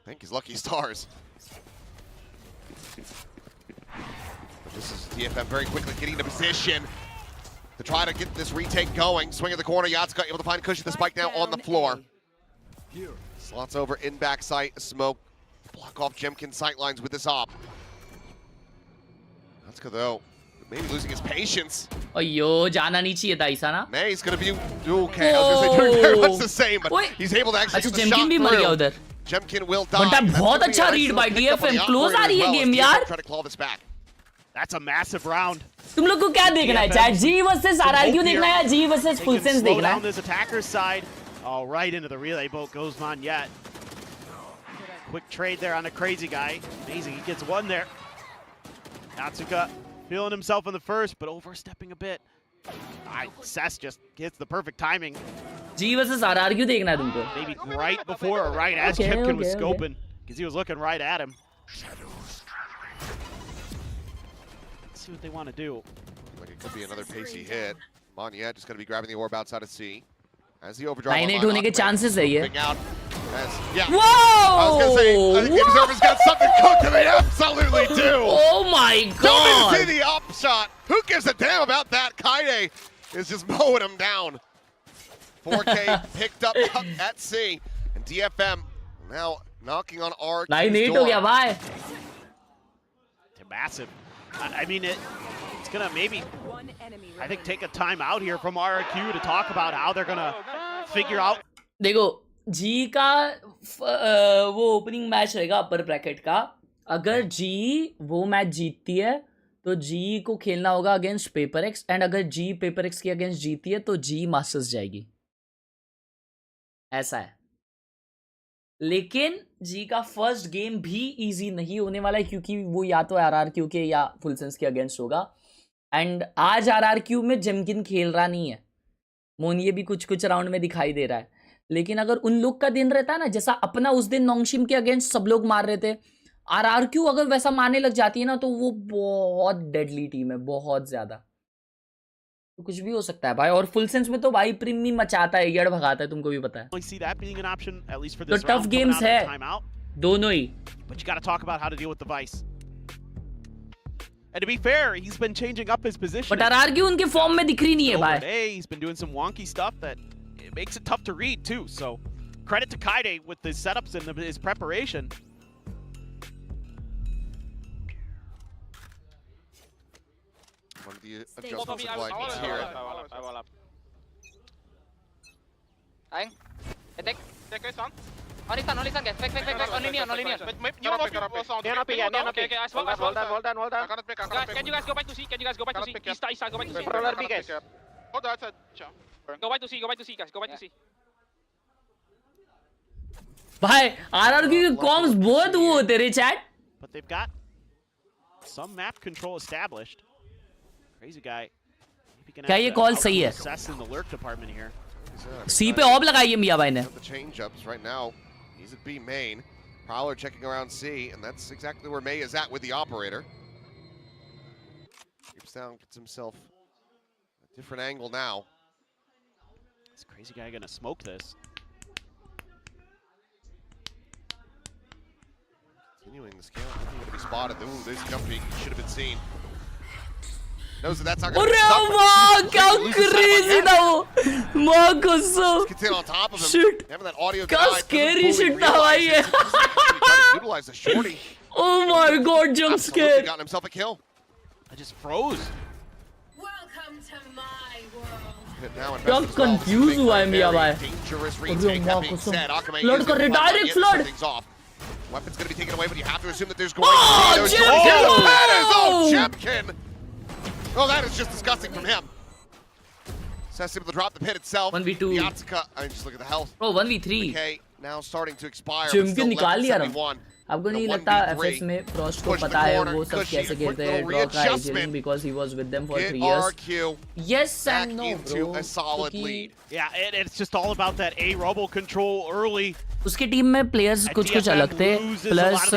think he's lucky stars. But this is DFM very quickly getting into position to try to get this retake going. Swing at the corner. Yatsuka able to find Cushion. The spike now on the floor. Slots over in backside. Smoke. Block off Jemkin sightlines with this op. Yatsuka though, maybe losing his patience. अयो जाना नहीं चाहिए था ऐसा ना. May's gonna be okay. I was gonna say doing very much the same, but he's able to actually get the shot भी मर गया उधर. Jemkin will die. बट बहुत अच्छा रीड by DFM. Close आ रही है गेम यार. Try to claw this back. That's a massive round. तुम लोग को क्या देखना है? चाहे G versus RRQ देखना है या G versus full sense देखना है? This attacker's side. All right into the relay boat goes Monyet. Quick trade there on the crazy guy. Amazing, he gets one there. Yatsuka feeling himself in the first, but overstepping a bit. Sess just gets the perfect timing. G versus RRQ देखना है तुमको. Maybe right before or right as Jemkin was scoping, because he was looking right at him. Let's see what they want to do. Like it could be another pacey hit. Monyet just going to be grabbing the orb outside of C. As the overdrive 9-8 होने के chances है ये. Yeah. Whoa! I was going to say, I think Observer's got something cooked, and they absolutely do. Oh my God! Don't even see the up shot. Who gives a damn about that? Khelraay is just mowing him down. 4K picked up at C, and DFM now knocking on RRQ's 9-8 हो गया भाई. Massive. I mean, it's gonna maybe, I think, take a time out here from RRQ to talk about how they're gonna figure out. देखो G का वो opening match रहेगा अपर bracket का. अगर G वो मैच जीतती है तो G को खेलना होगा अगेंस्ट पेपर एक्स, एंड अगर G पेपर एक्स के अगेंस्ट जीती है तो G मास्टर्स जाएगी. ऐसा है. लेकिन G का फर्स्ट गेम भी इजी नहीं होने वाला है क्योंकि वो या तो RRQ के या फुल सेंस के अगेंस्ट होगा. एंड आज RRQ में जेमकिन खेल रहा नहीं है. मोनिये भी कुछ राउंड में दिखाई दे रहा है. लेकिन अगर उन लोग का दिन रहता है ना, जैसा अपना उस दिन नोंगशिम के अगेंस्ट सब लोग मार रहे थे, RRQ अगर वैसा मारने लग जाती है ना तो वो बहुत डेडली टीम है, बहुत ज्यादा. तो कुछ भी हो सकता है भाई. और फुल सेंस में तो भाई प्रीमी मचाता है, येड़ भगाता है, तुमको भी पता है. तो टफ गेम्स है दोनों ही. But you got to talk about how to deal with the vice. And to be fair, he's been changing up his position. But RRQ उनके फॉर्म में दिख रही नहीं है भाई. He's been doing some wonky stuff that it makes it tough to read too. So credit to Khelraay with his setups and his preparation. One of the adjustments applied here. Anh, take this one. Only stun, guys. Fake, on linear. Okay, I smoke. Hold on. Guys, can you guys go back to C? East side, go back to C. Roller B, guys. Hold on, go back to C, guys. Go back to C. भाई RRQ के corms बहुत वो होते रे chat. But they've got some map control established. Crazy guy. क्या ये call सही है? C पे ऑफ लगाई है मिया भाई ने. The change-ups right now. He's at B main. Prowler checking around C, and that's exactly where May is at with the operator. Keeps down, gets himself a different angle now. This crazy guy gonna smoke this. Continuing the scale, going to be spotted. Ooh, this jump peek should have been seen. Knows that that's not going to stop. क्या crazy था वो. माँ कसम. Gets in on top of him. Shit. Having that audio क्या scary shit था भाई ये. Utilize the shorty. Oh my God, jump scare. Gotten himself a kill. I just froze. Welcome to my world. क्या confused हुआ है मिया भाई. Dangerous retake that being said. Flood कर रहे, direct flood. Weapon's going to be taken away, but you have to assume that there's going to be no Jemkin! Oh, that is just disgusting from him. Sess able to drop the pit itself. 1v2. Yatsuka, I mean, just look at the health. Bro, 1v3. Okay, now starting to expire. Jemkin निकाल लिया रहा आपको नहीं लगता FS में Frost को पता है वो सब कैसे खेलते हैं ड्रॉ का एजिलिंग because he was with them for 3 years. RRQ Yes and no, bro. A solid lead. Yeah, it's just all about that A robo control early. उसकी टीम में प्लेयर्स कुछ अलग थे प्लस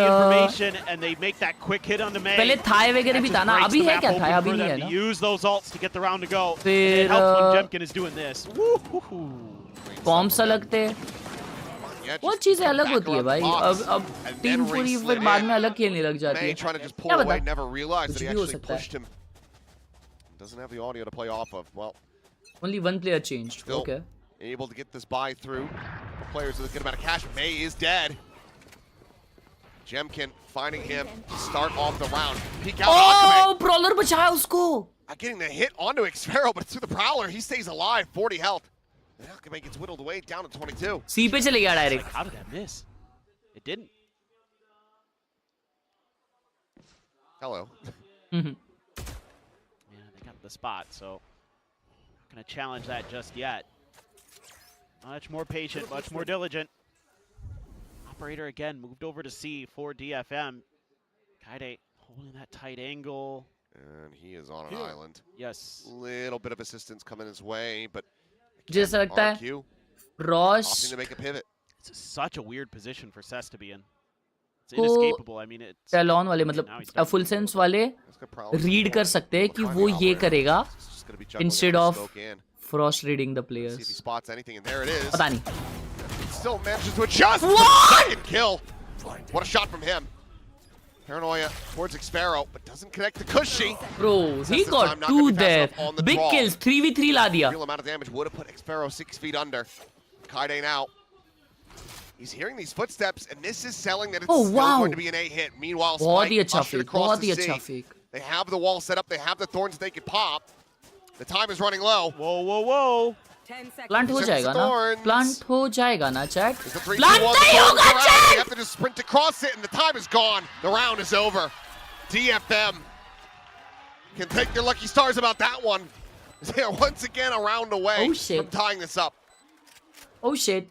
पहले थाई वगैरह भी था ना अभी है क्या थाई अभी नहीं है ना फिर कॉम्स अलग थे वो चीजें अलग होती है भाई अब टीम पूरी फिर बाद में अलग खेलने लग जाती है क्या बता कुछ भी हो सकता है Only one player changed. Okay. Able to get this buy through. Players with a good amount of cash. May is dead. Jemkin finding him to start off the round. Peek out. Oh, Prowler बचाया उसको. Getting the hit onto Xfero, but it's through the Prowler. He stays alive. 40 health. Alchemy gets whittled away down to 22. C पे चले गया direct. How did that miss? It didn't. Hello. Yeah, they got the spot, so not gonna challenge that just yet. Much more patient, much more diligent. Operator again moved over to C for DFM. Kaide holding that tight angle. And he is on an island. Yes. Little bit of assistance coming his way, but जैसा लगता है Rosh opting to make a pivot. It's such a weird position for Sess to be in. It's inescapable. I mean, it's Talon वाले मतलब full sense वाले read कर सकते हैं कि वो ये करेगा instead of Frost reading the players. See if he spots anything, and there it is. पता नहीं. Still manages to adjust. What? Second kill. What a shot from him. Paranoia towards Xfero, but doesn't connect to Cushy. Bro, he got 2 there. Big kills, 3v3 ला दिया. Real amount of damage would have put Xfero 6 feet under. Kaide now. He's hearing these footsteps, and this is selling that it's still going to be an A hit. Meanwhile, Spike ushered across the sea. They have the wall set up. They have the thorns they could pop. The time is running low. Whoa, whoa, whoa. Plant हो जाएगा ना? Plant हो जाएगा ना, chat? Plant नहीं होगा, chat! You have to just sprint across it, and the time is gone. The round is over. DFM can take their lucky stars about that one. They are once again a round away from tying this up. Oh shit.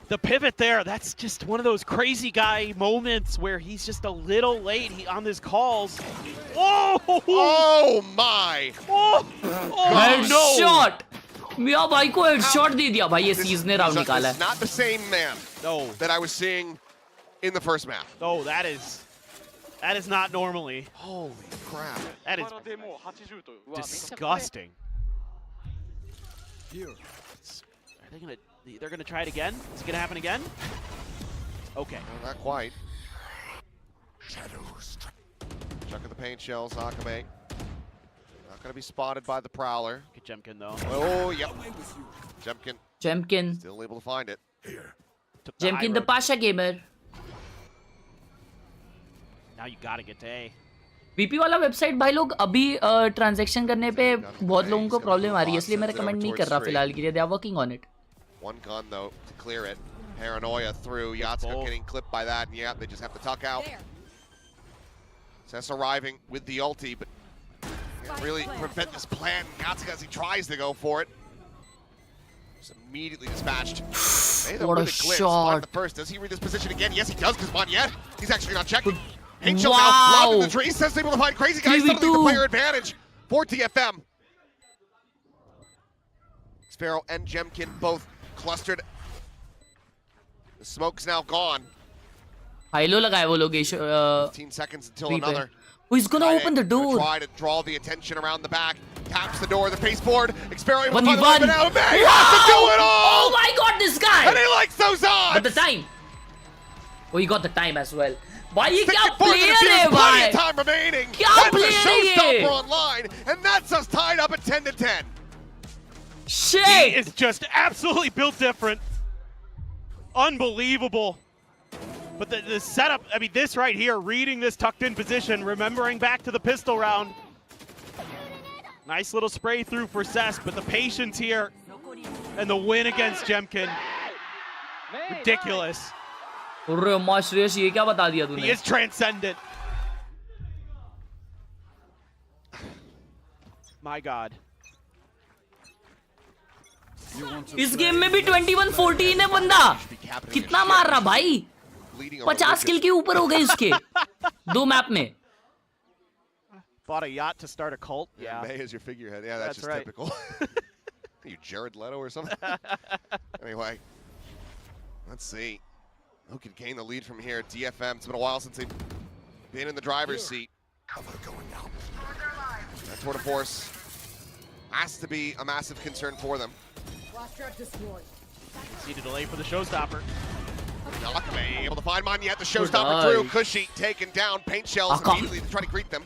The pivot there, that's just one of those crazy guy moments where he's just a little late on his calls. Whoa! Oh my! Oh, Headshot! मियां भाई को headshot दे दिया भाई ये seize ने round निकाला है. Not the same man that I was seeing in the first map. Oh, that is not normally. Holy crap. That is disgusting. They're gonna try it again? Is it gonna happen again? Okay. No, not quite. Chuck of the paint shells, Akame. Not gonna be spotted by the Prowler. Get Jemkin though. Oh, yep. Jemkin. Still able to find it. Jemkin the Pasha gamer. Now you gotta get to A. VP वाला website भाई लोग अभी transaction करने पे बहुत लोगों को problem आ रही है इसलिए मैं रेकमेंड नहीं कर रहा फिलहाल के लिए. They are working on it. One gun though to clear it. Paranoia through. Yatsuka getting clipped by that, and yeah, they just have to tuck out. Sess arriving with the ulti, but can't really prevent this plan. Yatsuka as he tries to go for it. Just immediately dispatched. What a shot. The first. Does he read this position again? Yes, he does, because Monyet, he's actually not checking. Angel now locked in the tree. Sess able to find Crazy Guy. Suddenly the player advantage for DFM. Xfero and Jemkin both clustered. The smoke's now gone. Hilo लगाए वो लोग 15 seconds until another. Oh, he's gonna open the door. Try to draw the attention around the back. Taps the door, the baseboard. Xfero able to 1v1. find the out. May has to do it all. Oh my god, this guy! And he likes those odds. But the time. Oh, he got the time as well. भाई ये क्या player है भाई? Time remaining. क्या player है ये? Showstopper online, and that's us tied up at 10-10. Shit! He is just absolutely built different. Unbelievable. But the setup, I mean, this right here, reading this tucked in position, remembering back to the pistol round. Nice little spray through for Sess, but the patience here and the win against Jemkin. Ridiculous. अरे मां श्रेयस ये क्या बता दिया तूने? He is transcendent. My God. इस game में भी 21-14 है बंदा. कितना मार रहा भाई? 50 किल के ऊपर हो गए उसके 2 मैप में. Bought a yacht to start a cult. Yeah, May is your figurehead. Yeah, that's just right. typical. Are you Jared Leto or something? Anyway, let's see. Who can gain the lead from here? DFM. It's been a while since they've been in the driver's seat. That tour de force has to be a massive concern for them. See the delay for the showstopper. Nakame able to find Manya at the showstopper through. Cushy taken down. Paint shells immediately to try to greet them.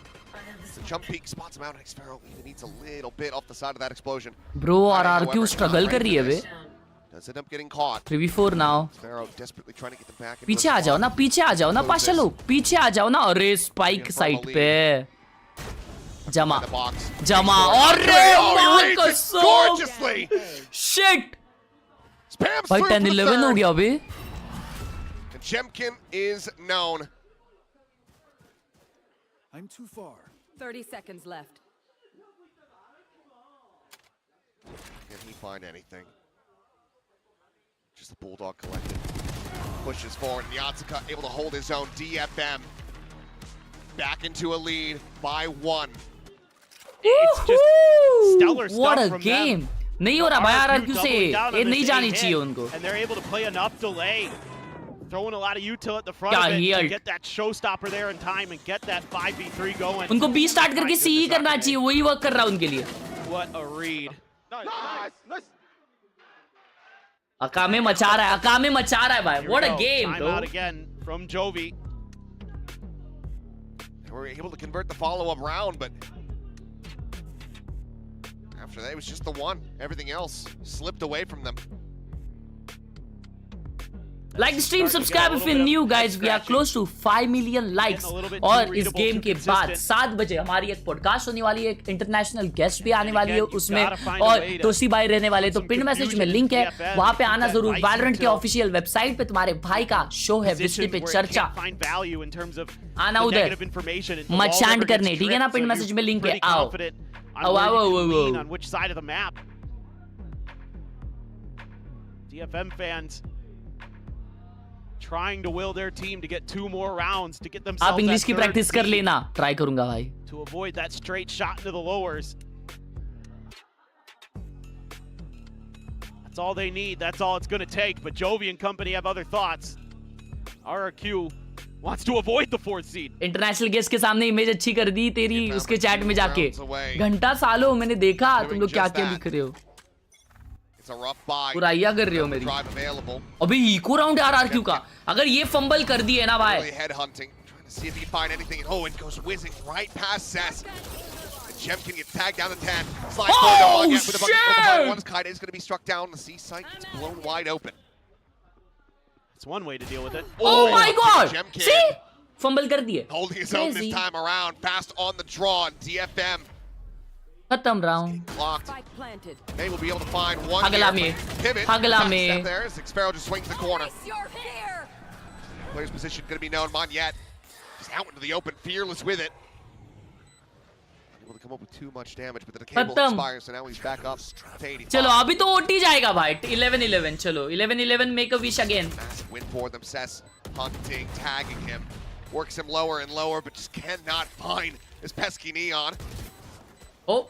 The jump peak spots him out. Xfero even needs a little bit off the side of that explosion. Bro, RRQ struggle कर रही है बे. Does end up getting caught. 3v4 now. Xfero desperately trying to get them back. पीछे आ जाओ ना, पीछे आ जाओ ना पाशा लोग, पीछे आ जाओ ना. अरे स्पाइक साइट पे जमा जमा. अरे मार कसम. Shit. भाई 10-11 हो गया अभी. Jemkin is known. I'm too far. 30 seconds left. Can he find anything? Just a Bulldog collected. Pushes forward. Nyatsuka able to hold his own. DFM back into a lead by 1. It's just stellar stuff What a from game. them. नहीं हो रहा भाई RRQ से. ये नहीं जानी चाहिए उनको. And they're able to play enough delay. Throwing a lot of util at the front of it to get that showstopper there in time and get that 5v3 going. उनको B स्टार्ट करके C ही करना चाहिए. वही work कर रहा है उनके लिए. What a read. Nice. अकामे मचा रहा है. अकामे मचा रहा है भाई. What a game, bro. Timeout again from Jovi. They were able to convert the follow-up round, but after that, it was just the one. Everything else slipped away from them. Like the stream, subscribe if you're new, guys. We are close to 5 million likes. और इस game के बाद 7 बजे हमारी एक podcast होने वाली है. एक इंटरनेशनल गेस्ट भी आने वाली है उसमें, और तोसी भाई रहने वाले. तो पिन मैसेज में लिंक है, वहां पे आना जरूर. वैलोरेंट के ऑफिशियल वेबसाइट पे तुम्हारे भाई का शो है विसिटी पे चर्चा. आना उधर मचांड करने, ठीक है ना. पिन मैसेज में लिंक है. आओ on which side of the map. DFM fans trying to will their team to get 2 more rounds to get themselves. आप इंग्लिश की प्रैक्टिस कर लेना. ट्राई करूंगा भाई. To avoid that straight shot into the lowers. That's all they need. That's all it's going to take. But Jovi and company have other thoughts. RRQ wants to avoid the 4th seed. International guest के सामने image अच्छी कर दी तेरी उसके chat में जाके. घंटा सालों मैंने देखा तुम लोग क्या क्या लिख रहे हो. पुराइया कर रहे हो मेरी. अभी इको राउंड है RRQ का. अगर ये फंबल कर दिए ना भाई. Jemkin gets tagged down to 10. Oh, shit! One kite is going to be struck down. The C site gets blown wide open. That's one way to deal with it. Oh my God! See? Fumble कर दिए. Holding his own this time around. Fast on the draw. DFM. खत्म round. Blocked. They will be able to find one. Hagala में. Pivot. Hagala में. There as Xfero just swings the corner. Player's position going to be known. Monyet just out into the open, fearless with it. Able to come up with too much damage, but the cable expires, so now he's back up to 85. चलो अभी तो OT जाएगा भाई. 11-11 चलो. 11-11 make a wish again. Massive win for them. Cess hunting, tagging him, works him lower and lower, but just cannot find his pesky neon. Oh.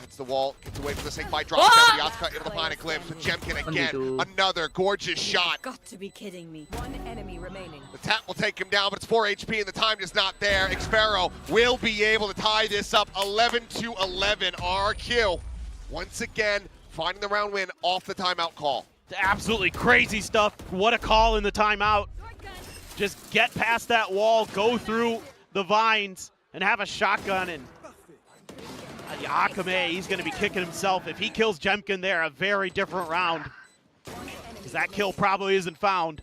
Hits the wall, gets away from the snake bite, drops down the Yatsuka into the pine eclipse, but Jemkin again, another gorgeous shot. Got to be kidding me. One enemy remaining. The tap will take him down, but it's 4 HP and the time is not there. Xfero will be able to tie this up 11-11. RRQ once again finding the round win off the timeout call. Absolutely crazy stuff. What a call in the timeout. Just get past that wall, go through the vines, and have a shotgun. And Akame, he's going to be kicking himself. If he kills Jemkin there, a very different round. Because that kill probably isn't found.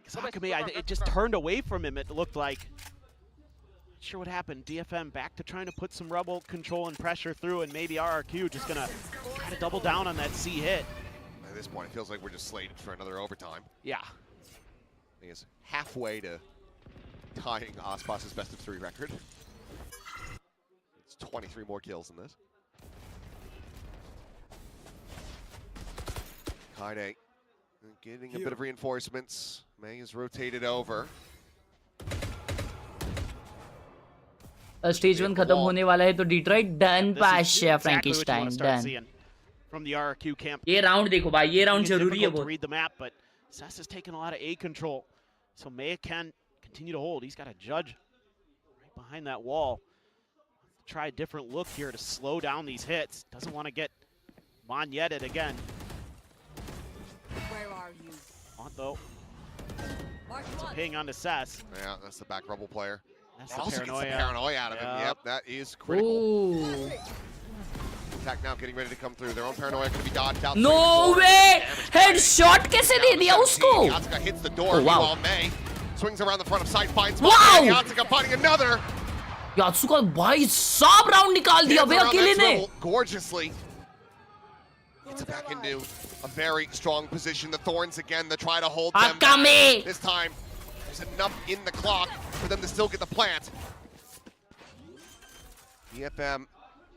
Akame, it just turned away from him, it looked like. Not sure what happened. DFM back to trying to put some rebel control and pressure through, and maybe RRQ just going to try to double down on that C hit. At this point, it feels like we're just slated for another overtime. Yeah. I think it's halfway to tying Aspas's best of 3 record. It's 23 more kills than this. Khelraay getting a bit of reinforcements. May is rotated over. Stage 1 खत्म होने वाला है तो Detroit done pass है Frankenstein done. From the RRQ camp. ये round देखो भाई, ये round जरूरी है बहुत. Read the map, but Sess has taken a lot of A control, so May can continue to hold. He's got a judge right behind that wall. Try a different look here to slow down these hits. Doesn't want to get Monyeted again. Where are you? On though. So ping onto Sess. Yeah, that's the back rubble player. That's the also paranoia. gets the paranoia out of him. Yep, that is critical. Ooh. Attack now getting ready to come through. Their own paranoia going to be dodged out. No way! Headshot कैसे दे दिया उसको? Yatsuka hits the door. Oh, wow. Meanwhile, May swings around the front of sight, finds Wow! Yatsuka finding another. Yatsuka भाई सब round निकाल दिया बे अकेले ने. Gorgeously. Gets it back into a very strong position. The Thorns again, they try to hold them back. This time, there's enough in the clock for them to still get the plant. DFM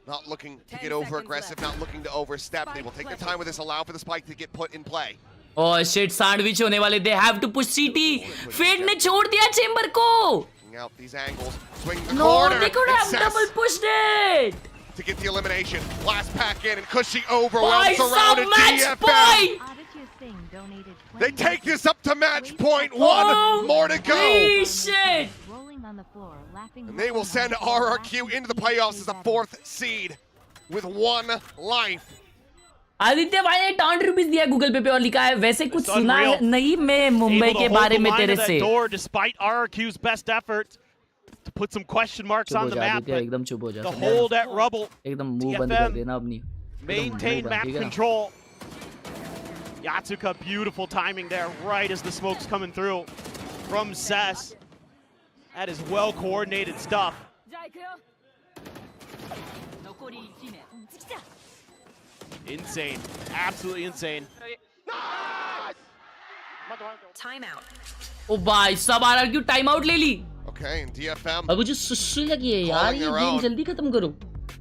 not looking to get over aggressive, not looking to overstep. They will take their time with this, allow for the spike to get put in play. Oh shit, sandwich होने वाले. They have to push CT. Fade ने छोड़ दिया Chamber को. Out these angles, swing the No, corner. they could have double pushed it. To get the elimination. Blast pack in and Cushy overwhelmed, surrounded DFM. They take this up to match point 1. More to go. Shit. And they will send RRQ into the playoffs as the 4th seed with 1 life. Aditya भाई ने ₹10 दिया Google पे और लिखा है वैसे कुछ सुना है नहीं मैं मुंबई के बारे में तेरे से. Despite RRQ's best efforts to put some question marks on the map, एकदम चुप हो जा. The hold at rubble. एकदम मुंह बंद कर देना अपनी. Maintain map control. Yatsuka, beautiful timing there, right as the smoke's coming through from Sess. That is well coordinated stuff. Insane, absolutely insane. Timeout. ओ भाई सब RRQ टाइम आउट ले ली. Okay, and DFM. अब मुझे सुस्ती लगी है यार, ये गेम जल्दी खत्म करो.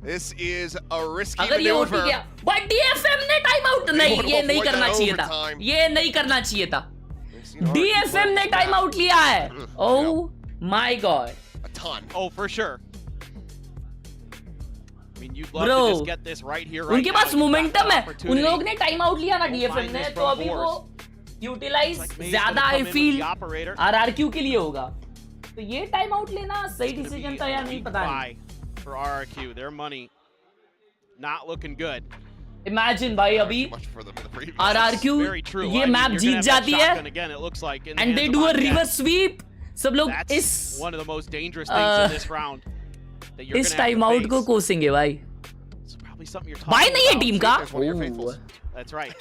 This is a risky अगर ये maneuver. OT गया, but DFM ने टाइम आउट नहीं, ये नहीं करना चाहिए था. ये नहीं करना चाहिए था. DFM ने टाइम आउट लिया है. Oh my god. A ton. Oh, for sure. I mean, you'd love to just get this right here, right उनके पास मोमेंटम है. उन लोग ने टाइम आउट लिया ना DFM ने, तो अभी वो यूटिलाइज ज्यादा आई फील RRQ के लिए होगा. तो ये टाइम आउट लेना सही डिसीजन था या नहीं पता नहीं. For RRQ, their money not looking good. Imagine भाई अभी RRQ ये मैप जीत जाती है and they do a reverse sweep. सब लोग इस one of the most dangerous things in this round. इस टाइम आउट को कोसेंगे भाई. भाई नहीं है टीम का. That's right.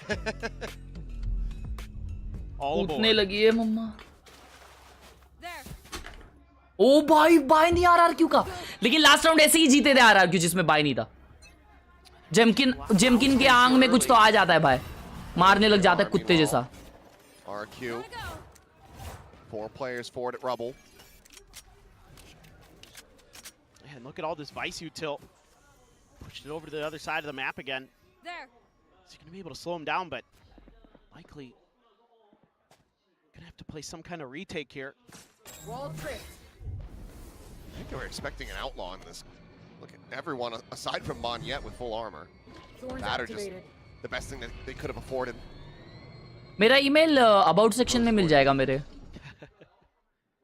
उतने लगी है मम्मा. ओ भाई बाय नहीं RRQ का. लेकिन लास्ट राउंड ऐसे ही जीते थे RRQ जिसमें बाय नहीं था. जेमकिन के आंग में कुछ तो आ जाता है भाई. मारने लग जाता है कुत्ते जैसा. RRQ 4 players forward at rubble. Man, look at all this Vice util. Pushed it over to the other side of the map again. There. Is he going to be able to slow him down, but likely going to have to play some kind of retake here. I think they were expecting an outlaw in this. Look at everyone aside from Monyet with full armor. That are just the best thing that they could have afforded. मेरा email about section में मिल जाएगा मेरे.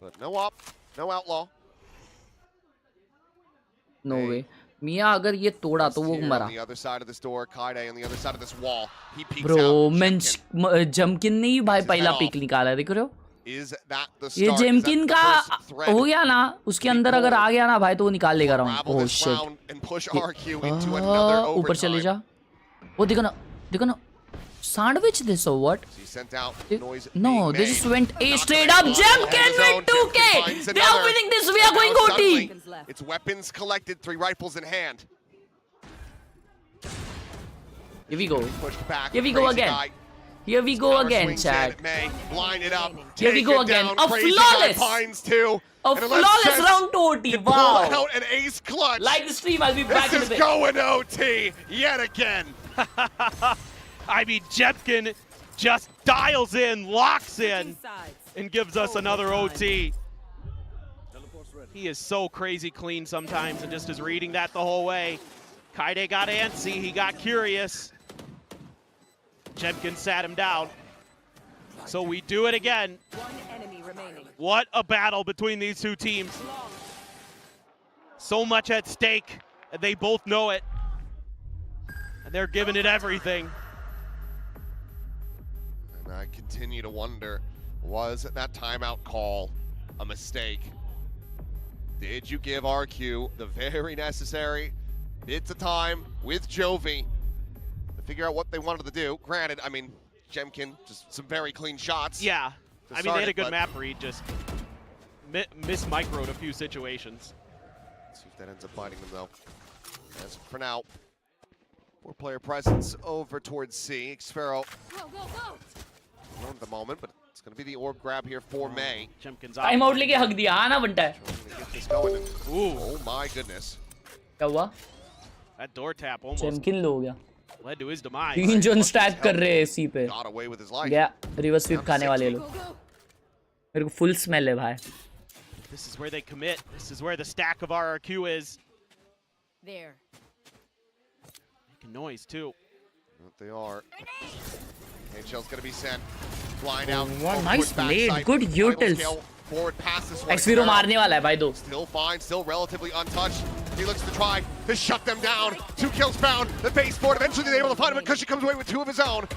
But no op, no outlaw. No way. मिया अगर ये तोड़ा तो वो मरा. On the other side of this door, Khelraay on the other side of this wall. He peeks Bro, out. जमकिन ने ही भाई पहला पिक निकाला है, देख रहे हो? Is that the ये start? जेमकिन का हो गया ना, उसके अंदर अगर आ गया ना भाई तो वो निकाल लेगा राउंड. Oh shit. ऊपर चले जा. वो देखो ना sandwich this or what? No, they just went A straight up. Jemkin with 2K. They are winning this. We are going OT. It's weapons collected, 3 rifles in hand. Here we go. Pushed back. Here we go again. Here we go again, chat. Line it up. Here we go again. A flawless! A flawless round to OT. Wow. Out an ace clutch. Like the stream, I'll be back in a bit. This is going OT yet again. I mean, Jemkin just dials in, locks in, and gives us another OT. He is so crazy clean sometimes and just is reading that the whole way. Kaide got antsy, he got curious. Jemkin sat him down. So we do it again. What a battle between these two teams. So much at stake, and they both know it. And they're giving it everything. And I continue to wonder, was that timeout call a mistake? Did you give RQ the very necessary bits of time with Jovi to figure out what they wanted to do? Granted, I mean, Jemkin, just some very clean shots. Yeah, I mean, they had a good map read, just mis-microed a few situations. Let's see if that ends up biting them, though. As for now, 4-player presence over towards C. Xfero alone at the moment, but it's going to be the orb grab here for May. Timeout लेके हक दिया आना बनता है. Oh my goodness. क्या हुआ? That door tap almost Jemkin लो हो गया. led to his demise. 3 जन स्टैक कर रहे हैं सी पे. Got away with his life. गया रिवर्स स्वीप खाने वाले लोग. मेरे को फुल स्मेल है भाई. This is where they commit. This is where the stack of RRQ is. There. Making noise too. What they are. HL's gonna be sent. Flying out. One nice blade. Good utils. Forward pass this way. Xfero मारने वाला है भाई दो. Still fine, still relatively untouched. He looks to try to shut them down. 2 kills found. The baseboard. Eventually they're able to find him, but Kushi comes away with 2 of his own.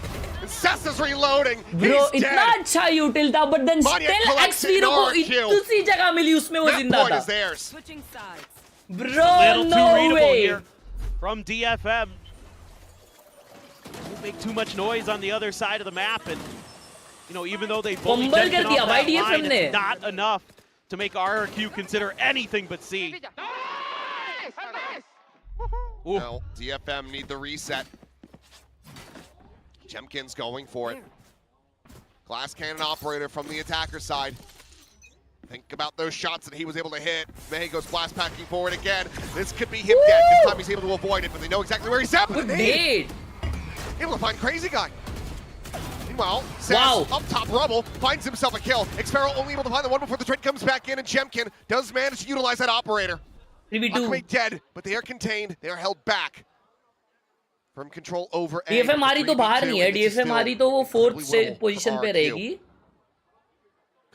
And Sessa's reloading. Bro, इतना अच्छा util था, but then still Xfero को दूसरी जगह मिली उसमें वो जिंदा था. Switching sides. Bro, no way. Here from DFM. Don't make too much noise on the other side of the map, and you know, even though they've only off that line, it's not enough to make RRQ consider anything but C. No, DFM need the reset. Jemkin's going for it. Glass cannon operator from the attacker side. Think about those shots that he was able to hit. May goes blast packing forward again. This could be him dead. This time he's able to avoid it, but they know exactly where he's at. Good nade. Able to find Crazy Guy. Meanwhile, Sass up top rubble finds himself a kill. Xfero only able to find the one before the trade comes back in, and Jemkin does manage to utilize that operator. Akame dead, but they are contained. They are held back from control over A. DFM हमारी तो बाहर नहीं है. DFM हमारी तो वो 4th position पे रहेगी.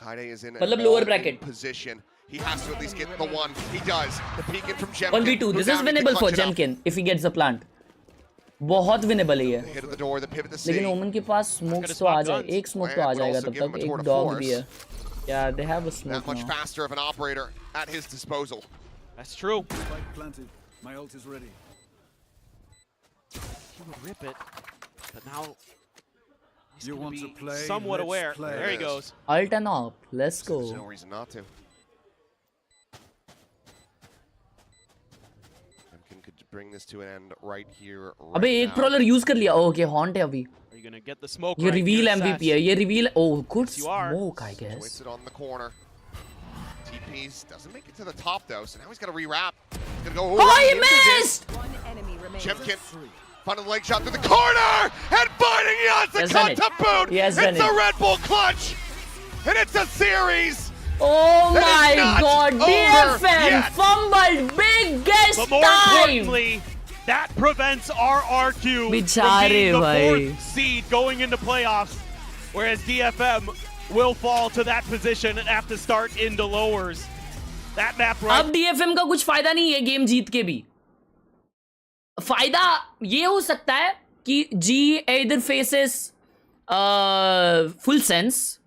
Kaide is in मतलब lower bracket position. He has to at least get the one. He does. The peek in from Jemkin. 1v2. This is winnable for Jemkin if he gets the plant. बहुत winnable है ये. लेकिन ओमन के पास smokes तो आ जाए. एक smoke तो आ जाएगा तब तक. एक dog भी है. Yeah, they have a smoke That much faster of an operator at his disposal. That's true. Planted. My ult is ready. He would rip it, but now he's you want to play? Somewhat aware. Play. There he goes. Alt and op. Let's go. There's no reason not to. Jemkin could bring this to an end right here. Right अबे एक prowler use कर लिया. Okay, haunt है अभी. Are you gonna get the smoke? ये reveal MVP है. ये reveal. Oh, good smoke, I guess. Waits it on the corner. TPs doesn't make it to the top though, so now he's got to rewrap. He's gonna go. Oh, he missed! Jemkin finding the leg shot through the corner and finding Yasu to boot. It's a Red Bull clutch, and it's a series. Oh my God! DFM fumbled big guess but more importantly, that prevents RRQ from being the 4th seed going into playoffs, whereas DFM will fall to that position and have to start into lowers. That map right. अब DFM का कुछ फायदा नहीं है game जीत के भी. फायदा ये हो सकता है कि G either faces full sense,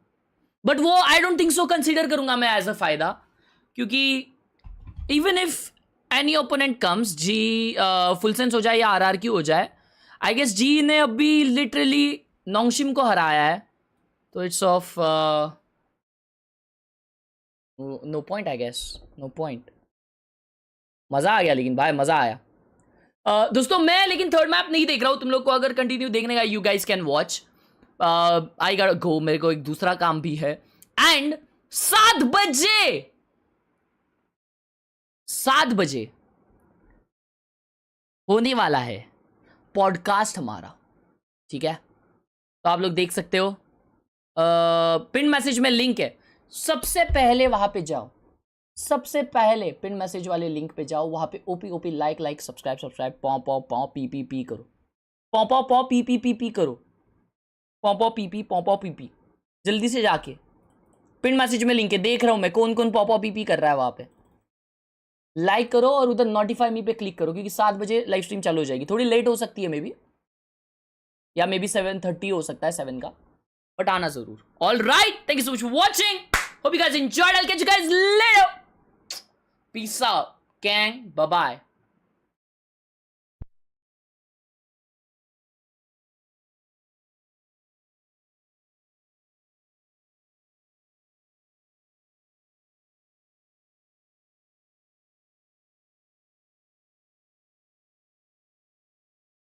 but वो I don't think so consider करूंगा मैं as a फायदा, क्योंकि even if any opponent comes, G full sense हो जाए या RRQ हो जाए, I guess G ने अभी literally नोंगशिम को हराया है, तो it's of no point I guess, no point. मजा आ गया लेकिन भाई मजा आया. दोस्तों मैं लेकिन थर्ड मैप नहीं देख रहा हूँ. तुम लोग को अगर कंटिन्यू देखने का, you guys can watch. I got go, मेरे को एक दूसरा काम भी है। एंड 7 बजे होने वाला है पॉडकास्ट हमारा, ठीक है? तो आप लोग देख सकते हो, पिन मैसेज में लिंक है, सबसे पहले वहां पे जाओ, सबसे पहले पिन मैसेज वाले लिंक पे जाओ, वहां पे ओपी लाइक सब्सक्राइब पॉ पी करो, पॉ पी करो, पॉ पी जल्दी से जाके पिन मैसेज में लिंक है, देख रहा हूं मैं कौन पॉ पी कर रहा है, वहां पे लाइक करो और उधर नोटिफाई मी पे क्लिक करो, क्योंकि 7 बजे लाइव स्ट्रीम चालू हो जाएगी। थोड़ी लेट हो सकती है मे बी, या मे बी 7:30 हो सकता है 7 का, बट आना जरूर। All right, thank you so much for watching, hope you guys enjoyed, I will catch you guys later, peace out, gang, bye bye.